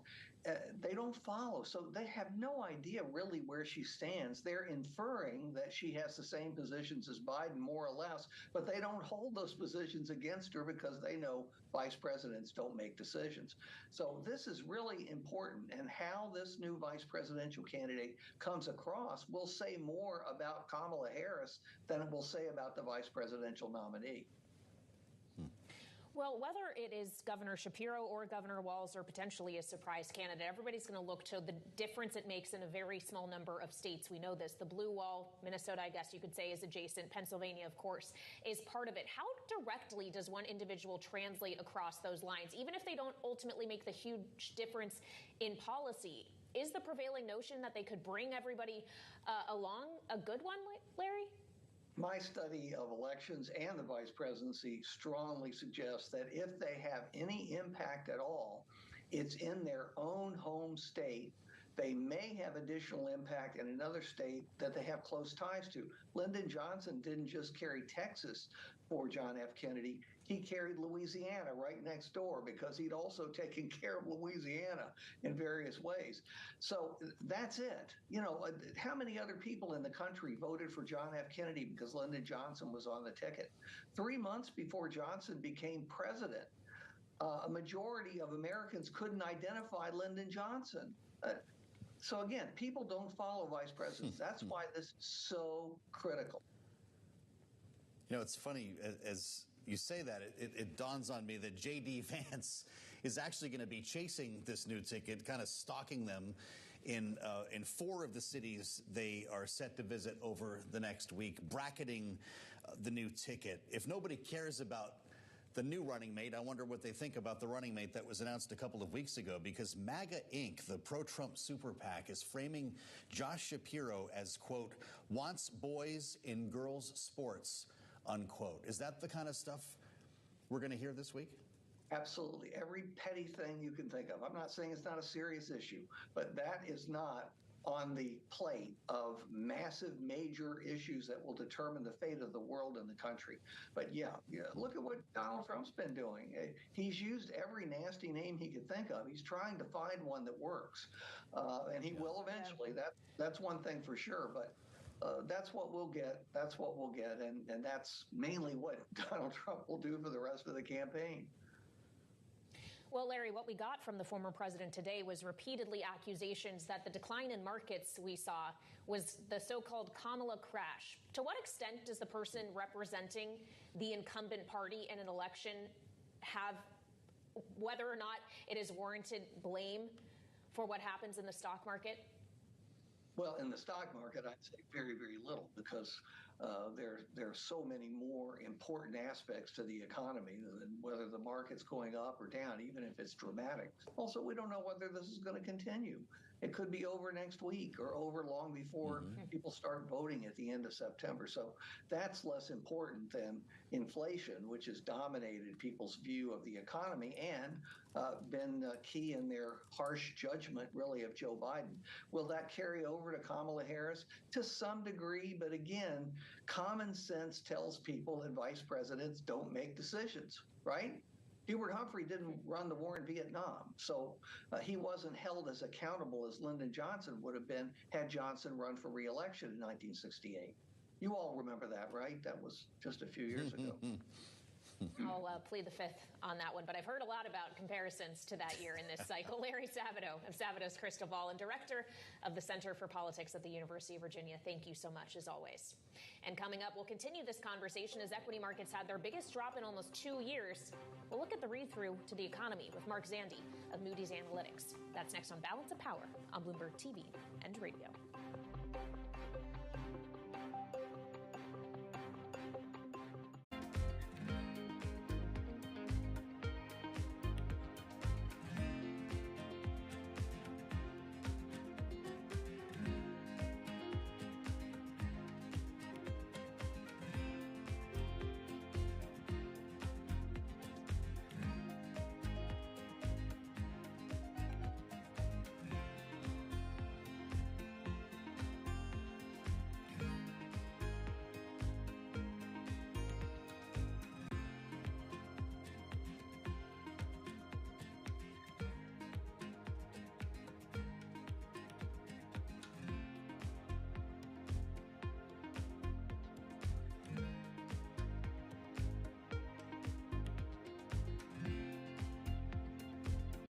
They don't follow, so they have no idea really where she stands. They're inferring that she has the same positions as Biden, more or less, but they don't hold those positions against her because they know vice presidents don't make decisions. So this is really important, and how this new vice presidential candidate comes across will say more about Kamala Harris than it will say about the vice presidential nominee.
Well, whether it is Governor Shapiro or Governor Walz or potentially a surprise candidate, everybody's going to look to the difference it makes in a very small number of states. We know this. The blue wall, Minnesota, I guess you could say, is adjacent. Pennsylvania, of course, is part of it. How directly does one individual translate across those lines, even if they don't ultimately make the huge difference in policy? Is the prevailing notion that they could bring everybody along a good one, Larry?
My study of elections and the vice presidency strongly suggests that if they have any impact at all, it's in their own home state. They may have additional impact in another state that they have close ties to. Lyndon Johnson didn't just carry Texas for John F. Kennedy. He carried Louisiana right next door because he'd also taken care of Louisiana in various ways. So that's it. You know, how many other people in the country voted for John F. Kennedy because Lyndon Johnson was on the ticket? 3 months before Johnson became president, a majority of Americans couldn't identify Lyndon Johnson. So again, people don't follow vice presidents. That's why this is so critical.
You know, it's funny, as you say that, it dawns on me that J.D. Vance is actually going to be chasing this new ticket, kind of stalking them in 4 of the cities they are set to visit over the next week, bracketing the new ticket. If nobody cares about the new running mate, I wonder what they think about the running mate that was announced a couple of weeks ago, because MAGA Inc., the pro-Trump super PAC, is framing Josh Shapiro as, quote, wants boys in girls' sports, unquote. Is that the kind of stuff we're going to hear this week?
Absolutely. Every petty thing you can think of. I'm not saying it's not a serious issue, but that is not on the plate of massive major issues that will determine the fate of the world and the country. But yeah, look at what Donald Trump's been doing. He's used every nasty name he could think of. He's trying to find one that works, and he will eventually. That's one thing for sure. But that's what we'll get. That's what we'll get, and that's mainly what Donald Trump will do for the rest of the campaign.
Well, Larry, what we got from the former president today was repeatedly accusations that the decline in markets we saw was the so-called Kamala crash. To what extent does the person representing the incumbent party in an election have, whether or not it is warranted, blame for what happens in the stock market?
Well, in the stock market, I'd say very, very little, because There are so many more important aspects to the economy than whether the market's going up or down, even if it's dramatic. Also, we don't know whether this is going to continue. It could be over next week or over long before people start voting at the end of September. So that's less important than inflation, which has dominated people's view of the economy and been key in their harsh judgment, really, of Joe Biden. Will that carry over to Kamala Harris? To some degree, but again, common sense tells people that vice presidents don't make decisions, right? Hubert Humphrey didn't run the war in Vietnam, so he wasn't held as accountable as Lyndon Johnson would have been had Johnson run for re-election in 1968. You all remember that, right? That was just a few years ago.
I'll plead the fifth on that one, but I've heard a lot about comparisons to that year in this cycle. Larry Sabato of Sabato's Crystal Ball and director of the Center for Politics at the University of Virginia. Thank you so much, as always. And coming up, we'll continue this conversation as equity markets had their biggest drop in almost 2 years. We'll look at the read-through to the economy with Mark Zandi of Moody's Analytics. That's next on Balance of Power on Bloomberg TV and radio.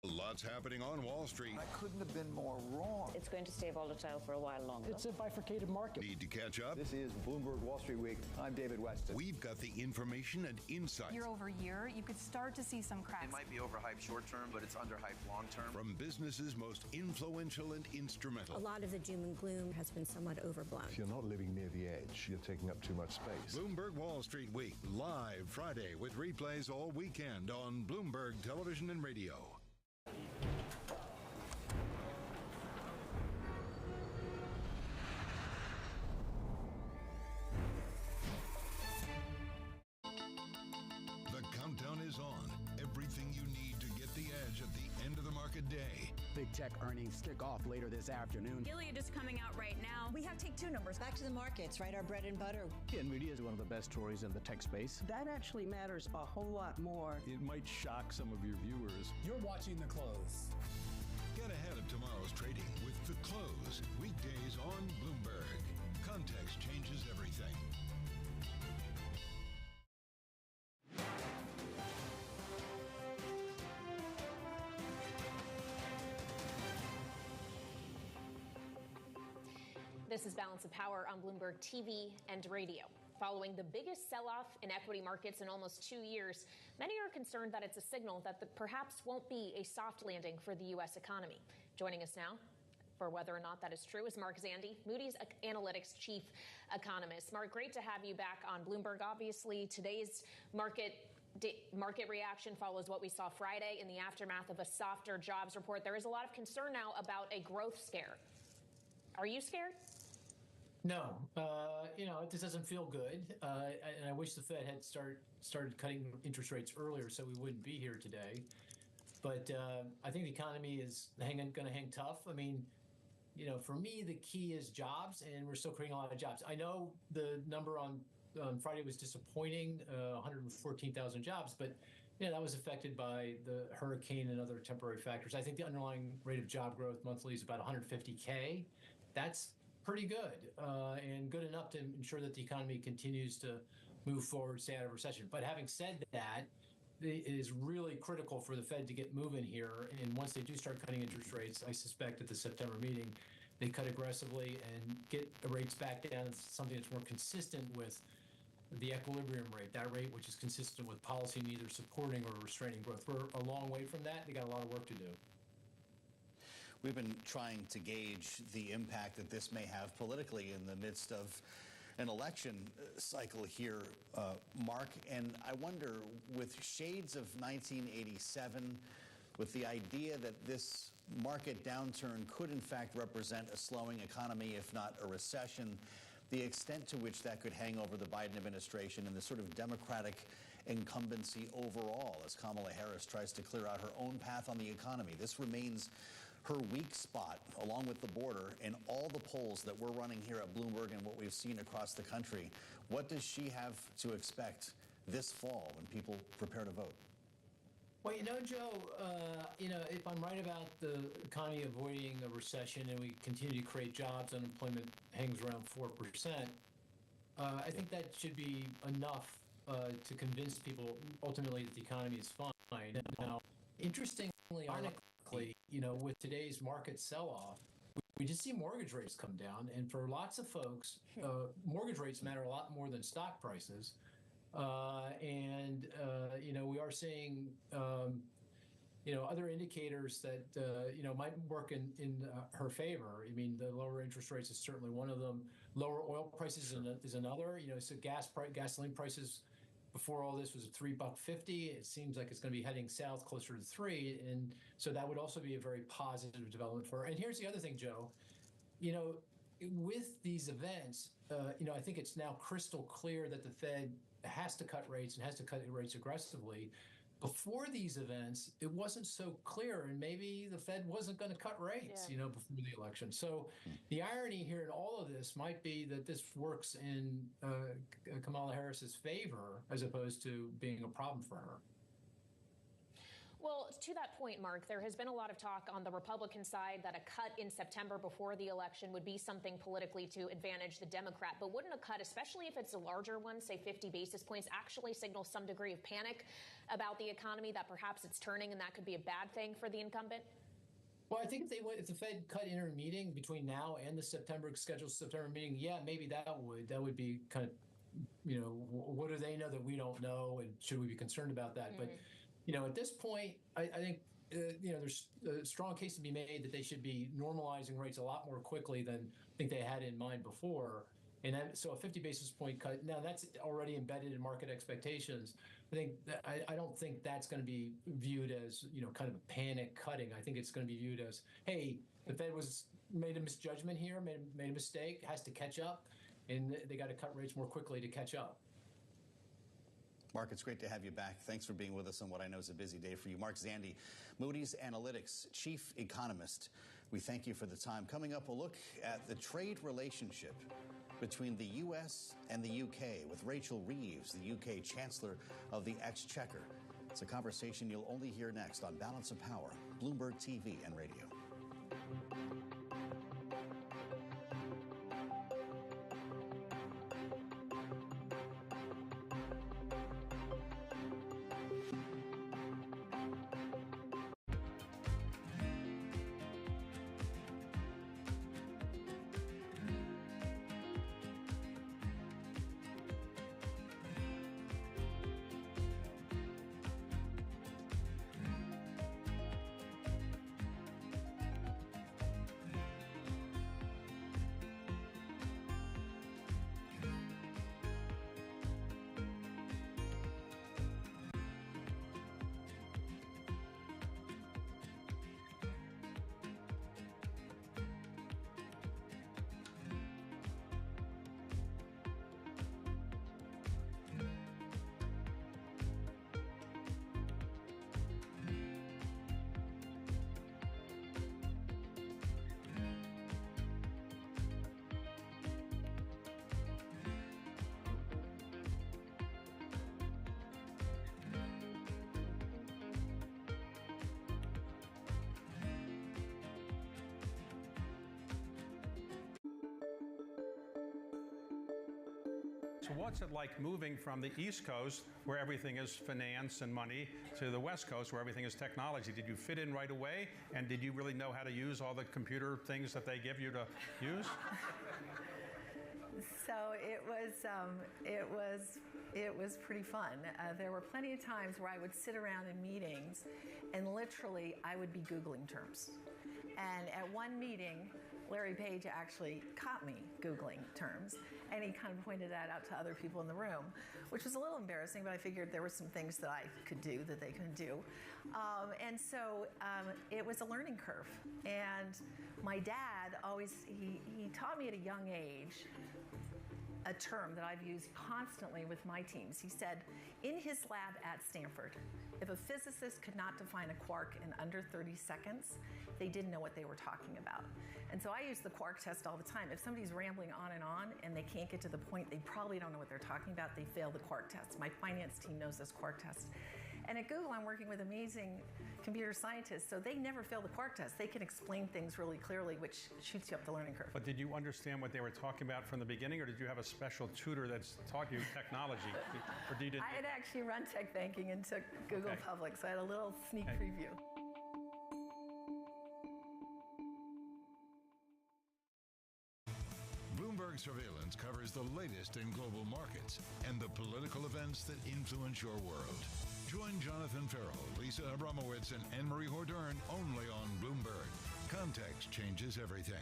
Lots happening on Wall Street.
I couldn't have been more wrong.
It's going to stay volatile for a while longer.
It's a bifurcated market.
Need to catch up?
This is Bloomberg Wall Street Week. I'm David Weston.
We've got the information and insight.
Year over year, you could start to see some cracks.
It might be overhyped short term, but it's underhyped long term.
From businesses most influential and instrumental.
A lot of the doom and gloom has been somewhat overblown.
If you're not living near the edge, you're taking up too much space.
Bloomberg Wall Street Week, live Friday with replays all weekend on Bloomberg Television and Radio.
Day. Big tech earnings kick off later this afternoon.
Gilead is coming out right now.
We have Take Two numbers. Back to the markets, right? Our bread and butter.
NVIDIA is one of the best stories in the tech space.
That actually matters a whole lot more.
It might shock some of your viewers.
You're watching The Close.
Get ahead of tomorrow's trading with The Close. Weekdays on Bloomberg. Context changes everything.
This is Balance of Power on Bloomberg TV and radio. Following the biggest sell-off in equity markets in almost 2 years, many are concerned that it's a signal that there perhaps won't be a soft landing for the U.S. economy. Joining us now for whether or not that is true is Mark Zandi, Moody's Analytics chief economist. Mark, great to have you back on Bloomberg. Obviously, today's market reaction follows what we saw Friday in the aftermath of a softer jobs report. There is a lot of concern now about a growth scare. Are you scared?
No, this doesn't feel good, and I wish the Fed had started cutting interest rates earlier so we wouldn't be here today. But I think the economy is going to hang tough. I mean, for me, the key is jobs, and we're still creating a lot of jobs. I know the number on Friday was disappointing, 114,000 jobs, but that was affected by the hurricane and other temporary factors. I think the underlying rate of job growth monthly is about 150K. That's pretty good and good enough to ensure that the economy continues to move forward, stay out of recession. But having said that, it is really critical for the Fed to get moving here. And once they do start cutting interest rates, I suspect at the September meeting, they cut aggressively and get the rates back down to something that's more consistent with the equilibrium rate, that rate which is consistent with policy neither supporting or restraining growth. We're a long way from that. They got a lot of work to do.
We've been trying to gauge the impact that this may have politically in the midst of an election cycle here, Mark, and I wonder, with shades of 1987, with the idea that this market downturn could in fact represent a slowing economy, if not a recession, the extent to which that could hang over the Biden administration and the sort of Democratic incumbency overall as Kamala Harris tries to clear out her own path on the economy. This remains her weak spot, along with the border, in all the polls that we're running here at Bloomberg and what we've seen across the country. What does she have to expect this fall when people prepare to vote?
Well, Joe, if I'm right about the economy avoiding a recession and we continue to create jobs, unemployment hangs around 4%, I think that should be enough to convince people ultimately that the economy is fine. Now, interestingly, ironically, with today's market sell-off, we just see mortgage rates come down. And for lots of folks, mortgage rates matter a lot more than stock prices. We are seeing, other indicators that, might work in her favor. I mean, the lower interest rates is certainly one of them. Lower oil prices is another. So gasoline prices before all this was $3.50. It seems like it's going to be heading south closer to $3. And so that would also be a very positive development for her. And here's the other thing, Joe. With these events, I think it's now crystal clear that the Fed has to cut rates and has to cut rates aggressively. Before these events, it wasn't so clear, and maybe the Fed wasn't going to cut rates, before the election. So the irony here in all of this might be that this works in Kamala Harris's favor as opposed to being a problem for her.
Well, to that point, Mark, there has been a lot of talk on the Republican side that a cut in September before the election would be something politically to advantage the Democrat. But wouldn't a cut, especially if it's a larger one, say 50 basis points, actually signal some degree of panic about the economy, that perhaps it's turning and that could be a bad thing for the incumbent?
Well, I think if the Fed cut interim meeting between now and the scheduled September meeting, yeah, maybe that would be kind of, what do they know that we don't know, and should we be concerned about that? But at this point, I think, there's a strong case to be made that they should be normalizing rates a lot more quickly than I think they had in mind before. And so a 50 basis point cut, now that's already embedded in market expectations. I don't think that's going to be viewed as, kind of a panic cutting. I think it's going to be viewed as, hey, the Fed made a misjudgment here, made a mistake, has to catch up, and they got to cut rates more quickly to catch up.
Mark, it's great to have you back. Thanks for being with us on what I know is a busy day for you. Mark Zandi, Moody's Analytics Chief Economist. We thank you for the time. Coming up, we'll look at the trade relationship between the U.S. and the U.K. with Rachel Reeves, the U.K. Chancellor of the Exchequer. It's a conversation you'll only hear next on Balance of Power, Bloomberg TV and radio.
So what's it like moving from the East Coast, where everything is finance and money, to the West Coast, where everything is technology? Did you fit in right away? And did you really know how to use all the computer things that they give you to use?
So it was pretty fun. There were plenty of times where I would sit around in meetings and literally I would be Googling terms. And at one meeting, Larry Page actually caught me Googling terms, and he kind of pointed that out to other people in the room, which was a little embarrassing, but I figured there were some things that I could do that they couldn't do. And so it was a learning curve. And my dad always, he taught me at a young age a term that I've used constantly with my teams. He said, in his lab at Stanford, if a physicist could not define a quark in under 30 seconds, they didn't know what they were talking about. And so I use the quark test all the time. If somebody's rambling on and they can't get to the point, they probably don't know what they're talking about, they fail the quark test. My finance team knows this quark test. And at Google, I'm working with amazing computer scientists, so they never fail the quark test. They can explain things really clearly, which shoots you up the learning curve.
But did you understand what they were talking about from the beginning, or did you have a special tutor that's taught you technology? Or did you
I had actually run tech banking and took Google Public, so I had a little sneak preview.
Bloomberg Surveillance covers the latest in global markets and the political events that influence your world. Join Jonathan Farrell, Lisa Abramowitz, and Anne-Marie Hordern only on Bloomberg. Context changes everything.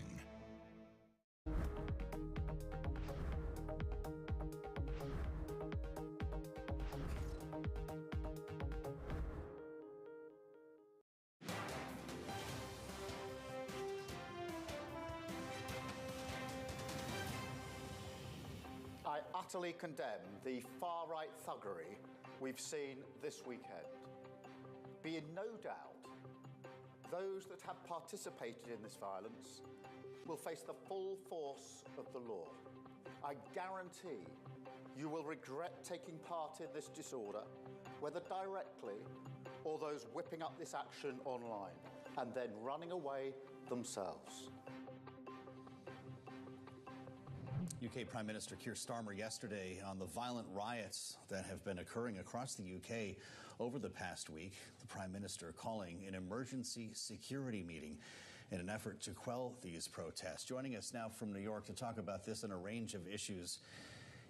I utterly condemn the far-right thuggery we've seen this weekend. Be in no doubt, those that have participated in this violence will face the full force of the law. I guarantee you will regret taking part in this disorder, whether directly or those whipping up this action online and then running away themselves.
UK Prime Minister Keir Starmer yesterday on the violent riots that have been occurring across the UK over the past week. The Prime Minister calling an emergency security meeting in an effort to quell these protests. Joining us now from New York to talk about this and a range of issues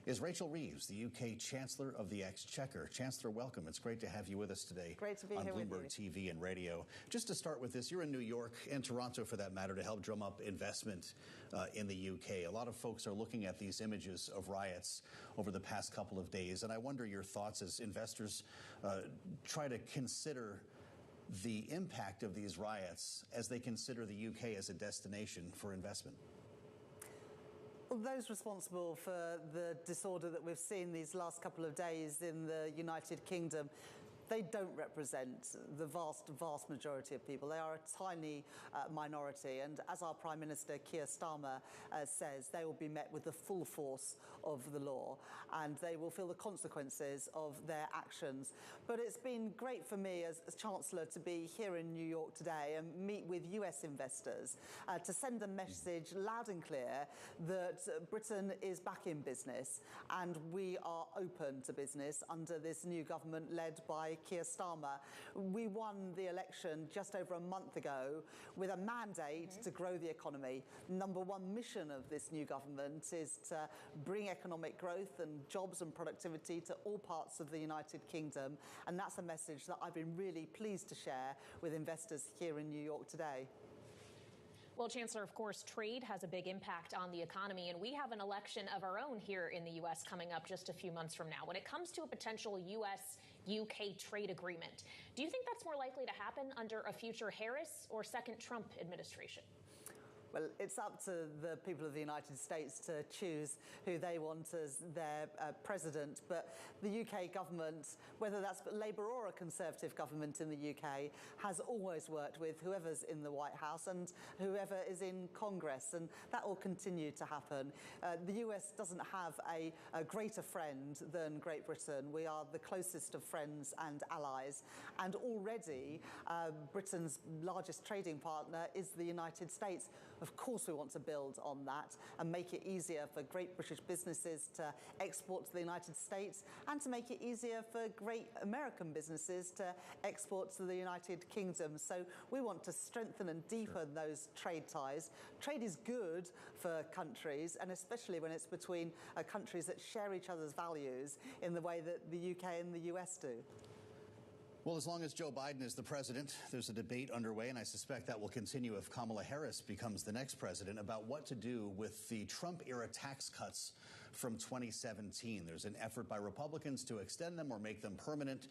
is Rachel Reeves, the UK Chancellor of the Exchequer. Chancellor, welcome. It's great to have you with us today.
Great to be
on
here
Bloomberg
with you.
TV and radio. Just to start with this, you're in New York and Toronto, for that matter, to help drum up investment in the UK. A lot of folks are looking at these images of riots over the past couple of days, and I wonder your thoughts as investors try to consider the impact of these riots as they consider the UK as a destination for investment.
Well, those responsible for the disorder that we've seen these last couple of days in the United Kingdom, they don't represent the vast majority of people. They are a tiny minority, and as our Prime Minister Keir Starmer says, they will be met with the full force of the law, and they will feel the consequences of their actions. But it's been great for me as Chancellor to be here in New York today and meet with US investors to send a message loud and clear that Britain is back in business and we are open to business under this new government led by Keir Starmer. We won the election just over a month ago with a mandate to grow the economy. Number one mission of this new government is to bring economic growth and jobs and productivity to all parts of the United Kingdom, and that's a message that I've been really pleased to share with investors here in New York today.
Well, Chancellor, of course, trade has a big impact on the economy, and we have an election of our own here in the U.S. coming up just a few months from now. When it comes to a potential U.S.-UK trade agreement, do you think that's more likely to happen under a future Harris or second Trump administration?
Well, it's up to the people of the United States to choose who they want as their president. But the UK government, whether that's Labour or a Conservative government in the UK, has always worked with whoever's in the White House and whoever is in Congress. And that will continue to happen. The US doesn't have a greater friend than Great Britain. We are the closest of friends and allies. And already, Britain's largest trading partner is the United States. Of course, we want to build on that and make it easier for great British businesses to export to the United States and to make it easier for great American businesses to export to the United Kingdom. So we want to strengthen and deepen those trade ties. Trade is good for countries, and especially when it's between countries that share each other's values in the way that the UK and the US do.
Well, as long as Joe Biden is the president, there's a debate underway, and I suspect that will continue if Kamala Harris becomes the next president, about what to do with the Trump-era tax cuts from 2017. There's an effort by Republicans to extend them or make them permanent.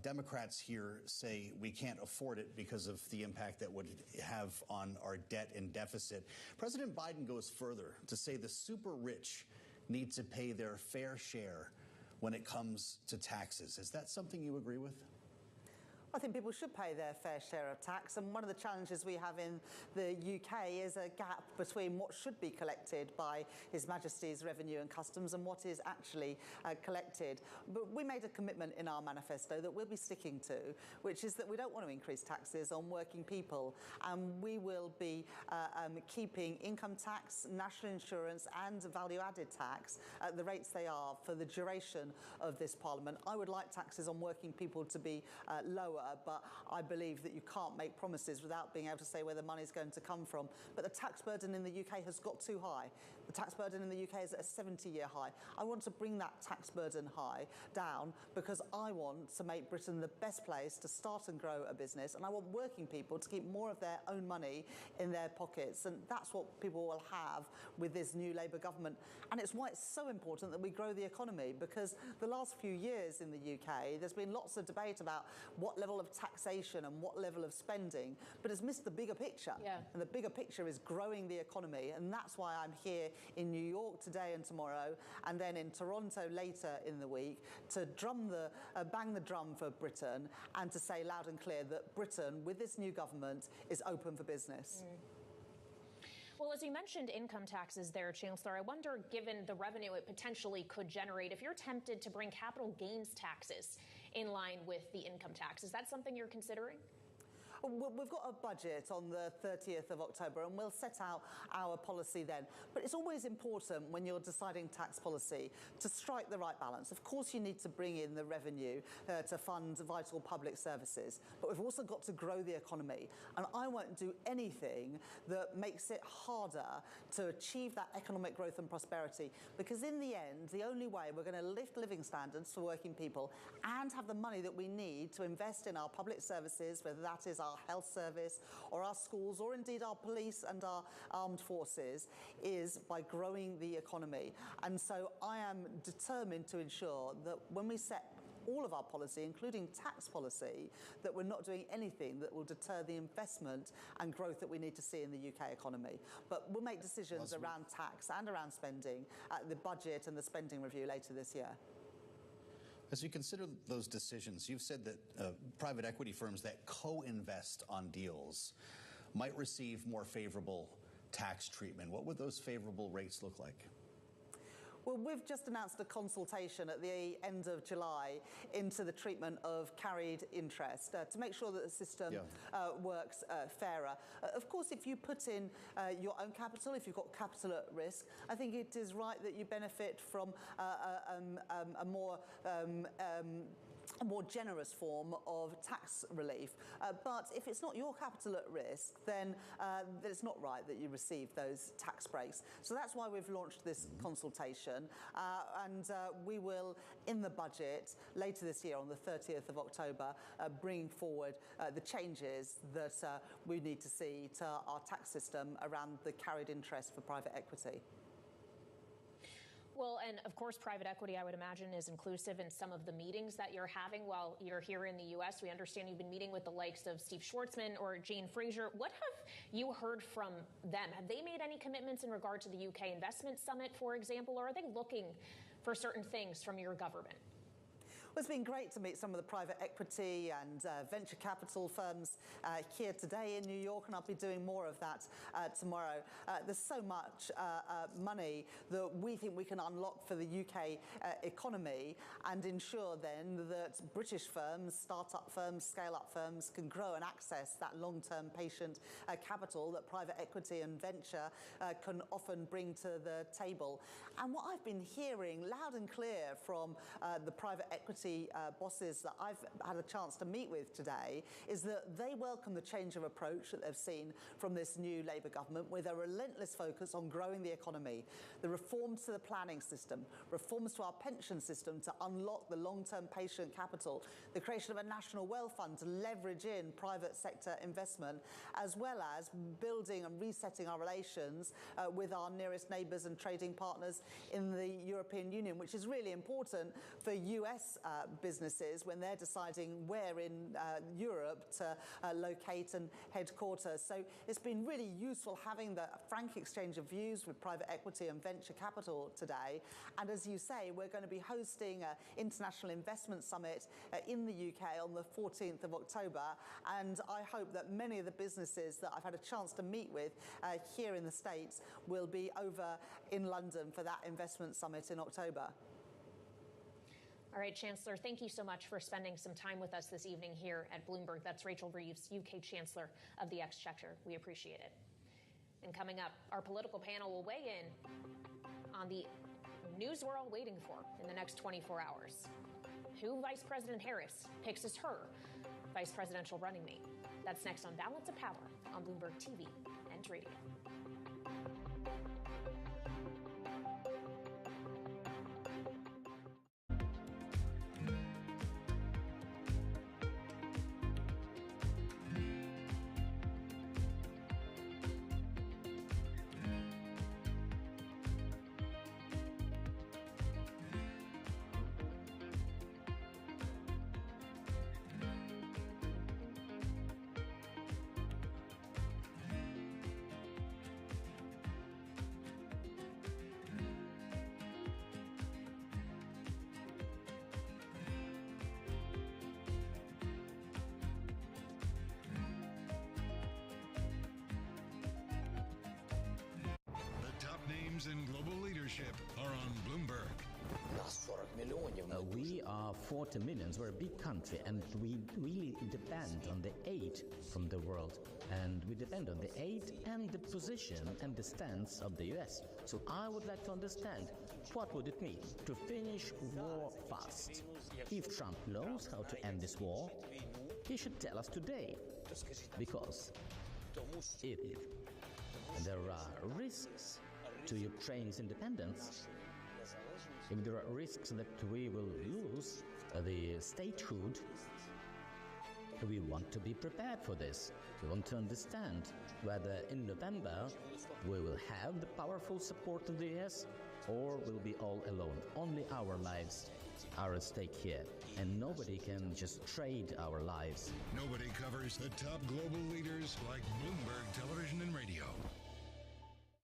Democrats here say we can't afford it because of the impact that would have on our debt and deficit. President Biden goes further to say the super rich need to pay their fair share when it comes to taxes. Is that something you agree with?
I think people should pay their fair share of tax, and one of the challenges we have in the UK is a gap between what should be collected by His Majesty's Revenue and Customs and what is actually collected. But we made a commitment in our manifesto that we'll be sticking to, which is that we don't want to increase taxes on working people, and we will be keeping income tax, national insurance and value-added tax at the rates they are for the duration of this Parliament. I would like taxes on working people to be lower, but I believe that you can't make promises without being able to say where the money is going to come from. But the tax burden in the UK has got too high. The tax burden in the UK is at a 70-year high. I want to bring that tax burden down because I want to make Britain the best place to start and grow a business, and I want working people to keep more of their own money in their pockets, and that's what people will have with this new Labour government. And it's why it's so important that we grow the economy, because the last few years in the UK, there's been lots of debate about what level of taxation and what level of spending, but it's missed the bigger picture.
Yeah.
And the bigger picture is growing the economy, and that's why I'm here in New York today and tomorrow, and then in Toronto later in the week to bang the drum for Britain and to say loud and clear that Britain, with this new government, is open for business.
Well, as you mentioned income taxes there, Chancellor, I wonder, given the revenue it potentially could generate, if you're tempted to bring capital gains taxes in line with the income tax, is that something you're considering?
We've got a budget on the 30th of October, and we'll set out our policy then. But it's always important when you're deciding tax policy to strike the right balance. Of course, you need to bring in the revenue to fund vital public services, but we've also got to grow the economy. And I won't do anything that makes it harder to achieve that economic growth and prosperity, because in the end, the only way we're going to lift living standards for working people and have the money that we need to invest in our public services, whether that is our health service or our schools or indeed our police and our armed forces, is by growing the economy. And so I am determined to ensure that when we set all of our policy, including tax policy, that we're not doing anything that will deter the investment and growth that we need to see in the UK economy. But we'll make decisions around tax and around spending at the budget and the spending review later this year.
As you consider those decisions, you've said that private equity firms that co-invest on deals might receive more favorable tax treatment. What would those favorable rates look like?
Well, we've just announced a consultation at the end of July into the treatment of carried interest to make sure that the system works fairer. Of course, if you put in your own capital, if you've got capital at risk, I think it is right that you benefit from a more generous form of tax relief. But if it's not your capital at risk, then it's not right that you receive those tax breaks. So that's why we've launched this consultation. And we will, in the budget later this year on the 30th of October, bring forward the changes that we need to see to our tax system around the carried interest for private equity.
Well, and of course, private equity, I would imagine, is inclusive in some of the meetings that you're having while you're here in the U.S. We understand you've been meeting with the likes of Steve Schwarzman or Jane Fraser. What have you heard from them? Have they made any commitments in regard to the UK Investment Summit, for example, or are they looking for certain things from your government?
Well, it's been great to meet some of the private equity and venture capital firms here today in New York, and I'll be doing more of that tomorrow. There's so much money that we think we can unlock for the UK economy and ensure then that British firms, start-up firms, scale-up firms can grow and access that long-term patient capital that private equity and venture can often bring to the table. And what I've been hearing loud and clear from the private equity equity bosses that I've had a chance to meet with today is that they welcome the change of approach that they've seen from this new Labour government, with a relentless focus on growing the economy, the reforms to the planning system, reforms to our pension system to unlock the long-term patient capital, the creation of a national wealth fund to leverage in private sector investment, as well as building and resetting our relations with our nearest neighbours and trading partners in the European Union, which is really important for US businesses when they're deciding where in Europe to locate and headquarters. So it's been really useful having the frank exchange of views with private equity and venture capital today. And as you say, we're going to be hosting an International Investment Summit in the UK on the 14th of October. And I hope that many of the businesses that I've had a chance to meet with here in the States will be over in London for that investment summit in October.
All right, Chancellor, thank you so much for spending some time with us this evening here at Bloomberg. That's Rachel Reeves, UK Chancellor of the Exchequer. We appreciate it. And coming up, our political panel will weigh in on the news we're all waiting for in the next 24 hours. Who Vice President Harris picks as her vice presidential running mate. That's next on Balance of Power on Bloomberg TV and radio.
In global leadership are on Bloomberg.
We are 40 millions. We're a big country, and we really depend on the aid from the world. And we depend on the aid and the position and the stance of the US. So I would like to understand, what would it mean to finish war fast? If Trump knows how to end this war, he should tell us today. Because if there are risks to Ukraine's independence, if there are risks that we will lose the statehood, we want to be prepared for this. We want to understand whether in November we will have the powerful support of the US or we'll be all alone. Only our lives are at stake here, and nobody can just trade our lives.
Nobody covers the top global leaders like Bloomberg Television and Radio.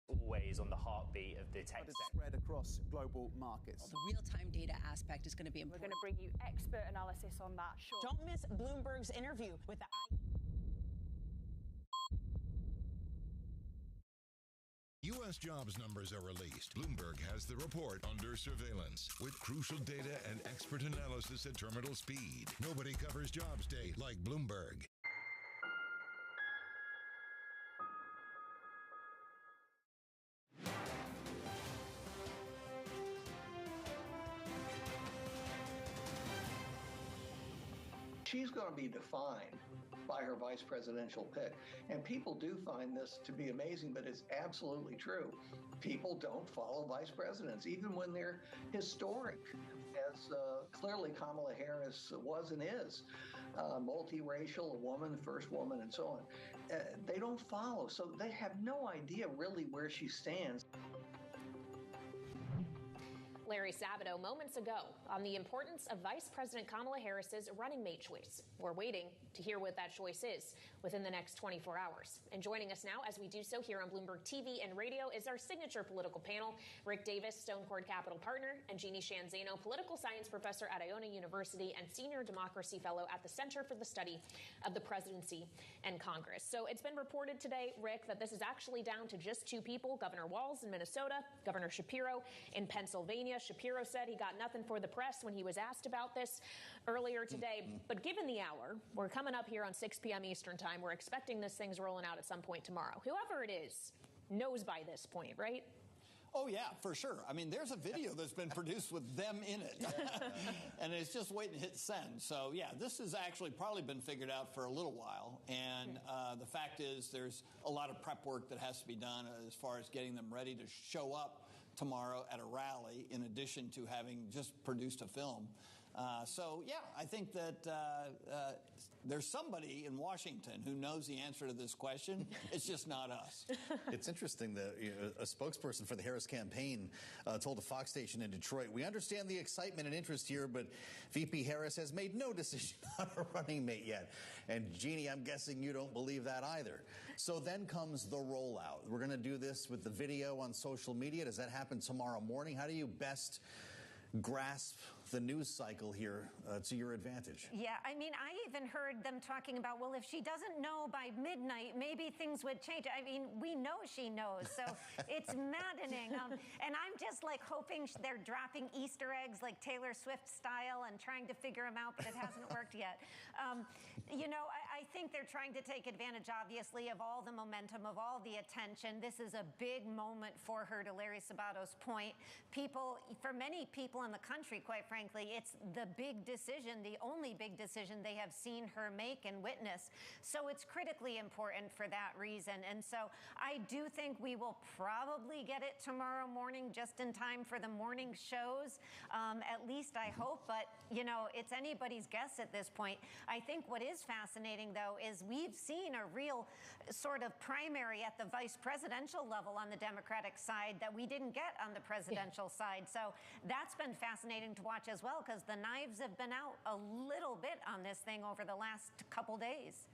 Always on the heartbeat of the tech sector.
Spread across global markets.
The real-time data aspect is going to be important.
We're going to bring you expert analysis on that. Sure.
Don't miss Bloomberg's interview with the
U.S. jobs numbers are released. Bloomberg has the report under surveillance with crucial data and expert analysis at terminal speed. Nobody covers jobs day like Bloomberg.
She's going to be defined by her vice presidential pick. And people do find this to be amazing, but it's absolutely true. People don't follow vice presidents, even when they're historic, as clearly Kamala Harris was and is. Multiracial, a woman, first woman, and so on. They don't follow, so they have no idea really where she stands.
Larry Sabato moments ago on the importance of Vice President Kamala Harris's running mate choice. We're waiting to hear what that choice is within the next 24 hours. And joining us now as we do so here on Bloomberg TV and radio is our signature political panel, Rick Davis, Stonecord Capital Partner, and Jeannie Shanzano, Political Science Professor at Iona University and Senior Democracy Fellow at the Center for the Study of the Presidency and Congress. So it's been reported today, Rick, that this is actually down to just two people, Governor Walz in Minnesota, Governor Shapiro in Pennsylvania. Shapiro said he got nothing for the press when he was asked about this earlier today. But given the hour, we're coming up here on 6 p.m. Eastern time. We're expecting this thing's rolling out at some point tomorrow. Whoever it is knows by this point, right?
Oh, yeah, for sure. I mean, there's a video that's been produced with them in it, and it's just waiting to hit send. So, yeah, this has actually probably been figured out for a little while, and the fact is there's a lot of prep work that has to be done as far as getting them ready to show up tomorrow at a rally, in addition to having just produced a film. So, yeah, I think that there's somebody in Washington who knows the answer to this question. It's just not us.
It's interesting that a spokesperson for the Harris campaign told a Fox station in Detroit, "We understand the excitement and interest here, but VP Harris has made no decision on a running mate yet." And Jeannie, I'm guessing you don't believe that either. So then comes the rollout. We're going to do this with the video on social media. Does that happen tomorrow morning? How do you best grasp the news cycle here to your advantage?
Yeah, I mean, I even heard them talking about, well, if she doesn't know by midnight, maybe things would change. I mean, we know she knows, so it's maddening. And I'm just like hoping they're dropping Easter eggs like Taylor Swift style and trying to figure them out, but it hasn't worked yet. You know, I think they're trying to take advantage, obviously, of all the momentum, of all the attention. This is a big moment for her, to Larry Sabato's point. For many people in the country, quite frankly, it's the big decision, the only big decision they have seen her make and witness. So it's critically important for that reason. And so I do think we will probably get it tomorrow morning, just in time for the morning shows. At least I hope, but you know, it's anybody's guess at this point. I think what is fascinating, though, is we've seen a real sort of primary at the vice presidential level on the Democratic side that we didn't get on the presidential side. So that's been fascinating to watch as well, because the knives have been out a little bit on this thing over the last couple days.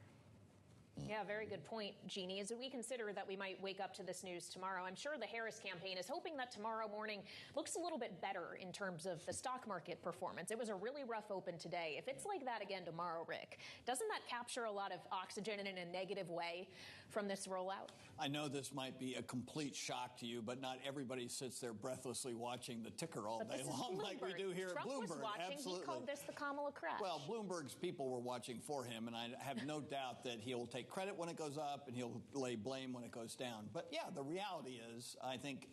Yeah, very good point, Jeannie. As we consider that we might wake up to this news tomorrow, I'm sure the Harris campaign is hoping that tomorrow morning looks a little bit better in terms of the stock market performance. It was a really rough open today. If it's like that again tomorrow, Rick, doesn't that capture a lot of oxygen in a negative way from this rollout?
I know this might be a complete shock to you, but not everybody sits there breathlessly watching the ticker all day long like we do here
Trump
at Bloomberg.
Was watching.
Absolutely.
He called this the Kamala crash.
Well, Bloomberg's people were watching for him, and I have no doubt that he'll take credit when it goes up and he'll lay blame when it goes down. But yeah, the reality is, I think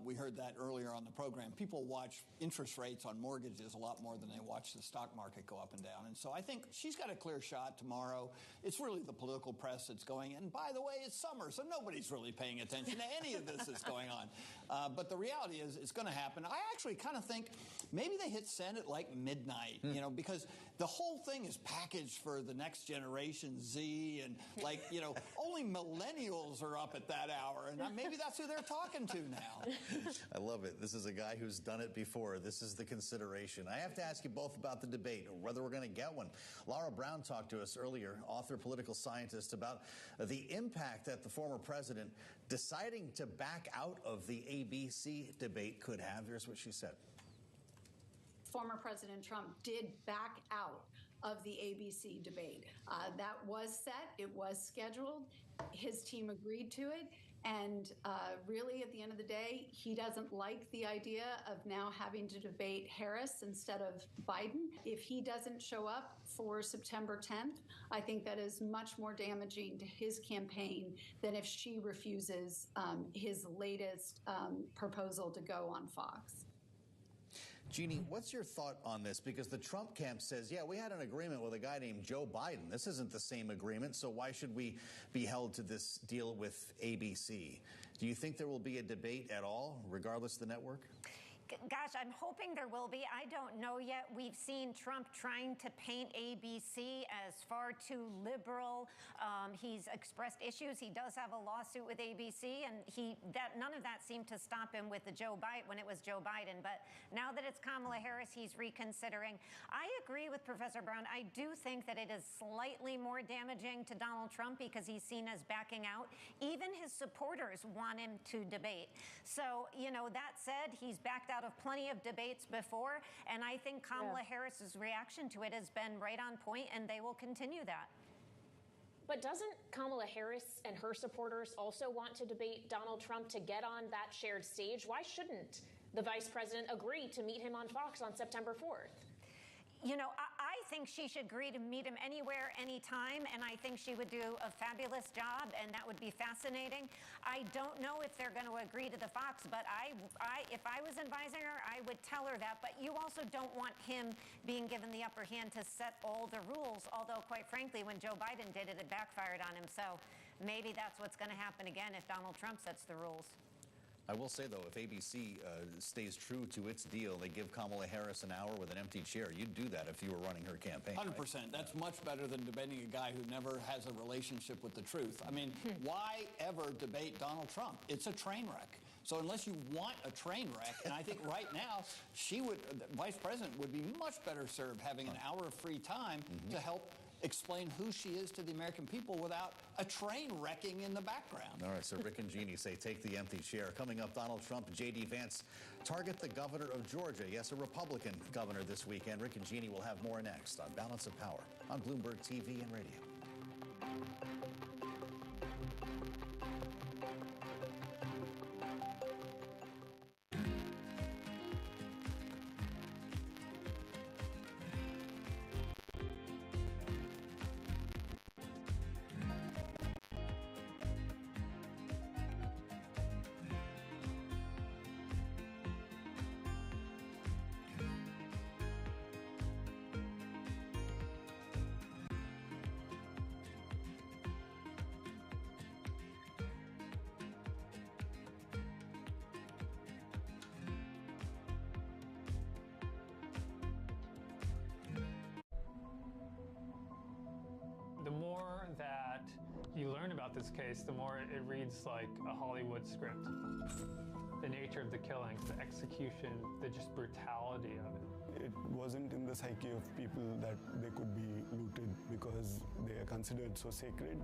we heard that earlier on the program, people watch interest rates on mortgages a lot more than they watch the stock market go up and down. And so I think she's got a clear shot tomorrow. It's really the political press that's going. And by the way, it's summer, so nobody's really paying attention to any of this that's going on. But the reality is it's going to happen. I actually kind of think maybe they hit send at like midnight, you know, because the whole thing is packaged for the next generation Z, and like, you know, only millennials are up at that hour, and maybe that's who they're talking to now.
I love it. This is a guy who's done it before. This is the consideration. I have to ask you both about the debate, or whether we're going to get one. Laura Brown talked to us earlier, author, political scientist, about the impact that the former president deciding to back out of the ABC debate could have. Here's what she said.
Former President Trump did back out of the ABC debate. That was set. It was scheduled. His team agreed to it. And really, at the end of the day, he doesn't like the idea of now having to debate Harris instead of Biden. If he doesn't show up for September 10th, I think that is much more damaging to his campaign than if she refuses his latest proposal to go on Fox.
Jeannie, what's your thought on this? Because the Trump camp says, yeah, we had an agreement with a guy named Joe Biden. This isn't the same agreement, so why should we be held to this deal with ABC? Do you think there will be a debate at all, regardless of the network?
Gosh, I'm hoping there will be. I don't know yet. We've seen Trump trying to paint ABC as far too liberal. He's expressed issues. He does have a lawsuit with ABC, and none of that seemed to stop him with when it was Joe Biden. But now that it's Kamala Harris, he's reconsidering. I agree with Professor Brown. I do think that it is slightly more damaging to Donald Trump because he's seen as backing out. Even his supporters want him to debate. So, you know, that said, he's backed out of plenty of debates before, and I think Kamala Harris's reaction to it has been right on point, and they will continue that.
But doesn't Kamala Harris and her supporters also want to debate Donald Trump to get on that shared stage? Why shouldn't the vice president agree to meet him on Fox on September 4th?
You know, I think she should agree to meet him anywhere, anytime, and I think she would do a fabulous job, and that would be fascinating. I don't know if they're going to agree to the Fox, but if I was advising her, I would tell her that. But you also don't want him being given the upper hand to set all the rules, although, quite frankly, when Joe Biden did it, it backfired on him. So maybe that's what's going to happen again if Donald Trump sets the rules.
I will say, though, if ABC stays true to its deal, they give Kamala Harris an hour with an empty chair. You'd do that if you were running her campaign.
100%.
Right?
That's much better than debating a guy who never has a relationship with the truth. I mean, why ever debate Donald Trump? It's a train wreck. So unless you want a train wreck, and I think right now the Vice President would be much better served having an hour of free time to help explain who she is to the American people without a train wrecking in the background.
All right, so Rick and Jeannie say take the empty chair. Coming up, Donald Trump and J.D. Vance target the governor of Georgia. Yes, a Republican governor this weekend. Rick and Jeannie will have more next on Balance of Power on Bloomberg TV and radio.
The more that you learn about this case, the more it reads like a Hollywood script. The nature of the killings, the execution, the just brutality of it.
It wasn't in the psyche of people that they could be looted because they are considered so sacred.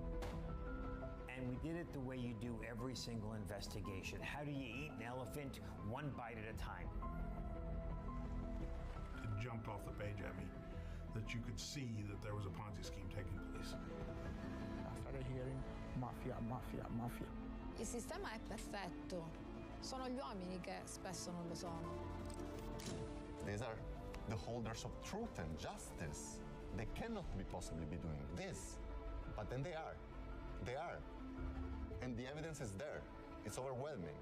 And we did it the way you do every single investigation. How do you eat an elephant? One bite at a time.
It jumped off the page at me that you could see that there was a Ponzi scheme taking place.
I started hearing mafia, mafia, mafia.
Il sistema è perfetto. Sono gli uomini che spesso non lo sono.
These are the holders of truth and justice. They cannot be possibly be doing this. But then they are. They are. And the evidence is there. It's overwhelming.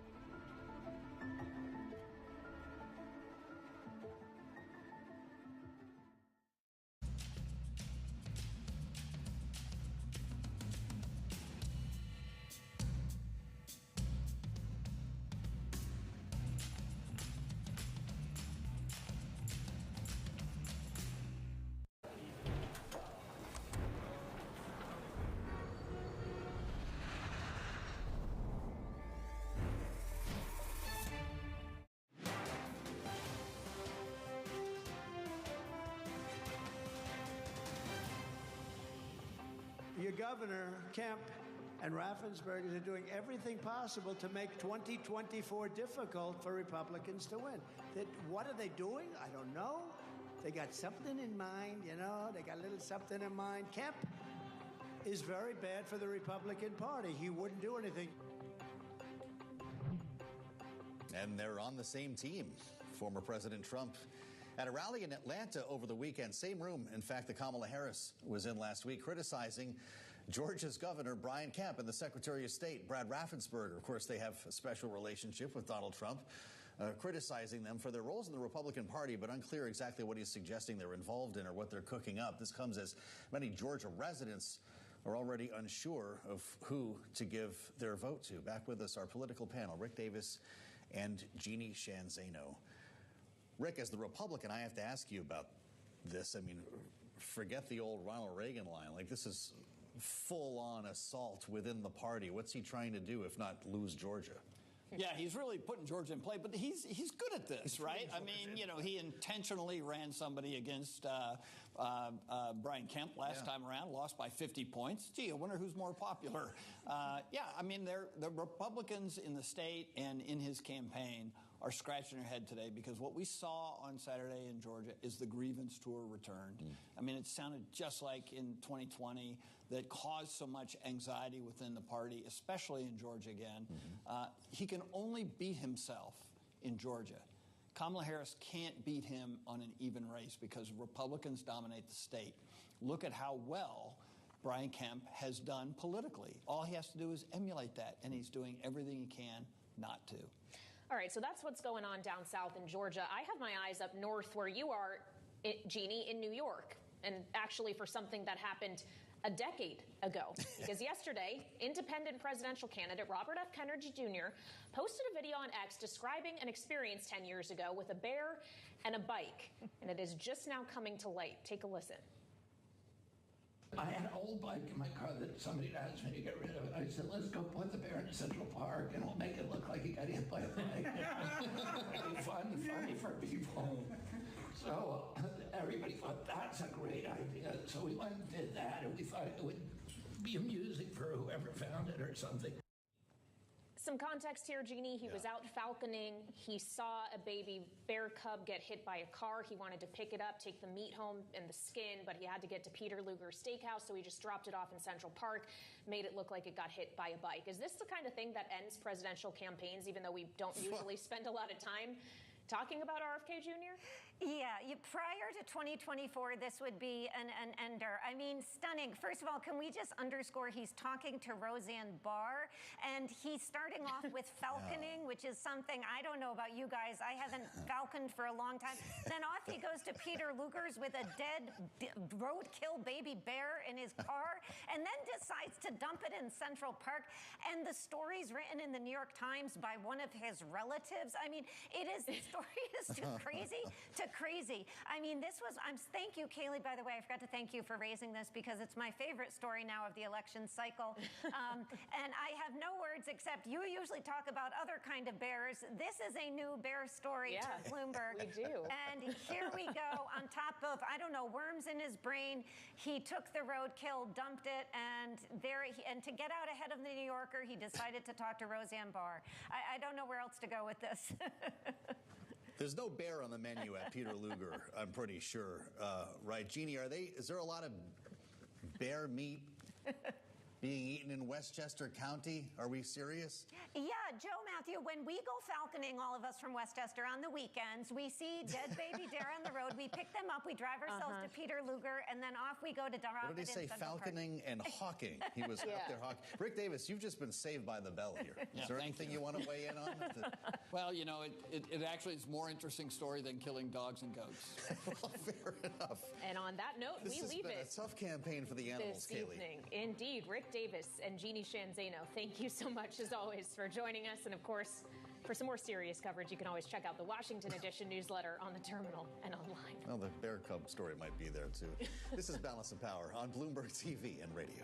Your governor, Kemp, and Raffensperger are doing everything possible to make 2024 difficult for Republicans to win. What are they doing? I don't know. They got something in mind, you know. They got a little something in mind. Kemp is very bad for the Republican Party. He wouldn't do anything.
And they're on the same team. Former President Trump at a rally in Atlanta over the weekend, same room, in fact, that Kamala Harris was in last week, criticizing Georgia's Governor Brian Kemp and the Secretary of State, Brad Raffensperger. Of course, they have a special relationship with Donald Trump, criticizing them for their roles in the Republican Party, but unclear exactly what he's suggesting they're involved in or what they're cooking up. This comes as many Georgia residents are already unsure of who to give their vote to. Back with us, our political panel, Rick Davis and Jeannie Shanzano. Rick, as the Republican, I have to ask you about this. I mean, forget the old Ronald Reagan line. Like, this is full-on assault within the party. What's he trying to do if not lose Georgia?
Yeah, he's really putting Georgia in play, but he's good at this, right? I mean, you know, he intentionally ran somebody against Brian Kemp last time around, lost by 50 points. Gee, I wonder who's more popular. Yeah, I mean, the Republicans in the state and in his campaign are scratching their head today because what we saw on Saturday in Georgia is the grievance tour returned. I mean, it sounded just like in 2020 that caused so much anxiety within the party, especially in Georgia again. He can only beat himself in Georgia Kamala Harris can't beat him on an even race because Republicans dominate the state. Look at how well Brian Kemp has done politically. All he has to do is emulate that, and he's doing everything he can not to.
All right, so that's what's going on down south in Georgia. I have my eyes up north where you are, Jeannie, in New York, and actually for something that happened a decade ago. Because yesterday, independent presidential candidate Robert F. Kennedy Jr. posted a video on X describing an experience 10 years ago with a bear and a bike, and it is just now coming to light. Take a listen.
I had an old bike in my car that somebody had asked me to get rid of it. I said, let's go put the bear in Central Park and we'll make it look like he got hit by a bike. It'll be funny for people. So everybody thought that's a great idea. So we went and did that, and we thought it would be amusing for whoever found it or something.
Some context here, Jeannie. He was out falconing. He saw a baby bear cub get hit by a car. He wanted to pick it up, take the meat home and the skin, but he had to get to Peter Luger's Steakhouse, so he just dropped it off in Central Park, made it look like it got hit by a bike. Is this the kind of thing that ends presidential campaigns, even though we don't usually spend a lot of time talking about RFK Jr.?
Yeah, prior to 2024, this would be an ender. I mean, stunning. First of all, can we just underscore he's talking to Roseanne Barr, and he's starting off with falconing, which is something I don't know about you guys. I haven't falconed for a long time. Then off he goes to Peter Luger's with a dead roadkill baby bear in his car, and then decides to dump it in Central Park. And the story's written in the New York Times by one of his relatives. I mean, the story is too crazy. I mean, thank you, Kaylee, by the way. I forgot to thank you for raising this because it's my favorite story now of the election cycle. And I have no words except you usually talk about other kind of bears. This is a new bear story to Bloomberg.
We do.
And here we go on top of, I don't know, worms in his brain. He took the roadkill, dumped it, and to get out ahead of the New Yorker, he decided to talk to Roseanne Barr. I don't know where else to go with this.
There's no bear on the menu at Peter Luger, I'm pretty sure. Right, Jeannie, is there a lot of bear meat being eaten in Westchester County? Are we serious?
Yeah, Joe Matthew, when we go falconing, all of us from Westchester on the weekends, we see dead baby deer on the road. We pick them up, we drive ourselves to Peter Luger, and then off we go to
What
Durham.
did he say? Falconing and hawking. He was out there hawking. Rick Davis, you've just been saved by the bell here. Is there anything you want to weigh in on?
Well, you know, it actually is a more interesting story than killing dogs and goats.
Well, fair enough.
And on that note, we leave it.
This has been a tough campaign for the animals,
this evening. Indeed. Rick Davis and Jeannie Shanzano, thank you so much, as always, for joining us. And, of course, for some more serious coverage, you can always check out the Washington Edition newsletter on the terminal and online.
Well, the bear cub story might be there, too. This is Balance of Power on Bloomberg TV and radio.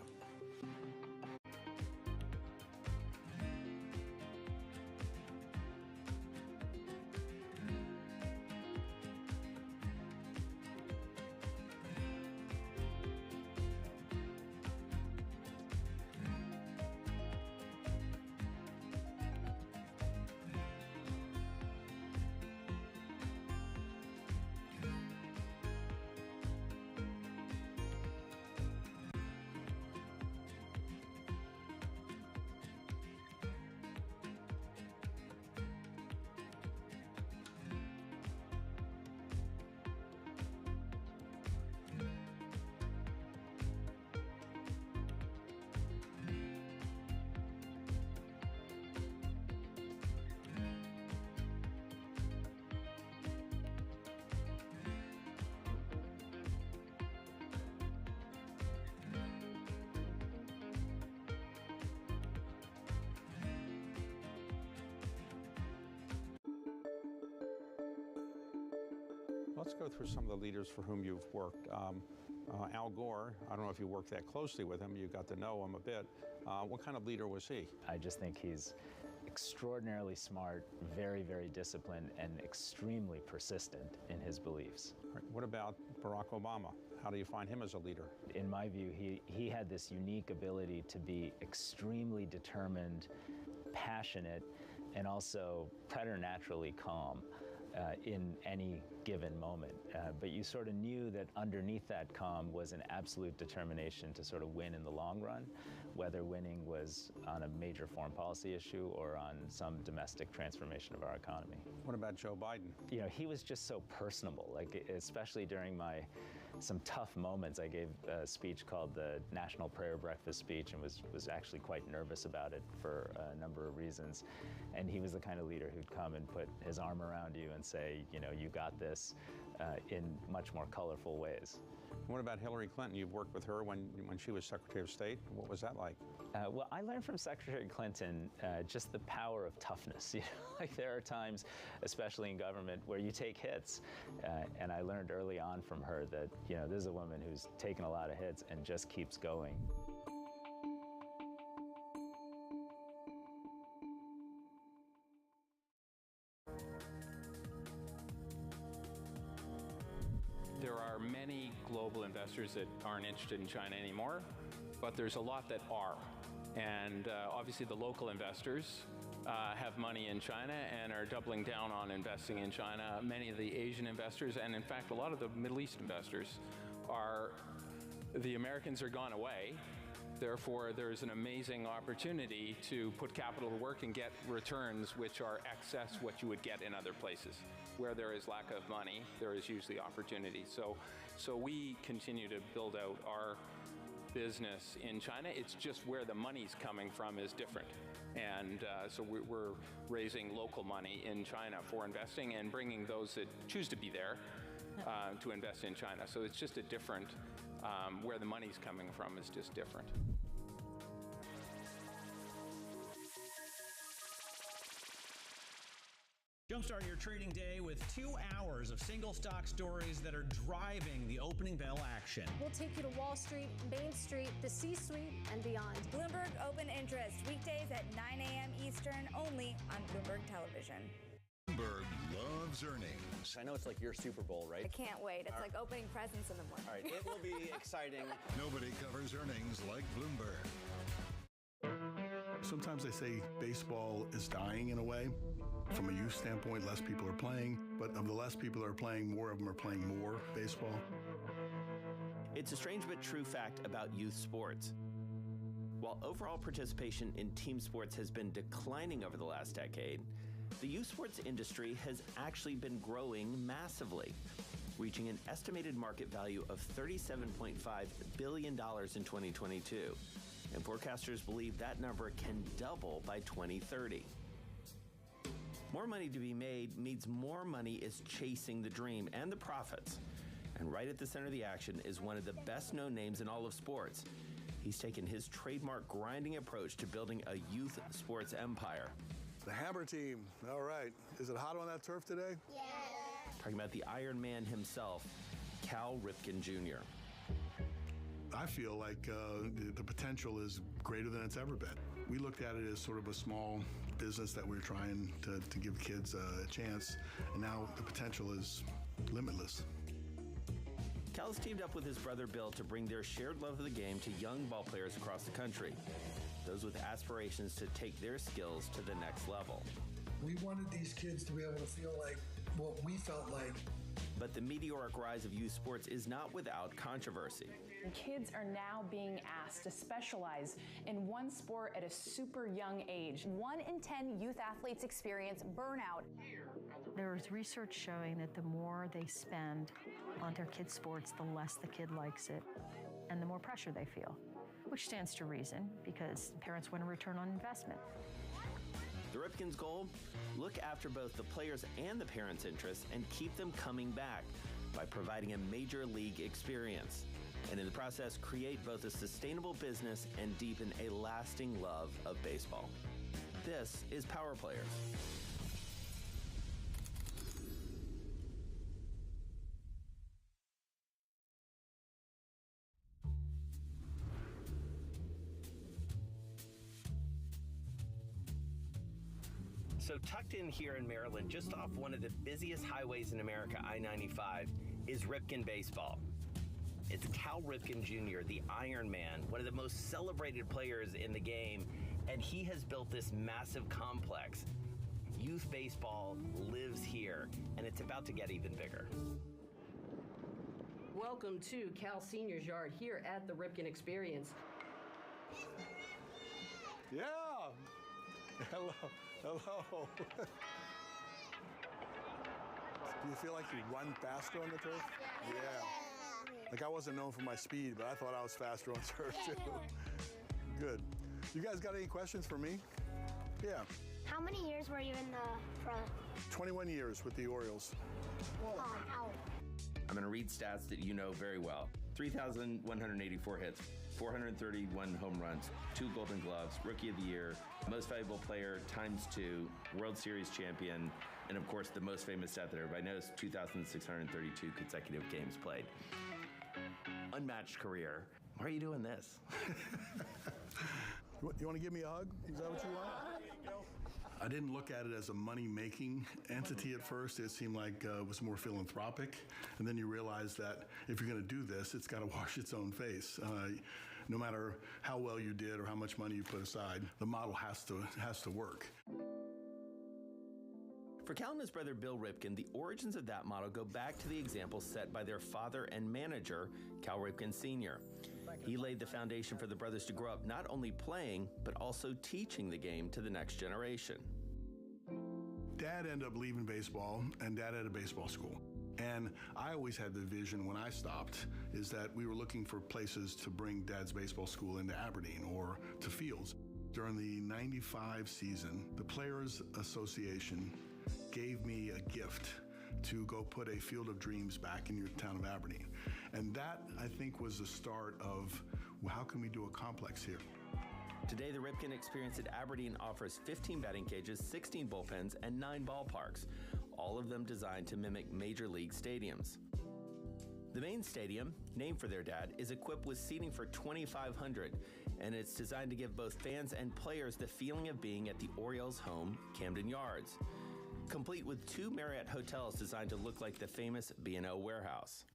Let's go through some of the leaders for whom you've worked. Al Gore, I don't know if you worked that closely with him, you got to know him a bit. What kind of leader was he?
I just think he's extraordinarily smart, very, very disciplined, and extremely persistent in his beliefs.
Right. What about Barack Obama? How do you find him as a leader?
In my view, he had this unique ability to be extremely determined, passionate, and also preternaturally calm. in any given moment. But you sort of knew that underneath that calm was an absolute determination to sort of win in the long run, whether winning was on a major foreign policy issue or on some domestic transformation of our economy.
What about Joe Biden?
You know, he was just so personable, like especially during some tough moments. I gave a speech called the National Prayer Breakfast speech and was actually quite nervous about it for a number of reasons. And he was the kind of leader who'd come and put his arm around you and say, you know, you got this, in much more colorful ways.
What about Hillary Clinton? You've worked with her when she was Secretary of State. What was that like?
Well, I learned from Secretary Clinton just the power of toughness. You know, like there are times, especially in government, where you take hits. And I learned early on from her that, you know, this is a woman who's taken a lot of hits and just keeps going.
There are many global investors that aren't interested in China anymore, but there's a lot that are. And obviously the local investors have money in China and are doubling down on investing in China. Many of the Asian investors, and in fact a lot of the Middle East investors, the Americans are gone away. Therefore, there's an amazing opportunity to put capital to work and get returns which are excess what you would get in other places. Where there is lack of money, there is usually opportunity. So we continue to build out our business in China. It's just where the money's coming from is different. And so we're raising local money in China for investing and bringing those that choose to be there to invest in China. So it's just a different, where the money's coming from is just different.
Jumpstart your trading day with 2 hours of single stock stories that are driving the opening bell action.
We'll take you to Wall Street, Main Street, the C-suite, and beyond.
Bloomberg Open Interest, weekdays at 9 a.m. Eastern, only on Bloomberg Television.
Bloomberg loves earnings.
I know it's like your Super Bowl, right?
I can't wait. It's like opening presents in the morning.
All right, it will be exciting.
Nobody covers earnings like Bloomberg.
Sometimes they say baseball is dying in a way. From a youth standpoint, less people are playing, but of the less people that are playing, more of them are playing more baseball.
It's a strange but true fact about youth sports. While overall participation in team sports has been declining over the last decade, the youth sports industry has actually been growing massively, reaching an estimated market value of $37.5 billion in 2022. And forecasters believe that number can double by 2030. More money to be made means more money is chasing the dream and the profits. And right at the center of the action is one of the best-known names in all of sports. He's taken his trademark grinding approach to building a youth sports empire.
The Hammer team, all right. Is it hot on that turf today?
Yeah. Talking about the Iron Man himself, Cal Ripken Jr.
I feel like the potential is greater than it's ever been. We looked at it as sort of a small business that we're trying to give kids a chance, and now the potential is limitless.
Cal has teamed up with his brother Bill to bring their shared love of the game to young ball players across the country, those with aspirations to take their skills to the next level.
We wanted these kids to be able to feel like what we felt like.
But the meteoric rise of youth sports is not without controversy.
Kids are now being asked to specialize in one sport at a super young age.
1 in 10 youth athletes experience burnout.
There's research showing that the more they spend on their kids' sports, the less the kid likes it and the more pressure they feel, which stands to reason because parents want a return on investment.
The Ripkens' goal? Look after both the players and the parents' interests and keep them coming back by providing a major league experience. And in the process, create both a sustainable business and deepen a lasting love of baseball. This is Power Players. So tucked in here in Maryland, just off one of the busiest highways in America, I-95, is Ripken Baseball. It's Cal Ripken Jr., the Iron Man, one of the most celebrated players in the game, and he has built this massive complex. Youth baseball lives here, and it's about to get even bigger.
Welcome to Cal Senior's Yard here at the Ripken Experience.
Yeah. Hello. Hello. Do you feel like you run faster on the turf? Yeah. Like I wasn't known for my speed, but I thought I was faster on turf too. Good. You guys got any questions for me? Yeah.
How many years were you in the pro?
21 years with the Orioles.
Ow.
I'm going to read stats that you know very well. 3,184 hits, 431 home runs, 2 Golden Gloves, Rookie of the Year, Most Valuable Player ×2, World Series champion, and of course the most famous stat that everybody knows, 2,632 consecutive games played. Unmatched career. Why are you doing this?
You want to give me a hug? Is that what you want? I didn't look at it as a money-making entity at first. It seemed like it was more philanthropic. And then you realize that if you're going to do this, it's got to wash its own face. No matter how well you did or how much money you put aside, the model has to work.
For Cal and his brother Bill Ripken, the origins of that model go back to the example set by their father and manager, Cal Ripken Sr. He laid the foundation for the brothers to grow up not only playing, but also teaching the game to the next generation.
Dad ended up leaving baseball, and Dad had a baseball school. And I always had the vision when I stopped is that we were looking for places to bring Dad's baseball school into Aberdeen or to Fields. During the '95 season, the Players Association gave me a gift to go put a Field of Dreams back in your town of Aberdeen. And that, I think, was the start of, well, how can we do a complex here?
Today, the Ripken Experience at Aberdeen offers 15 batting cages, 16 bullpens, and 9 ballparks, all of them designed to mimic major league stadiums. The main stadium, named for their dad, is equipped with seating for 2,500, and it's designed to give both fans and players the feeling of being at the Orioles' home, Camden Yards, complete with 2 Marriott hotels designed to look like the famous B&O warehouse.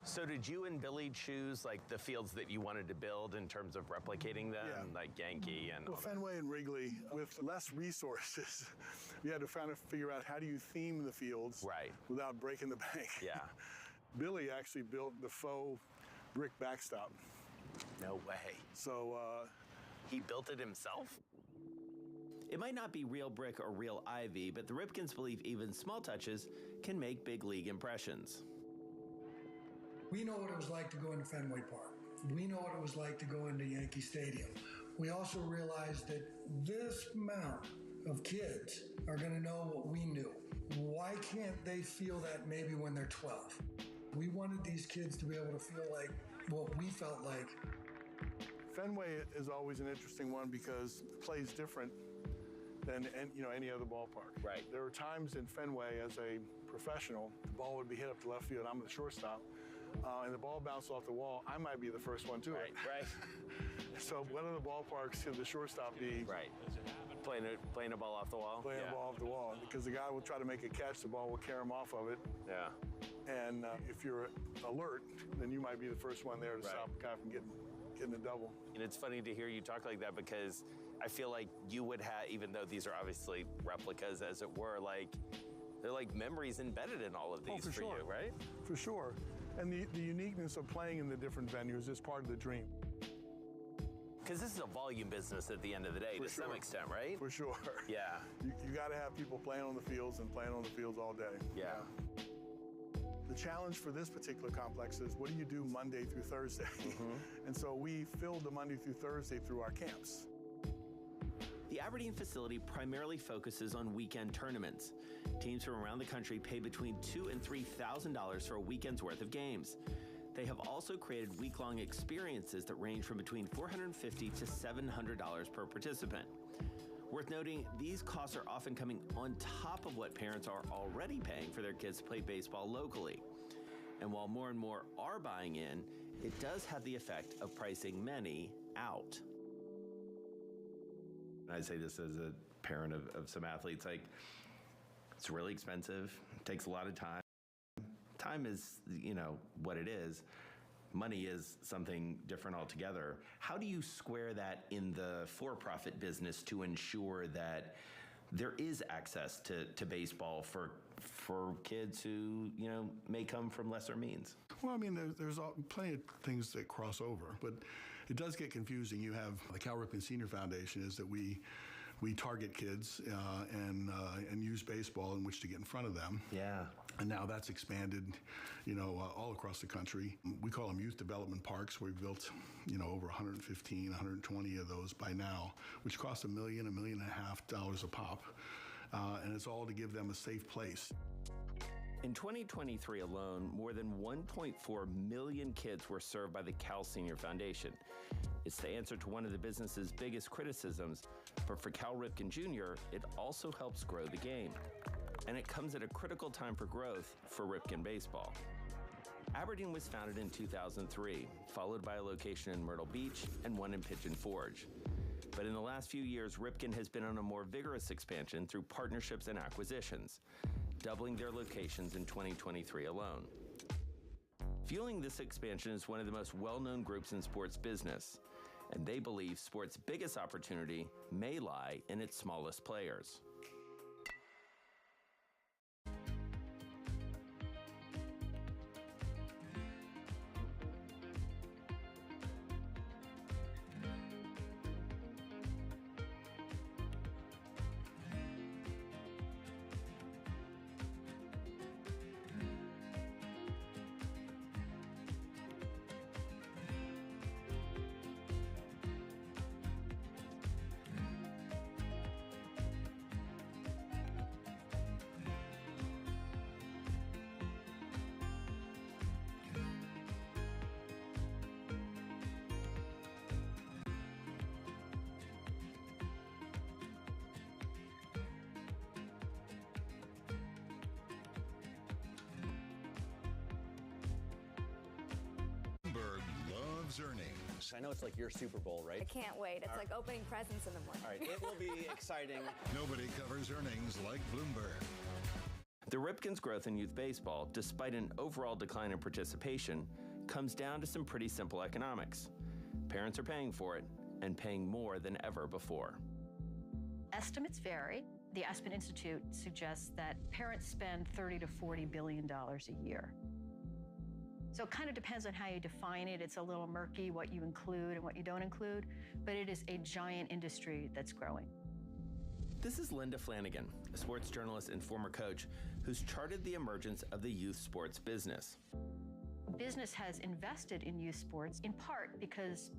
So did you and Billy choose like the fields that you wanted to build in terms of replicating them, like Yankee and
well, Fenway and Wrigley, with less resources, we had to kind of figure out how do you theme the fields without breaking the bank.
Yeah.
Billy actually built the faux brick backstop.
No way.
So
he built it himself? It might not be real brick or real ivy, but the Ripkens believe even small touches can make big league impressions.
We know what it was like to go into Fenway Park. We know what it was like to go into Yankee Stadium. We also realized that this amount of kids are going to know what we knew. Why can't they feel that maybe when they're 12? We wanted these kids to be able to feel like what we felt like.
Fenway is always an interesting one because it plays different than any other ballpark.
Right.
There were times in Fenway as a professional, the ball would be hit up to left field. I'm the shortstop. And the ball bounced off the wall, I might be the first one to it.
Right.
So one of the ballparks could the shortstop be
playing a ball off the wall?
Playing a ball off the wall. Because the guy will try to make a catch, the ball will carry him off of it.
Yeah.
And if you're alert, then you might be the first one there to stop the guy from getting a double.
And it's funny to hear you talk like that because I feel like you would have, even though these are obviously replicas as it were, they're like memories embedded in all of these for you, right?
For sure. And the uniqueness of playing in the different venues is part of the dream.
Because this is a volume business at the end of the day, to some extent, right?
For sure.
Yeah.
You got to have people playing on the fields and playing on the fields all day.
Yeah.
The challenge for this particular complex is what do you do Monday through Thursday? And so we filled the Monday through Thursday through our camps.
The Aberdeen facility primarily focuses on weekend tournaments. Teams from around the country pay between $2,000 and $3,000 for a weekend's worth of games. They have also created week-long experiences that range from between $450 to $700 per participant. Worth noting, these costs are often coming on top of what parents are already paying for their kids to play baseball locally. And while more and more are buying in, it does have the effect of pricing many out. I say this as a parent of some athletes, it's really expensive, it takes a lot of time. Time is, what it is. Money is something different altogether. How do you square that in the for-profit business to ensure that there is access to baseball for kids who, may come from lesser means?
Well, I mean, there's plenty of things that cross over, but it does get confusing. You have the Cal Ripken Senior Foundation is that we target kids and use baseball in which to get in front of them.
Yeah.
And now that's expanded, all across the country. We call them youth development parks. We've built, over 115, 120 of those by now, which cost $1 million, $1.5 million a pop. And it's all to give them a safe place.
In 2023 alone, more than 1.4 million kids were served by the Cal Senior Foundation. It's the answer to one of the business's biggest criticisms, but for Cal Ripken Jr., it also helps grow the game. And it comes at a critical time for growth for Ripken baseball. Aberdeen was founded in 2003, followed by a location in Myrtle Beach and one in Pigeon Forge. But in the last few years, Ripken has been on a more vigorous expansion through partnerships and acquisitions, doubling their locations in 2023 alone. Fueling this expansion is one of the most well-known groups in sports business, and they believe sports' biggest opportunity may lie in its smallest players.
Earnings.
I know it's like your Super Bowl, right?
I can't wait. It's like opening presents in the morning.
All right, it will be exciting.
Nobody covers earnings like Bloomberg.
The Ripkens' growth in youth baseball, despite an overall decline in participation, comes down to some pretty simple economics. Parents are paying for it, and paying more than ever before.
Estimates vary. The Aspen Institute suggests that parents spend $30 to $40 billion a year. So it kind of depends on how you define it. It's a little murky what you include and what you don't include, but it is a giant industry that's growing.
This is Linda Flanagan, a sports journalist and former coach who's charted the emergence of the youth sports business.
Business has invested in youth sports in part because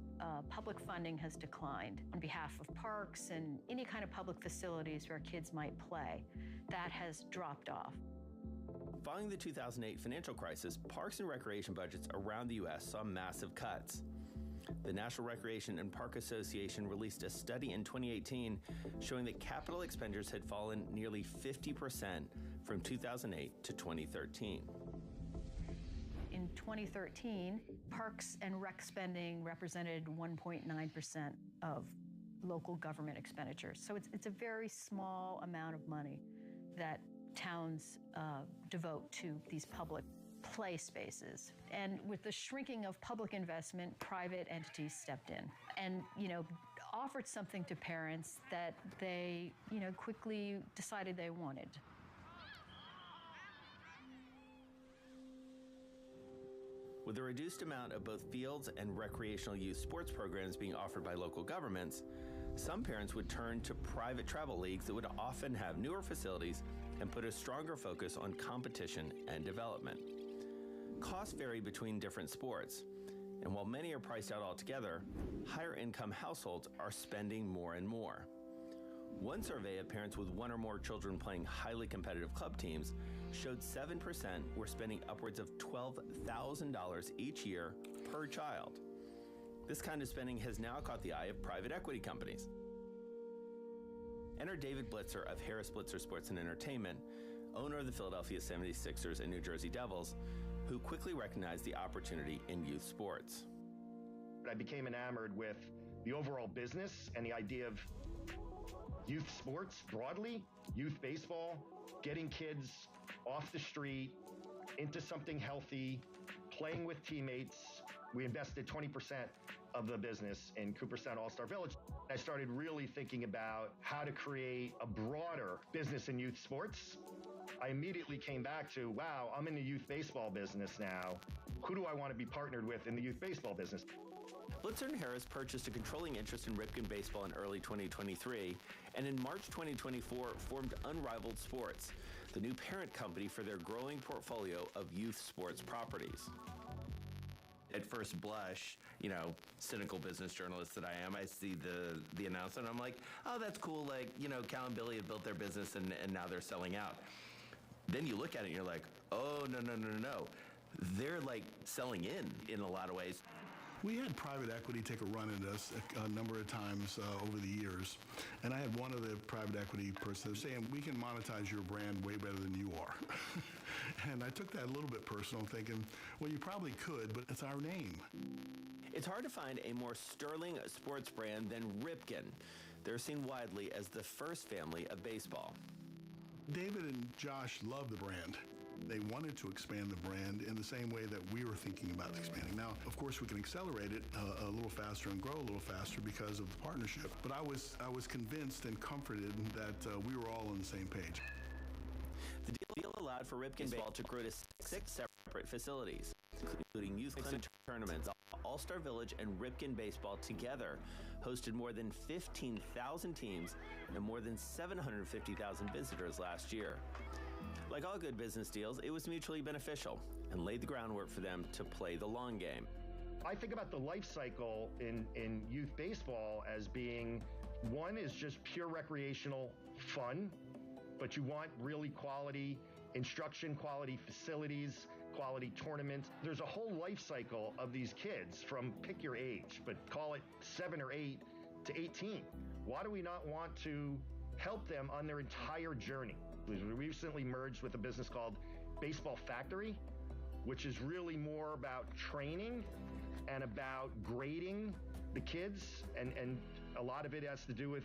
public funding has declined on behalf of parks and any kind of public facilities where kids might play. That has dropped off.
Following the 2008 financial crisis, parks and recreation budgets around the U.S. saw massive cuts. The National Recreation and Park Association released a study in 2018 showing that capital expenditures had fallen nearly 50% from 2008 to 2013.
In 2013, parks and rec spending represented 1.9% of local government expenditures. So it's a very small amount of money that towns devote to these public play spaces. And with the shrinking of public investment, private entities stepped in and, offered something to parents that they, quickly decided they wanted.
With a reduced amount of both fields and recreational youth sports programs being offered by local governments, some parents would turn to private travel leagues that would often have newer facilities and put a stronger focus on competition and development. Costs vary between different sports, and while many are priced out altogether, higher income households are spending more and more. One survey of parents with one or more children playing highly competitive club teams showed 7% were spending upwards of $12,000 each year per child. This kind of spending has now caught the eye of private equity companies. Enter David Blitzer of Harris Blitzer Sports and Entertainment, owner of the Philadelphia 76ers and New Jersey Devils, who quickly recognized the opportunity in youth sports.
I became enamored with the overall business and the idea of youth sports broadly, youth baseball, getting kids off the street, into something healthy, playing with teammates, We invested 20% of the business in Cooperstown All-Star Village. I started really thinking about how to create a broader business in youth sports. I immediately came back to, wow, I'm in the youth baseball business now. Who do I want to be partnered with in the youth baseball business?
Blitzer and Harris purchased a controlling interest in Ripken Baseball in early 2023, and in March 2024 formed Unraveled Sports, the new parent company for their growing portfolio of youth sports properties. At first blush, cynical business journalist that I am, I see the announcement. I'm like, oh, that's cool. Like, Cal and Billy have built their business and now they're selling out. Then you look at it and you're like, oh, no. They're like selling in a lot of ways.
We had private equity take a run at us a number of times over the years. And I had one of the private equity persons saying, we can monetize your brand way better than you are. And I took that a little bit personal, thinking, well, you probably could, but it's our name.
It's hard to find a more sterling sports brand than Ripken. They're seen widely as the first family of baseball.
David and Josh love the brand. They wanted to expand the brand in the same way that we were thinking about expanding. Now, of course, we can accelerate it a little faster and grow a little faster because of the partnership. But I was convinced and comforted that we were all on the same page.
The deal allowed for Ripken Baseball to grow to 6 separate facilities, including youth clinic tournaments. All-Star Village and Ripken Baseball together hosted more than 15,000 teams and more than 750,000 visitors last year. Like all good business deals, it was mutually beneficial and laid the groundwork for them to play the long game.
I think about the life cycle in youth baseball as being, one is just pure recreational fun, but you want really quality instruction, quality facilities, quality tournaments. There's a whole life cycle of these kids from pick your age, but call it 7 or 8 to 18. Why do we not want to help them on their entire journey? We recently merged with a business called Baseball Factory, which is really more about training and about grading the kids. And a lot of it has to do with,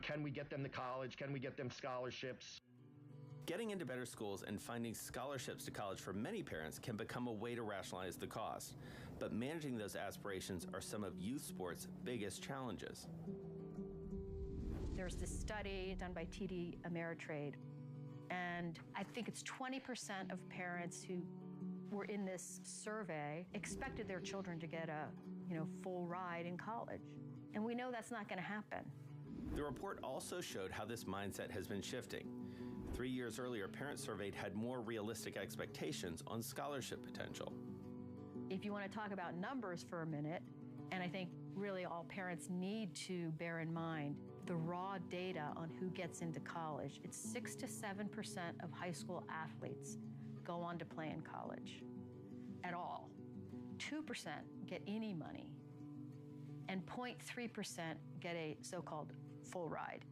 can we get them to college? Can we get them scholarships?
Getting into better schools and finding scholarships to college for many parents can become a way to rationalize the cost. But managing those aspirations are some of youth sports' biggest challenges.
There's this study done by TD Ameritrade, and I think it's 20% of parents who were in this survey expected their children to get a full ride in college. And we know that's not going to happen.
The report also showed how this mindset has been shifting. 3 years earlier, parents surveyed had more realistic expectations on scholarship potential.
If you want to talk about numbers for a minute, and I think really all parents need to bear in mind the raw data on who gets into college. It's 6 to 7% of high school athletes go on to play in college at all. 2% get any money, and 0.3% get a so-called full ride.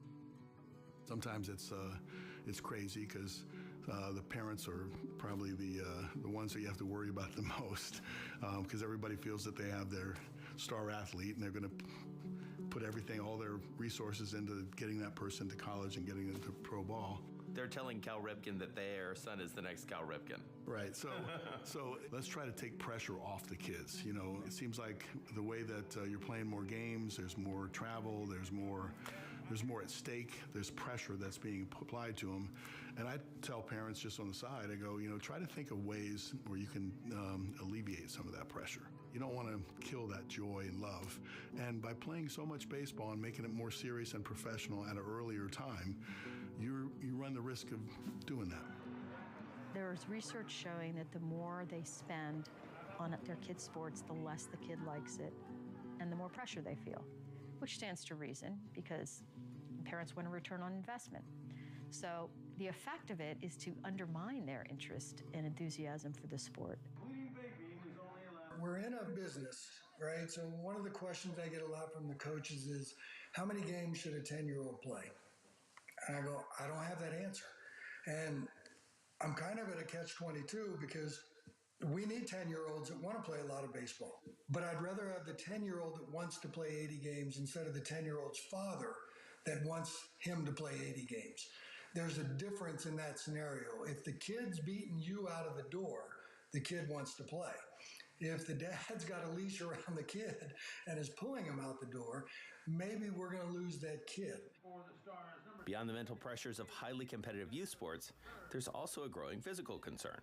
Sometimes it's crazy because the parents are probably the ones that you have to worry about the most because everybody feels that they have their star athlete and they're going to put everything, all their resources into getting that person to college and getting into pro ball.
They're telling Cal Ripken that their son is the next Cal Ripken.
Right. So let's try to take pressure off the kids. It seems like the way that you're playing more games, there's more travel, there's more at stake, there's pressure that's being applied to them. And I tell parents just on the side, I go, try to think of ways where you can alleviate some of that pressure. You don't want to kill that joy and love. And by playing so much baseball and making it more serious and professional at an earlier time, you run the risk of doing that.
There's research showing that the more they spend on their kids' sports, the less the kid likes it, and the more pressure they feel, which stands to reason because parents want a return on investment. So the effect of it is to undermine their interest and enthusiasm for the sport.
We're in a business, right? So one of the questions I get a lot from the coaches is, how many games should a 10-year-old play? And I go, I don't have that answer. And I'm kind of at a catch-22 because we need 10-year-olds that want to play a lot of baseball. But I'd rather have the 10-year-old that wants to play 80 games instead of the 10-year-old's father that wants him to play 80 games. There's a difference in that scenario. If the kid's beating you out of the door, the kid wants to play. If the dad's got a leash around the kid and is pulling him out the door, maybe we're going to lose that kid.
Beyond the mental pressures of highly competitive youth sports, there's also a growing physical concern.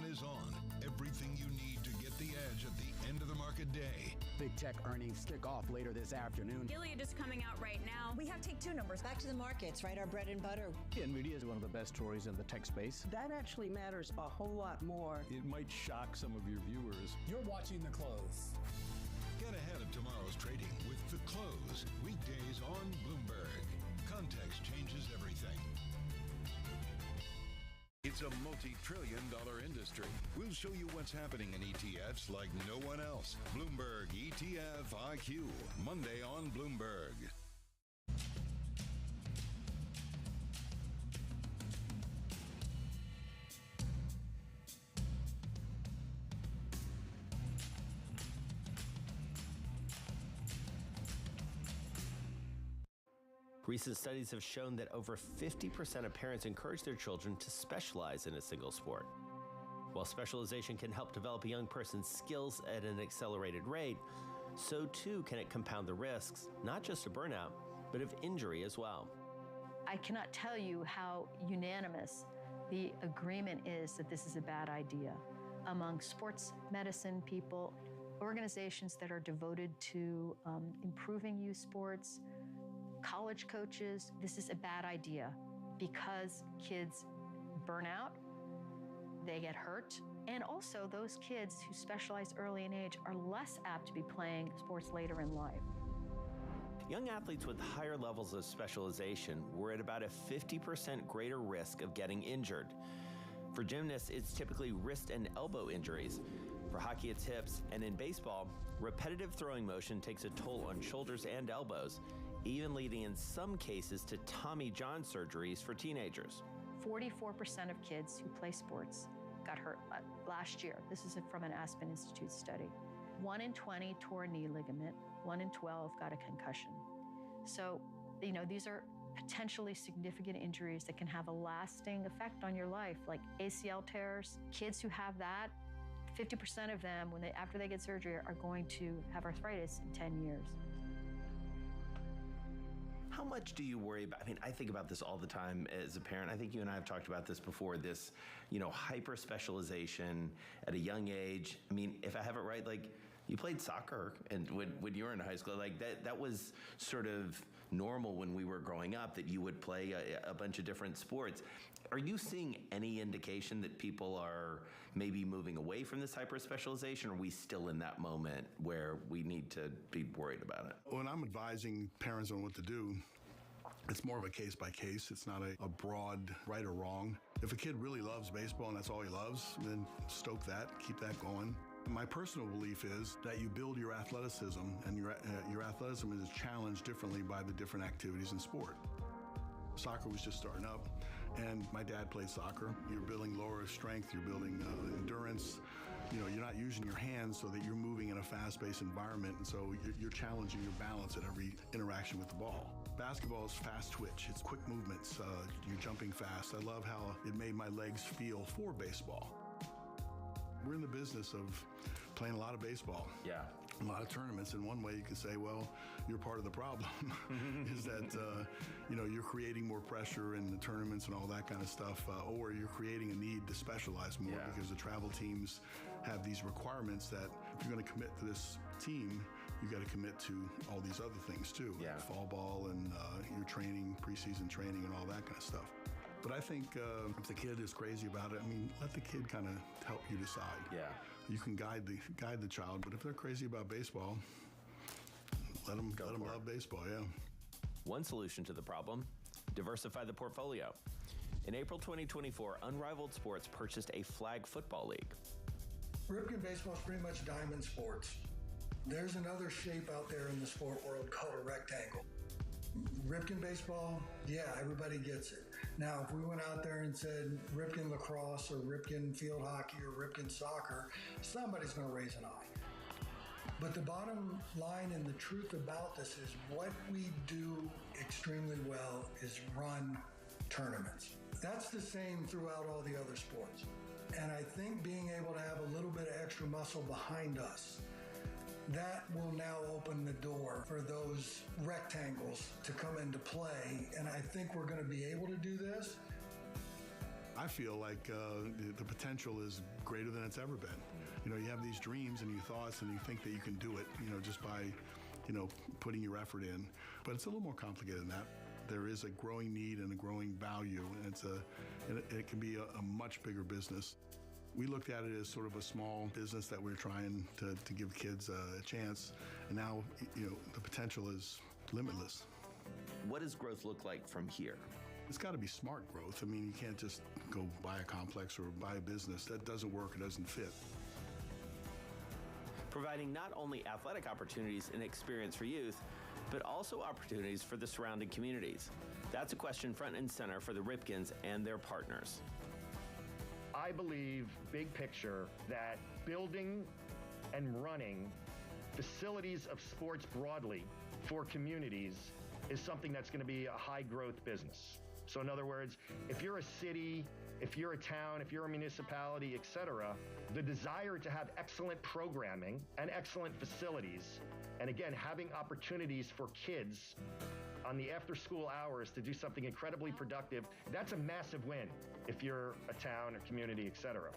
Is on. Everything you need to get the edge at the end of the market day.
Big tech earnings kick off later this afternoon.
Gilead is coming out right now. We have take two numbers.
Back to the markets, right? Our bread and butter.
NVIDIA is one of the best stories in the tech space.
That actually matters a whole lot more.
It might shock some of your viewers.
You're watching The Close.
Get ahead of tomorrow's trading with The Close. Weekdays on Bloomberg. Context changes everything. It's a multi-trillion-dollar industry. We'll show you what's happening in ETFs like no one else. Bloomberg ETF IQ, Monday on Bloomberg.
Recent studies have shown that over 50% of parents encourage their children to specialize in a single sport. While specialization can help develop a young person's skills at an accelerated rate, so too can it compound the risks, not just of burnout, but of injury as well.
I cannot tell you how unanimous the agreement is that this is a bad idea among sports medicine people, organizations that are devoted to improving youth sports, college coaches. This is a bad idea because kids burn out, they get hurt, and also those kids who specialize early in age are less apt to be playing sports later in life.
Young athletes with higher levels of specialization were at about a 50% greater risk of getting injured. For gymnasts, it's typically wrist and elbow injuries. For hockey, it's hips, and in baseball, repetitive throwing motion takes a toll on shoulders and elbows, even leading in some cases to Tommy John surgeries for teenagers.
44% of kids who play sports got hurt last year. This is from an Aspen Institute study. 1 in 20 tore a knee ligament, 1 in 12 got a concussion. So, these are potentially significant injuries that can have a lasting effect on your life, like ACL tears. Kids who have that, 50% of them, after they get surgery, are going to have arthritis in 10 years.
How much do you worry about? I think about this all the time as a parent. I think you and I have talked about this before, this, hyper specialization at a young age. If I have it right, you played soccer, and when you were in high school, that was sort of normal when we were growing up, that you would play a bunch of different sports. Are you seeing any indication that people are maybe moving away from this hyper-specialization, or are we still in that moment where we need to be worried about it?
When I'm advising parents on what to do, it's more of a case by case. It's not a broad right or wrong. If a kid really loves baseball and that's all he loves, then stoke that, keep that going. My personal belief is that you build your athleticism, and your athleticism is challenged differently by the different activities in sport. Soccer was just starting up, and my dad played soccer. You're building lower strength, you're building endurance. You're not using your hands so that you're moving in a fast-paced environment, and so you're challenging your balance at every interaction with the ball. Basketball is fast twitch. It's quick movements. You're jumping fast. I love how it made my legs feel for baseball. We're in the business of playing a lot of baseball.
Yeah.
A lot of tournaments. In one way, you can say, well, you're part of the problem, is that, you're creating more pressure in the tournaments and all that kind of stuff, or you're creating a need to specialize more because the travel teams have these requirements that if you're going to commit to this team, you got to commit to all these other things too, like fall ball and your training, preseason training and all that kind of stuff. But I think if the kid is crazy about it, let the kid kind of help you decide.
Yeah.
You can guide the child, but if they're crazy about baseball, let them love baseball, yeah.
One solution to the problem: diversify the portfolio. In April 2024, Unrivaled Sports purchased a flag football league.
Ripken baseball is pretty much diamond sports. There's another shape out there in the sport world called a rectangle. Ripken baseball, yeah, everybody gets it. Now, if we went out there and said Ripken lacrosse or Ripken field hockey or Ripken soccer, somebody's going to raise an eye. But the bottom line and the truth about this is what we do extremely well is run tournaments. That's the same throughout all the other sports. And I think being able to have a little bit of extra muscle behind us, that will now open the door for those rectangles to come into play. And I think we're going to be able to do this.
I feel like the potential is greater than it's ever been. You know, you have these dreams and your thoughts and you think that you can do it, you know, just by, you know, putting your effort in. But it's a little more complicated than that. There is a growing need and a growing value, and it can be a much bigger business. We looked at it as sort of a small business that we're trying to give kids a chance. And now, you know, the potential is limitless.
What does growth look like from here?
It's got to be smart growth. I mean, you can't just go buy a complex or buy a business. That doesn't work. It doesn't fit.
Providing not only athletic opportunities and experience for youth, but also opportunities for the surrounding communities. That's a question front and center for the Ripkens and their partners.
I believe, big picture, that building and running facilities of sports broadly for communities is something that's going to be a high growth business. So in other words, if you're a city, if you're a town, if you're a municipality, etc., the desire to have excellent programming and excellent facilities, and again, having opportunities for kids on the after-school hours to do something incredibly productive, that's a massive win if you're a town or community, etc.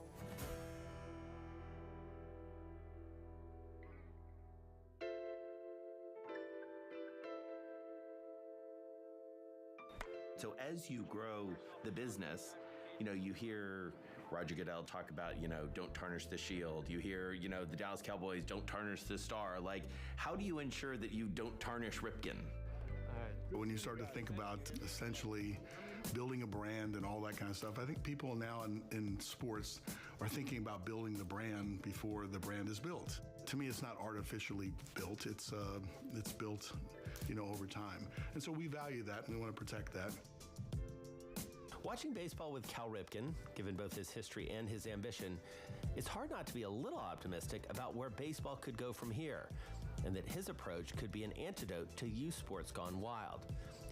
So as you grow the business, you know, you hear Roger Goodell talk about, you know, don't tarnish the shield. You hear, you know, the Dallas Cowboys, don't tarnish the star. Like, how do you ensure that you don't tarnish Ripken?
When you start to think about essentially building a brand and all that kind of stuff, I think people now in sports are thinking about building the brand before the brand is built. To me, it's not artificially built. It's built, you know, over time. And so we value that and we want to protect that.
Watching baseball with Cal Ripken, given both his history and his ambition, it's hard not to be a little optimistic about where baseball could go from here, and that his approach could be an antidote to youth sports gone wild.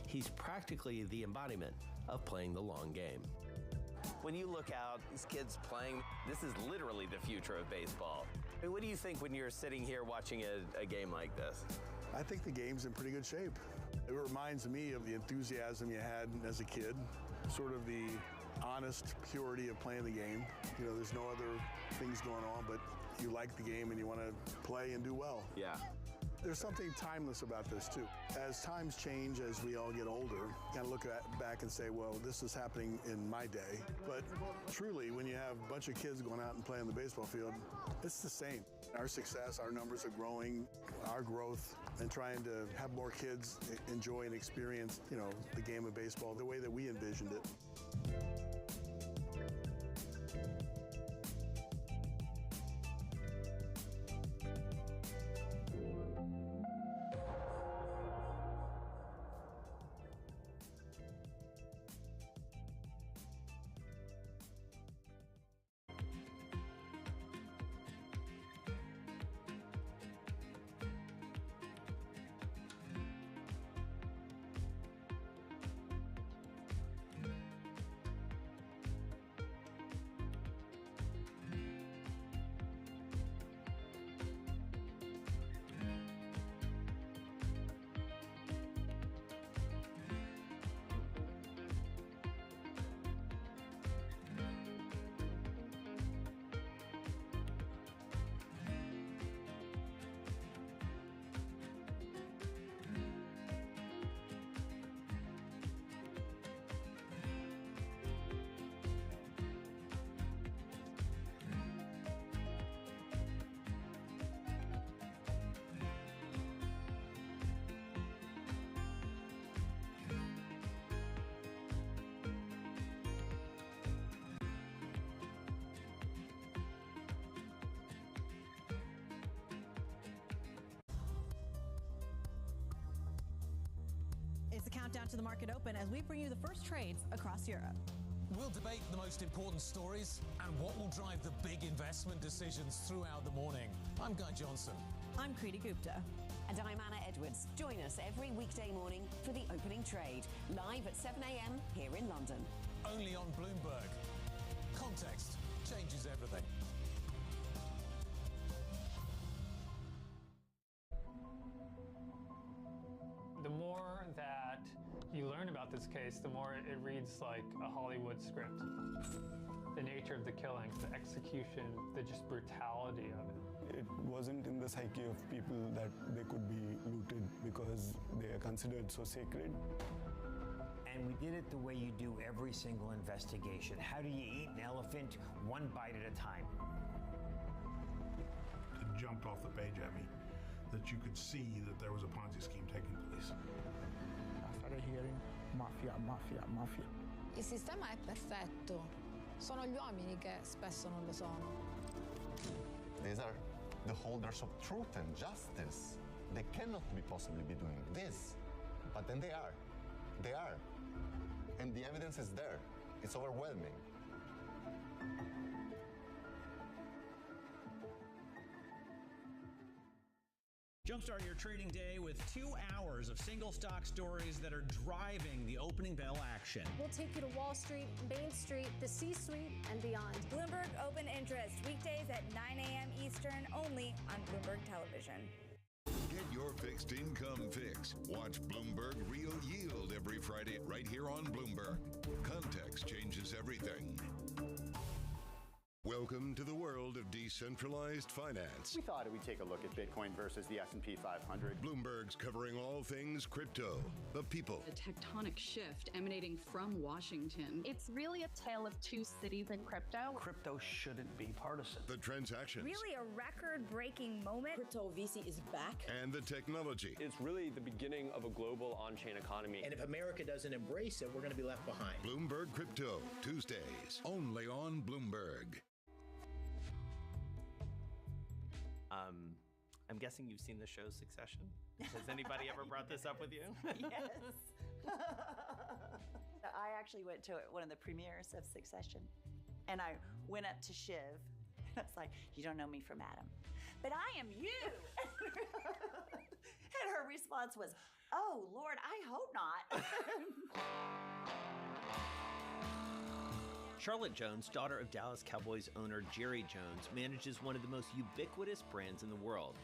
He's practically the embodiment of playing the long game. When you look out, these kids playing, this is literally the future of baseball. I mean, what do you think when you're sitting here watching a game like this?
I think the game's in pretty good shape. It reminds me of the enthusiasm you had as a kid, sort of the honest purity of playing the game. You know, there's no other things going on, but you like the game and you want to play and do well.
Yeah.
There's something timeless about this too. As times change, as we all get older, kind of look back and say, well, this is happening in my day. But truly, when you have a bunch of kids going out and playing the baseball field, it's the same. Our success, our numbers are growing, our growth, and trying to have more kids enjoy and experience, you know, the game of baseball the way that we envisioned it.
It's the countdown to the market open as we bring you the first trades across Europe.
We'll debate the most important stories and what will drive the big investment decisions throughout the morning. I'm Guy Johnson.
I'm Kriti Gupta.
And I'm Anna Edwards. Join us every weekday morning for the opening trade, live at 7 a.m. here in London.
Only on Bloomberg. Context changes everything.
The more that you learn about this case, the more it reads like a Hollywood script. The nature of the killings, the execution, the just brutality of it.
It wasn't in the psyche of people that they could be looted because they are considered so sacred.
And we did it the way you do every single investigation. How do you eat an elephant? One bite at a time.
It jumped off the page at me that you could see that there was a Ponzi scheme taking place.
I started hearing mafia, mafia, mafia.
Il sistema è perfetto. Sono gli uomini che spesso non lo sono.
These are the holders of truth and justice. They cannot be possibly be doing this. But then they are. They are. And the evidence is there. It's overwhelming.
Jumpstart your trading day with 2 hours of single stock stories that are driving the opening bell action.
We'll take you to Wall Street, Main Street, the C-suite, and beyond.
Bloomberg Open Interest, weekdays at 9 a.m. Eastern, only on Bloomberg Television.
Get your fixed income fix. Watch Bloomberg Real Yield every Friday right here on Bloomberg. Context changes everything. Welcome to the world of decentralized finance.
We thought we'd take a look at Bitcoin versus the S&P 500.
Bloomberg's covering all things crypto, the people.
A tectonic shift emanating from Washington.
It's really a tale of two cities in crypto.
Crypto shouldn't be partisan.
The transactions.
Really a record-breaking moment.
Crypto VC is back.
And the technology.
It's really the beginning of a global on-chain economy.
And if America doesn't embrace it, we're going to be left behind.
Bloomberg Crypto, Tuesdays, only on Bloomberg.
I'm guessing you've seen the show Succession. Has anybody ever brought this up with you?
Yes. I actually went to one of the premieres of Succession, and I went up to Shiv, and I was like, "You don't know me from Adam, but I am you." And her response was, "Oh, Lord, I hope not."
Charlotte Jones, daughter of Dallas Cowboys owner Jerry Jones, manages one of the most ubiquitous brands in the world.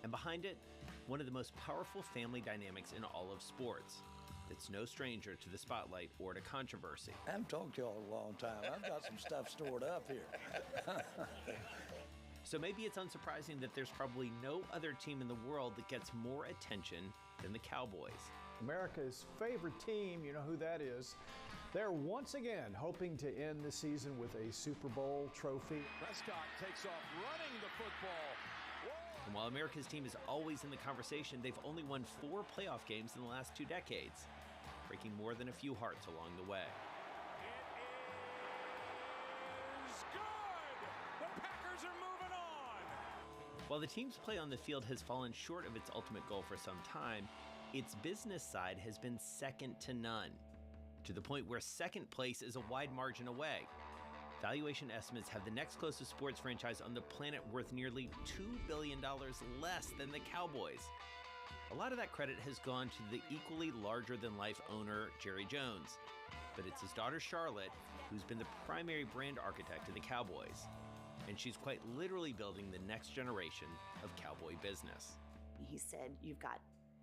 And behind it, one of the most powerful family dynamics in all of sports. It's no stranger to the spotlight or to controversy.
I haven't talked to y'all in a long time. I've got some stuff stored up here.
So maybe it's unsurprising that there's probably no other team in the world that gets more attention than the Cowboys.
America's favorite team, you know who that is. They're once again hoping to end the season with a Super Bowl trophy.
Prescott takes off running the football.
And while America's team is always in the conversation, they've only won 4 playoff games in the last 2 decades, breaking more than a few hearts along the way.
It's good! The Packers are moving on!
While the team's play on the field has fallen short of its ultimate goal for some time, its business side has been second to none, to the point where second place is a wide margin away. Valuation estimates have the next closest sports franchise on the planet worth nearly $2 billion less than the Cowboys. A lot of that credit has gone to the equally larger-than-life owner, Jerry Jones. But it's his daughter, Charlotte, who's been the primary brand architect of the Cowboys. And she's quite literally building the next generation of Cowboy business.
He said, "You've got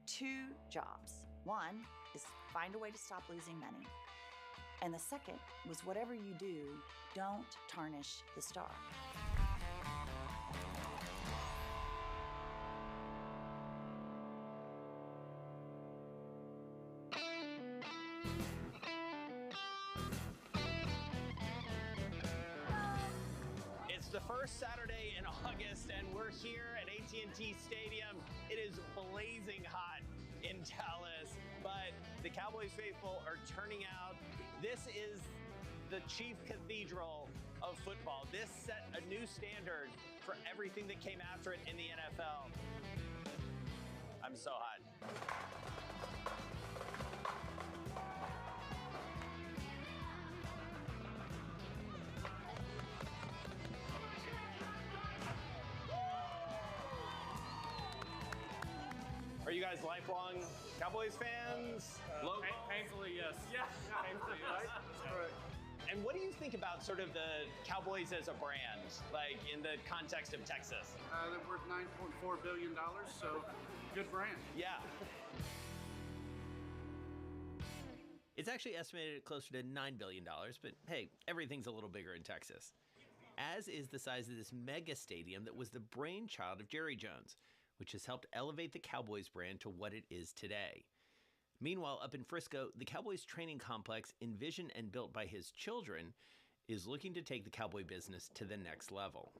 2 jobs. One is find a way to stop losing money. And the second was whatever you do, don't tarnish the star."
It's the first Saturday in August, and we're here at AT&T Stadium. It is blazing hot in Dallas, but the Cowboys faithful are turning out. This is the chief cathedral of football. This set a new standard for everything that came after it in the NFL. I'm so hot.
guys lifelong Cowboys fans?
Painfully, yes.
Yeah.
Painfully, yes.
That's correct. And what do you think about sort of the Cowboys as a brand, like in the context of Texas?
They're worth $9.4 billion, so good brand.
Yeah.
It's actually estimated at closer to $9 billion, but hey, everything's a little bigger in Texas. As is the size of this mega stadium that was the brainchild of Jerry Jones, which has helped elevate the Cowboys brand to what it is today. Meanwhile, up in Frisco, the Cowboys training complex, envisioned and built by his children, is looking to take the Cowboy business to the next level.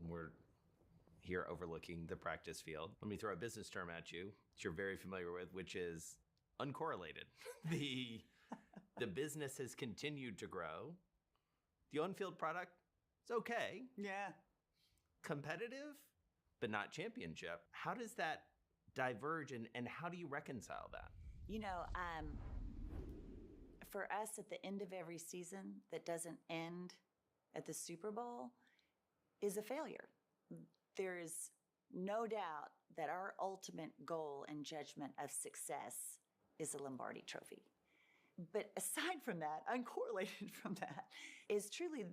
We're here overlooking the practice field. Let me throw a business term at you that you're very familiar with, which is uncorrelated. The business has continued to grow. The on-field product is okay.
Yeah.
Competitive, but not championship. How does that diverge and how do you reconcile that?
You know, for us at the end of every season that doesn't end at the Super Bowl is a failure. There is no doubt that our ultimate goal and judgment of success is a Lombardi trophy. But aside from that, uncorrelated from that, is truly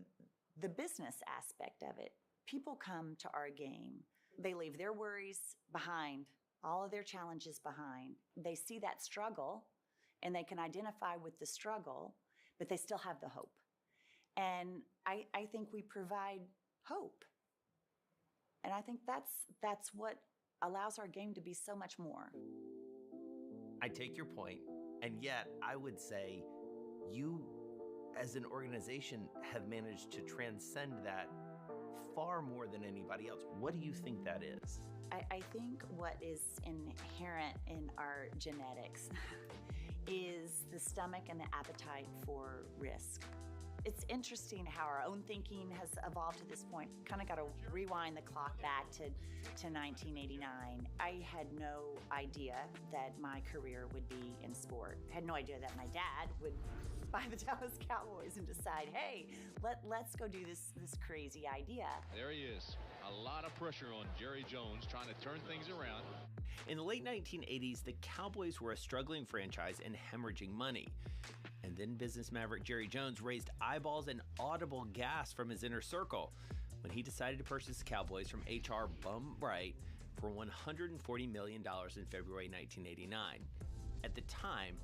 the business aspect of it. People come to our game. They leave their worries behind, all of their challenges behind. They see that struggle, and they can identify with the struggle, but they still have the hope. And I think we provide hope. And I think that's what allows our game to be so much more.
I take your point, and yet I would say you, as an organization, have managed to transcend that far more than anybody else. What do you think that is?
I think what is inherent in our genetics is the stomach and the appetite for risk. It's interesting how our own thinking has evolved to this point. Kind of got to rewind the clock back to 1989. I had no idea that my career would be in sport. I had no idea that my dad would buy the Dallas Cowboys and decide, hey, let's go do this crazy idea.
There he is. A lot of pressure on Jerry Jones trying to turn things around.
In the late 1980s, the Cowboys were a struggling franchise and hemorrhaging money. And then business maverick Jerry Jones raised eyeballs and audible gasp from his inner circle when he decided to purchase the Cowboys from H.R. Bum Bright for $140 million in February 1989. At the time,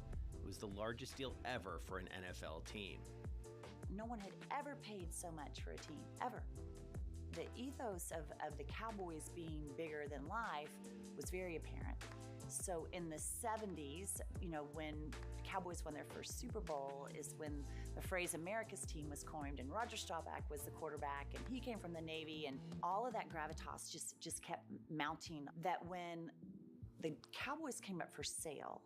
it was the largest deal ever for an NFL team.
No one had ever paid so much for a team, ever. The ethos of the Cowboys being bigger than life was very apparent. So in the 70s, you know, when Cowboys won their first Super Bowl is when the phrase America's team was coined, and Roger Staubach was the quarterback, and he came from the Navy, and all of that gravitas just kept mounting. That when the Cowboys came up for sale,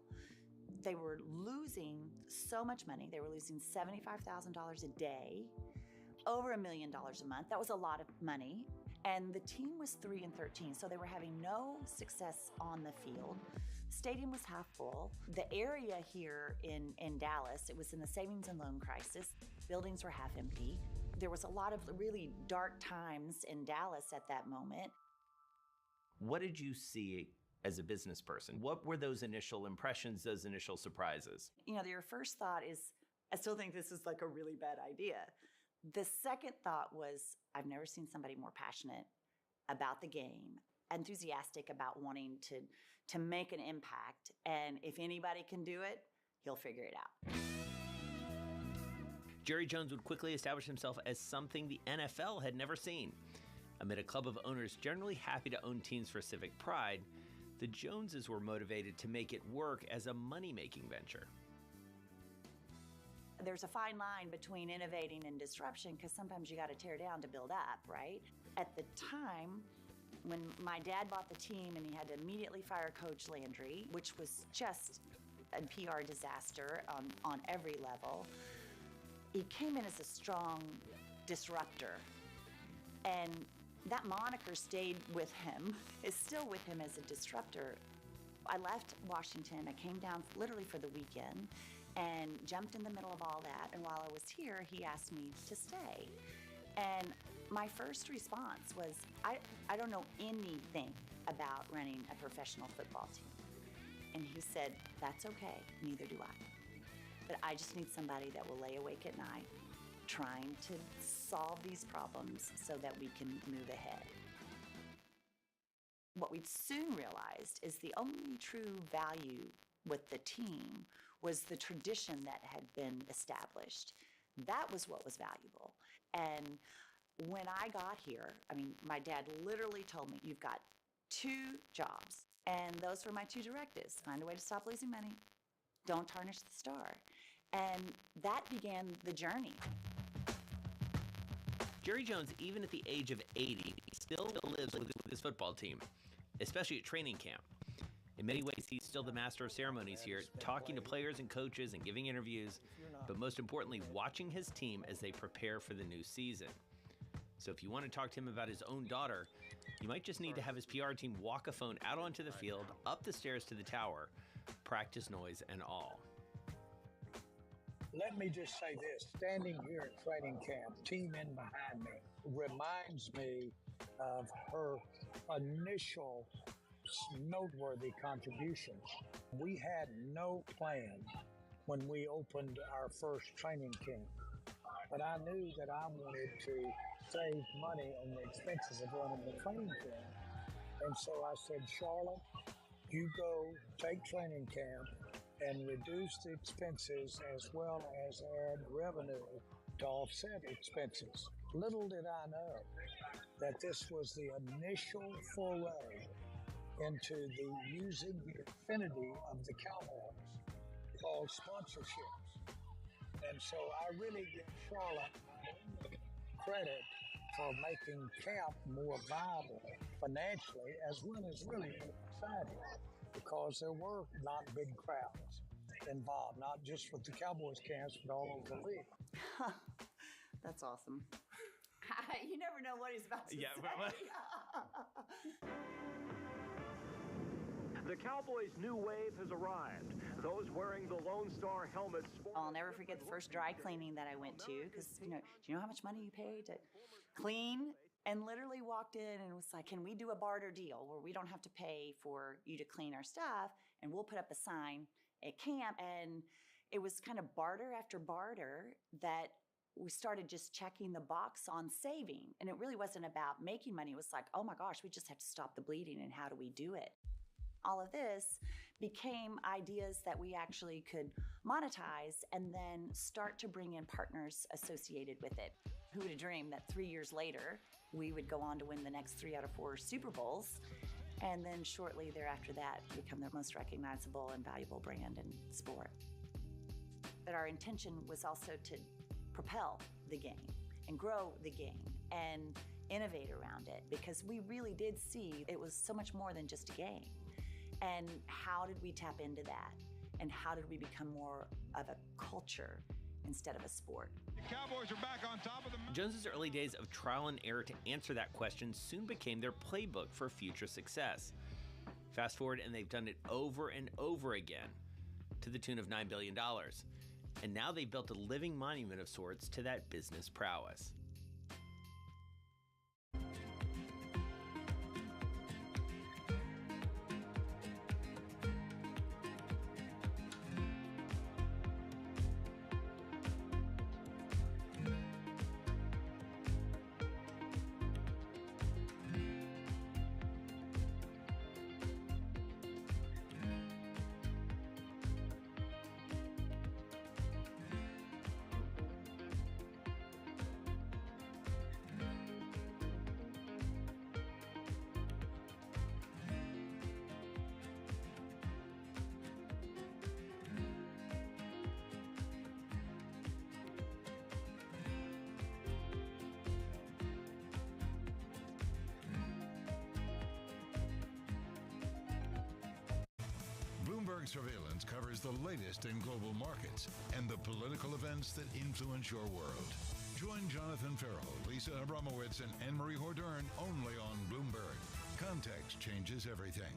they were losing so much money. They were losing $75,000 a day, over $1 million a month. That was a lot of money. And the team was 3-13, so they were having no success on the field. The stadium was half full. The area here in Dallas, it was in the savings and loan crisis. Buildings were half empty. There was a lot of really dark times in Dallas at that moment.
What did you see as a business person? What were those initial impressions, those initial surprises?
You know, your first thought is, I still think this is like a really bad idea. The second thought was, I've never seen somebody more passionate about the game, enthusiastic about wanting to make an impact. And if anybody can do it, he'll figure it out.
Jerry Jones would quickly establish himself as something the NFL had never seen. Amid a club of owners generally happy to own teams for civic pride, the Joneses were motivated to make it work as a money-making venture.
There's a fine line between innovating and disruption, because sometimes you got to tear down to build up, right? At the time, when my dad bought the team and he had to immediately fire Coach Landry, which was just a PR disaster on every level, he came in as a strong disruptor. And that moniker stayed with him, is still with him as a disruptor. I left Washington, I came down literally for the weekend, and jumped in the middle of all that. And while I was here, he asked me to stay. And my first response was, I don't know anything about running a professional football team. And he said, that's okay, neither do I. But I just need somebody that will lay awake at night trying to solve these problems so that we can move ahead. What we soon realized is the only true value with the team was the tradition that had been established. That was what was valuable. And when I got here, I mean, my dad literally told me, you've got 2 jobs. And those were my 2 directives. Find a way to stop losing money. Don't tarnish the star. And that began the journey.
Jerry Jones, even at the age of 80, still lives with his football team, especially at training camp. In many ways, he's still the master of ceremonies here, talking to players and coaches and giving interviews, but most importantly, watching his team as they prepare for the new season. So if you want to talk to him about his own daughter, you might just need to have his PR team walk a phone out onto the field, up the stairs to the tower, practice noise and all.
Let me just say this, standing here at training camp, team in behind me, reminds me of her initial noteworthy contributions. We had no plan when we opened our first training camp, but I knew that I wanted to save money on the expenses of running the training camp. And so I said, Charlotte, you go take training camp and reduce the expenses as well as add revenue to offset expenses. Little did I know that this was the initial foray into the using the affinity of the Cowboys called sponsorships. And so I really give Charlotte credit for making camp more viable financially as well as really exciting, because there were not big crowds involved, not just with the Cowboys camps, but all over the league.
That's awesome. You never know what he's about to say.
The Cowboys' new wave has arrived. Those wearing the Lone Star helmets.
I'll never forget the first dry cleaning that I went to, because, do you know how much money you pay to clean? And literally walked in and was like, can we do a barter deal where we don't have to pay for you to clean our stuff, and we'll put up a sign at camp? And it was kind of barter after barter that we started just checking the box on saving. And it really wasn't about making money. It was like, oh my gosh, we just have to stop the bleeding, and how do we do it? All of this became ideas that we actually could monetize and then start to bring in partners associated with it. Who would have dreamed that 3 years later, we would go on to win the next 3 out of 4 Super Bowls, and then shortly thereafter that become the most recognizable and valuable brand in sport. But our intention was also to propel the game and grow the game and innovate around it, because we really did see it was so much more than just a game. And how did we tap into that? And how did we become more of a culture instead of a sport?
The Cowboys are back on top of the...
Jones's early days of trial and error to answer that question soon became their playbook for future success. Fast forward, and they've done it over and over again, to the tune of $9 billion. And now they've built a living monument of sorts to that business prowess.
Bloomberg Surveillance covers the latest in global markets and the political events that influence your world. Join Jonathan Farrell, Lisa Abramowitz, and Anne-Marie Hordern only on Bloomberg. Context changes everything.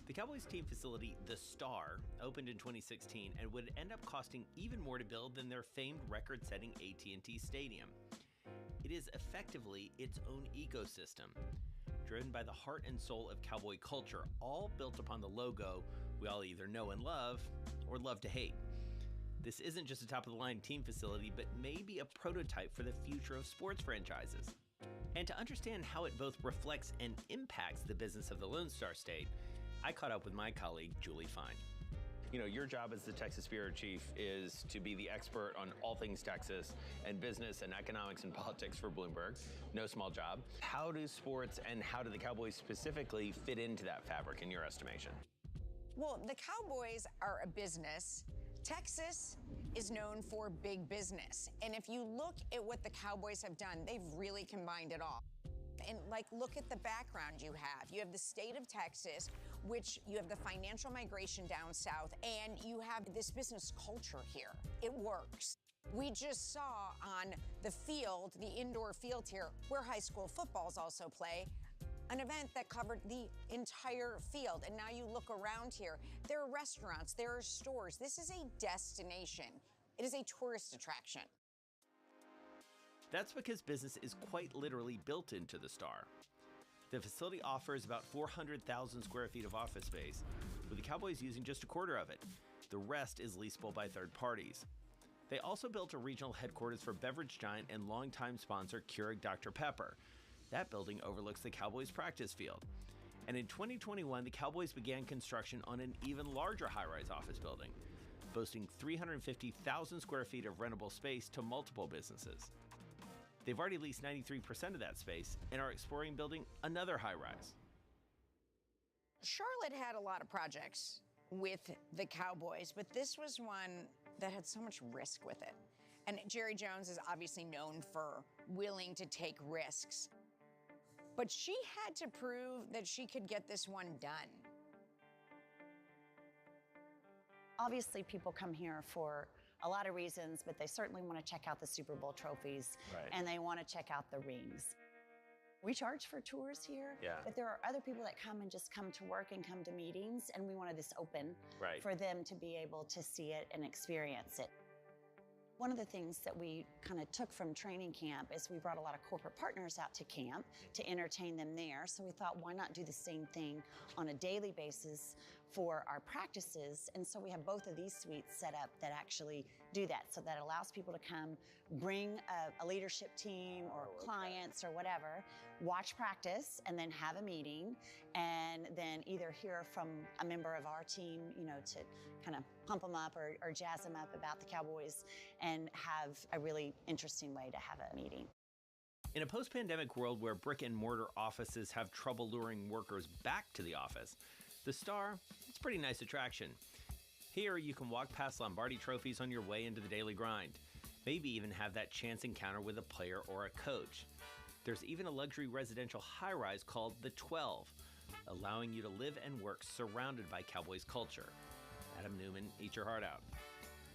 The Cowboys team facility, The Star, opened in 2016 and would end up costing even more to build than their famed record-setting AT&T Stadium. It is effectively its own ecosystem. driven by the heart and soul of cowboy culture, all built upon the logo we all either know and love or love to hate. This isn't just a top-of-the-line team facility, but maybe a prototype for the future of sports franchises. And to understand how it both reflects and impacts the business of the Lone Star State, I caught up with my colleague, Julie Fine.
You know, your job as the Texas Bureau Chief is to be the expert on all things Texas and business and economics and politics for Bloomberg. No small job. How do sports and how do the Cowboys specifically fit into that fabric in your estimation?
Well, the Cowboys are a business. Texas is known for big business. And if you look at what the Cowboys have done, they've really combined it all. And look at the background you have. You have the state of Texas, which you have the financial migration down south, and you have this business culture here. It works. We just saw on the field, the indoor field here, where high school footballs also play, an event that covered the entire field. And now you look around here, there are restaurants, there are stores. This is a destination. It is a tourist attraction.
That's because business is quite literally built into the Star. The facility offers about 400,000 square feet of office space, with the Cowboys using just a quarter of it. The rest is leasable by third parties. They also built a regional headquarters for beverage giant and longtime sponsor Keurig Dr. Pepper. That building overlooks the Cowboys practice field. And in 2021, the Cowboys began construction on an even larger high-rise office building, boasting 350,000 square feet of rentable space to multiple businesses. They've already leased 93% of that space and are exploring building another high-rise.
Charlotte had a lot of projects with the Cowboys, but this was one that had so much risk with it. And Jerry Jones is obviously known for willing to take risks. But she had to prove that she could get this one done.
Obviously, people come here for a lot of reasons, but they certainly want to check out the Super Bowl trophies, and they want to check out the rings. We charge for tours here, but there are other people that come and just come to work and come to meetings, and we wanted this open for them to be able to see it and experience it. One of the things that we kind of took from training camp is we brought a lot of corporate partners out to camp to entertain them there. So we thought, why not do the same thing on a daily basis for our practices? And so we have both of these suites set up that actually do that. So that allows people to come, bring a leadership team or clients or whatever, watch practice, and then have a meeting, and then either hear from a member of our team, you know, to kind of pump them up or jazz them up about the Cowboys, and have a really interesting way to have a meeting.
In a post-pandemic world where brick-and-mortar offices have trouble luring workers back to the office, the Star, it's a pretty nice attraction. Here, you can walk past Lombardi trophies on your way into the daily grind. Maybe even have that chance encounter with a player or a coach. There's even a luxury residential high-rise called the 12, allowing you to live and work surrounded by Cowboys culture. Adam Newman, eat your heart out.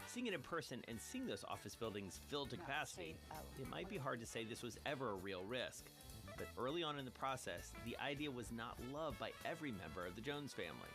Seeing it in person and seeing those office buildings filled to capacity, it might be hard to say this was ever a real risk. But early on in the process, the idea was not loved by every member of the Jones family.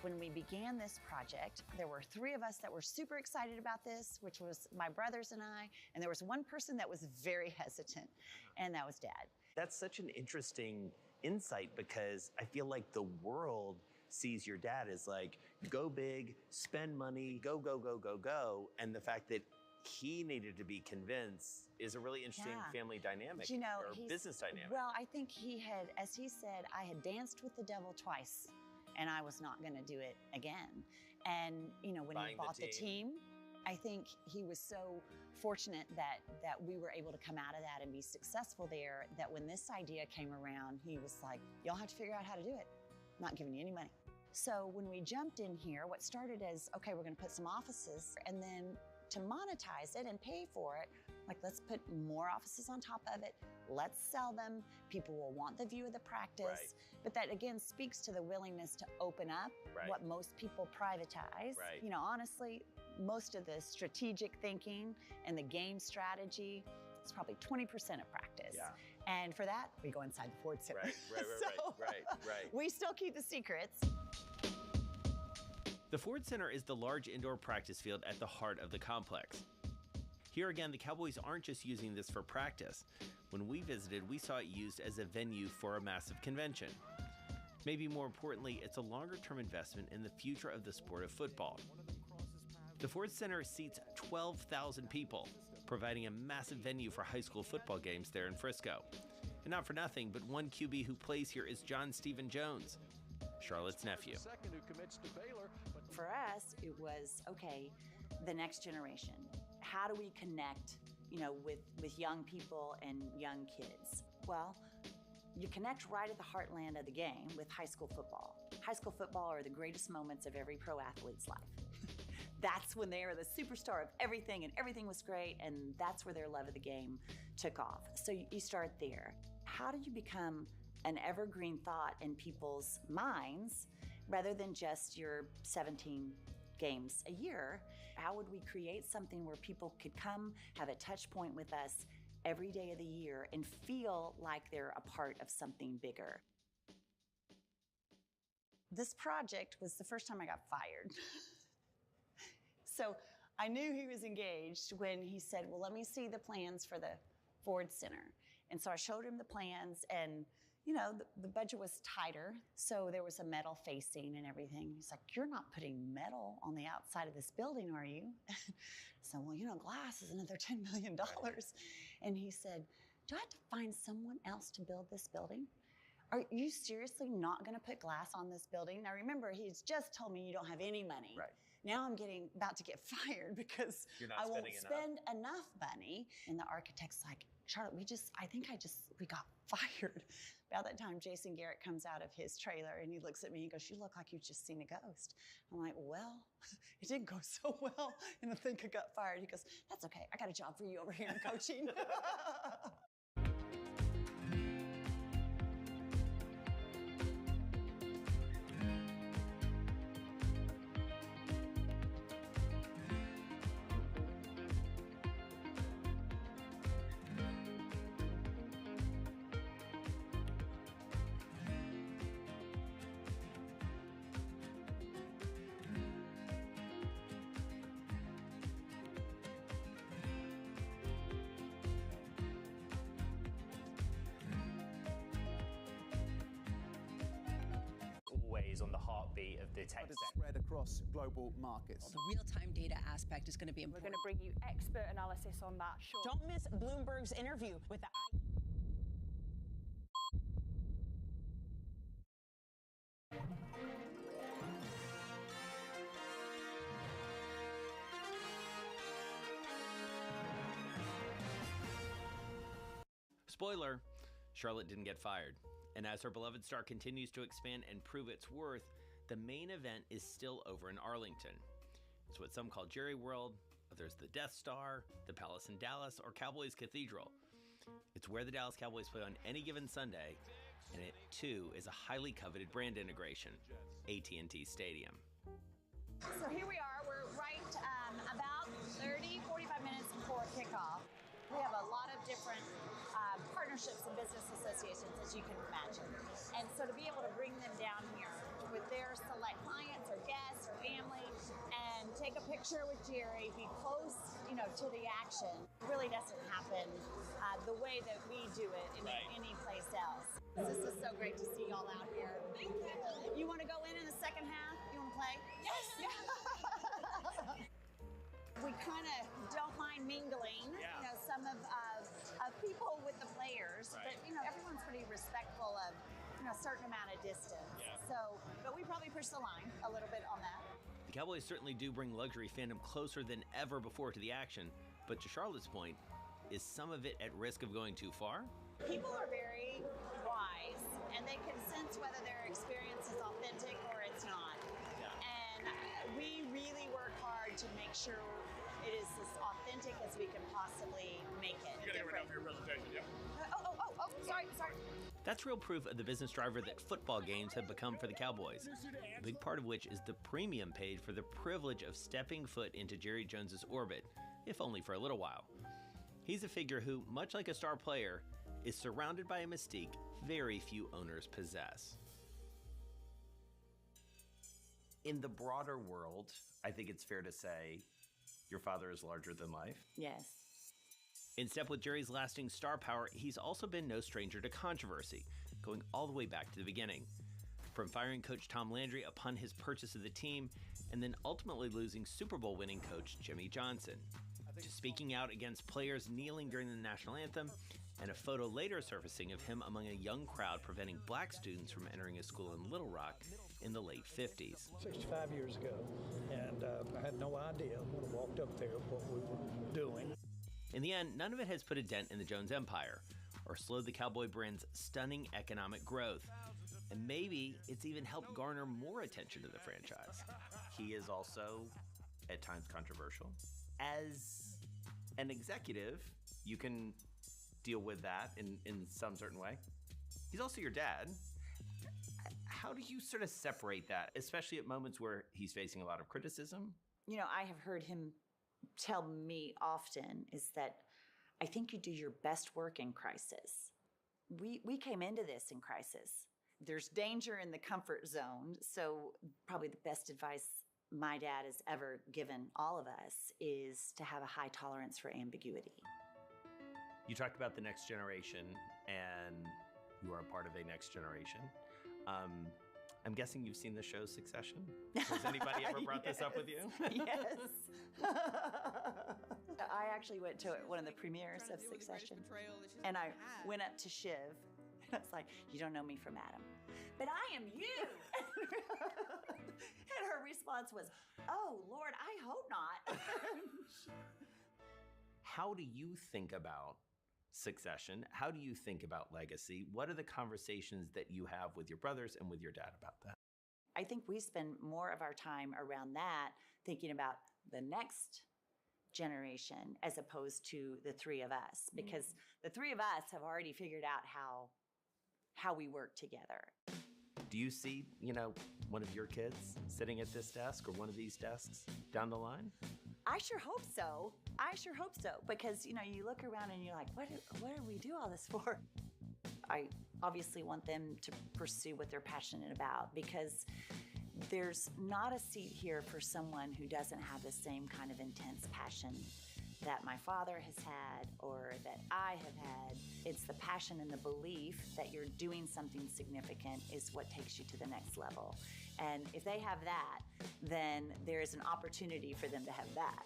When we began this project, there were 3 of us that were super excited about this, which was my brothers and I, and there was one person that was very hesitant, and that was Dad.
That's such an interesting insight, because I feel like the world sees your dad as like, go big, spend money, go, go, go, go, go. And the fact that he needed to be convinced is a really interesting family dynamic,
you know,
or business dynamic.
Well, I think he had, as he said, I had danced with the devil twice, and I was not going to do it again. And, you know, when he bought the team, I think he was so fortunate that we were able to come out of that and be successful there, that when this idea came around, he was like, y'all have to figure out how to do it. I'm not giving you any money. So when we jumped in here, what started as, okay, we're going to put some offices, and then to monetize it and pay for it, like, let's put more offices on top of it. Let's sell them. People will want the view of the practice. But that, again, speaks to the willingness to open up what most people privatize. You know, honestly, most of the strategic thinking and the game strategy is probably 20% of practice. And for that, we go inside the Ford Center. We still keep the secrets.
The Ford Center is the large indoor practice field at the heart of the complex. Here again, the Cowboys aren't just using this for practice. When we visited, we saw it used as a venue for a massive convention. Maybe more importantly, it's a longer-term investment in the future of the sport of football. The Ford Center seats 12,000 people, providing a massive venue for high school football games there in Frisco. And not for nothing, but one QB who plays here is John Stephen Jones, Charlotte's nephew.
For us, it was, okay, the next generation. How do we connect, with young people and young kids? Well, you connect right at the heartland of the game with high school football. High school football are the greatest moments of every pro athlete's life. That's when they were the superstar of everything, and everything was great, and that's where their love of the game took off. So you start there. How do you become an evergreen thought in people's minds rather than just your 17 games a year? How would we create something where people could come, have a touch point with us every day of the year and feel like they're a part of something bigger? This project was the first time I got fired. So I knew he was engaged when he said, well, let me see the plans for the Ford Center. And so I showed him the plans, and the budget was tighter, so there was a metal facing and everything. He's like, you're not putting metal on the outside of this building, are you? So, well, glass is another $10 million. And he said, do I have to find someone else to build this building? Are you seriously not going to put glass on this building? Now, remember, he's just told me you don't have any money.
Right.
Now I'm about to get fired because I won't spend enough money. And the architect's like, Charlotte, we got fired. About that time, Jason Garrett comes out of his trailer and he looks at me and goes, you look like you've just seen a ghost. I'm like, well, it didn't go so well. And I think I got fired. He goes, that's okay. I got a job for you over here in coaching.
On the heartbeat of the tech sector.
Spread across global markets.
The real-time data aspect is going to be important.
We're going to bring you expert analysis on that. Sure.
Don't miss Bloomberg's interview with the
Spoiler, Charlotte didn't get fired. And as her beloved star continues to expand and prove its worth, the main event is still over in Arlington. It's what some call Jerry World, others the Death Star, the Palace in Dallas, or Cowboys Cathedral. It's where the Dallas Cowboys play on any given Sunday, and it too is a highly coveted brand integration, AT&T Stadium.
So here we are. We're right about 45 minutes before kickoff. We have a lot of different partnerships and business associations, as you can imagine. And so to be able to bring them down here with their select clients or guests or family and take a picture with Jerry, be close, to the action, really doesn't happen the way that we do it in any place else. This is so great to see y'all out here. You want to go in the second half? You want to play? Yes. We kind of don't mind mingling, some of people with the players, but everyone's pretty respectful of a certain amount of distance. So, but we probably push the line a little bit on that.
The Cowboys certainly do bring luxury fandom closer than ever before to the action, but to Charlotte's point, is some of it at risk of going too far?
People are very wise, and they can sense whether their experience is authentic or it's not. And we really work hard to make sure it is as authentic as we can possibly make it.
You gotta get right now for your presentation,
Sorry.
That's real proof of the business driver that football games have become for the Cowboys. A big part of which is the premium paid for the privilege of stepping foot into Jerry Jones's orbit, if only for a little while. He's a figure who, much like a star player, is surrounded by a mystique very few owners possess. In the broader world, I think it's fair to say your father is larger than life.
Yes.
In step with Jerry's lasting star power, he's also been no stranger to controversy, going all the way back to the beginning. From firing coach Tom Landry upon his purchase of the team, and then ultimately losing Super Bowl winning coach Jimmy Johnson, to speaking out against players kneeling during the national anthem, and a photo later surfacing of him among a young crowd preventing black students from entering a school in Little Rock in the late 50s.
65 years ago, and I had no idea when I walked up there what we were doing.
In the end, none of it has put a dent in the Jones empire, or slowed the Cowboy brand's stunning economic growth. And maybe it's even helped garner more attention to the franchise. He is also, at times, controversial. As an executive, you can deal with that in some certain way. He's also your dad. How do you sort of separate that, especially at moments where he's facing a lot of criticism?
You know, I have heard him tell me often is that I think you do your best work in crisis. We came into this in crisis. There's danger in the comfort zone, so probably the best advice my dad has ever given all of us is to have a high tolerance for ambiguity.
You talked about the next generation, and you are a part of a next generation. I'm guessing you've seen the show Succession? Has anybody ever brought this up with you?
Yes. I actually went to one of the premieres of Succession, and I went up to Shiv, and I was like, you don't know me from Adam, but I am you. And her response was, oh, Lord, I hope not.
How do you think about Succession? How do you think about legacy? What are the conversations that you have with your brothers and with your dad about that?
I think we spend more of our time around that, thinking about the next generation as opposed to the three of us, because the three of us have already figured out how we work together.
Do you see, one of your kids sitting at this desk or one of these desks down the line?
I sure hope so. Because, you look around and you're like, what do we do all this for? I obviously want them to pursue what they're passionate about, because there's not a seat here for someone who doesn't have the same kind of intense passion that my father has had or that I have had. It's the passion and the belief that you're doing something significant is what takes you to the next level. And if they have that, then there is an opportunity for them to have that.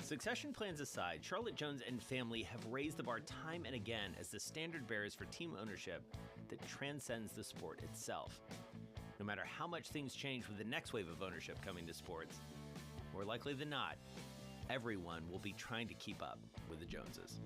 Succession plans aside, Charlotte Jones and family have raised the bar time and again as the standard bearers for team ownership that transcends the sport itself. No matter how much things change with the next wave of ownership coming to sports, more likely than not, everyone will be trying to keep up with the Joneses.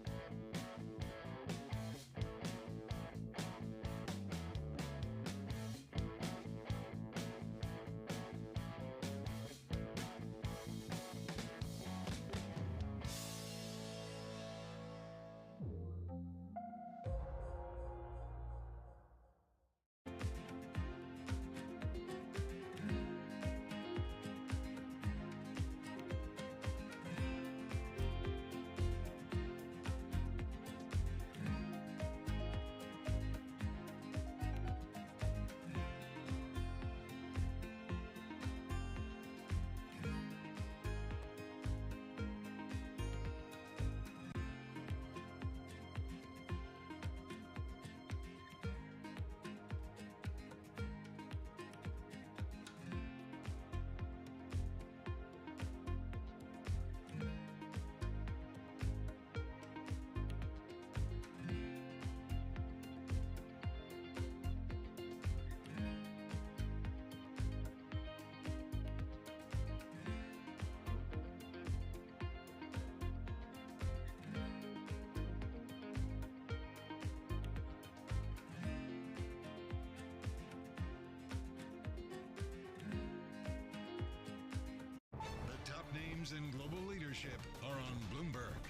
In global leadership are on Bloomberg.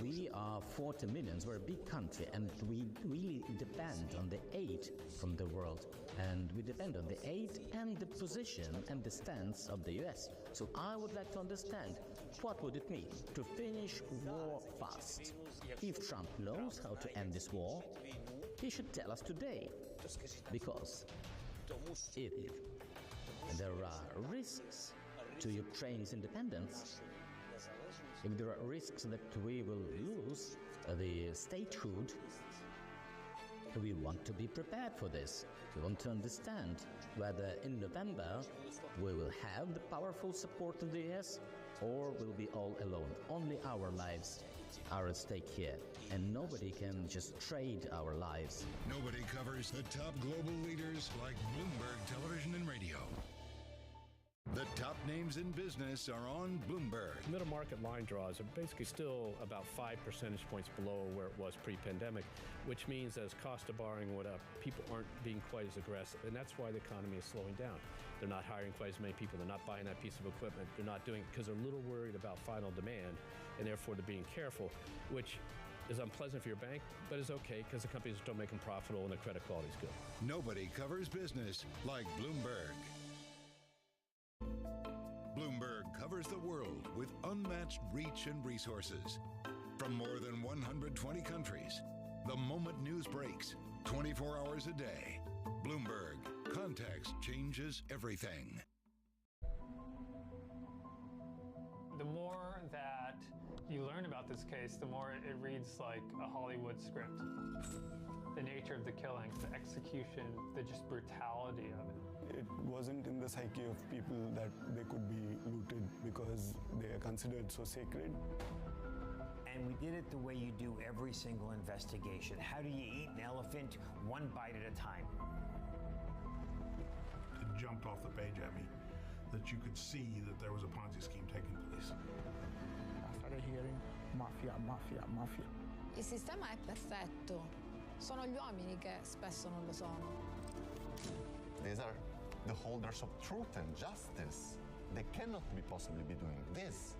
We are 40 millions. We're a big country, and we really depend on the aid from the world. And we depend on the aid and the position and the stance of the US. So I would like to understand, what would it mean to finish war fast? If Trump knows how to end this war, he should tell us today. Because if there are risks to Ukraine's independence, If there are risks that we will lose the statehood, we want to be prepared for this. We want to understand whether in November we will have the powerful support of the US or we'll be all alone. Only our lives are at stake here, and nobody can just trade our lives.
Nobody covers the top global leaders like Bloomberg Television and Radio. The top names in business are on Bloomberg.
Middle market line draws are basically still about 5 percentage points below where it was pre-pandemic, which means as cost of borrowing went up, people aren't being quite as aggressive, and that's why the economy is slowing down. They're not hiring quite as many people. They're not buying that piece of equipment. They're not doing it because they're a little worried about final demand, and therefore they're being careful, which is unpleasant for your bank, but is okay because the companies don't make them profitable and the credit quality is good.
Nobody covers business like Bloomberg. Bloomberg covers the world with unmatched reach and resources. From more than 120 countries, the moment news breaks, 24 hours a day. Bloomberg, context changes everything.
The more that you learn about this case, the more it reads like a Hollywood script. The nature of the killings, the execution, the just brutality of it.
It wasn't in the psyche of people that they could be looted because they are considered so sacred.
And we did it the way you do every single investigation. How do you eat an elephant one bite at a time?
It jumped off the page at me that you could see that there was a Ponzi scheme taking place.
I started hearing mafia, mafia, mafia.
Il sistema è perfetto. Sono gli uomini che spesso non lo sono.
These are the holders of truth and justice. They cannot be possibly be doing this.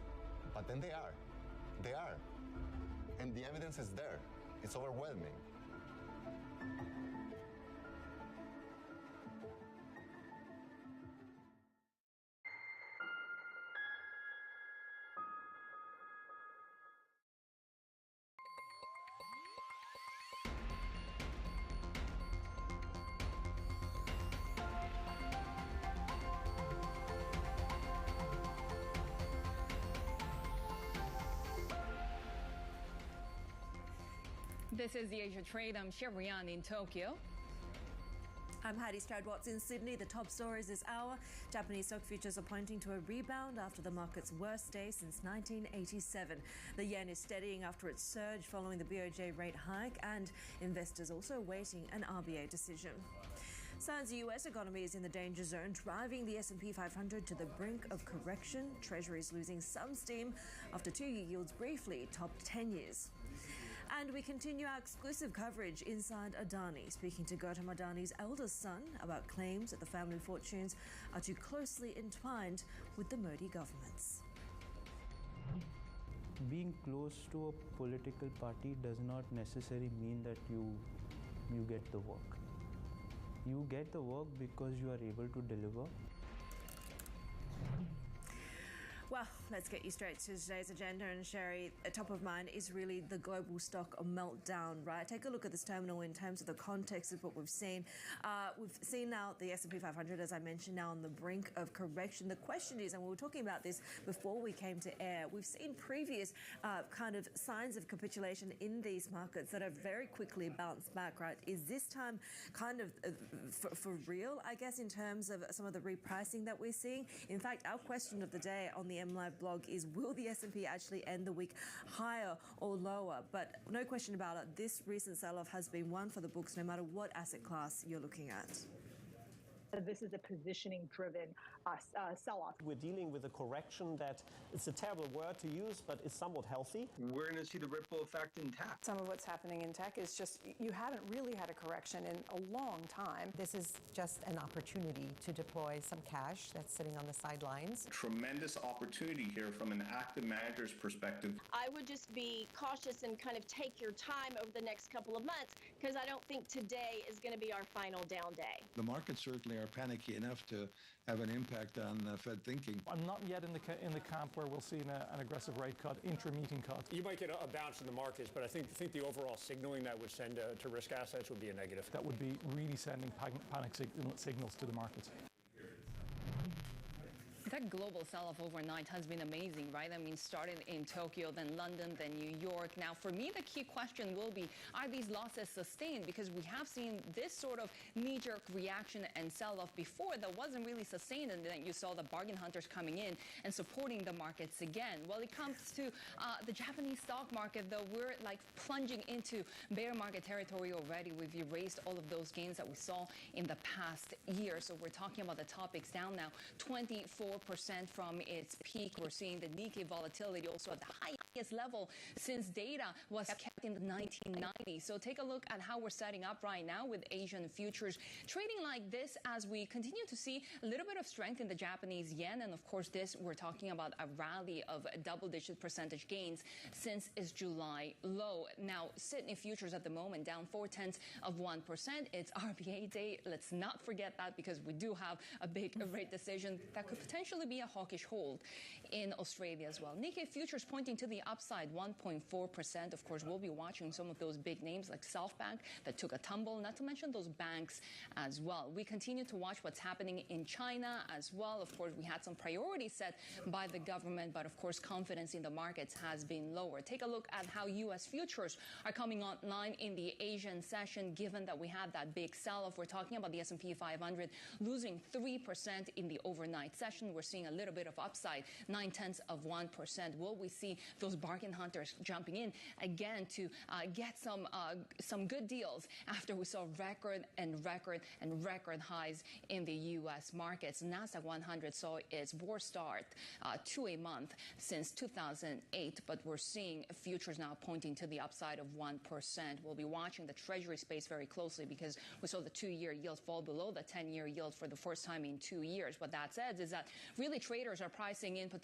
But then they are. They are. And the evidence is there. It's overwhelming.
This is the Asia Trade. I'm Shevrian in Tokyo.
I'm Heidi Stroud-Watts in Sydney. The top stories this hour. Japanese stock futures are pointing to a rebound after the market's worst day since 1987. The yen is steadying after its surge following the BOJ rate hike, and investors also awaiting an RBA decision. Signs the U.S. economy is in the danger zone, driving the S&P 500 to the brink of correction. Treasury is losing some steam after two-year yields briefly topped 10 years. And we continue our exclusive coverage inside Adani, speaking to Gautam Adani's eldest son about claims that the family fortunes are too closely entwined with the Modi government's.
Being close to a political party does not necessarily mean that you get the work. You get the work because you are able to deliver.
Well, let's get you straight to today's agenda. And Sherry, top of mind is really the global stock meltdown, right? Take a look at this terminal in terms of the context of what we've seen. We've seen now the S&P 500, as I mentioned, now on the brink of correction. The question is, and we were talking about this before we came to air, we've seen previous kind of signs of capitulation in these markets that have very quickly bounced back, right? Is this time kind of for real, I guess, in terms of some of the repricing that we're seeing? In fact, our question of the day on the MLive blog is, will the S&P actually end the week higher or lower? But no question about it, this recent sell-off has been one for the books no matter what asset class you're looking at.
This is a positioning-driven sell-off.
We're dealing with a correction that it's a terrible word to use, but it's somewhat healthy.
We're going to see the ripple effect in tech.
Some of what's happening in tech is just, you haven't really had a correction in a long time.
This is just an opportunity to deploy some cash that's sitting on the sidelines.
Tremendous opportunity here from an active manager's perspective.
I would just be cautious and kind of take your time over the next couple of months, because I don't think today is going to be our final down day.
The markets certainly are panicky enough to have an impact on Fed thinking.
I'm not yet in the camp where we'll see an aggressive rate cut, intra-meeting cut.
You might get a bounce in the markets, but I think the overall signaling that would send to risk assets would be a negative.
That would be really sending panic signals to the markets.
That global sell-off overnight has been amazing, right? I mean, started in Tokyo, then London, then New York. Now, for me, the key question will be, are these losses sustained? Because we have seen this sort of knee-jerk reaction and sell-off before that wasn't really sustained, and then you saw the bargain hunters coming in and supporting the markets again. Well, it comes to the Japanese stock market, though, we're like plunging into bear market territory already. We've erased all of those gains that we saw in the past year. So we're talking about the topics down now 24% from its peak. We're seeing the Nikkei volatility also at the highest level since data was kept in the 1990s. So take a look at how we're setting up right now with Asian futures trading like this as we continue to see a little bit of strength in the Japanese yen. And of course, this we're talking about a rally of double-digit percentage gains since its July low. Now, Sydney futures at the moment down 0.4%. It's RBA day. Let's not forget that, because we do have a big rate decision that could potentially be a hawkish hold in Australia as well. Nikkei futures pointing to the upside 1.4%. Of course, we'll be watching some of those big names like SoftBank that took a tumble, not to mention those banks as well. We continue to watch what's happening in China as well. Of course, we had some priorities set by the government, but of course, confidence in the markets has been lower. Take a look at how U.S. futures are coming online in the Asian session, given that we had that big sell-off. We're talking about the S&P 500 losing 3% in the overnight session. We're seeing a little bit of upside, 0.9%. Will we see those bargain hunters jumping in again to get some good deals after we saw record highs in the U.S. markets? NASDAQ 100 saw its worst start to a month since 2008, but we're seeing futures now pointing to the upside of 1%. We'll be watching the Treasury space very closely because we saw the 2-year yield fall below the 10-year yield for the first time in 2 years. What that says is that really traders are pricing in potential